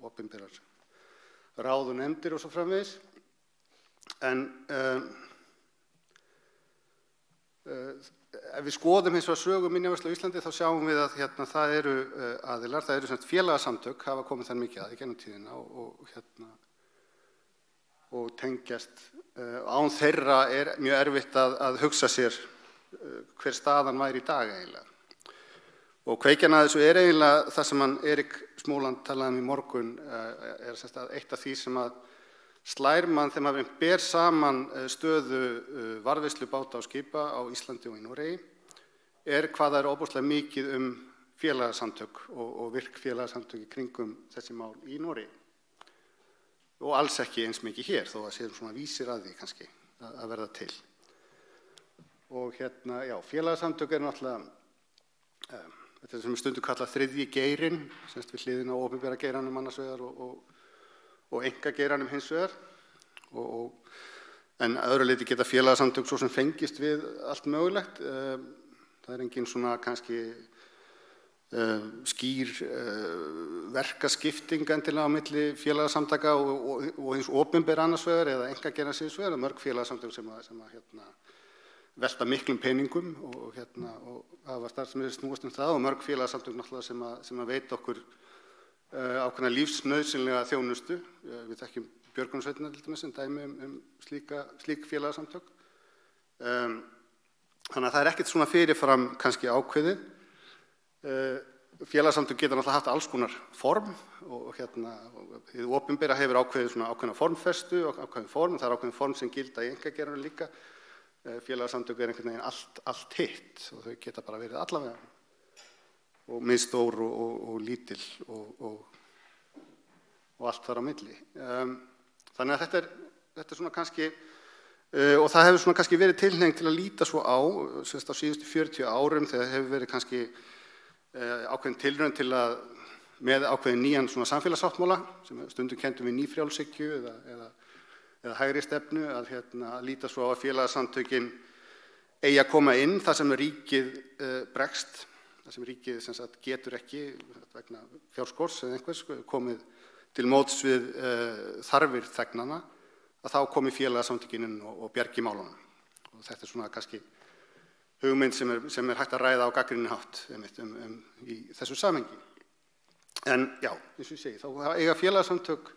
opinberar ráð og nefndir og svo framvegis. En Ef við skoðum hins vegar sögu minjavörslu á Íslandi þá sjáum við að það eru aðilar, það eru félagasamtök hafa komið þar mikið að í gennum tíðina og tengjast. Án þeirra er mjög erfitt að hugsa sér hver staðan væri í dag eiginlega. Og kveikjan að þessu er eiginlega það sem Erik Smóland talaði í morgun, er eitt af því sem að slær mann þegar maður ber saman stöðu varðveislu báta og skipa á Íslandi og í Noregi, er hvað það er ofboðslega mikið félagasamtök og virk félagasamtök í kringum þessi mál í Noregi. Og alls ekki eins mikið hér, þó að séum svona vísir að því kannski að verða til. Og félagasamtök er náttúrulega, þetta sem stundum kallað þriðji geirinn, semst við hliðina á opinbera geiranum annars vegar og einkageiranum hins vegar. En öðru leyti geta félagasamtök svo sem fengist við allt mögulegt. Það er engin svona kannski skýr verkaskipting endilega á milli félagasamtaka og hins opinbera annars vegar eða einkageirans hins vegar. Mörg félagasamtök sem velta miklum peningum og hafa starfsemi snúast það og mörg félagasamtök náttúrulega sem veita okkur ákveðna lífsnauðsynlega þjónustu. Við þekkjum björgunarsveitina til dæmis sem dæmi slík félagasamtök. Þannig að það er ekkert svona fyrirfram kannski ákveðið. Félagasamtök geta náttúrulega haft alls konar form og hið opinbera hefur ákveðið svona ákveðna formfestu og ákveðin form, það er ákveðin form sem gilda í einkageiranum líka. Félagasamtök er einhvern veginn allt hitt og þau geta bara verið allavega og miðstór og lítil og allt þar á milli. Þannig að þetta er svona kannski, og það hefur svona kannski verið tilhneiging til að líta svo á síðustu 40 árum þegar hefur verið kannski ákveðin tilraun til að með ákveðin nýjan svona samfélagssáttmála sem stundum kenndum við nýfrjálshyggju eða hægri stefnu að líta svo á að félagasamtökin eigi að koma inn þar sem ríkið bregst, þar sem ríkið getur ekki vegna fjárskorts eða einhvers komið til móts við þarfir þegnanna, að þá komi félagasamtökin inn og bjargi málunum. Og þetta er svona kannski hugmynd sem er hægt að ræða á gagnrýninn hátt í þessu samhengi. En já, eins og ég segi, þá eiga félagasamtök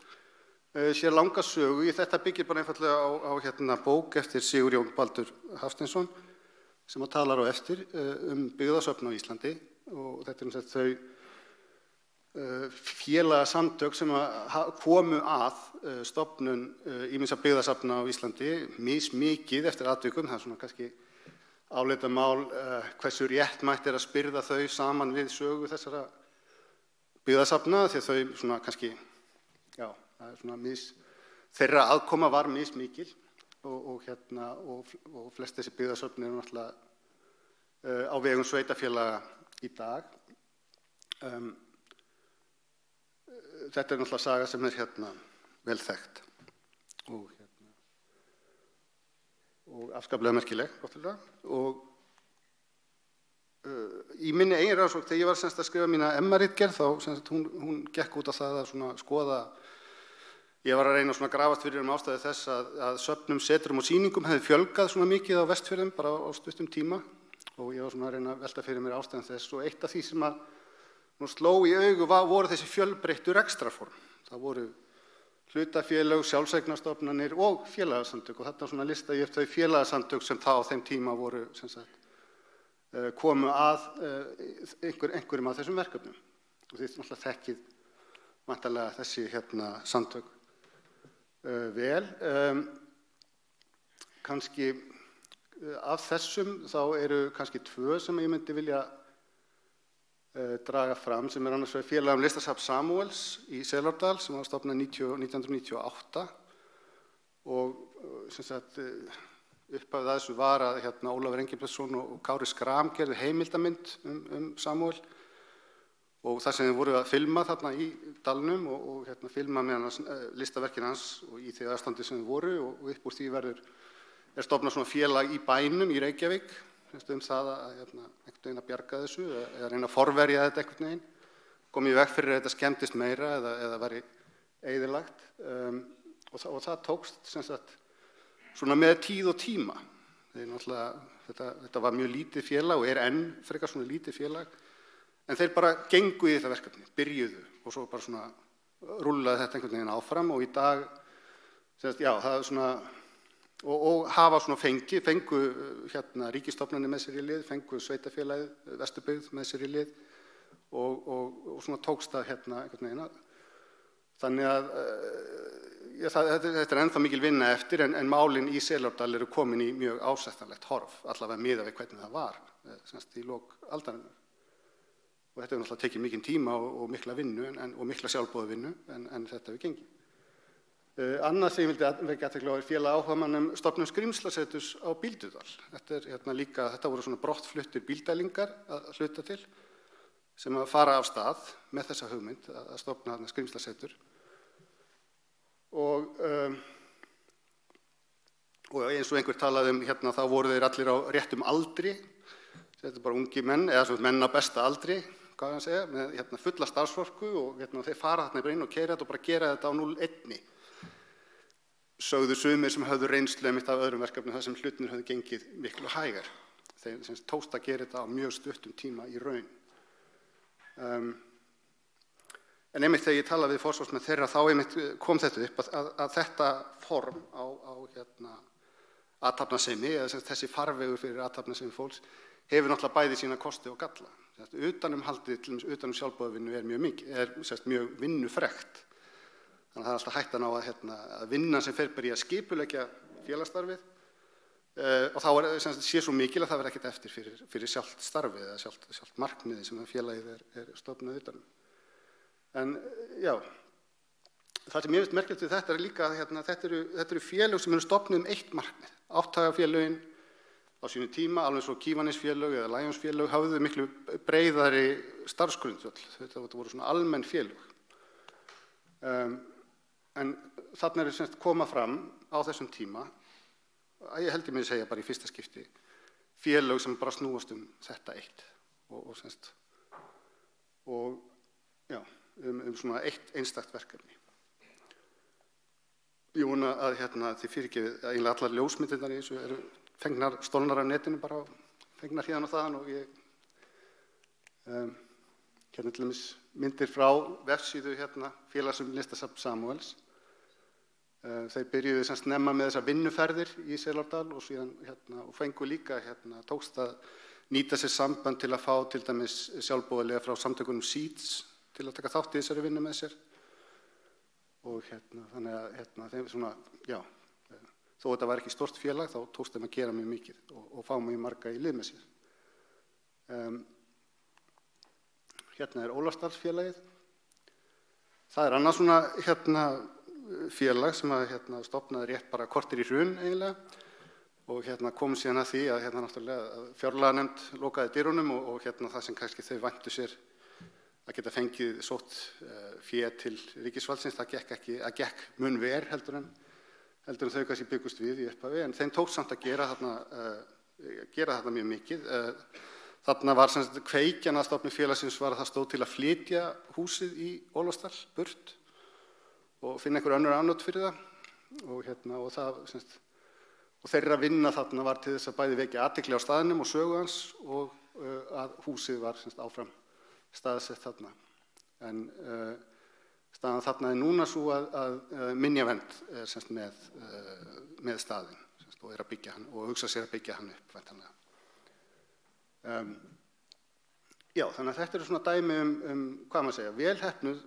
sér langa sögu. Þetta byggir bara einfallega á bók eftir Sigurjón Baldur Hafsteinsson sem talar á eftir byggðasöfn á Íslandi og þetta er þau félagasamtök sem komu að stofnun ýmissa byggðasafna á Íslandi mismikið eftir atvikum. Það er svona kannski álitamál hversu réttmætt er að spyrða þau saman við sögu þessara byggðasafna því að þau svona kannski, já, það er svona þeirra aðkoma var mismikil og flest þessi byggðasöfn eru náttúrulega á vegum sveitarfélaga í dag. Þetta er náttúrulega saga sem er vel þekkt og afskaplega merkileg. Og í minni eigin rannsókn, þegar ég var að skrifa mína MA-ritgerð, þá hún gekk út á það að skoða. Ég var að reyna að grafast fyrir ástæðu þess að söfnum, setrum og sýningum hefði fjölgað svona mikið á Vestfjörðum bara á stuttum tíma og ég var að reyna að velta fyrir mér ástæðan þess og eitt af því sem sló í augu voru þessi fjölbreyttu rekstrarform. Það voru hlutafélög, sjálfseignarstofnanir og félagasamtök og þetta lista ég upp þau félagasamtök sem þá á þeim tíma voru komu að einhverjum af þessum verkefnum og þið náttúrulega þekkið væntanlega þessi samtök vel. Kannski af þessum þá eru kannski tvö sem ég myndi vilja draga fram sem annars vegar félag Listasafns Samúels í Selárdal sem var stofnað 1998 og upphafið að þessu var að Ólafur Engilbertsson og Kári Skram gerðu heimildamynd Samúel og þar sem þeir voru að filma þarna í dalnum og filma með listaverkin hans og í því aðstandi sem þeir voru og upp úr því er stofnað svona félag í bænum í Reykjavík það að einhvern veginn að bjarga þessu eða reyna að forverja þetta einhvern veginn, komið í veg fyrir að þetta skemmtist meira eða væri eyðilagt og það tókst svona með tíð og tíma. Þetta var mjög lítið félag og enn frekar svona lítið félag, en þeir bara gengu í þetta verkefni, byrjuðu og svo bara svona rúllaði þetta einhvern veginn áfram og í dag, það er svona, og hafa svona fengu ríkisstofnanir með sér í lið, fengu sveitafélagið Vesturbyggð með sér í lið og svona tókst það einhvern veginn að. Þannig að þetta er ennþá mikil vinna eftir en málin í Selárdal eru komin í mjög ásættanlegt horf, allavega miðað við hvernig það var í lok aldarinnar. Og þetta hefur náttúrulega tekið mikinn tíma og mikla vinnu og mikla sjálfboðavinnu en þetta hefur gengið. Annað sem ég vildi vekja athygli á er félag áhugamanna stofnun skrímslaseturs á Bíldudal. Þetta voru svona brottfluttir bíldælingar að hluta til sem að fara af stað með þessa hugmynd að stofna skrímslasetur. Og eins og einhver talaði þá voru þeir allir á réttum aldri. Þetta er bara ungi menn, eða svona menn á besta aldri, hvað ég segja, með fulla starfsorku og þeir fara þarna inn og keyra þetta og bara gera þetta á 0-1. Sögðu sumir sem höfðu reynslu einmitt af öðrum verkefnum þar sem hlutinir höfðu gengið miklu hægar. Þeir tókst að gera þetta á mjög stuttum tíma í raun. En einmitt þegar ég talaði við forsvarsmenn þeirra þá einmitt kom þetta upp að þetta form á athafnasemi, eða þessi farvegur fyrir athafnasemi fólks, hefur náttúrulega bæði sína kosti og galla. Utanumhaldið, utanum sjálfboðavinnu er mjög vinnufrekt. Þannig að það er alltaf hættan á að vinna sem fer bara í að skipuleggja félagsstarfið og þá sé svo mikil að það verði ekkert eftir fyrir sjálft starfið eða sjálft markmiði sem félagið er stofnað utanum. En já, það sem ég finnst merkilegt við þetta er líka að þetta eru félög sem eru stofnuð eitt markmið. Átthagafélögin á sínu tíma, alveg svo Kívanisfélög eða Lionsfélög, hafðu miklu breiðari starfsgrundvöll. Þetta voru svona almenn félög. En þarna er koma fram á þessum tíma, ég held ég með að segja bara í fyrsta skipti, félög sem bara snúast þetta eitt. Og svona eitt einstakt verkefni. Ég vona að þið fyrirgefið að eiginlega allar ljósmyndirnar í þessu eru fengnar stolnar af netinu bara fengnar hérna og þaðan og ég til dæmis myndir frá vefsíðu félags listasafns Samúels. Þeir byrjuðu snemma með þessar vinnuferðir í Selárdal og síðan og fengu líka tókst að nýta sér samband til að fá til dæmis sjálfboðaliða frá samtökunum Seeds til að taka þátt í þessari vinnu með sér. Og þannig að þeim svona, þó þetta var ekki stórt félag, þá tókst þeim að gera mjög mikið og fá mjög marga í lið með sér. Hérna er Ólafsdalsfélagið. Það er annað svona félag sem stofnaði rétt bara kortir í hrun eiginlega og kom síðan að því að náttúrulega fjárlaganefnd lokaði dyrunum og það sem kannski þau væntu sér að geta fengið sótt fé til ríkisvaldsins, það gekk mun verr heldur en þau kannski byggust við í upphafi, en þeim tókst samt að gera þarna mjög mikið. Þarna var kveikjan að stofnun félagsins var að það stóð til að flytja húsið í Ólafsdal burt og finna einhver önnur afnot fyrir það og þeirra vinna þarna var til þess að bæði vekja athygli á staðnum og sögu hans og að húsið var áfram staðsett þarna. En staðan þarna er núna svo að minjavernd er með staðinn og er að byggja hann og hugsa sér að byggja hann upp væntanlega. Þannig að þetta eru svona dæmi hvað maður segja, velheppnuð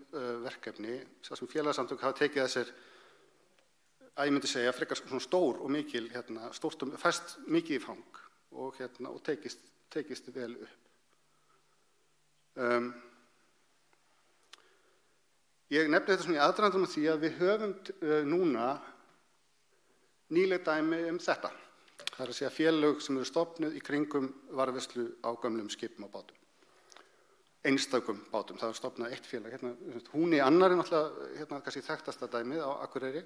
verkefni sem félagasamtök hafa tekið að sér að ég myndi segja frekar svona stór og mikil stórt og fæst mikið í fang og tekist vel upp. Ég nefni þetta svona í aðdragandanum því að við höfum núna nýleg dæmi þetta. Það er að segja félög sem eru stofnuð í kringum varðveislu á gömlum skipum og bátum. Einstökum bátum, það er stofnað eitt félag. Hún í annarri náttúrulega kannski þekktasta dæmið á Akureyri.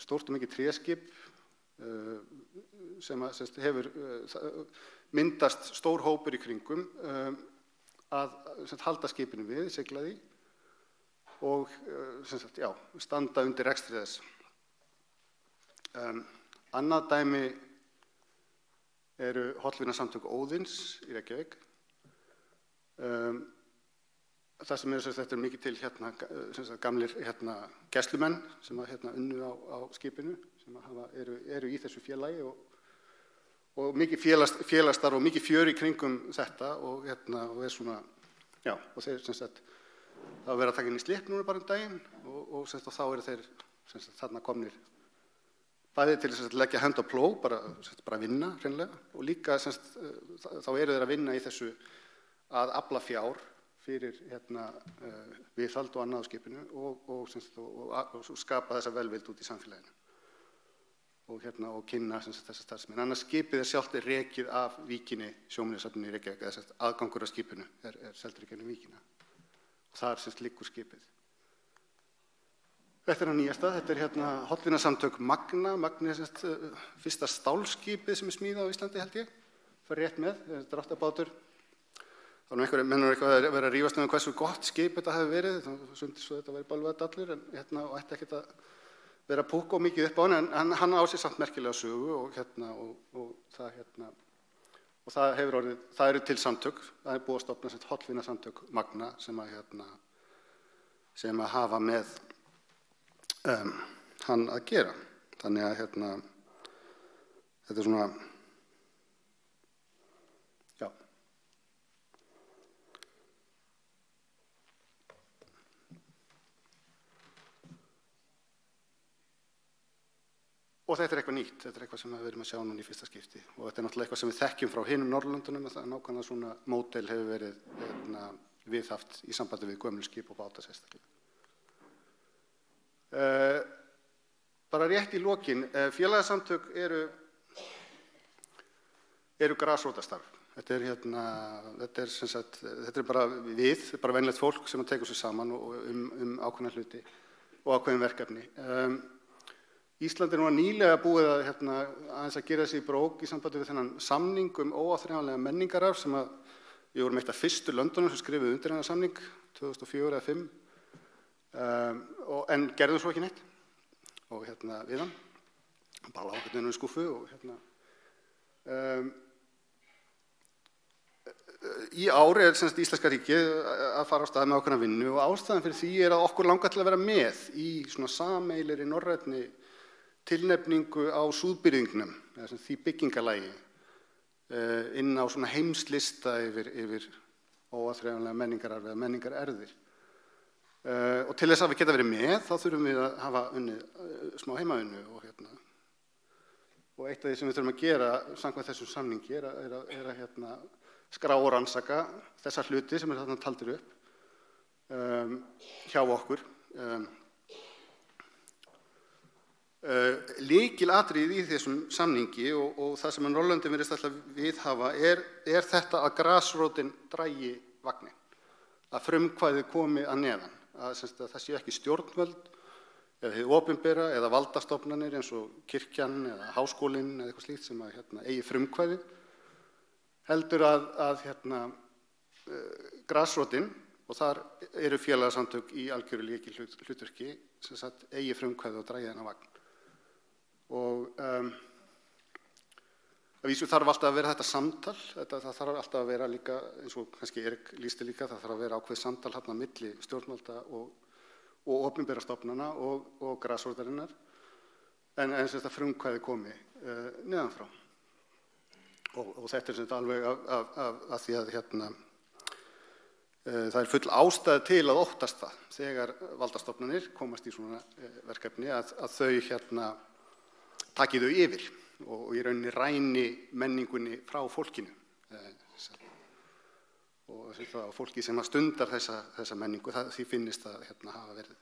Stórt og mikið tréskip sem hefur myndast stór hópur í kringum að halda skipinu við, sigla því og standa undir rekstri þess. Annað dæmi eru hollvinasamtök Óðins í Reykjavík. Það sem þetta er mikið til gamlir gæslumenn sem unnu á skipinu, sem eru í þessu félagi og mikið félagstarf og mikið fjör í kringum þetta og svona, já, og þeir það var verið að taka inn í slipp núna bara daginn og þá eru þeir þarna komnir bæði til að leggja hönd á plóg, bara vinna hreinlega og líka þá eru þeir að vinna í þessu að afla fjár fyrir viðhald og annað á skipinu og skapa þessa velvild út í samfélaginu og kynna þessa starfsmenn. Annars skipið sjálft rekið af víkinni Sjóminjasafninu í Reykjavík, eða aðgangur að skipinu seldur í gegnum víkina. Og þar liggur skipið. Þetta er á nýjasta, þetta er hollvinasamtök Magna. Magni fyrsta stálskipið sem smíðað á Íslandi held ég. Það rétt með, dráttarbátur. Þannig mennur eitthvað að vera að rífast með hversu gott skip þetta hefði verið. Það sundið svo þetta væri bálvað dallur og ætti ekkert að vera að púka mikið upp á hann, en hann á sér samt merkilega sögu og það hefur orðið, það eru til samtök, það er búið að stofna hollvinasamtök Magna sem að hafa með hann að gera. Þannig að þetta er svona, já. Og þetta er eitthvað nýtt, þetta er eitthvað sem við erum að sjá núna í fyrsta skipti og þetta er náttúrulega eitthvað sem við þekkjum frá hinum Norðurlöndunum að það nákvæmlega svona módel hefur verið viðhaft í sambandi við gömul skip og báta sérstaklega. Bara rétt í lokin, félagasamtök eru grasrótarstarf. Þetta er bara bara venjulegt fólk sem tekur sig saman ákveðna hluti og ákveðin verkefni. Ísland er nú nýlega búið að aðeins að gera sig í brók í sambandi við þennan samning óáþreifanlega menningararf sem við vorum eitt af fyrstu löndunum sem skrifuðu undir þennan samning 2004 eða 2005 en gerðum svo ekki neitt og við hann bara lág einhvern veginn í skúffu og í ár er Íslenska ríkið að fara á stað með ákveðna vinnu og ástæðan fyrir því er að okkur langar til að vera með í svona sameiginlegri norrænni tilnefningu á súðbyrðingnum, því byggingalagi, inn á svona heimslista yfir óáþreifanlega menningararf eða menningarerfðir. Og til þess að við geta verið með, þá þurfum við að hafa unnið smá heimavinnu og eitt af því sem við þurfum að gera samkvæmt þessum samningi er að skrá og rannsaka þessa hluti sem þarna taldir upp hjá okkur. Lykilatriði í þessum samningi og það sem Norðurlöndin virðist alltaf viðhafa er þetta að grasrótin dragi vagninn, að frumkvæðið komi að neðan, að það sé ekki stjórnvöld eða hið opinbera eða valdastofnanir eins og kirkjan eða háskólinn eða eitthvað slíkt sem eigi frumkvæðið, heldur að grasrótin, og þar eru félagasamtök í algjöru lykilhlutverki, eigi frumkvæðið og dragi þennan vagn. Og að vísu þarf alltaf að vera þetta samtal, það þarf alltaf að vera líka, eins og kannski Erik lýsti líka, það þarf að vera ákveð samtal hérna milli stjórnvalda og opinbera stofnana og grasrótarinnar, en þetta frumkvæði komi neðanfrá. Og þetta er alveg af því að það er full ástæða til að óttast það þegar valdastofnanir komast í svona verkefni að þau taki þau yfir og í rauninni ræni menningunni frá fólkinu og fólki sem stundar þessa menningu, því finnist að hafa verið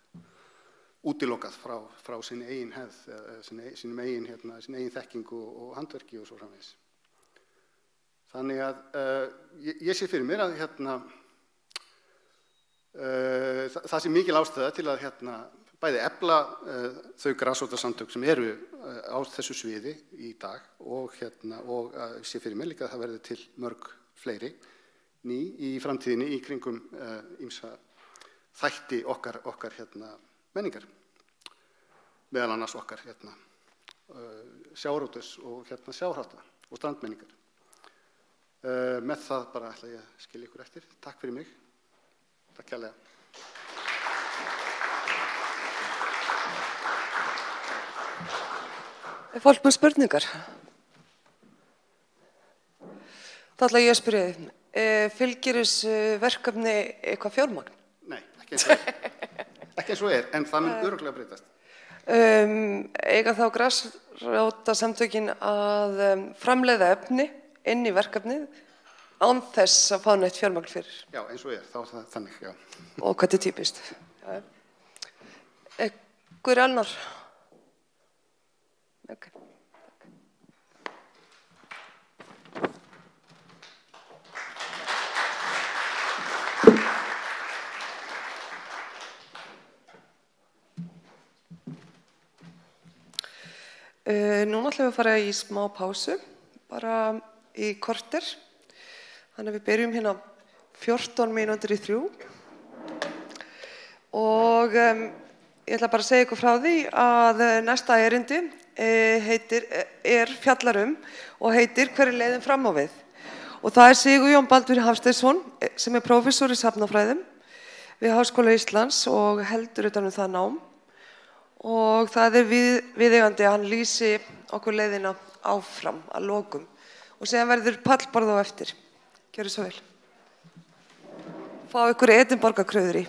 útilokað frá sinni eigin hefð, sinni eigin þekkingu og handverki og svo framvegis. Þannig að ég sé fyrir mér að það sé mikil ástæða til að bæði efla þau grasrótarsamtök sem eru á þessu sviði í dag og sé fyrir mér líka að það verði til mörg fleiri í framtíðinni í kringum ýmsa þætti okkar menningar, meðal annars okkar sjávarútvegs og sjávarhátta og strandmenningar. Með það bara ætla ég að skilja ykkur eftir. Takk fyrir mig. Takk kærlega. Er fólk með spurningar? Þá ætla ég að spyrja þið. Fylgir þessu verkefni eitthvað fjármagn? Nei, ekki eins og ekki eins og en það mun örugglega breytast. Eiga þá grasrótarsamtökin að framleiða efni inn í verkefnið án þess að fá neitt fjármagn fyrir? Já, eins og þá það þannig, já. Og hvað er típist? Einhver annar? Okay. Núna ætlum við að fara í smá pásu, bara í korter. Þannig að við byrjum hérna 14 mínútur í 3. Og ég ætla bara að segja ykkur frá því að næsta erindi fjallarum og heitir Hver er leiðin fram á við? Og það er Sigurjón Baldur Hafsteinsson sem er prófessor í safnafræðum við Háskóla Íslands og heldur utan það nám. Og það er viðeigandi að hann lýsi okkur leiðina áfram að lokum. Og síðan verður pallborð á eftir. Gjörðu svo vel. Fá ykkur Edinborgarkrauður í.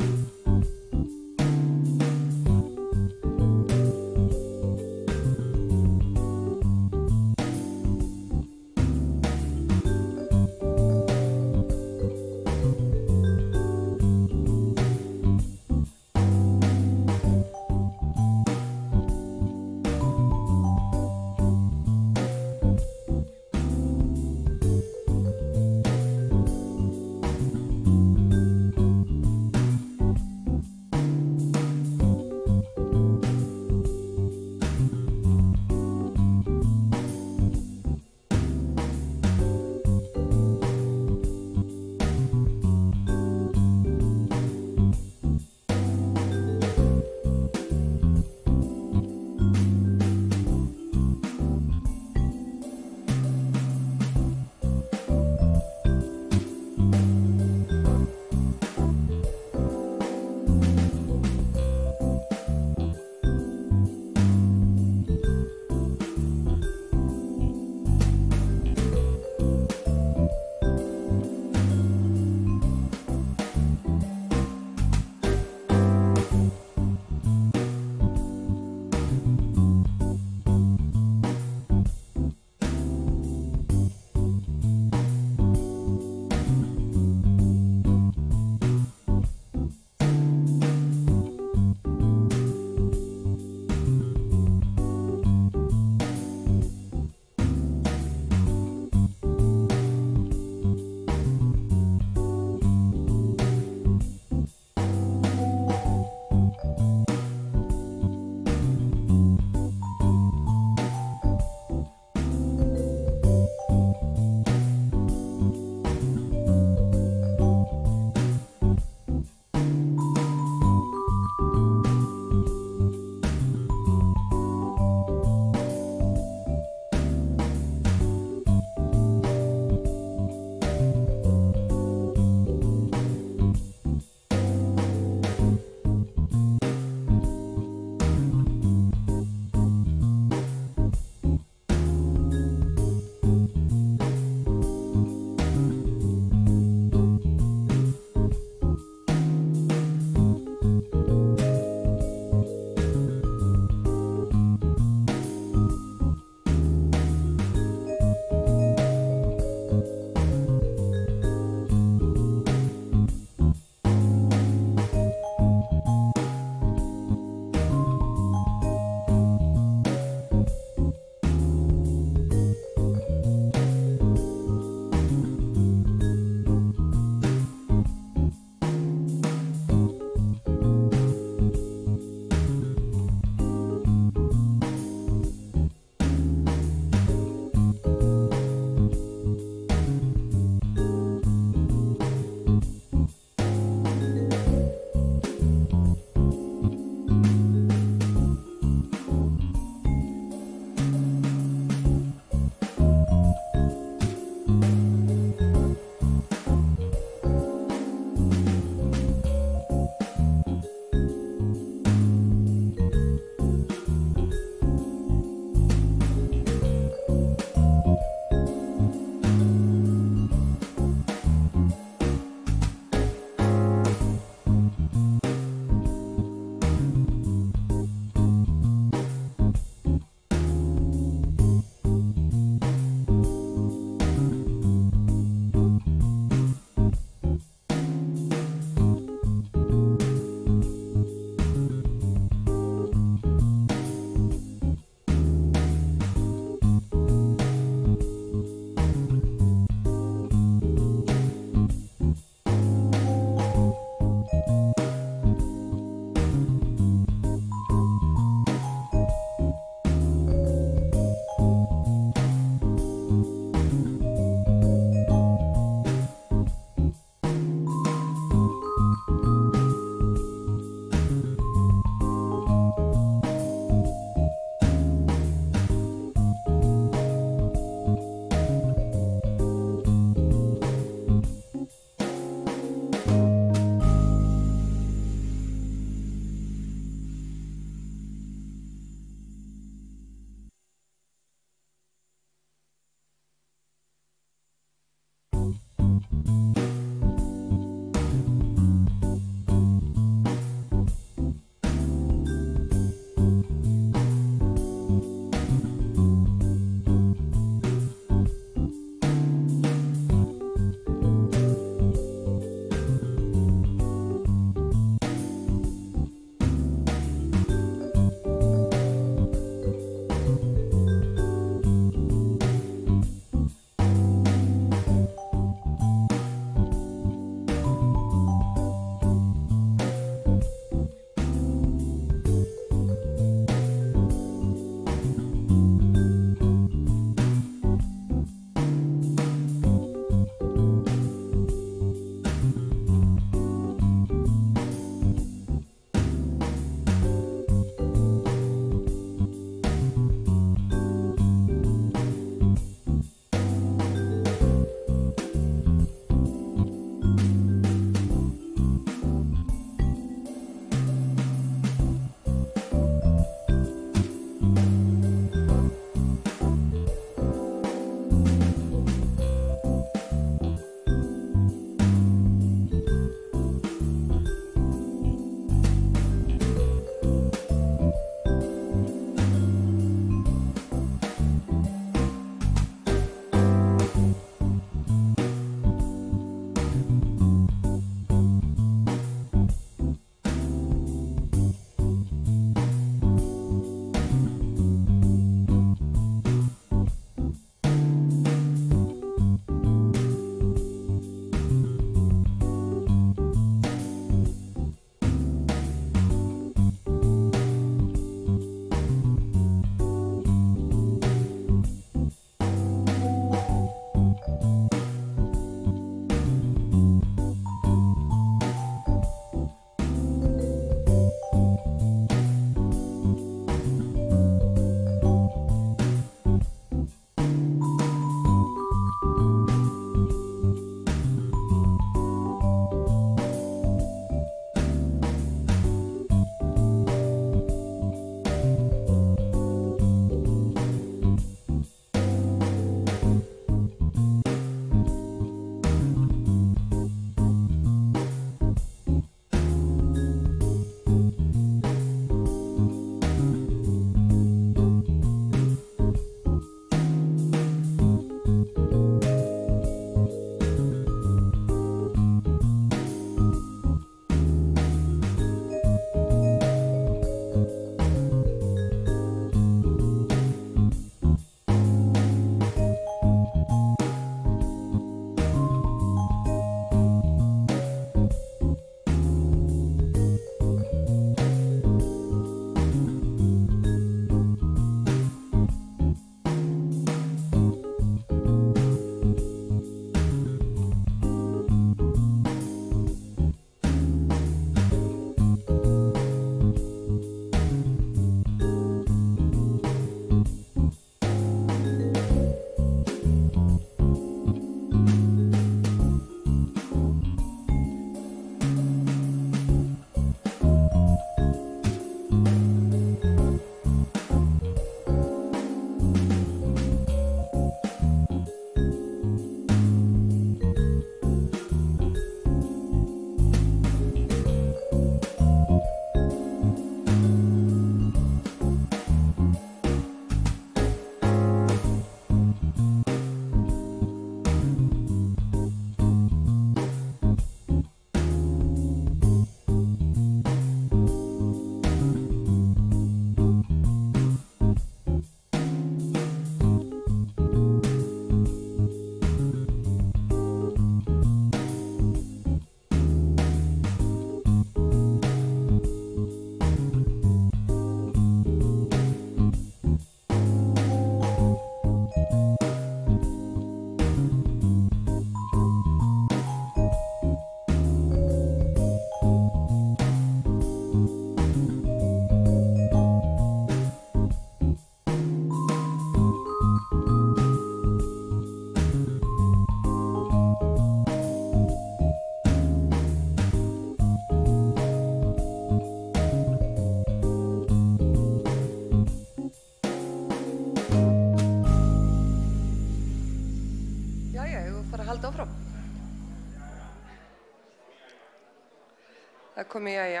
Það kom jæja.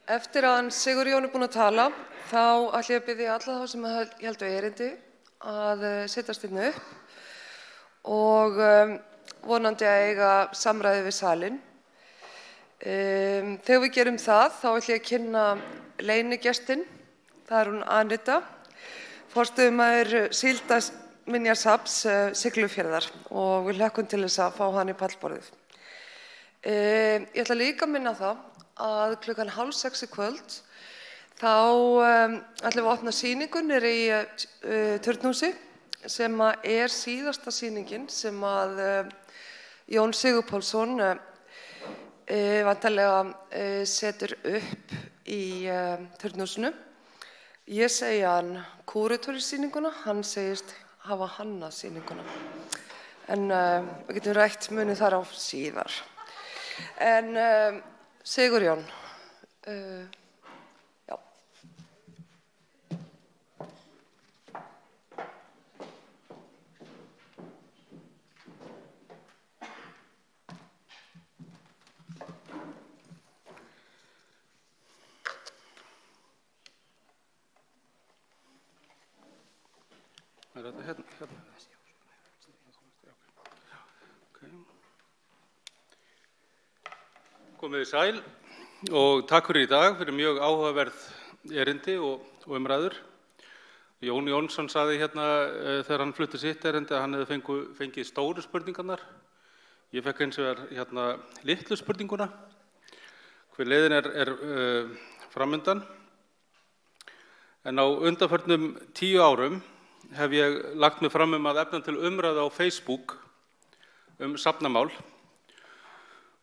Eftir að Sigurjón búinn að tala, þá ætla ég að biðja alla þá sem héldu erindi að setjast inn upp og vonandi að eiga samræði við salinn. Þegar við gerum það, þá ætla ég að kynna leynigestin. Það hún Anita, forstöðumaður Síldarminjasafns Siglufjarðar og við hlökkum til þess að fá hann í pallborðið. Ég ætla líka að minna það að klukkan 5:30 í kvöld þá ætlum við að opna sýningu niðri í Turnhúsi sem er síðasta sýningin sem að Jón Sigurpálsson vantarlega setur upp í Turnhúsinu. Ég segi hann kúrator í sýninguna, hann segist hafa hannað sýninguna. En við getum rætt munið þar á síðar. En Sigurjón, já. Er þetta hérna? Komið þið sæl og takk fyrir í dag fyrir mjög áhugaverð erindi og umræður. Jón Jónsson sagði hérna þegar hann flutti sitt erindi að hann hefði fengið stóru spurningarnar. Ég fekk eins og hérna litlu spurninguna. Hver leiðin er framundan. En á undanförnum 10 árum hef ég lagt mig fram að efna til umræðu á Facebook safnamál.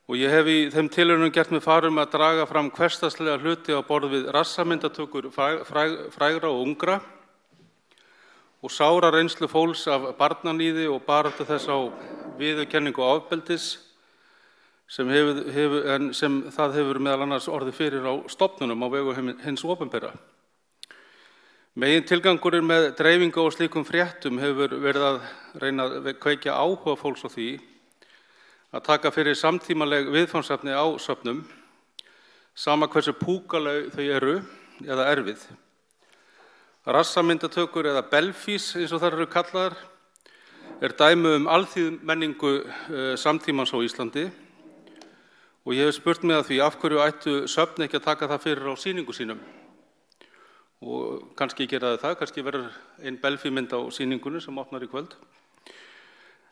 Og ég hef í þeim tilraunum gert mig far að draga fram hversdagslega hluti á borð við rassamyndatökur frægra og ungra og sára reynslu fólks af barnaníði og baráttu þess á viðurkenningu ofbeldis sem það hefur meðal annars orðið fyrir á stofnunum á vegu hins opinbera. Megin tilgangurinn með dreifingu og slíkum fréttum hefur verið að reyna að kveikja áhuga fólks á því að taka fyrir samtímaleg viðfangsefni á söfnum, sama hversu púkaleg þau eru eða erfið. Rassamyndatökur eða belfís, eins og þær eru kallaðar, dæmi alþýðumenningu samtímans á Íslandi og ég hef spurt mig að því af hverju ættu söfn ekki að taka það fyrir á sýningu sínum. Og kannski gera það, kannski verður ein belfímynd á sýningunni sem opnar í kvöld.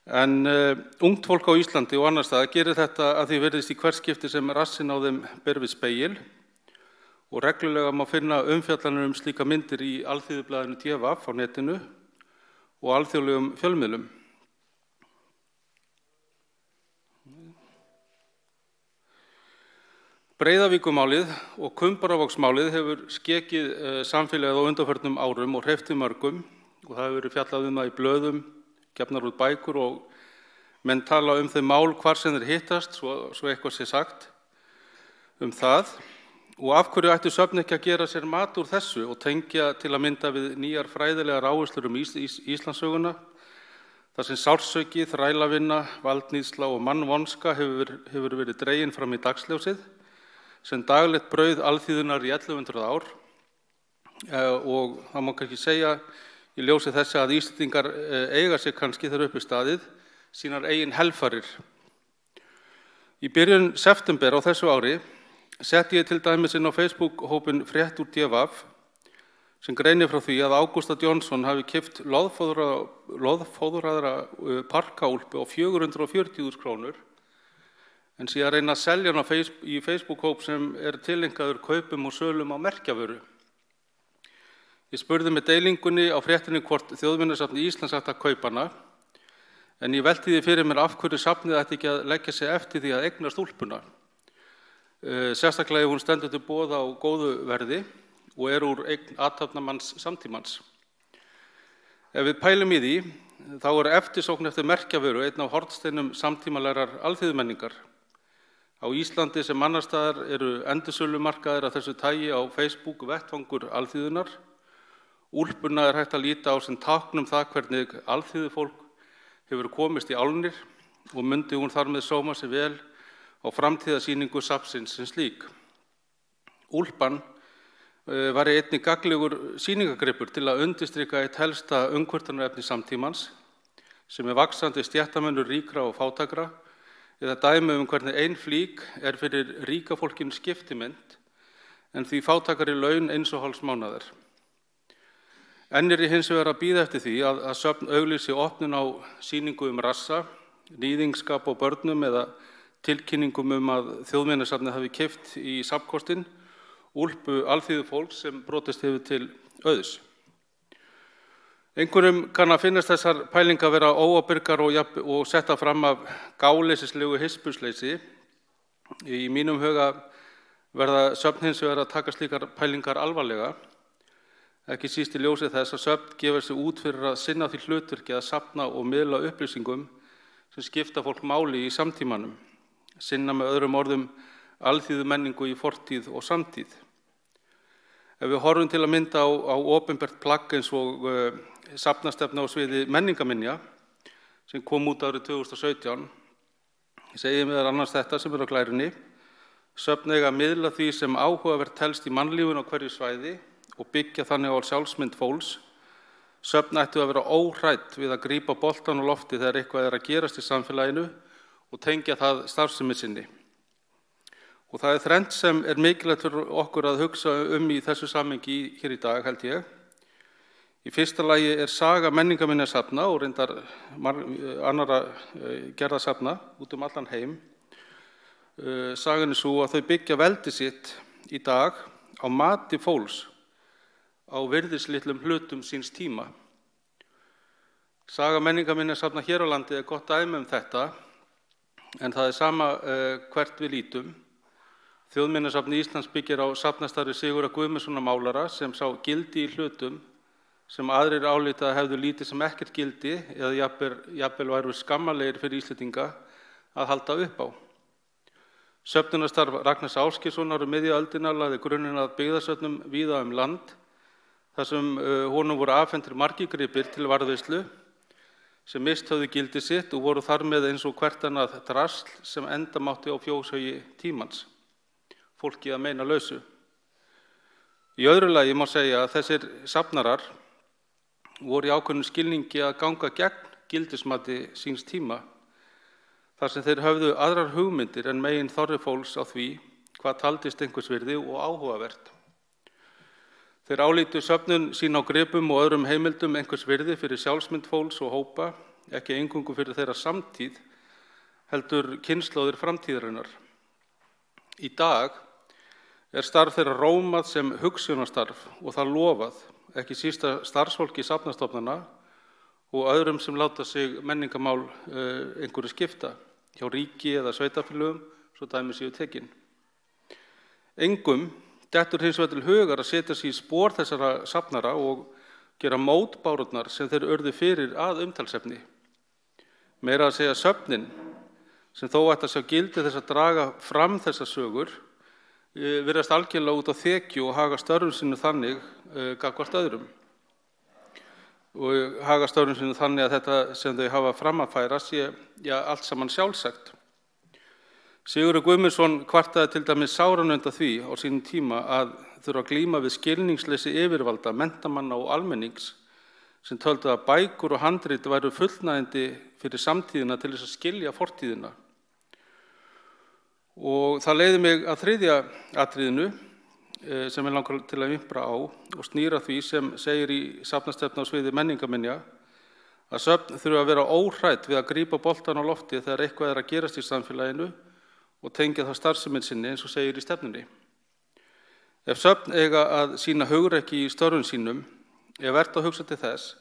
En ungt fólk á Íslandi og annars staðar gerir þetta að því virðist í hvert skipti sem rassinn á þeim ber við spegil og reglulega má finna umfjallanir slíka myndir í alþýðublaðinu DVAF á netinu og alþjóðlegum fjölmiðlum. Breiðavíkurmálið og Kumbaravogsmálið hefur skekið samfélagið á undanförnum árum og hreyft mörgum og það hefur verið fjallað það í blöðum, gefnar út bækur og menn tala þau mál hvar sem þeir hittast, svo eitthvað sé sagt það. Og af hverju ættu söfn ekki að gera sér mat úr þessu og tengja til að mynda við nýjar fræðilegar áherslur Íslandssöguna, þar sem sársauki, þrælavinna, valdníðsla og mannvonska hefur verið dregin fram í dagsljósið, sem daglegt brauð alþýðunnar í 1100 ár og það má kannski segja í ljósi þessi að Íslendingar eiga sig kannski þegar uppi staðið sínar eigin helfarir. Í byrjun september á þessu ári setti ég til dæmis inn á Facebook-hópinn Frétt úr DVAF sem greinir frá því að Ágústa Jónsson hafi keypt loðfóðraðra parkaúlpu á 440.000 krónur en sé að reyna að selja hana í Facebook-hóp sem tilengaður kaupum og sölum á merkjavöru. Ég spurði með deilingunni á fréttinni hvort Þjóðminjasafn Íslands ætti að kaupa hana, en ég velti því fyrir mér af hverju safnið ætti ekki að leggja sig eftir því að eignast úlpuna. Sérstaklega ef hún stendur til boða á góðu verði og úr eign athafnamanns samtímans. Ef við pælum í því, þá eftirsókn eftir merkjavöru einn af hornsteinum samtímalegrar alþýðumenningar. Á Íslandi sem annars staðar endursölumarkaðir af þessu tagi á Facebook vettvangur alþýðunar. Úlpuna hægt að líta á sem tákn það hvernig alþýðufólk hefur komist í álnir og myndi hún þar með sóma sig vel á framtíðarsýningu safnsins sem slík. Úlpan var einnig gagnlegur sýningargripur til að undirstrika eitt helsta umkvörtunarefni samtímans, sem vaxandi stéttamunur ríkra og fátækra, eða dæmi hvernig ein flík fyrir ríka fólkinu skiptimynd, en því fátækari laun eins og hálfs mánaðar. Enn ég hins vegar að bíða eftir því að söfn auglýsi opnun á sýningu rassa, níðingskap á börnum eða tilkynningum að Þjóðminjasafnið hafi keypt í safnkostinn úlpu alþýðufólks sem brotist hefur til auðs. Einhverjum kann að finnast þessar pælingar vera óábyrgar og setta fram af gáleysislegu hispursleysi. Í mínum huga verða söfn hins vegar að taka slíkar pælingar alvarlega, ekki síst í ljósi þess að söfn gefur sig út fyrir að sinna því hlutverki að safna og miðla upplýsingum sem skipta fólk máli í samtímanum, sinna með öðrum orðum alþýðu menningu í fortíð og samtíð. Ef við horfum til að mynda á opinbert plagg eins og safnastefna á sviði menningarminja sem kom út árið 2017, segir meðal annars þetta sem á glærunni: söfn eiga að miðla því sem áhugavert telst í mannlífinu á hverju svæði og byggja þannig á sjálfsmynd fólks. Söfn ættu að vera óhrædd við að grípa boltan á lofti þegar eitthvað að gerast í samfélaginu og tengja það starfsemi sinni. Og það þrennt sem mikilvægt fyrir okkur að hugsa í þessu samhengi hér í dag, held ég. Í fyrsta lagi saga menningarminjasafna og reyndar annarra gerðasafna út allan heim. Sagan sú að þau byggja veldi sitt í dag á mati fólks á virðislitlum hlutum síns tíma. Saga menningarminjasafna hér á landi gott dæmi þetta, en það sama hvert við lítum. Þjóðminjasafn Íslands byggir á safnastarfi Sigurðar Guðmundssonar málara sem sá gildi í hlutum sem aðrir álíta hefðu lítið sem ekkert gildi eða jafnvel væru skammalegir fyrir Íslendinga að halda upp á. Söfnunarstarf Ragnars Ásgeirssonar miðja öldina lagði grunninn að byggðasöfnum víða land, þar sem honum voru afhentir margir gripir til varðveislu sem mist höfðu gildi sitt og voru þar með eins og hvert annað drasl sem enda mátti á fjóshaugi tímans, fólki að meina lausu. Í öðru lagi má segja að þessir safnarar voru í ákveðnum skilningi að ganga gegn gildismati síns tíma, þar sem þeir höfðu aðrar hugmyndir en megin þorri fólks á því hvað taldist einhvers virði og áhugavert. Þeir álítu söfnun sín á gripum og öðrum heimildum einhvers virði fyrir sjálfsmynd fólks og hópa, ekki eingöngu fyrir þeirra samtíð, heldur kynslóðir framtíðarinnar. Í dag starf þeirra rómað sem hugsjónastarf og það lofað, ekki sísta starfsfólki safnastofnana og öðrum sem láta sig menningamál einhverju skipta, hjá ríki eða sveitarfélögum, svo dæmi séu tekin. Engum dettur hins vegar til hugar að setja sig í spor þessara safnara og gera mótbárurnar sem þeir urðu fyrir að umtalsefni. Meira að segja söfnin, sem þó ætti að sjá gildi þess að draga fram þessar sögur, virðast algjörlega út á þekju og haga störfum sinu þannig gagnvart öðrum. Og haga störfum sinu þannig að þetta sem þau hafa fram að færa sé allt saman sjálfsagt. Sigurður Guðmundsson kvartaði til dæmis sáran undan því á sínum tíma að þurfa að glíma við skilningsleysi yfirvalda, menntamanna og almennings sem töldu að bækur og handrit væru fullnægjandi fyrir samtíðina til þess að skilja fortíðina. Og það leiði mig að þriðja atriðinu sem langar til að vimpra á og snýra því sem segir í safnastefnu á sviði menningarminja að söfn þurfa að vera óhrædd við að grípa boltan á lofti þegar eitthvað að gerast í samfélaginu og tengja það starfsemin sinni eins og segir í stefnunni. Ef söfn eiga að sýna hugrekki í störfum sínum vert að hugsa til þess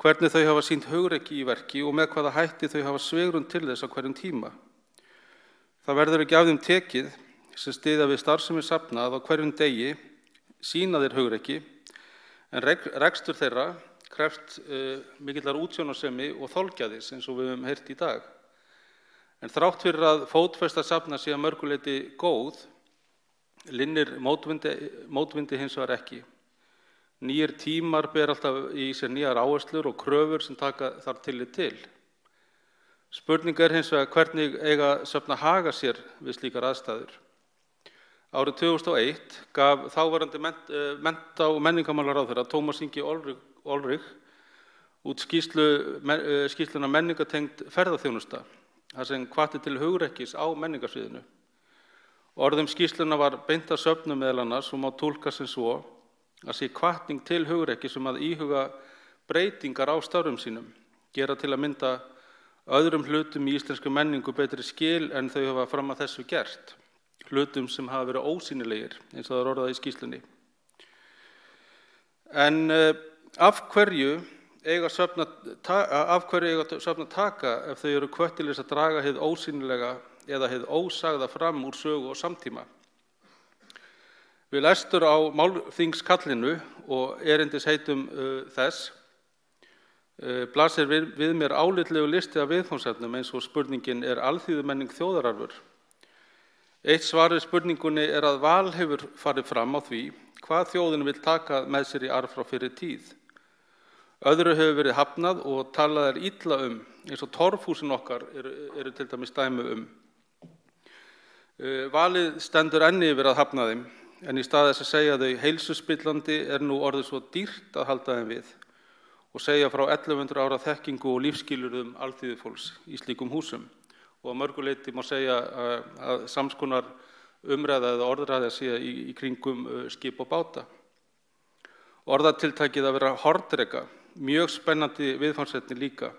hvernig þau hafa sýnt hugrekki í verki og með hvaða hætti þau hafa svigrúm til þess á hverjum tíma. Það verður ekki af þeim tekið sem styðja við starfsemi safna að á hverjum degi sýna þeir hugrekki, en rekstur þeirra krefst mikillar útsjónarsemi og þolgæðis eins og við höfum heyrt í dag. En þrátt fyrir að fótfesta safna sé að mörgu leyti góð, linnir mótvindi hins vegar ekki. Nýjir tímar ber alltaf í sér nýjar áherslur og kröfur sem taka þar tillit til. Spurning hins vegar hvernig eiga söfn að haga sér við slíkar aðstæður. Árið 2001 gaf þáverandi mennta- og menningarmálaráðherra Tómas Ingi Olrich út skýrsluna menningartengd ferðaþjónusta, þar sem hvatti til hugrekkis á menningarsviðinu. Orðum skýrsluna var beint að söfnum meðal annars og má túlka sem svo að sé hvatning til hugrekkis að íhuga breytingar á störfum sínum, gera til að mynda öðrum hlutum í íslenskri menningu betri skil en þau hafa fram að þessu gert, hlutum sem hafa verið ósýnilegir, eins og það er orðað í skýrslunni. En af hverju eiga söfn að taka ef þau eru hvött til þess að draga hið ósýnilega eða hið ósagða fram úr sögu og samtíma? Við lestur á málþingskallinu og erindisheitum þess blasir við mér álitlegu listi af viðfangsefnum eins og spurningin er alþýðumenning þjóðararfur. Eitt svar við spurningunni er að val hefur farið fram á því hvað þjóðin vill taka með sér í arf frá fyrri tíð. Öðru hefur verið hafnað og talað illa eins og torfhúsin okkar eru til dæmis dæmi Valið stendur enn yfir að hafna þeim, en í stað þess að segja þau heilsuspillandi nú orðið svo dýrt að halda þeim við og segja frá 1100 ára þekkingu og lífsskilyrðum alþýðufólks í slíkum húsum. Og að mörgu leyti má segja að samskonar umræða eða orðræða sé í kringum skip og báta. Orðatiltækið að vera hornreka, mjög spennandi viðfangsefni líka,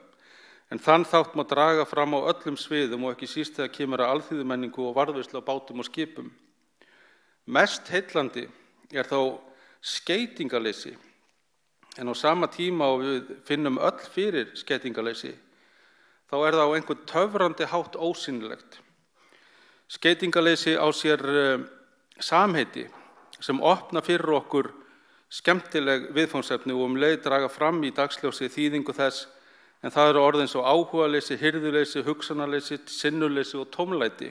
en þann þátt má draga fram á öllum sviðum og ekki síst þegar kemur að alþýðumenningu og varðveislu á bátum og skipum. Mest heillandi þó skeytingaleysi, en á sama tíma og við finnum öll fyrir skeytingaleysi, þá það á einhvern töfrandi hátt ósýnilegt. Skeytingaleysi á sér samheiti sem opna fyrir okkur skemmtileg viðfangsefni og leið draga fram í dagsljósi þýðingu þess, en það eru orðin svo áhugaleysi, hirðuleysi, hugsanaleysi, sinnuleysi og tómlæti.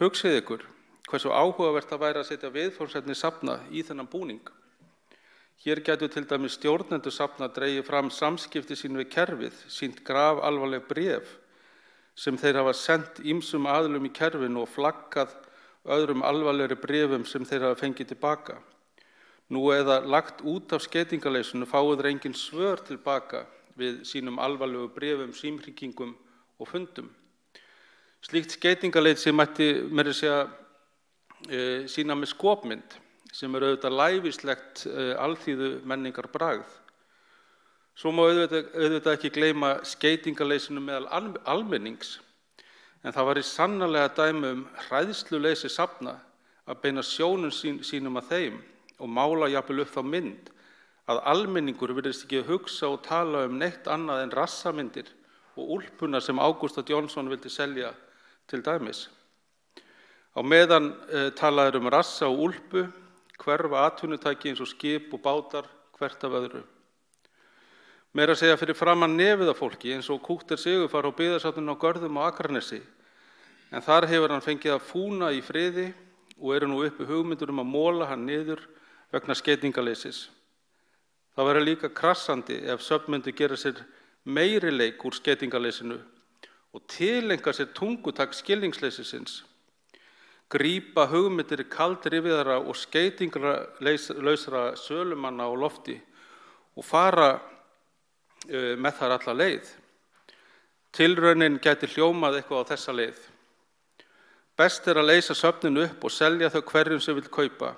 Hugsið ykkur hversu áhugavert það væri að setja viðfangsefni safna í þennan búning. Hér gætu til dæmis stjórnendur safna dregið fram samskipti sín við kerfið, sýnt grafalvarleg bréf sem þeir hafa sendt ýmsum aðilum í kerfinu og flaggað öðrum alvarlegri bréfum sem þeir hafa fengið tilbaka. Nú eða lagt út af skeytingaleysinu fáið þeir engin svör tilbaka við sínum alvarlegu bréfum, símhringingum og fundum. Slíkt skeytingaleysi mætti meira að segja sýna með skopmynd sem auðvitað lævíslegt alþýðu menningar bragð. Svo má auðvitað ekki gleyma skeytingaleysinu meðal almennings, en það var í sannarlega dæmi hræðsluleysi safna að beina sjónum sínum að þeim og mála jafnvel upp þá mynd að almenningur virðist ekki hugsa og tala neitt annað en rassamyndir og úlpuna sem Ágústa Jónsson vildi selja til dæmis. Á meðan talaður rassa og úlpu, hverfa atvinnutæki eins og skip og bátar hvert af öðru. Meira að segja fyrir framan nefið af fólki eins og Kúkter Sigurfar á byggðasafninu á Görðum á Akranesi, en þar hefur hann fengið að fúna í friði og eru nú uppi hugmyndur að móla hann niður vegna skeytingaleysis. Það væri líka krassandi ef söfn myndu gera sér meiri leik úr skeytingaleysinu og tileinka sér tungutak skilningsleysisins, grípa hugmyndir kaldrifjaðra og skeytingalausra sölumanna á lofti og fara með þar alla leið. Tilraunin gæti hljómað eitthvað á þessa leið. Best að leysa söfnin upp og selja þau hverjum sem vill kaupa.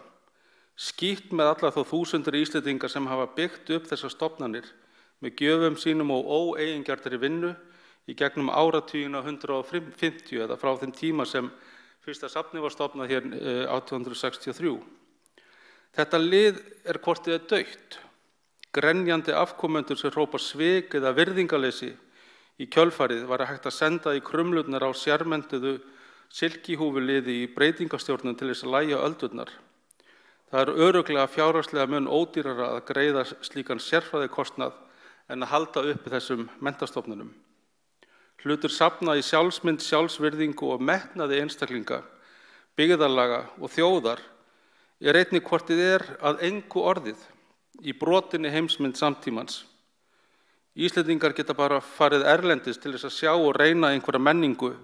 Skýtt með alla þá þúsundir Íslendinga sem hafa byggt upp þessar stofnanir með gjöfum sínum og óeigingjörnri vinnu í gegnum áratugina 150 eða frá þeim tíma sem fyrsta safnið var stofnað hér 1863. Þetta lið hvort eð dautt. Grenjandi afkomendur sem hrópa svik eða virðingaleysi í kjölfarið var hægt að senda í krumlurnar á sérmenntuðu silkihúfuliði í breytingastjórnum til þess að lægja öldurnar. Það örugglega fjárhagslega mun ódýrara að greiða slíkan sérfræðikostnað en að halda uppi þessum menntastofnunum. Hlutur safna í sjálfsmynd, sjálfsvirðingu og metnaði einstaklinga, byggðarlaga og þjóðar einnig hvort að engu orðið í brotinni heimsmynd samtímans. Íslendingar geta bara farið erlendis til þess að sjá og reyna einhverja menningu,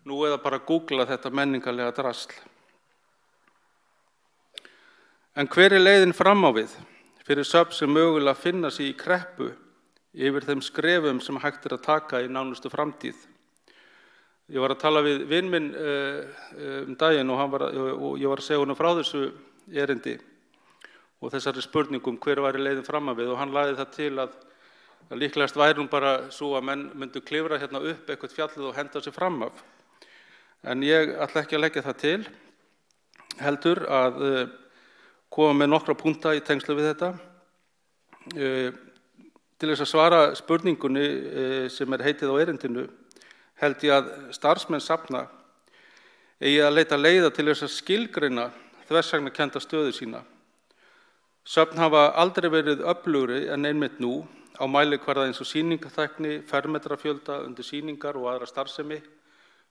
nú eða bara googla þetta menningarlega drasl. En hver leiðin fram á við fyrir söfn sem mögulega finna sig í kreppu yfir þeim skrefum sem hægt að taka í nánustu framtíð? Ég var að tala við vin minn daginn og ég var að segja honum frá þessu erindi og þessari spurningum hver væri leiðin fram á við, og hann lagði það til að líklegast væri hún bara svo að menn myndu klifra hérna upp eitthvað fjallið og henda sig fram af. En ég ætla ekki að leggja það til, heldur að koma með nokkra punkta í tengslu við þetta. Til þess að svara spurningunni sem heitið á erindinu, held ég að starfsmenn safna eigi að leita leiða til þess að skilgreina þversagnakennda stöðu sína. Söfn hafa aldrei verið öflugri en einmitt nú á mælikvarða eins og sýningatækni, fermetrafjölda undir sýningar og aðra starfsemi,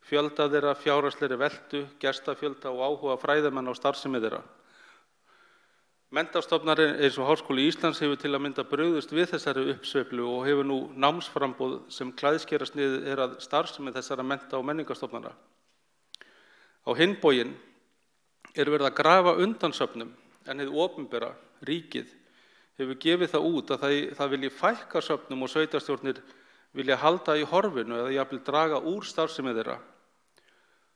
fjölda þeirra, fjárhagslegri veltu, gestafjölda og áhuga fræðimanna á starfsemi þeirra. Menntastofnanir eins og Háskóli Íslands hefur til að mynda brugðist við þessari uppsveiflu og hefur nú námsframboð sem klæðskerasniðið að starfsemi þessara mennta- og menningarstofnana. Á hinn bóginn verið að grafa undan söfnum en hið opinbera, ríkið, hefur gefið það út að það vilji fækka söfnum og sveitarstjórnir vilja halda í horfinu eða jafnvel draga úr starfsemi þeirra.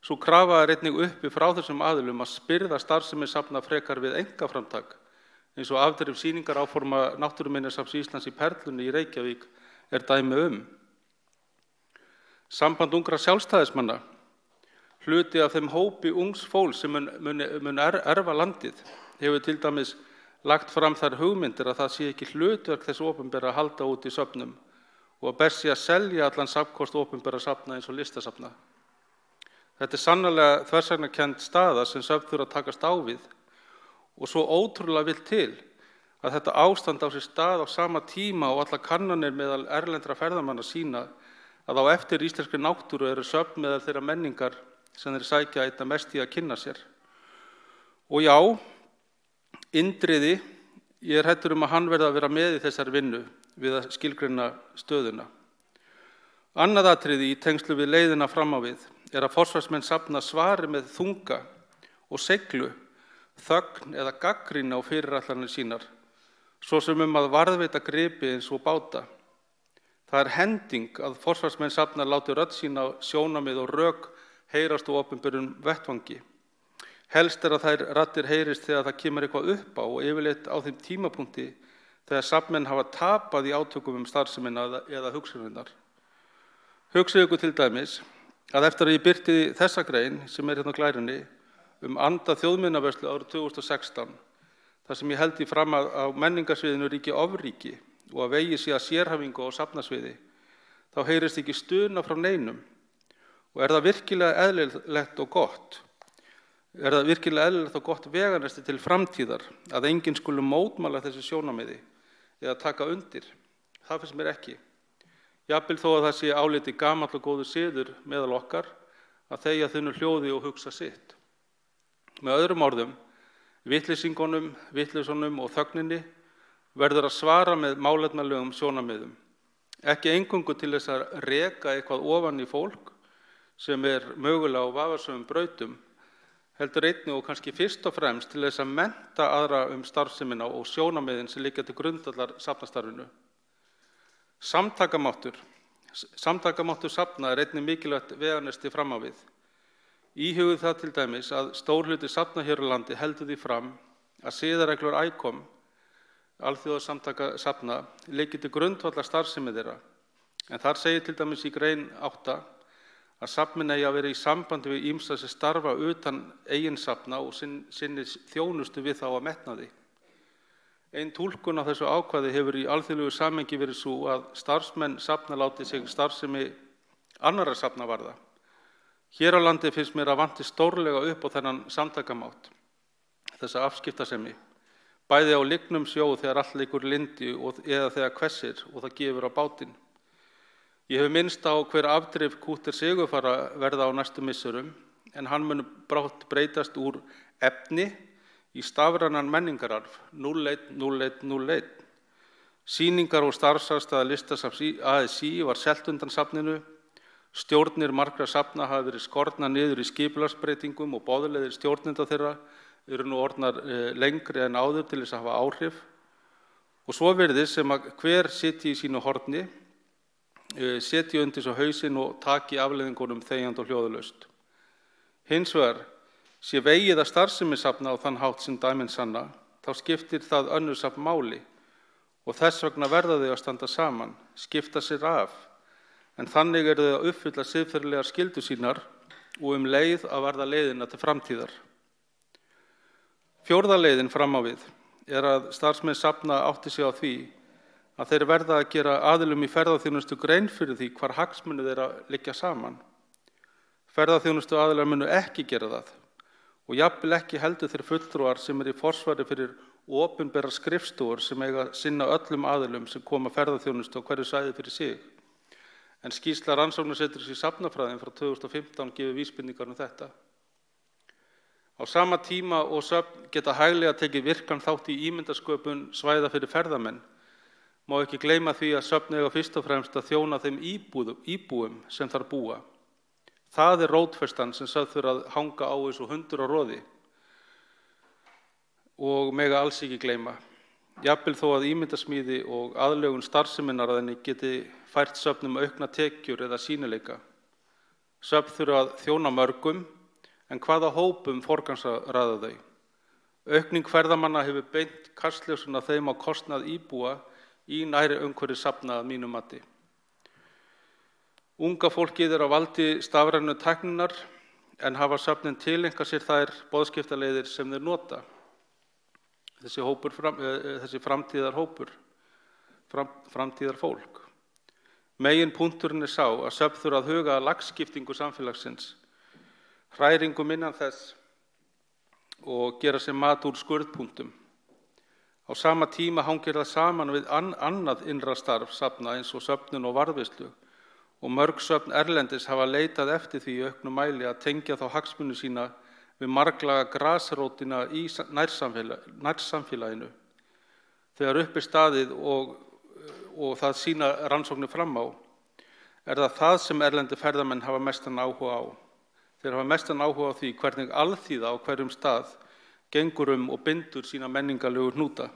Sú krafa einnig uppi frá þessum aðilum að spyrða starfsemi safna frekar við einkaframtak, eins og afdrif sýningar áforma Náttúruminjasafns Íslands í Perlunni í Reykjavík dæmi Samband ungra sjálfstæðismanna, hluti af þeim hópi ungs fólks sem mun erfa landið, hefur til dæmis lagt fram þær hugmyndir að það sé ekki hlutverk þess opinbera að halda út í söfnum og að best sé að selja allan safnkost opinbera safna eins og listasafna. Þetta sannarlega þversagnakend staða sem söfn þurfa að takast á við og svo ótrúlega vill til að þetta ástand á sér stað á sama tíma og allar kannanir meðal erlendra ferðamanna sína að á eftir íslenskri náttúru eru söfn meðal þeirra menningar sem þeir sækja einna mest í að kynna sér. Og já, Indriði, ég hræddur að hann verði að vera með í þessari vinnu við að skilgreina stöðuna. Annað atriði í tengslu við leiðina fram á við að forsvarsmenn safna svari með þunga og seiglu, þögn eða gagnrýni á fyrirætlanir sínar, svo sem að varðveita gripi eins og báta. Það hending að forsvarsmenn safna láti rödd sína sjónarmið og rök heyrast á opinberum vettvangi. Helst að þær raddir heyrist þegar það kemur eitthvað upp á og yfirleitt á þeim tímapunkti þegar safnmenn hafa tapað í átökum starfsemina eða hugsanirnar. Hugsið ykkur til dæmis að eftir að ég birti þessa grein sem hérna á glærunni anda þjóðminjavörslu árið 2016, þar sem ég held í fram að á menningarsviðinu ríki ofríki og að vegi sé að sérhæfingu á safnasviði, þá heyrist ekki stuna frá neinum. Og það virkilega eðlilegt og gott? Það virkilega eðlilegt og gott veganesti til framtíðar að enginn skuli mótmæla þessi sjónarmiði eða taka undir? Það finnst mér ekki. Jafnvel þó að það sé áliti gamall og góður siður meðal okkar að þegja þunnu hljóði og hugsa sitt. Með öðrum orðum, vitleysingunum, vitleysunum og þögninni verður að svara með málefnalegum sjónarmiðum. Ekki eingöngu til þess að reka eitthvað ofan í fólk sem mögulega á vafasömum brautum, heldur einnig og kannski fyrst og fremst til þess að mennta aðra starfsemina og sjónarmiðin sem liggja til grundvallar safnastarfinu. Samtakamáttur safna einnig mikilvægt veganesti fram á við. Íhugið það til dæmis að stór hluti safna hér á landi heldur því fram að siðareglur ICOM, alþjóðasamtaka safna, liggi til grundvallar starfsemi þeirra. En þar segir til dæmis í grein 8 að safnin eigi að vera í sambandi við ýmsa sem starfa utan eigin safna og sinni þjónustu við þá að metnaði. Ein túlkun á þessu ákvæði hefur í alþjóðlegu samhengi verið svo að starfsmenn safna láti sig starfsemi annarra safna varða. Hér á landi finnst mér að vanti stórlega upp á þennan samtakamátt, þessa afskiptasemi, bæði á lygnum sjó þegar allt leikur lindi eða þegar hvessir og það gefur á bátinn. Ég hef minnst á hver afdrif Kútter Sigurfara verða á næstu misserum, en hann mun brátt breytast úr efni í stafrænan menningararf 010101. Sýningar og starfsaðstaða listasafns ASÍ var selt undan safninu. Stjórnir margra safna hafa verið skornar niður í skipulagsbreytingum og boðleiðir stjórnenda þeirra eru nú orðnar lengri en áður til þess að hafa áhrif. Og svo virðist sem að hver sitji í sínu horni, setji undir svo hausinn og taki afleiðingunum þegjandi og hljóðalaust. Hins vegar sé vegið að starfsemi safna á þann hátt sem dæmin sanna, þá skiptir það önnur safn máli og þess vegna verða þau að standa saman, skipta sér af, en þannig eru þau að uppfylla siðferðilegar skyldur sínar og leið að verða leiðina til framtíðar. Fjórða leiðin fram á við að starfsmenn safna átti sig á því að þeir verða að gera aðilum í ferðaþjónustu grein fyrir því hvar hagsmunir þeirra liggja saman. Ferðaþjónustu aðilar munu ekki gera það og jafnvel ekki heldur þeir fulltrúar sem í forsvari fyrir opinberar skrifstofur sem eiga sinna öllum aðilum sem koma ferðaþjónustu á hverju svæði fyrir sig. En skýrsla rannsóknarseturs í safnafræðin frá 2015 gefur vísbendingar þetta. Á sama tíma og söfn geta hæglega tekið virkan þátt í ímyndasköpun svæða fyrir ferðamenn, má ekki gleyma því að söfn eiga fyrst og fremst að þjóna þeim íbúum sem þar búa. Það rótfestan sem söfn fyrir að hanga á eins og hundur á roði og mega alls ekki gleyma. Jafnvel þó að ímyndasmíði og aðlögun starfseminnar að henni geti fært söfnum aukna tekjur eða sýnileika. Söfn þurfa að þjóna mörgum, en hvaða hópum forgangsraða þau? Aukning ferðamanna hefur beint kastljósuna þeim á kostnað íbúa í næri umhverfi safna að mínu mati. Unga fólkið á valdi stafrænu tækninnar, en hafa söfnin tileinkað sér þær boðskiptaleiðir sem þeir nota. Þessi framtíðar fólk. Megin punkturinn sá að söfn þurfa að huga að lagskiptingu samfélagsins, hræringum innan þess og gera sér mat úr skurðpunktum. Á sama tíma hangir það saman við annað innra starf safna eins og söfnun og varðveislu og mörg söfn erlendis hafa leitað eftir því í auknum mæli að tengja þá hagsmuni sína við marglaga grasrótina í nærsamfélaginu. Þegar upp staðið og það sína rannsóknir fram á, það sem erlendi ferðamenn hafa mestan áhuga á. Þeir hafa mestan áhuga á því hvernig alþýða á hverjum stað gengur og bindur sína menningarlegu hnúta.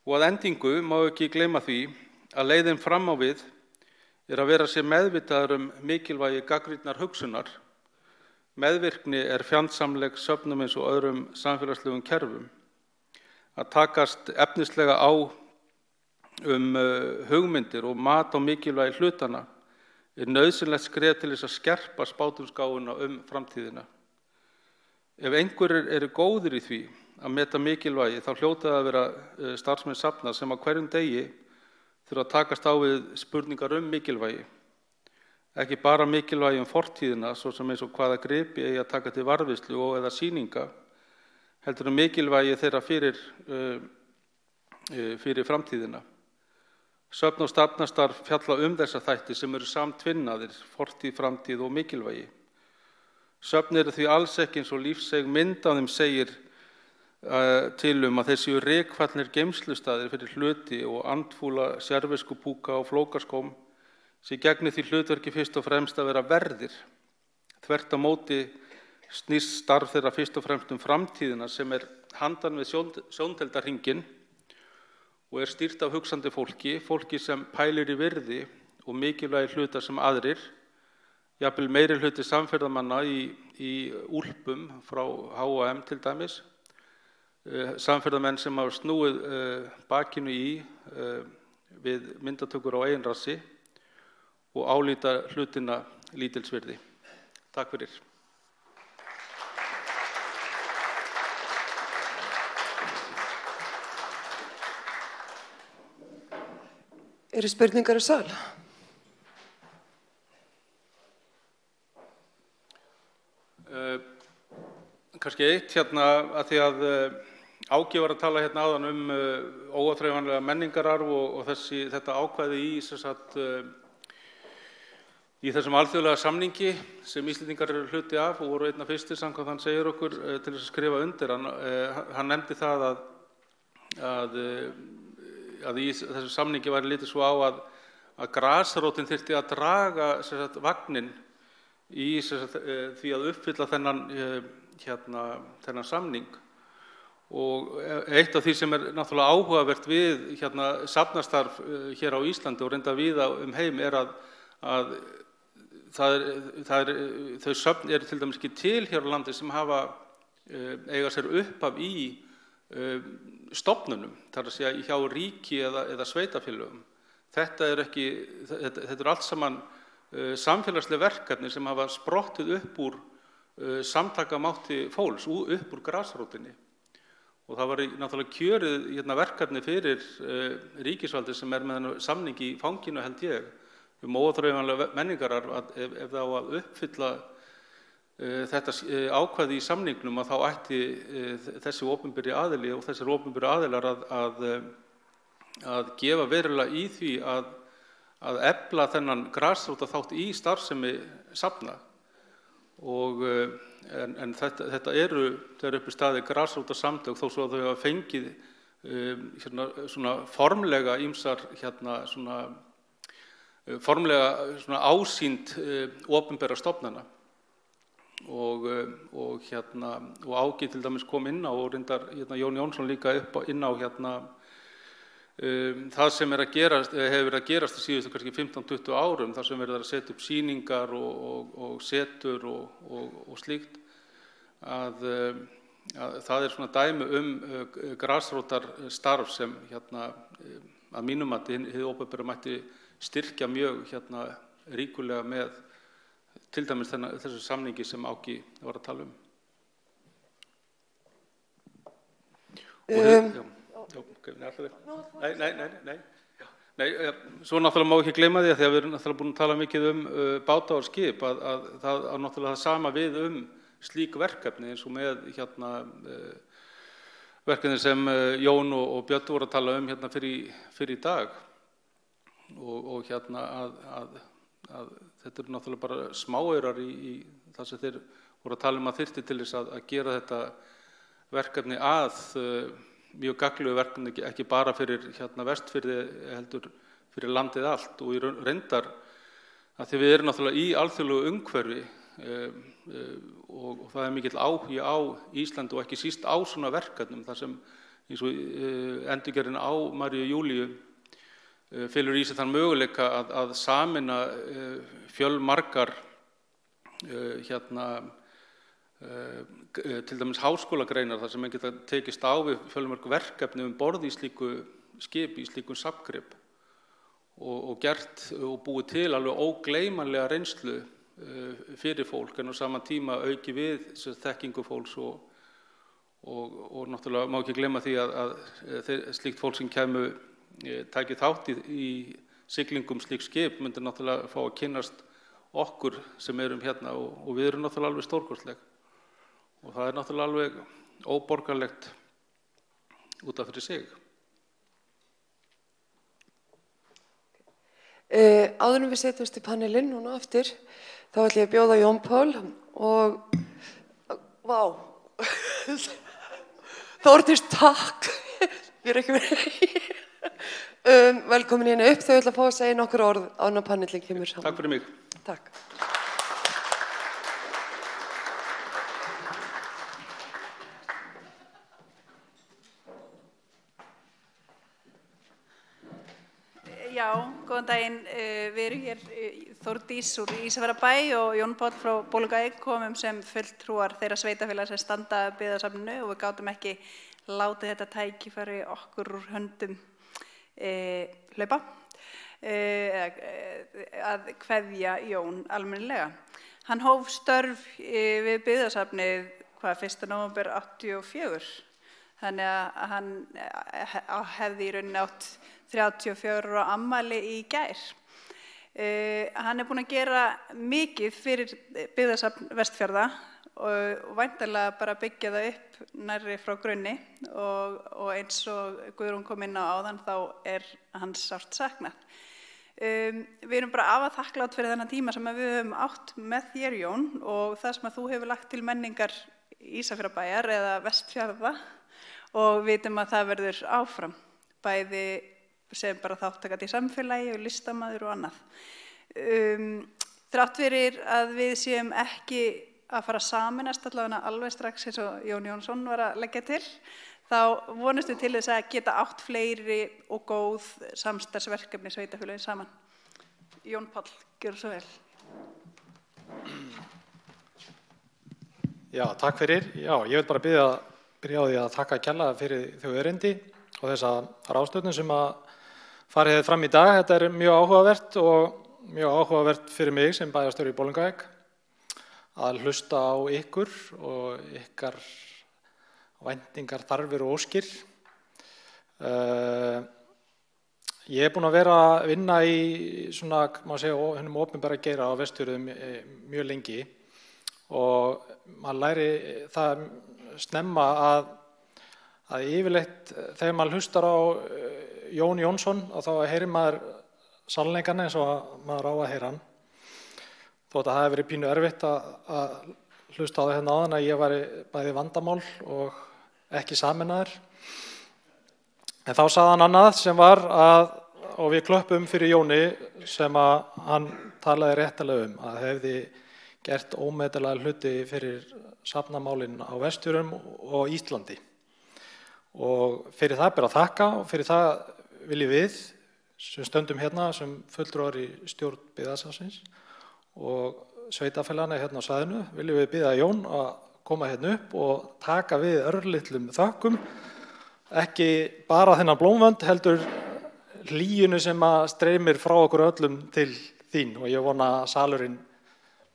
Og að endingu má ekki gleyma því að leiðin fram á við að vera sér meðvitaður mikilvægi gagnrýnnar hugsunar. Meðvirkni fjandsamleg söfnum eins og öðrum samfélagslegum kerfum. Að takast efnislega á hugmyndir og mat á mikilvægi hlutana nauðsynlegt skref til þess að skerpa spátumsgáfuna framtíðina. Ef einhverjir eru góðir í því að meta mikilvægi þá hljóta það að vera starfsmenn safna sem á hverjum degi þurfa að takast á við spurningar mikilvægi. Ekki bara mikilvægi fortíðina, svo sem eins og hvaða gripi eigi að taka til varðveislu og eða sýninga, heldur mikilvægi þeirra fyrir framtíðina. Söfn og stafnastarf fjalla þessa þætti sem eru samtvinnaðir, fortíð, framtíð og mikilvægi. Söfn eru því alls ekki eins og lífseig mynd af þeim segir til að þeir séu rekfallnir geymslustaðir fyrir hluti og andfúla sérviskupúka og flókaskóm sem gegnir því hlutverki fyrst og fremst að vera verðir. Þvert á móti snýst starf þeirra fyrst og fremst framtíðina sem handan við sjóndeildarhringinn og stýrt af hugsandi fólki sem pælir í virði og mikilvægi hluta sem aðrir, jafnvel meiri hluti samferðamanna í úlpum frá H&M til dæmis, samferðamenn sem hafa snúið bakinu við myndatökur á eigin rassi og álíta hlutina lítilsvirði. Takk fyrir. Eru spurningar í sal? Kannski eitt að því að Áki var að tala áðan óáþreifanlega menningararf og þetta ákvæði í þessum alþjóðlega samningi sem Íslendingar eru hluti af og voru einna fyrstir samkvæmt hann segir okkur til þess að skrifa undir. Hann nefndi það að að í þessu samningi væri litið svo á að grasrótin þyrfti að draga vagnin í því að uppfylla þennan samning. Og eitt af því sem náttúrulega áhugavert við safnastarf hér á Íslandi og reynda víða heim að þau söfn eru til dæmis ekki til hér á landi sem eiga sér upphaf í stofnunum, þar að segja hjá ríki eða sveitafélögum. Þetta er allt saman samfélagsleg verkefni sem hafa sprottið upp úr samtakamátti fólks, upp úr grasrótinni. Og það var náttúrulega kjörið verkefni fyrir ríkisvaldið sem með samning í fanginu held ég, óáþreifanlega menningararf að ef það á að uppfylla þetta ákvæði í samningnum að þá ætti þessi opinberi aðili og þessir opinberi aðilar að gefa verulega í því að efla þennan grasróta þátt í starfsemi safna. En þetta eru þegar uppi staðið grasróta samtök þó svo að þau hafa fengið svona formlega ýmsar formlega ásýnd opinbera stofnana og Ági til dæmis kom inn á og reyndar Jón Jónsson líka inn á það sem hefur verið að gerast í síðustu kannski 15-20 árum, þar sem verið að setja upp sýningar og setur og slíkt, að það svona dæmi grasrótar starf sem að mínum mati hið opinbera mætti styrkja mjög ríkulega með til dæmis þessu samningi sem Ági var að tala um. Nei, svo náttúrulega má ekki gleyma því að því að við erum náttúrulega búin að tala mikið báta og skip að það á náttúrulega það sama við slík verkefni eins og með verkefni sem Jón og Björn voru að tala fyrir í dag og að þetta eru náttúrulega bara smáaurar í það sem þeir voru að tala að þyrfti til þess að gera þetta verkefni mjög gagnlegu verkefni, ekki bara fyrir Vestfirði heldur fyrir landið allt og í reyndar að því við erum náttúrulega í alþjóðlegu umhverfi og það mikill áhugi á Íslandi og ekki síst á svona verkefnum þar sem eins og endurgerðin á Maríu Júlíu felur í sig þann möguleika að sameina fjölmargar til dæmis háskólagreinar þar sem menn geta tekist á við fjölmörg verkefni borð í slíku skipi, í slíkum safngrip og gert og búið til alveg ógleymanlega reynslu fyrir fólk en á sama tíma auki við þekkingu fólks og náttúrulega má ekki gleyma því að slíkt fólk sem tæki þátt í siglingum slík skip myndi náttúrulega fá að kynnast okkur sem erum hérna og við erum náttúrulega alveg stórkostleg. Og það náttúrulega alveg óborgarlegt út af fyrir sig. Áður en við setjumst í panelinn núna aftur, þá ætlum ég að bjóða Jón Pál og vá, Þórdís, takk. Ég er ekki verið. Velkomin hérna upp, þau ætla að fá að segja nokkur orð áður en panelinn kemur saman. Takk fyrir mig. Takk. Já, góðan daginn. Við erum hér Þórdís úr Ísafjarðarbæ og Jón Páll frá Bolungarvík komum sem fulltrúar þeirra sveitafélaga sem standa að byggðasafninu og við gátum ekki látið þetta tækifæri okkur úr höndum hlaupa að kveðja Jón almennilega. Hann hóf störf við byggðasafnið 1. nóvember 1984, þannig að hann hefði í rauninni átt 34 ára afmæli í gær. Hann búinn að gera mikið fyrir byggðasafn Vestfjarða og væntanlega bara byggja það upp nærri frá grunni og eins og Guðrún kom inn á áðan þá hans sárt saknað. Við erum bara afar þakklát fyrir þennan tíma sem við höfum átt með þér, Jón, og það sem að þú hefur lagt til menningar Ísafjarðarbæjar eða Vestfjarða og vitum að það verður áfram, bæði sem bara þáttakandi í samfélagi og listamaður og annað. Þrátt fyrir að við séum ekki að fara að sameinast allavega alveg strax eins og Jón Jónsson var að leggja til, þá vonumst við til þess að geta átt fleiri og góð samstarfsverkefni sveitarfélögin saman. Jón Páll, gjörðu svo vel. Já, takk fyrir. Já, ég vil bara byrja á því að þakka kærlega fyrir þau erindi og þessa ráðstöfnun sem að farið fram í dag. Þetta er mjög áhugavert og mjög áhugavert fyrir mig sem bæjarstjóri í Bolungarvík að hlusta á ykkur og ykkar væntingar, þarfir og óskir. Ég er búinn að vera að vinna í svona, má segja, hinum opinbera geira á Vestfjörðum mjög lengi og maður læri það snemma að yfirleitt þegar maður hlustar á Jón Jónsson og þá heyrir maður sannleikann eins og maður á að heyra hann. Þótt að það hefði verið pínu erfitt að hlusta á það hérna áðan að ég væri bæði vandamál og ekki sameinaður. En þá sagði hann annað sem var og við klöppum fyrir Jóni sem að hann talaði réttilega að hefði gert ómetanlega hluti fyrir safnamálin á Vestfjörðum og Íslandi. Og fyrir það ber að þakka og fyrir það viljum við sem stöndum hérna sem fulltrúar í stjórn byggðasafnsins og sveitafélagana hérna á svæðinu viljum við biðja Jón að koma hérna upp og taka við örlitlum þökkum, ekki bara þennan blómvönd heldur hlýjunu sem að streymir frá okkur öllum til þín og ég vona að salurinn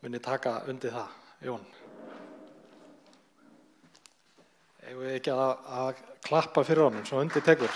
muni taka undir það, Jón. Eigum við ekki að klappa fyrir honum svo undir tekur.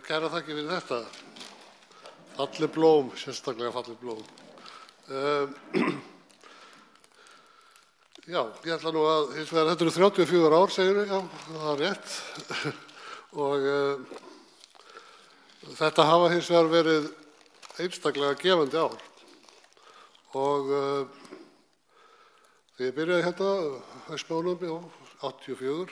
Kæra þakki fyrir þetta. Falleg blóm, sérstaklega falleg blóm. Já, ég ætla nú að, þetta eru 34 ár, segir við, já, það er rétt. Og þetta hafa hins vegar verið einstaklega gefandi ár. Og þegar ég byrjaði hérna, haustmánuði á 84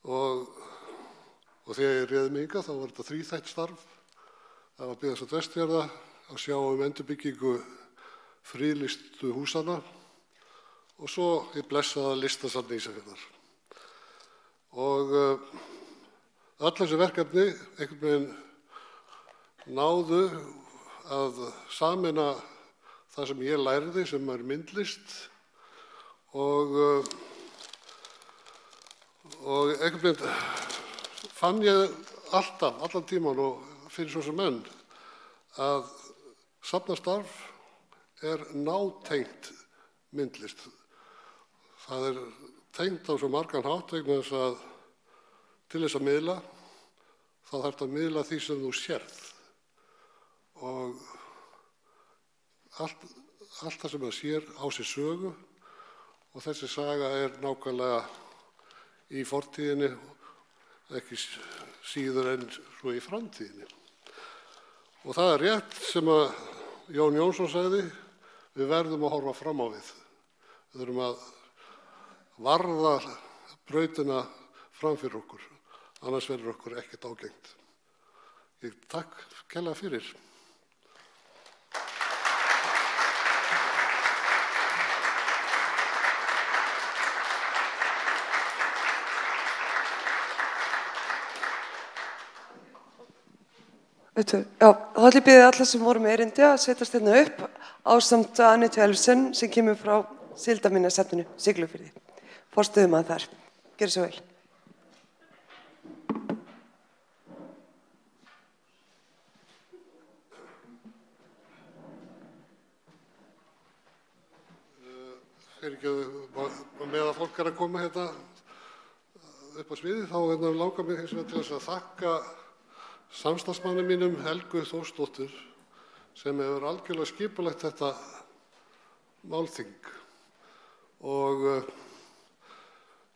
og þegar ég réði mig hingað þá var þetta þríþætt starf. Það var Byggðasafn Vestfjarða að sjá endurbyggingu friðlýstu húsanna og svo ég blessaða listasafn Ísafjarðar. Og öll þessi verkefni einhvern veginn náðu að sameina það sem ég lærði sem er myndlist og einhvern veginn fann ég allan tíman og fyrir svo sem enn að safnastarf er nátengt myndlist. Það er tengt á svo margan hátt vegna þess að til þess að miðla þá þarf að miðla því sem þú sérð og allt það sem það sér á sér sögu og þessi saga er nákvæmlega í fortíðinni ekki síður en svo í framtíðinni. Og það er rétt sem að Jón Jónsson sagði, við verðum að horfa fram á við. Við þurfum að varða brautina fram fyrir okkur, annars verður okkur ekkert ágengt. Ég takk kærlega fyrir. Já, þá ætlum ég biðja alla sem voru með erindi að setjast hérna upp ásamt Annetu Elfsen sem kemur frá Síldarminjasafninu Siglufirði. Forstöðumaður þar. Gjörðu svo vel. Meðan fólk er að koma hérna upp á sviði þá langar mig hins vegar til þess að þakka samstarfsmanni mínum Helgu Þórsdóttur sem hefur algjörlega skipulagt þetta málþing og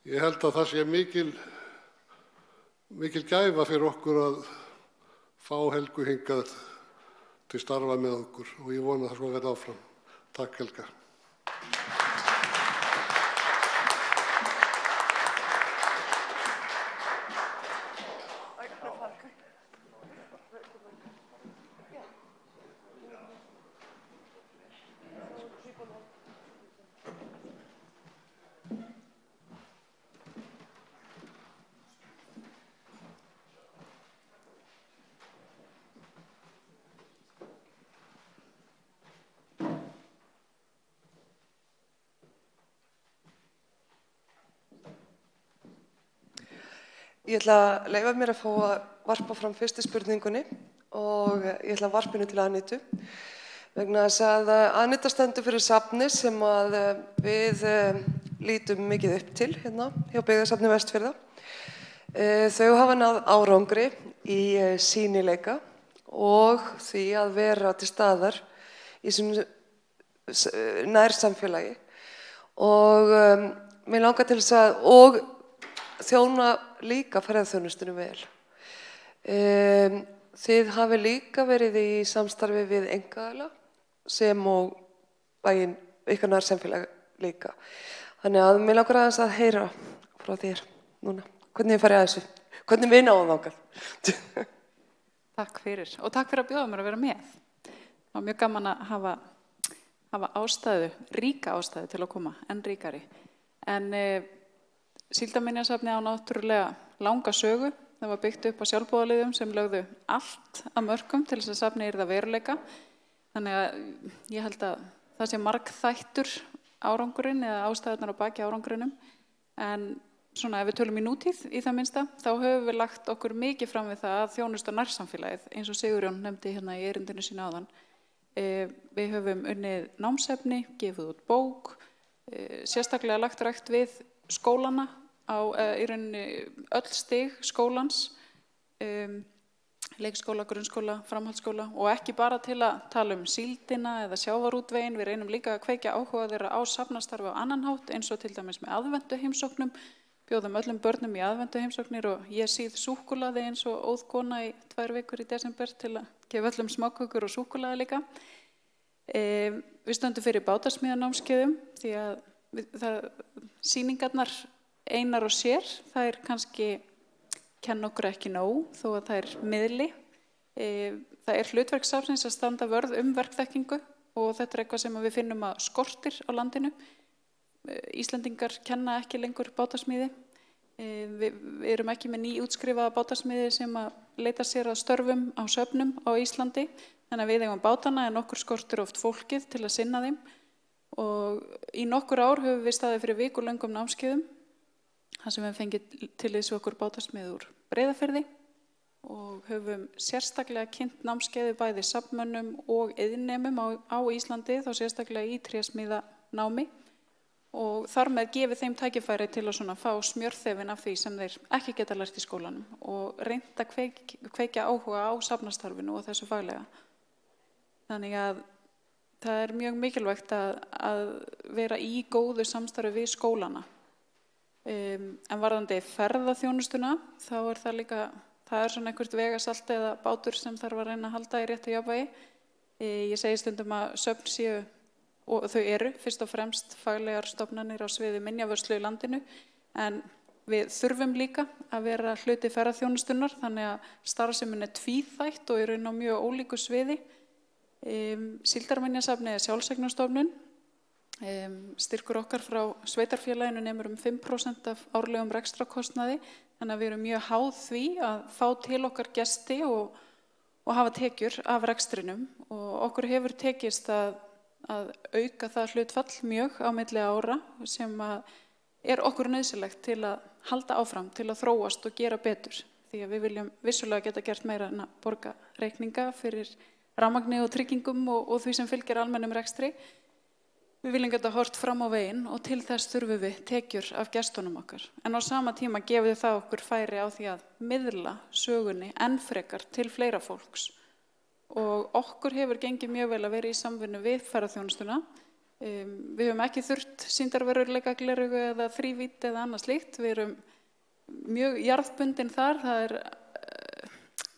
ég held að það sé mikil gæfa fyrir okkur að fá Helgu hingað til starfa með okkur og ég vona það svo að verða áfram. Takk Helga. Ég ætla að leyfa mér að fá að varpa fram fyrstu spurningunni og ég ætla að varpinu til Anitu vegna þess að Anita stendur fyrir safni sem að við lítum mikið upp til hérna hjá Byggðasafni Vestfjarða. Þau hafa náð árangri í sýnileika og því að vera til staðar í sínu nærsamfélagi og mér langar til þess að og þjóna líka ferðaþjónustunni vel. Þið hafi líka verið í samstarfi við einkaaðila sem og bæinn ykkar nærsamfélag líka. Þannig að mér langar aðeins að heyra frá þér núna. Hvernig þið farið að þessu? Hvernig við náðum þangað? Takk fyrir og takk fyrir að bjóða mér að vera með. Það var mjög gaman að hafa ástæðu, ríka ástæðu til að koma, enn ríkari. En Síldarminjasafnið á náttúrulega langa sögu. Það var byggt upp á sjálfboðaliðum sem lögðu allt að mörkum til þess að safnið yrði að veruleika. Þannig að ég held að það sé margþættur árangurinn eða ástæðurnar á baki árangurinnum. En svona ef við tölum í nútíð í það minnsta, þá höfum við lagt okkur mikið fram við það að þjónusta nærsamfélagið, eins og Sigurjón nefndi hérna í erindinu sínu áðan. Við höfum unnið námsefni, gefið út bók, sérstaklega lagt rækt við skólana á í rauninni öll stig skólans, leikskóla, grunnskóla, framhaldsskóla og ekki bara til að tala síldina eða sjávarútveginn. Við reynum líka að kveikja áhuga þeirra á safnastarfi á annan hátt eins og til dæmis með aðventuheimsóknum. Bjóðum öllum börnum í aðventuheimsóknir og ég síð súkkulaði eins og óðkona í 2 vikur í desember til að gefa öllum smákökur og súkkulaði líka. Við stöndum fyrir bátasmíðanámskeiðum því að sýningarnar einar og sér, þær kannski kenna okkur ekki nóg þó að það miðli. Það hlutverk safnsins að standa vörð verkþekkingu og þetta eitthvað sem við finnum að skortir á landinu. Íslendingar kenna ekki lengur bátasmíði. Við erum ekki með nýútskrifaða bátasmíði sem að leita sér að störfum á söfnum á Íslandi. Þannig að við eigum bátana en okkur skortir oft fólkið til að sinna þeim. Og í nokkur ár höfum við staðið fyrir vikulöngum námskeiðum þar sem við fengið til þessu okkur bátasmíð úr Breiðafirði og höfum sérstaklega kynnt námskeiði bæði safnmönnum og iðnnemum á Íslandi, þá sérstaklega í trésmíðanámi og þar með gefið þeim tækifæri til að fá smjörþefinn af því sem þeir ekki geta lært í skólanum og reynt að kveikja áhuga á safnastarfinu og þessu faglega. Þannig að það mjög mikilvægt að vera í góðu samstarfi við skólana. En varðandi ferðaþjónustuna, þá það líka, það svona einhvert vegasalt eða bátur sem þarf að reyna að halda í réttu jafnvægi. Ég segi stundum að söfn séu, og þau eru, fyrst og fremst faglegar stofnanir á sviði minjavörslu í landinu, en við þurfum líka að vera hluti ferðaþjónustunar, þannig að starfsemin tvíþætt og í raun á mjög ólíku sviði. Síldarminjasafnið sjálfseignarstofnun. Styrkur okkar frá sveitarfélaginu nemur 5% af árlegum rekstrakostnaði, þannig að við erum mjög háð því að fá til okkar gesti og hafa tekjur af rekstrinum og okkur hefur tekist að auka það hlutfall mjög á milli ára sem okkur nauðsynlegt til að halda áfram, til að þróast og gera betur því að við viljum vissulega geta gert meira en að borga reikninga fyrir rafmagni og tryggingum og því sem fylgir almennum rekstri. Við viljum geta hort fram á veginn og til þess þurfum við tekjur af gestunum okkar. En á sama tíma gefið það okkur færi á því að miðla sögunni enn frekar til fleira fólks. Og okkur hefur gengið mjög vel að vera í samvinnu við ferðaþjónustuna. Við höfum ekki þurft sýndarveruleikagleraugu eða þrívídd eða annað slíkt. Við erum mjög jarðbundin þar.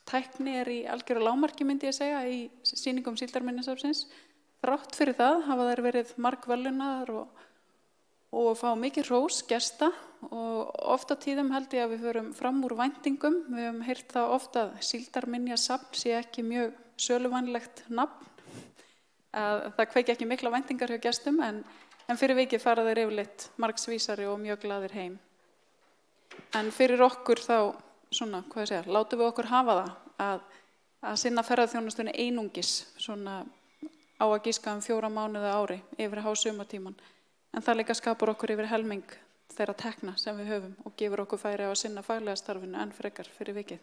Tækni í algjöru lágmarki myndi ég segja í sýningum Síldarminjasafnsins. Þrátt fyrir það hafa þær verið margverðlaunaðar og fá mikið hrós gesta og oft á tíðum held ég að við förum fram úr væntingum. Við höfum heyrt það oft að Síldarminjasafn sé ekki mjög söluvænlegt nafn. Að það kveiki ekki mikla væntingar hjá gestum en fyrir vikið fara þeir yfirleitt margsvísari og mjög glaðir heim. En fyrir okkur þá, svona, hvað ég segja, látum við okkur hafa það að sinna ferðaþjónustunni einungis, svona á að gíska 4 mánuði á ári yfir hásumartímann. En það líka skapar okkur yfir helming þeirra tekna sem við höfum og gefur okkur færi á að sinna faglega starfinu enn frekar fyrir vikið.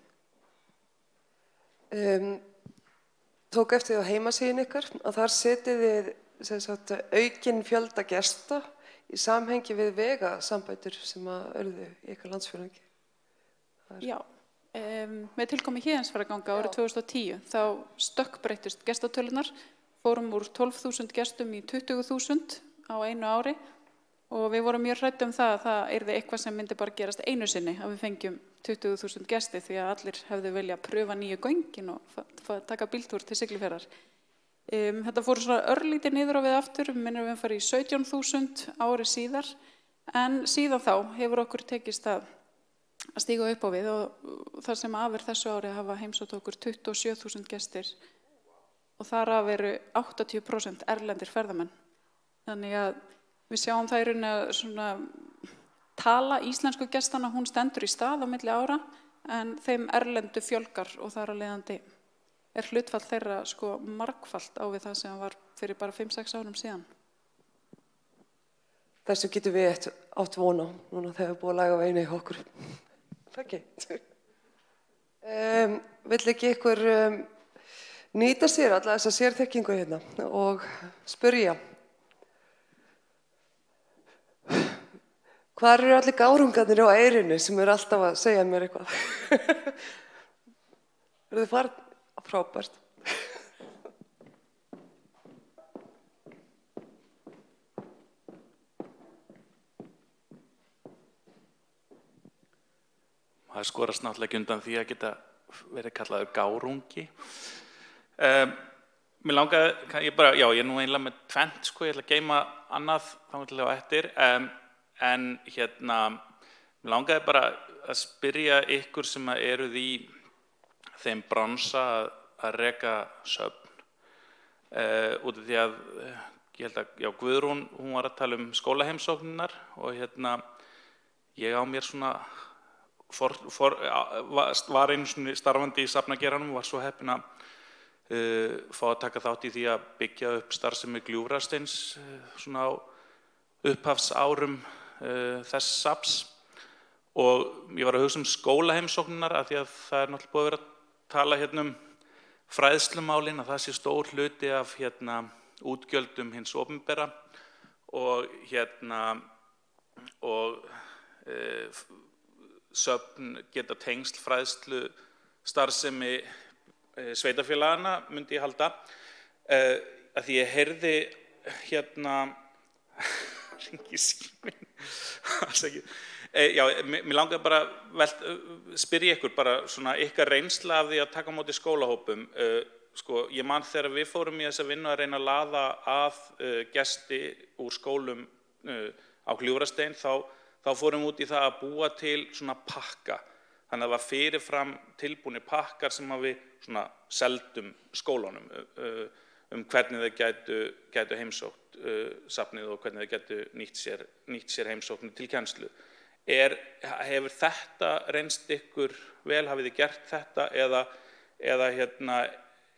Tók eftir á heimasíðun ykkar og þar setið þið aukinn fjölda gesta í samhengi við vegasambætur sem urðu í ykkar landsfjórðungi. Já, með tilkomi Héðinsfjarðarganga árið 2010 þá stökkbreyttust gestatölunar, fórum úr 12.000 gestum í 20.000 á einu ári og við vorum mjög hrædd það að það yrði eitthvað sem myndi bara gerast einu sinni að við fengjum 20.000 gesti því að allir hefðu vilja pröfa nýju göngin og taka bíltúr til Siglufjarðar. Þetta fór svona örlítið niður á við aftur, minnum við farið í 17.000 ári síðar en síðan þá hefur okkur tekist að stíga upp á við og þar sem af þessu ári hafa heimsótt okkur 27.000 gestir og þar af eru 80% erlendir ferðamenn. Þannig að við sjáum það í rauninni að svona tala íslensku gestana, hún stendur í stað á milli ára en þeim erlendu fjölgar og þar að leiðandi hlutfall þeirra sko margfalt á við það sem var fyrir bara 5-6 árum síðan. Þessu getum við átt vona núna þegar við búum að laga veginn í okkur. Takk. Vill ekki ykkur nýta sér alla þessa sérþekkingu hérna og spyrja hvar eru allir gárungarnir á eyrinu sem alltaf að segja mér eitthvað? Eru þið farin? Frábært. Það skorast náttúrulega ekki undan því að geta verið kallaður gárungi. Mér langaði, ég er nú einlega með tvennt, sko, ég ætla að geyma annað þangað á eftir, en mér langaði bara að spyrja ykkur sem eruð í þeim bransa að reka söfn. Út af því að, ég held að Guðrún, hún var að tala skólaheimsóknirnar og ég á mér svona, var einu svona starfandi í safnageranum og var svo heppinn að fá að taka þátt í því að byggja upp starfsemi Gljúfrasteins svona á upphafsárum þess safns og ég var að hugsa skólaheimsóknirnar af því að það náttúrulega búið að vera að tala fræðslumálin að það sé stór hluti af útgjöldum hins opinbera og söfn geta tengsl fræðslu starfsemi sveitarfélagana myndi ég halda að því ég heyrði hringi síminn mér langaði bara spyrja ykkur bara svona ykkar reynsla af því að taka á móti skólahópum sko ég man þegar við fórum í þessa vinnu að reyna að laða að gesti úr skólum á Gljúfrastein þá fórum út í það að búa til svona pakka þannig að það var fyrirfram tilbúnir pakkar sem við svona seldum skólunum hvernig þeir gætu heimsótt safnið og hvernig þeir gætu nýtt sér heimsóknir til kennslu. Hefur þetta reynst ykkur vel, hafið þið gert þetta eða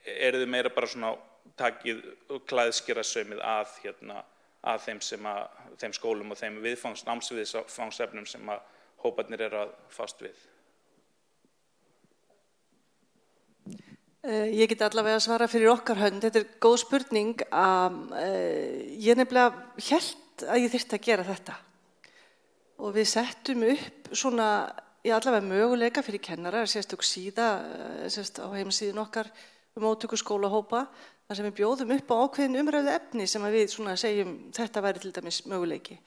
eru þið meira bara svona takið og klæðskerasaumið að þeim skólum og þeim námsviðfangsefnum sem að hóparnir eru að fást við? Ég get allavega að svara fyrir okkar hönd. Þetta góð spurning að ég nefnilega hélt að ég þyrfti að gera þetta. Og við settum upp svona, allavega möguleika fyrir kennara, sérstök síða á heimasíðun okkar móttöku skólahópa, þar sem við bjóðum upp á ákveðin umræðu efni sem við segjum þetta væri til dæmis möguleiki.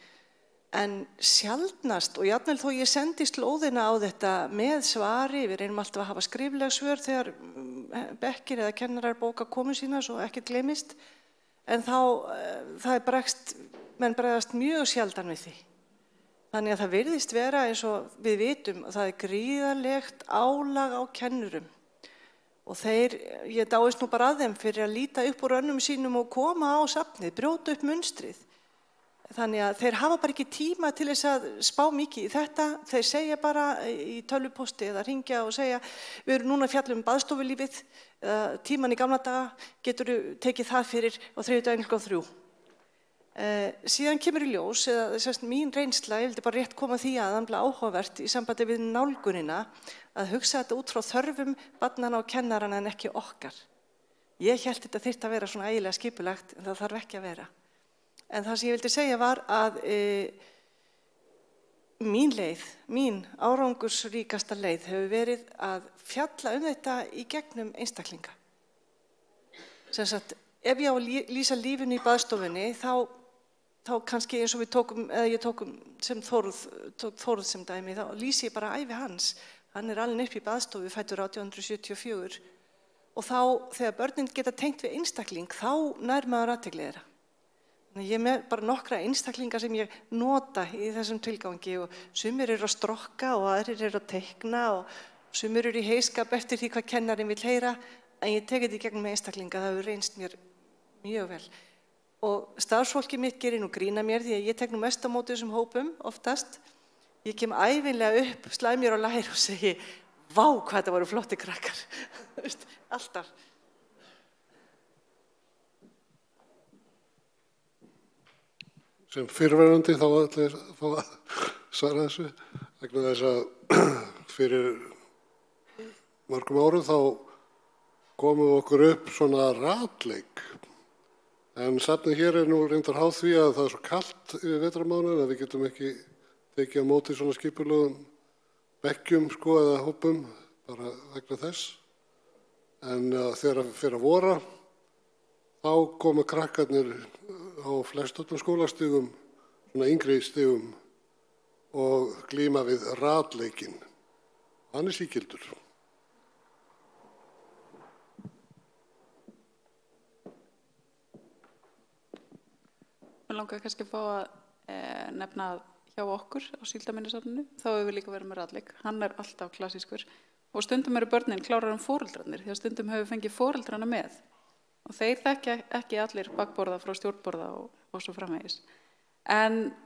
En sjaldnast, og jafnvel þó ég sendi slóðina á þetta með svari, við reynum alltaf að hafa skrifleg svör þegar bekkir eða kennarar bóka komu sína svo ekkert gleymist, en þá menn bregðast mjög sjaldan við því. Þannig að það virðist vera eins og við vitum að það gríðarlegt álag á kennurum og ég dáist nú bara að þeim fyrir að líta upp úr önnum sínum og koma á safnið, brjóta upp munstrið. Þannig að þeir hafa bara ekki tíma til þess að spá mikið í þetta, þeir segja bara í tölvupósti eða hringja og segja við erum núna að fjalla baðstofulífið, tíman í gamla daga, geturðu tekið það fyrir á 3:03. Síðan kemur í ljós, eða mín reynsla, ég vildi bara rétt koma því aðanlega áhugavert í sambandi við nálgunina, að hugsa þetta út frá þörfum barnanna og kennarana en ekki okkar. Ég hélt þetta þyrfti að vera svona ægilega skipulagt, en það þarf ekki að vera. En það sem ég vildi segja var að mín árangursríkasta leið hefur verið að fjalla þetta í gegnum einstaklinga. Sem sagt, ef ég á að lýsa lífinu í baðstofunni, þá kannski eins og ég tókum sem Þórð sem dæmi, þá lýsi ég bara ævi hans. Hann alinn upp í baðstofu, fæddur 1874 og þá þegar börnin geta tengt við einstakling, þá nær maður athygli þeirra. Ég er með bara nokkra einstaklinga sem ég nota í þessum tilgangi og sumir eru að strokka og aðrir eru að teikna og sumir eru í heiskap eftir því hvað kennarinn vill heyra, en ég tek þetta í gegnum með einstaklinga, það hefur reynst mér mjög vel. Og starfsfólki mitt gerir nú grína mér því að ég tek nú mest á móti þessum hópum oftast. Ég kem ævinlega upp, slæ mér á lær og segi, vá hvað þetta voru flotti krakkar, alltaf. Sem fyrrverandi þá allir fá að svara þessu, vegna þess að fyrir mörgum árum þá komum okkur upp svona ratleik. En safnið hér nú reyndar háð því að það svo kalt yfir vetrarmánuðinn að við getum ekki tekið á móti svona skipulögum bekkjum eða hópum, bara vegna þess. En þegar fyrir að vora, þá koma krakkarnir á flestöllum skólastigum, svona yngri stigum og glíma við ratleikinn. Hann sígildur. Mér langar kannski að fá að nefna hjá okkur á Síldarminjasafninu, þá hefur við líka verið með ratleik. Hann alltaf klassískur og stundum eru börnin klárar foreldrarnir því að stundum hefur við fengið foreldrana með. Og þeir þekkja ekki allir bakborða frá stjórnborða og svo framvegis. En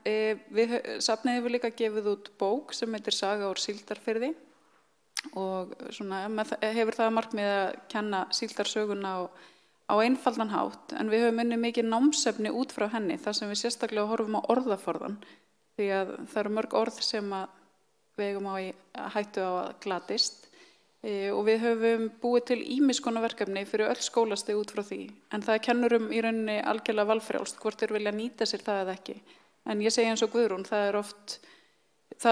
safnið hefur líka gefið út bók sem heitir Saga úr Síldarfirði og hefur það markmið að kenna síldarsöguna á einfaldan hátt, en við höfum unnið mikið námsefni út frá henni þar sem við sérstaklega horfum á orðaforðan því að það eru mörg orð sem við eigum á hættu á að glatist. Og við höfum búið til ýmiss konar verkefni fyrir öll skólastig út frá því. En það kennurum í rauninni algjörlega valfrjálst hvort þeir vilja nýta sér það eða ekki. En ég segi eins og Guðrún, það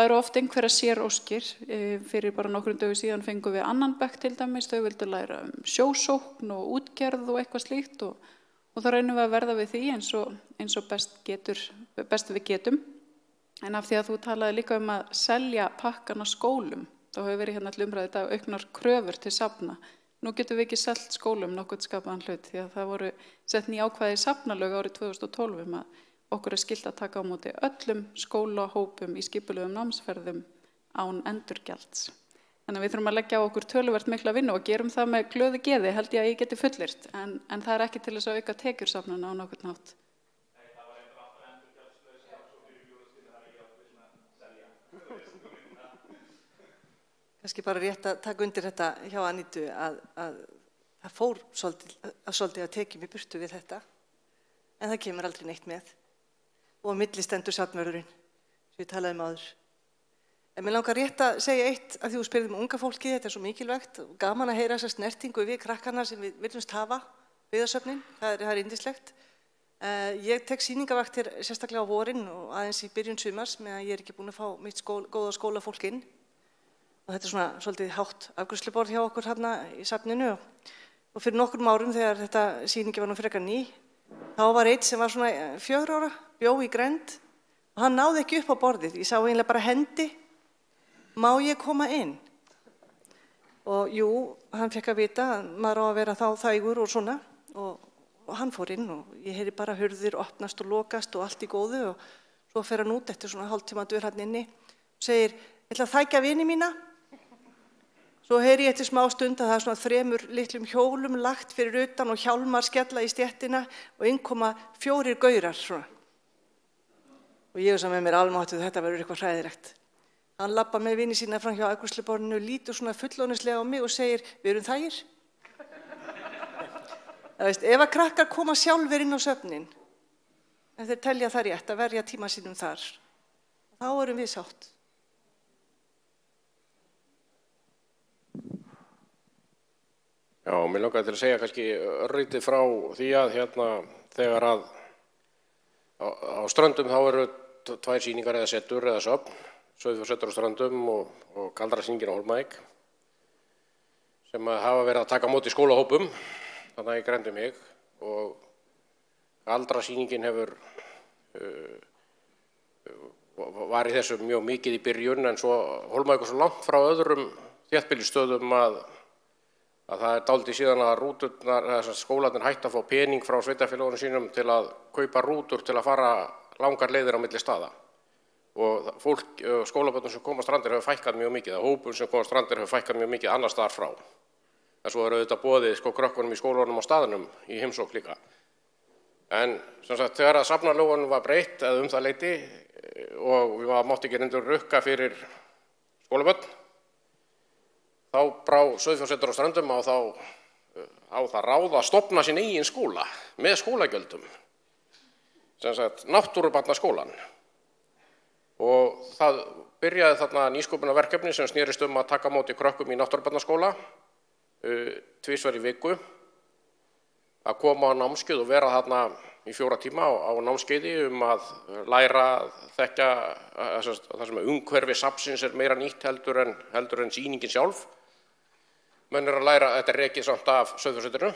eru oft einhverja séróskir. Fyrir bara nokkrum dögum síðan fengum við annan bekk til dæmis, þau vildu læra sjósókn og útgerð og eitthvað slíkt og það reynum við að verða við því eins og best við getum. En af því að þú talaði líka að selja pakkan á skólum, þá hefur verið hérna til umræðu þetta auknar kröfur til safna. Nú getum við ekki selt skólum nokkuð skapaðan hlut því að það voru sett ný ákvæði safnalög árið 2012 að okkur skylt að taka á móti öllum skólahópum í skipulögum námsferðum án endurgjalds. Þannig að við þurfum að leggja á okkur töluvert mikla vinnu og gerum það með glöðu geði held ég að ég geti fullyrt, en það er ekki til þess að auka tekjur safnana á nokkurn hátt. Kannski bara rétt að taka undir þetta hjá Anítu að það fór svolítið að tekjum í burtu við þetta, en það kemur aldrei neitt með. Og á milli stendur safnvörðurinn, sem við talaðum áður. En mér langar rétt að segja eitt að því þú spyrðum unga fólkið, þetta svo mikilvægt og gaman að heyra þessa snertingu við krakkana sem við viljumst hafa við söfnin, það er yndislegt. Ég tek sýningavaktir sérstaklega á vorin og aðeins í byrjun sumars meðan ég ekki búin að fá mitt góða skólafólk inn. Og þetta svona svolítið hátt afgreiðsluborð hjá okkur hérna í safninu og Og fyrir nokkrum árum þegar þetta sýningi var nú frekar ný, þá var einn sem var svona 4 ára, bjó í grænd og hann náði ekki upp á borðið. Ég sá eiginlega bara hendi, má ég koma inn? Og jú, hann fekk að vita að maður á að vera þá þægur og svona og hann fór inn og ég heyri bara hurðir opnast og lokast og allt í góðu og svo fer hann út eftir svona hálftíma dvöl hann inni og segir, ég ætla að þækja vini mína. Svo heyri ég eftir smá stund að það er svona 3 litlum hjólum lagt fyrir utan og hjálmar skella í stéttina og inn koma 4 gaurar svona. Og ég hugsa með mér almáttuð, þetta verður eitthvað hræðilegt. Hann lappar með vini sína fram hjá afgreiðsluborðinu, lítur svona fullorðnislega á mig og segir, við erum þægir. Það veist, ef að krakkar koma sjálfur inn á söfnin, ef þeir telja það rétt að verja tíma sínum þar, þá erum við sátt. Já, mér langaði til að segja kannski örlítið frá því að þegar að á Ströndum þá eru 2 sýningar eða setur eða söfn, Sauðfjársetur á Ströndum og Galdrasýningin á Hólmavík sem hafa verið að taka á móti skólahópum þannig að ég greindi mig og Galdrasýningin var í þessu mjög mikið í byrjun en svo Hólmavík svo langt frá öðrum þéttbýlisstöðum að það er dálítið síðan að rúturnar, skólarnir hættu að fá pening frá sveitarfélögunum sínum til að kaupa rútur til að fara langar leiðir á milli staða. Og skólabörnum sem koma á Strandir hefur fækkað mjög mikið, að hópum sem koma á Strandir hefur fækkað mjög mikið annars staðar frá. En svo auðvitað boðið krökkunum í skólanum á staðnum í heimsókn líka. En sem sagt, þegar að safnalögunum var breytt eða það leyti og við mátti ekki reyndur rukka fyrir skólabörn, þá brá Sauðfjársetur á Ströndum á það ráð að stofna sinn eigin skóla með skólagjöldum, sem sagt náttúrubarnaskólan. Og það byrjaði þarna nýsköpunarverkefni sem snerist að taka á móti krökkum í náttúrubarnaskóla 2 í viku, að koma á námskeið og vera þarna í 4 tíma á námskeiði að læra að þekkja það sem umhverfi safnsins meira nýtt heldur en sýningin sjálf. Menn að læra, þetta rekið samt af Sauðfjárseturinu,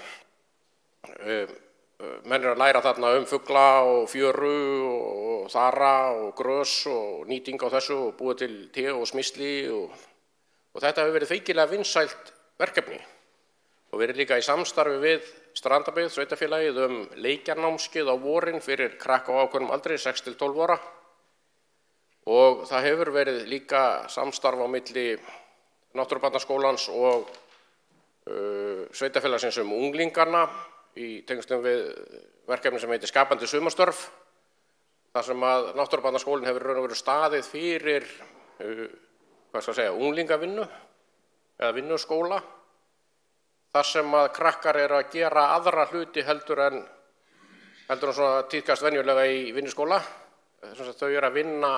menn að læra þarna fugla og fjöru og þara og grös og nýting á þessu og búið til te og smyrsli og þetta hefur verið feikilega vinsælt verkefni og verið líka í samstarfi við Strandabyggð, sveitarfélagið leikjarnámskeið á vorin fyrir krakka á ákveðnum aldri, 6 til 12 ára og það hefur verið líka samstarf á milli Náttúrubarnaskólans og sveitarfélagsins unglingarna í tengslum við verkefni sem heitir Skapandi sumarstörf, þar sem að Náttúrubarnaskólinn hefur raun og veru staðið fyrir unglingavinnu eða vinnuskóla, þar sem að krakkar eru að gera aðra hluti heldur en svona tíðkast venjulega í vinnuskóla. Þau eru að vinna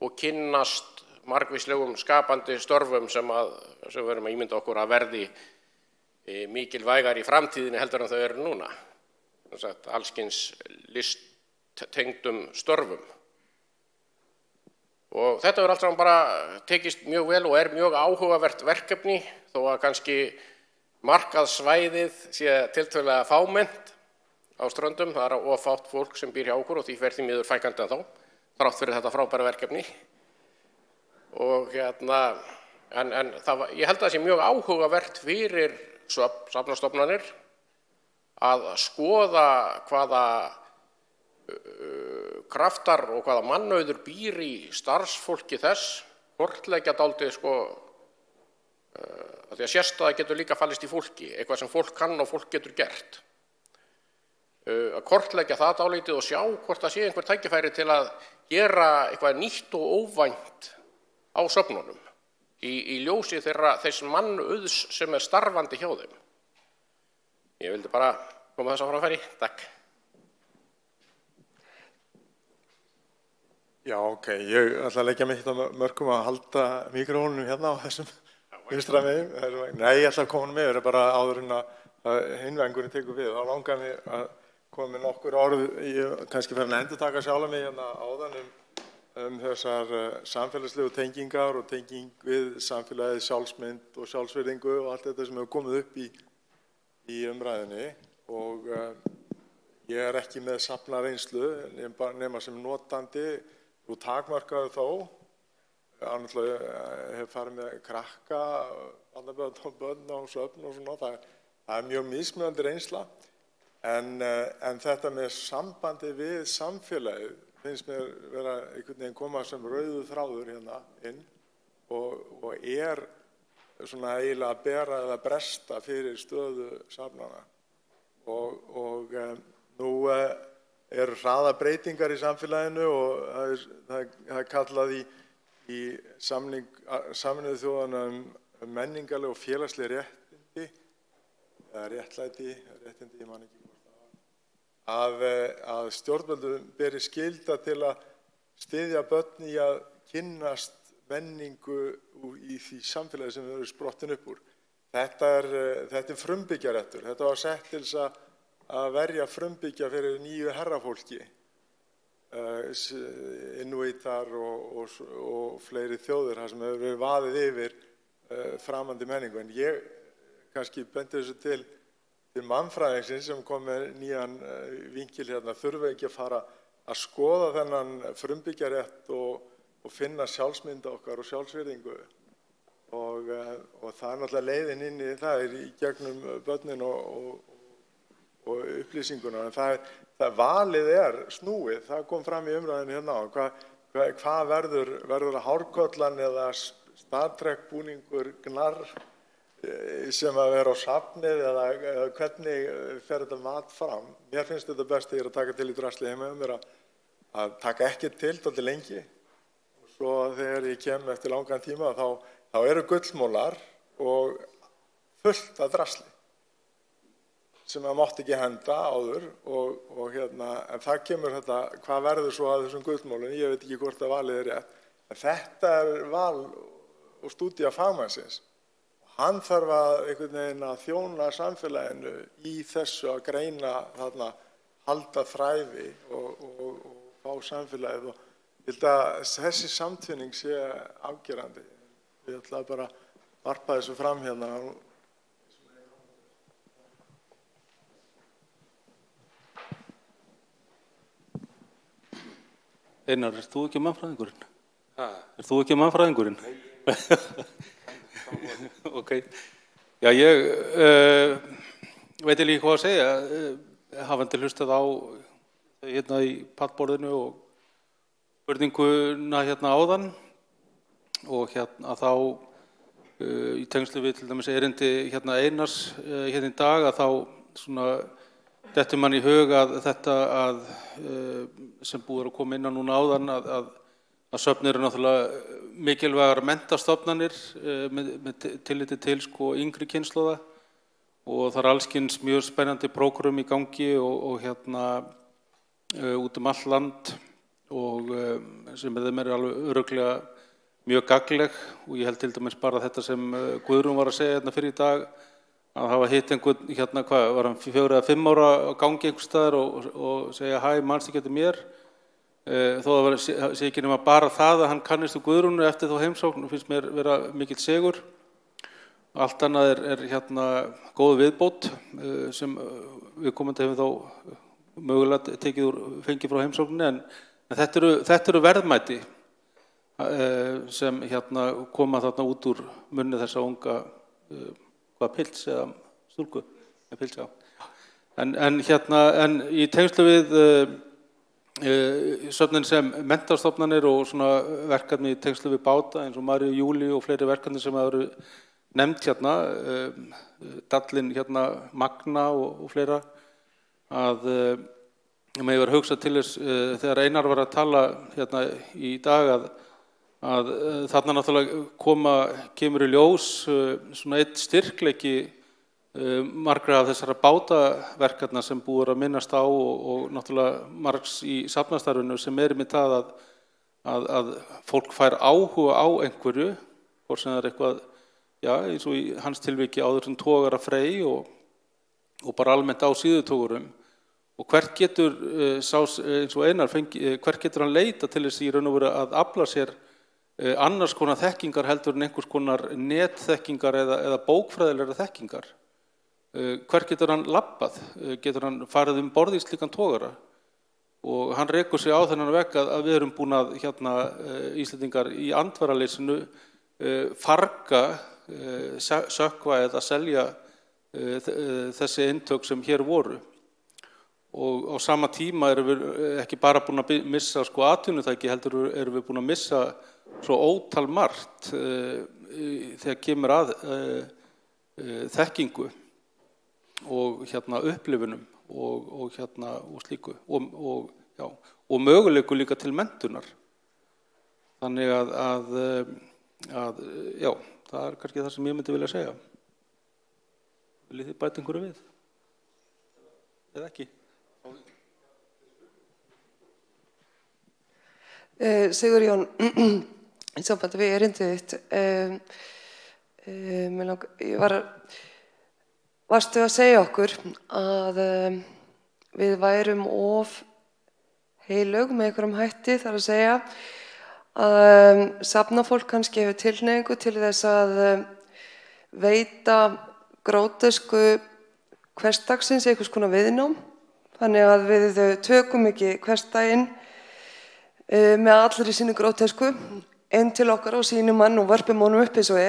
og kynnast margvíslegum skapandi störfum sem við erum að ímynda okkur að verði mikilvægar í framtíðinni heldur en þau eru núna. Allskyns listtengdum störfum. Og þetta hefur allt saman bara tekist mjög vel og mjög áhugavert verkefni þó að kannski markaðssvæðið sé tiltölulega fámennt á Ströndum. Það of fátt fólk sem býr hjá okkur og því fer því miður fækkandi en þrátt fyrir þetta frábæra verkefni. Og en ég held að það sé mjög áhugavert fyrir safnastofnanir að skoða hvaða kraftar og hvaða mannauður býr í starfsfólki þess, kortleggja dálítið því að sérstaða getur líka fallist í fólki, eitthvað sem fólk kann og fólk getur gert. Að kortleggja það dálítið og sjá hvort það sé einhver tækifæri til að gera eitthvað nýtt og óvænt á söfnunum í ljósi þess mannauðs sem starfandi hjá þeim. Ég vildi bara koma þess á framfæri. Takk. Já, ok. Ég ætla að leggja mitt á mörkum að halda mikrofónunum hérna á þessum vinstra megin. Nei, ég ætla að koma með þér bara áður en að hinvengurinn tekur við. Þá langar mig að koma með nokkur orð, ég kannski fer að endurtaka sjálfa mig hérna áðan þessar samfélagslegu tengingar og tenging við samfélagið, sjálfsmynd og sjálfsvirðingu og allt þetta sem hefur komið upp í í umræðinni og ég ekki með safnareynslu nema sem notandi og takmarkaður þó. Ég hef farið með krakka, barnabörn og börn á söfn og svona. Það mjög mismunandi reynsla. En þetta með sambandi við samfélagið finnst mér vera einhvern veginn koma sem rauður þráður hérna inn og svona eiginlega að bera eða bresta fyrir stöðu safnanna. Og nú eru hraða breytingar í samfélaginu og það kallað í Sameinuðu þjóðanna menningarleg og félagsleg réttindi, eða réttlæti, ég man ekki að stjórnvöldum beri skylda til að styðja börn í að kynnast menningu í því samfélagi sem þau eru sprottin upp úr. Þetta er frumbyggjaréttur. Þetta var sett til að verja frumbyggja fyrir nýju herrafólki, Inuitar og fleiri þjóðir þar sem hefur verið vaðið yfir framandi menningu. En ég kannski bendi þessu til mannfræðingsins sem kom með nýjan vinkil hérna, þurfa ekki að fara að skoða þennan frumbyggjarétt og finna sjálfsmynda okkar og sjálfsvirðingu. Og það er náttúrulega leiðin inn í það í gegnum börnin og upplýsinguna. En það valið snúið, það kom fram í umræðinu hérna. Hvað verður að hárkollan eða Star Trek búningur gnarr sem að vera á safnið eða hvernig fer þetta mat fram. Mér finnst þetta best þegar að taka til í drasli heima mér að taka ekki til dálítið lengi og svo þegar ég kem eftir langan tíma þá eru gullmólar og fullt af drasli sem að mátti ekki henda áður og en það kemur þetta, hvað verður svo að þessum gullmólum, ég veit ekki hvort að valið rétt, en þetta val og stúdía fagmannsins. Hann þarf að einhvern veginn að þjóna samfélaginu í þessu að greina þarna, halda þræði og fá samfélagið og ég held að þessi samtvinning sé afgerandi. Ég ætla bara að varpa þessu fram hérna. Einar, þú ekki mannfræðingurinn? Þú ekki mannfræðingurinn? Ok, já ég veit ekki hvað að segja, hafandi hlustað á hérna í pallborðinu og spurninguna hérna áðan og hérna þá í tengslu við til dæmis erindi hérna Einars hérna í dag að þá svona dettur mann í hug að þetta sem búið að koma inn á núna áðan að söfn eru náttúrulega mikilvægar menntastofnanir með tilliti til yngri kynslóða og það allskyns mjög spennandi prógram í gangi og hérna út all land og sem þeim alveg örugglega mjög gagnleg og ég held til dæmis bara þetta sem Guðrún var að segja hérna fyrir í dag að hafa hitt einhvern hérna var hann 4 eða 5 ára á gangi einhvers staðar og segja hæ, manstu ekki mér þó að sé ekki nema bara það að hann kannist úr Guðrúnu eftir þá heimsókn finnst mér vera mikill sigur. Allt annað er hérna góð viðbót sem viðkomandi hefur þá mögulega fengið frá heimsókninni en þetta eru verðmæti sem hérna koma þarna út úr munni þessa unga pils eða stúlku pils, já. En í tengslu við söfnin sem menntastofnanir og svona verkefni í tengslu við báta eins og Maríu Júlíu og fleiri verkefni sem eru nefnt hérna, Dallinn hérna Magna og fleira að ég var að hugsa til þess þegar Einar var að tala hérna í dag að þarna náttúrulega kemur í ljós svona eitt styrkleiki margra af þessara bátaverkefna sem búið að minnast á og náttúrulega margs í safnastarfinu sem með það að fólk fær áhuga á einhverju, hvort sem það eitthvað, já, eins og í hans tilviki áður sem togara Frey og bara almennt á síðutogurum og hvert getur eins og Einar hvert getur hann leita til þess í raun og veru að afla sér annars konar þekkingar heldur en einhvers konar netþekkingar eða bókfræðilegar þekkingar. hver getur hann labbað? Getur hann farið borð í slíkan togara? Og hann rekur sig á þennan vegg að við erum búin að Íslendingar í andvaraleysinu farga, sökkva eða selja þessi eintök sem hér voru. Og á sama tíma erum við ekki bara búin að missa atvinnutæki, heldur erum við búin að missa svo ótal margt þegar kemur að þekkingu og upplifunum og slíku og möguleiku líka til menntunar. Þannig að já, það kannski það sem ég myndi vilja segja. Viljið þið bæta einhverju við? Eða ekki? Sigurjón, í sambandi við erindið þitt, varstu að segja okkur að við værum of heilög með einhverjum hætti, þar að segja að safnafólk kannski hefur tilhneigingu til þess að veita grótesku hversdagsins einhvers konar viðnám, þannig að við tökum ekki hversdaginn með allri sínu grótesku inn til okkar og sínum mann og varpum honum upp eins og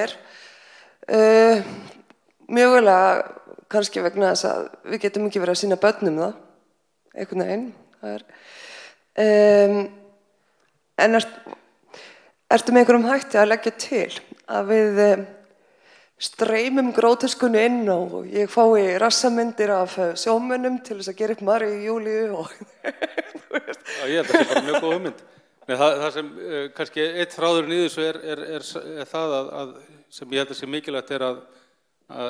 mögulega kannski vegna þess að við getum ekki verið að sýna börnum það einhvern veginn. En ertu með einhverjum hætti að leggja til að við streymum gróteskunni inn og ég fái rassamyndir af sjómönnum til þess að gera upp Maríu Júlíu og Já, ég held að það sé bara mjög góð hugmynd. Það sem kannski eitt þráðurinn í þessu er það að sem ég held að sé mikilvægt að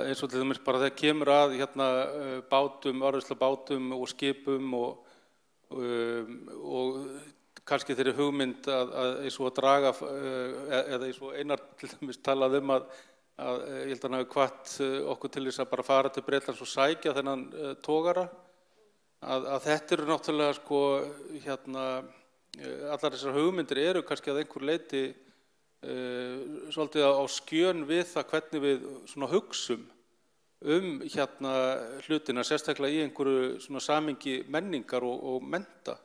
eins og til dæmis bara þegar kemur að bátum, varðveislubátum og skipum og kannski þeirri hugmynd að eins og að draga eða eins og Einar til dæmis talað að ég held að hann hafi hvatt okkur til þess að bara fara til Bretlands og sækja þennan togara að þetta eru náttúrulega allar þessar hugmyndir eru kannski að einhver leyti svolítið á skjön við það hvernig við hugsum hlutina, sérstaklega í einhverju samhengi menningar og mennta.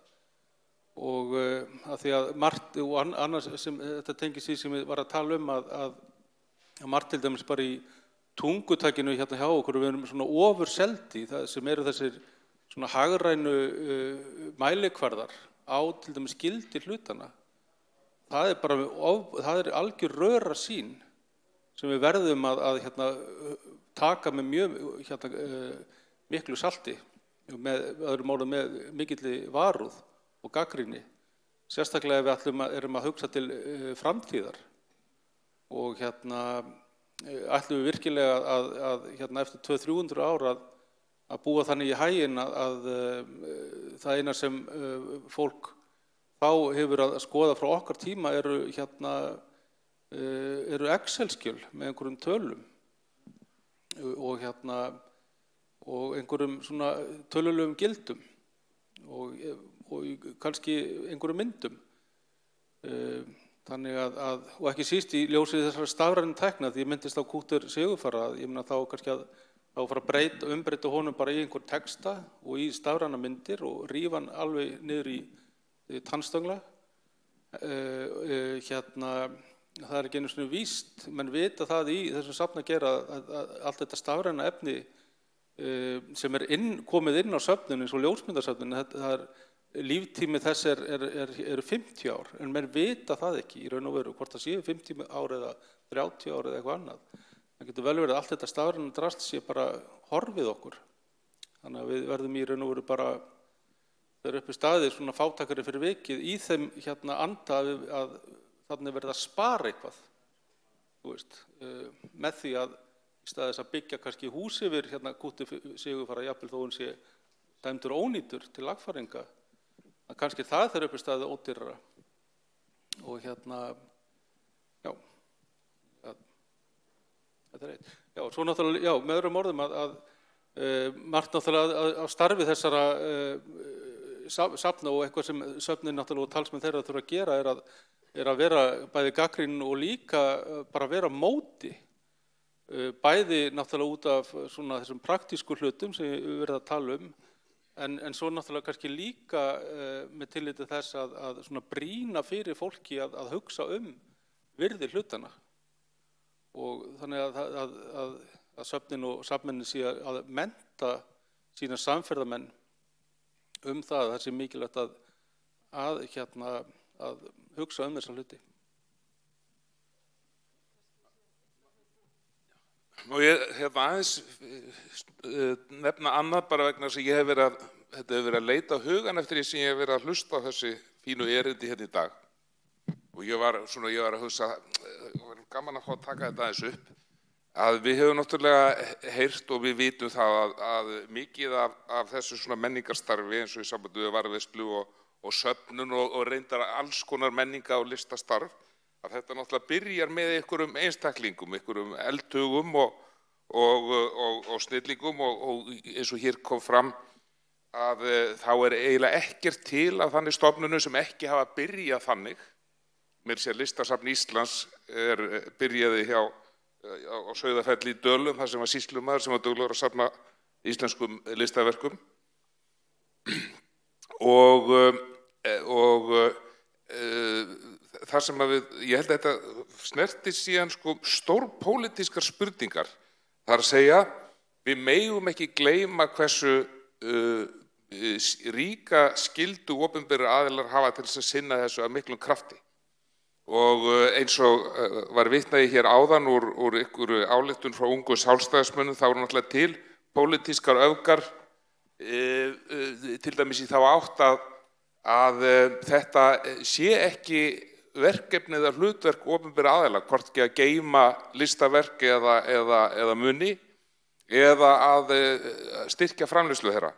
Og að því að margt, og annars sem þetta tengist því sem við var að tala að margt til dæmis bara í tungutækinu hjá okkur, við erum ofurseldi, það sem eru þessir hagrænu mælikvarðar á til dæmis gildi hlutana. Það er algjör rörasýn sem við verðum að taka með mjög miklu salti, með öðrum orðum með mikilli varúð og gagnrýni, sérstaklega ef við erum að hugsa til framtíðar. Og ætlum við virkilega að eftir 200-300 ár að búa þannig í haginn að það eina sem fólk þá hefur að skoða frá okkar tíma eru Excel-skjöl með einhverjum tölum og einhverjum tölulegum gildum og kannski einhverjum myndum. Þannig og ekki síst í ljósið þessara stafrænu tækna, því ég myndist á Kútur Sigurfara, ég meina þá kannski að fara að umbreyta honum bara í einhver texta og í stafræna myndir og rífa hann alveg niður í tannstöngla. Það er ekki einu sinni víst, menn vita það í þessum safni að gera að allt þetta stafræna efni sem komið inn á söfnun eins og ljósmyndasöfnun, líftími þess eru 50 ár, en menn vita það ekki í raun og veru, hvort það séu 50 ár eða 30 ár eða eitthvað annað. Það getur vel verið að allt þetta stafræna drasl sé bara horfið okkur. Þannig að við verðum í raun og veru bara, þeir uppi staðið fátakari fyrir vikið í þeim anda að þannig verið að spara eitthvað. Með því að í staðis að byggja kannski hús yfir Kúti Sigurfara, jafnvel þó hún sé dæmdur ónýtur til lagfæringa, að kannski það þeir uppi staðið ódýrara. Og já, þetta er eitt. Já, svo náttúrulega, já, með öðrum orðum að margt náttúrulega á starfi þessara safna og eitthvað sem söfnin náttúrulega og talsmenn þeirra þurfa að gera er að vera bæði gagnrýnin og líka bara vera á móti bæði náttúrulega út af svona þessum praktísku hlutum sem við verðum að tala en svo náttúrulega kannski líka með tilliti þess að svona brýna fyrir fólki að hugsa virði hlutana. Og þannig að söfnin og safnmennin sé að mennta sína samferðamenn það sé mikilvægt að hugsa þessa hluti. Og ég aðeins nefna annað bara vegna þess að ég hef verið að leita á hugan eftir því sem ég hef verið að hlusta á þessi fínu erindi hérna í dag. Og ég var að hugsa, var gaman að fá að taka þetta aðeins upp, að við hefum náttúrulega heyrt og við vitum það að mikið af þessu svona menningarstarfi eins og í sambandi við varðveislu og söfnun og reyndar alls konar menninga og listastarf, að þetta náttúrulega byrjar með einhverjum einstaklingum, einhverjum eldhugum og snillingum og eins og hér kom fram að þá eiginlega ekkert til af þannig stofnunum sem ekki hafa byrjað þannig. Meira að segja Listasafn Íslands byrjaði á Sauðafelli í Dölum, þar sem var sýslumaður sem var duglegur að safna íslenskum listaverkum. Og þar sem ég held að þetta snerti síðan stórpólitískar spurningar. Það er að segja, við megum ekki gleyma hversu ríka skyldu opinberir aðilar hafa til þess að sinna þessu af miklum krafti. Og eins og var vitnað hér áðan úr ykkur ályktun frá ungu sjálfstæðismönnum, þá eru náttúrulega til pólitískar öfgar, til dæmis í þá átt að þetta sé ekki verkefni eða hlutverk opinberra aðila, hvort ekki að geyma listaverk eða muni, eða að styrkja framleiðslu þeirra.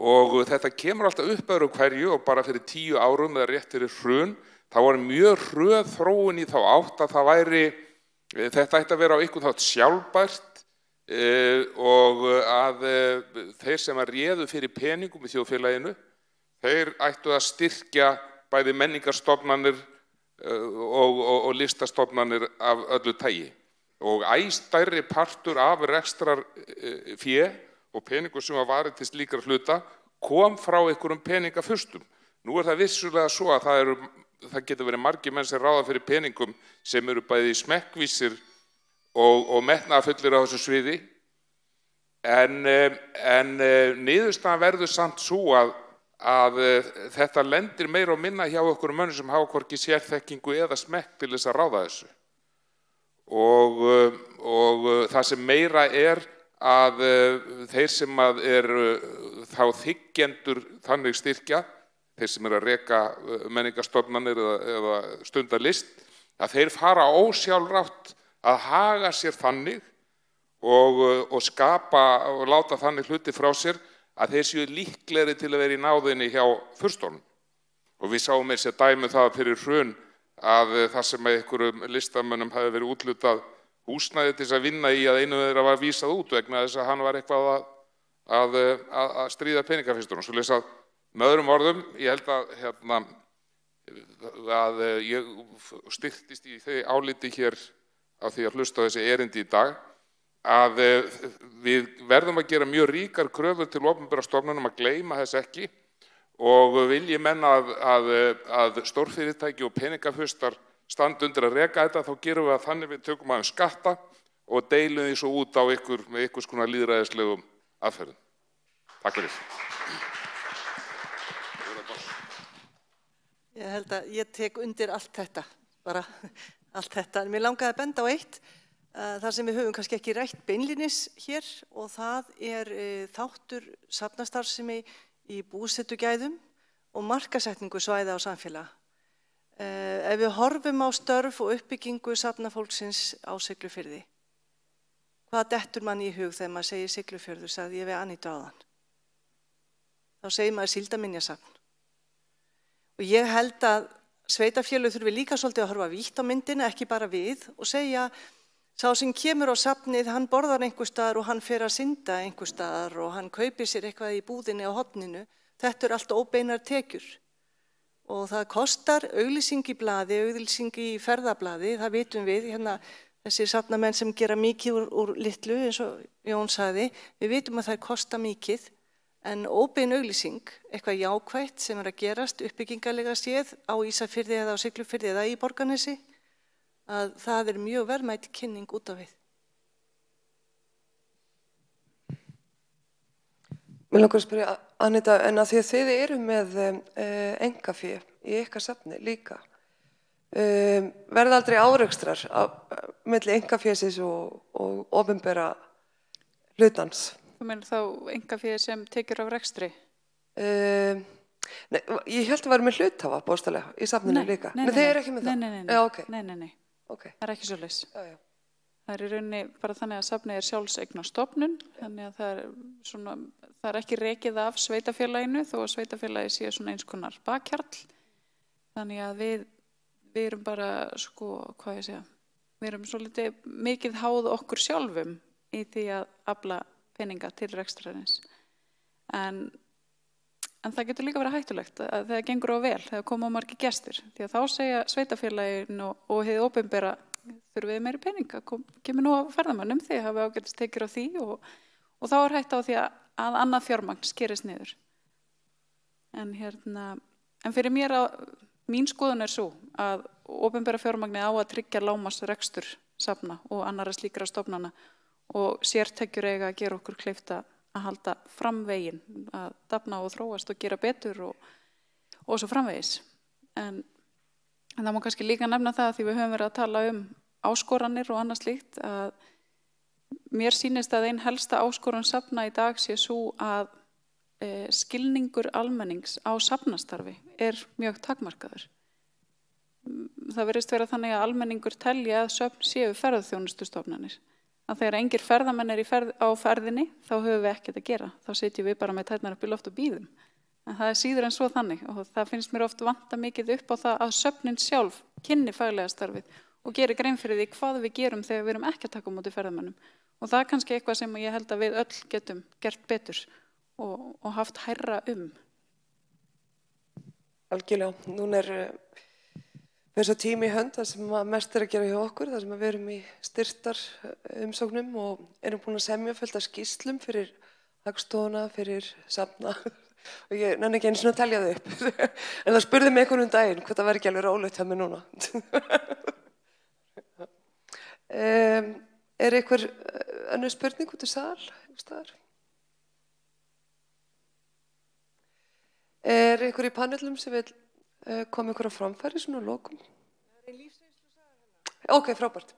Og þetta kemur alltaf upp öðru hverju og bara fyrir 10 árum eða rétt fyrir hrun, það var mjög hröð þróun í þá átt að þetta ætti að vera á einhvern hátt sjálfbært og að þeir sem réðu fyrir peningum í þjóðfélaginu, þeir ættu að styrkja bæði menningarstofnanir og listastofnanir af öllu tagi. Og stærri partur af rekstrarfé og peningur sem var varið til slíkra hluta kom frá einhverjum peningafurstum. Nú það vissulega svo að það getur verið margir menn sem ráða fyrir peningum sem eru bæði smekkvísir og metnaðarfullir á þessu sviði. En niðurstaðan verður samt svo að þetta lendir meira og minna hjá okkur mönnum sem hafa hvorki sérþekkingu eða smekk til þess að ráða þessu. Og það sem meira að þeir sem eru þá þiggjendur þannig styrkja, þeir sem eru að reka menningarstofnanir eða stunda list, að þeir fara ósjálfrátt að haga sér þannig og skapa og láta þannig hluti frá sér að þeir séu líklegri til að vera í náðinni hjá furstunum. Og við sáum eins og dæmi það fyrir hrun að það sem einhverjum listamönnum hafi verið úthlutað húsnæði til þess að vinna í að einu þeirra var vísað út vegna þess að hann var eitthvað að stríða peningafyrstunum. Svo lesa með öðrum orðum, ég held að ég styrktist í þeir áliti hér á því að hlusta á þessi erindi í dag, að við verðum að gera mjög ríkar kröfur til opinberra stofnunum að gleyma þess ekki og vilji menn að stórfyrirtæki og peningafustar standa undir að reka þetta, þá gerum við að þannig við tökum aðeins skatta og deilum því svo út á með einhvers konar lýðræðislegum aðferðum. Takk fyrir. Ég held að ég tek undir allt þetta, bara allt þetta. En mér langaði að benda á eitt, þar sem við höfum kannski ekki rætt beinlínis hér og það þáttur safnastarfsemi í búsetugæðum og markasetningu svæða á samfélag. Ef við horfum á störf og uppbyggingu safnafólksins á Siglufirði, hvað dettur mann í hug þegar maður segir Siglufjörður, sagði ég við Anítu áðan. Þá segir maður síldarminjasafn. Og ég held að sveitarfélög þurfi líka svolítið að horfa vítt á myndina, ekki bara við, og segja sá sem kemur á safnið, hann borðar einhver staðar og hann fer að synda einhver staðar og hann kaupir sér eitthvað í búðinni á horninu. Þetta allt óbeinar tekjur. Og það kostar auglýsing í blaði, auglýsing í ferðablaði, það vitum við, hérna þessir safnamenn sem gera mikið úr litlu, eins og Jón sagði, við vitum að þær kosta mikið, en óbein auglýsing, eitthvað jákvætt sem að gerast uppbyggingarlega séð á Ísafirði eða á Siglufirði eða í Borgarnesi, að það mjög verðmæt kynning út af við. Mér langar að spyrja Anita, en að því að þið eru með engafé í ykkar safni líka, verða aldrei árekstrar milli engafésins og opinbera hlutans? Þú meinir þá engafé sem tekjur af rekstri? Nei, ég held að vera með hluthafa bóstalega í safninu líka. Nei, þið eru ekki með það? Nei. Okay. Það ekki svoleiðis. Já. Það í rauninni bara þannig að safnið sjálfseignarstofnun, þannig að það ekki rekið af sveitafélaginu þó að sveitafélagi sé svona eins konar bakhjarl. Þannig að við erum bara, við erum svolítið mikið háð okkur sjálfum í því að afla peninga til rekstrarins. En það getur líka verið hættulegt að það gengur á vel, þegar koma á margir gestir. Því að þá segja sveitafélagin og hið opinbera þurfum við meiri pening, kemur nú að ferðamönnum því að hafa ágætist tekjur á því og þá hætta á því að annað fjármagn skerist niður. En fyrir mér mín skoðun svo að opinbera fjármagni á að tryggja lágmarks rekstur safna og annarra slíkra stofnana og sértekjur eiga að gera okkur kleift að halda framvegin, að dafna og þróast og gera betur og svo framvegis. En það má kannski líka nefna það því við höfum verið að tala áskoranir og annað slíkt að mér sýnist að ein helsta áskorun safna í dag sé svo að skilningur almennings á safnastarfi mjög takmarkaður. Það virðist vera þannig að almenningur telja að söfn séu ferðaþjónustustofnanir. Að þegar engir ferðamenn á ferðinni þá höfum við ekkert að gera. Þá sitjum við bara með tærnar upp í loft og bíðum. En það síður en svo þannig og það finnst mér oft vanta mikið upp á það að söfnin sjálf kynni faglega starfið og geri grein fyrir því hvað við gerum þegar við erum ekki að taka á móti ferðamönnum. Og það kannski eitthvað sem ég held að við öll getum gert betur og haft hærra Algjörlega. Núna þessu tími í hönd, það sem mest að gera hjá okkur, það sem við erum í styrtar umsóknum og erum búin að semja fullt af skýrslum fyrir Hagstofuna, fyrir safna og ég nenni ekki einu sinni að telja þau upp. En það spurði mig einhvern daginn hvort það væri ekki alveg rólegt hjá mig núna. Einhver önnur spurning út í sal? Einhver í panelum sem vil koma ykkur á framfæri svona á lokum? Það ein lífsreynslusaga. Ok, frábært.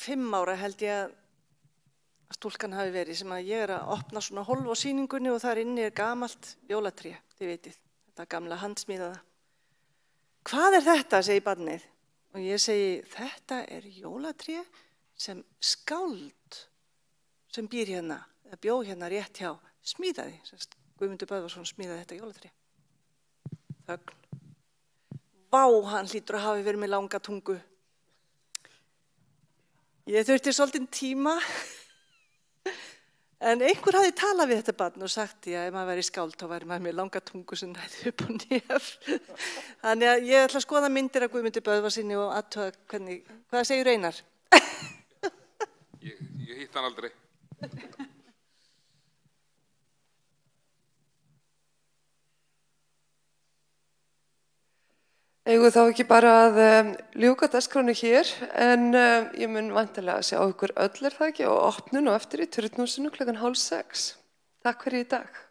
5 ára held ég að stúlkan hafi verið sem að ég að opna svona hólf á sýningunni og þar inni gamalt jólatré, þið vitið, þetta gamla handsmíðaða. Hvað þetta, segir barnið. Og ég segi, þetta jólatré sem skáld sem býr hérna, eða bjó hérna rétt hjá, smíðaði. Guðmundur Böðvarsson smíðaði þetta jólatré. Þögn. Vá, hann hlýtur að hafi verið með langa tungu. Ég þurfti svolítinn tíma. En einhver hafði talað við þetta barn og sagt að ef maður væri skáld þá væri maður með langa tungu sem næði upp á nef. Þannig að ég ætla að skoða myndir af Guðmundi Böðvarsinni og athuga hvernig, hvað segir Einar? Ég hitt hann aldrei. Eigum þá ekki bara að ljúka dagskránu hér, en ég mun væntanlega að sjá ykkur öll það ekki og opnun og eftir í Turnhúsinu 5:30. Takk fyrir í dag.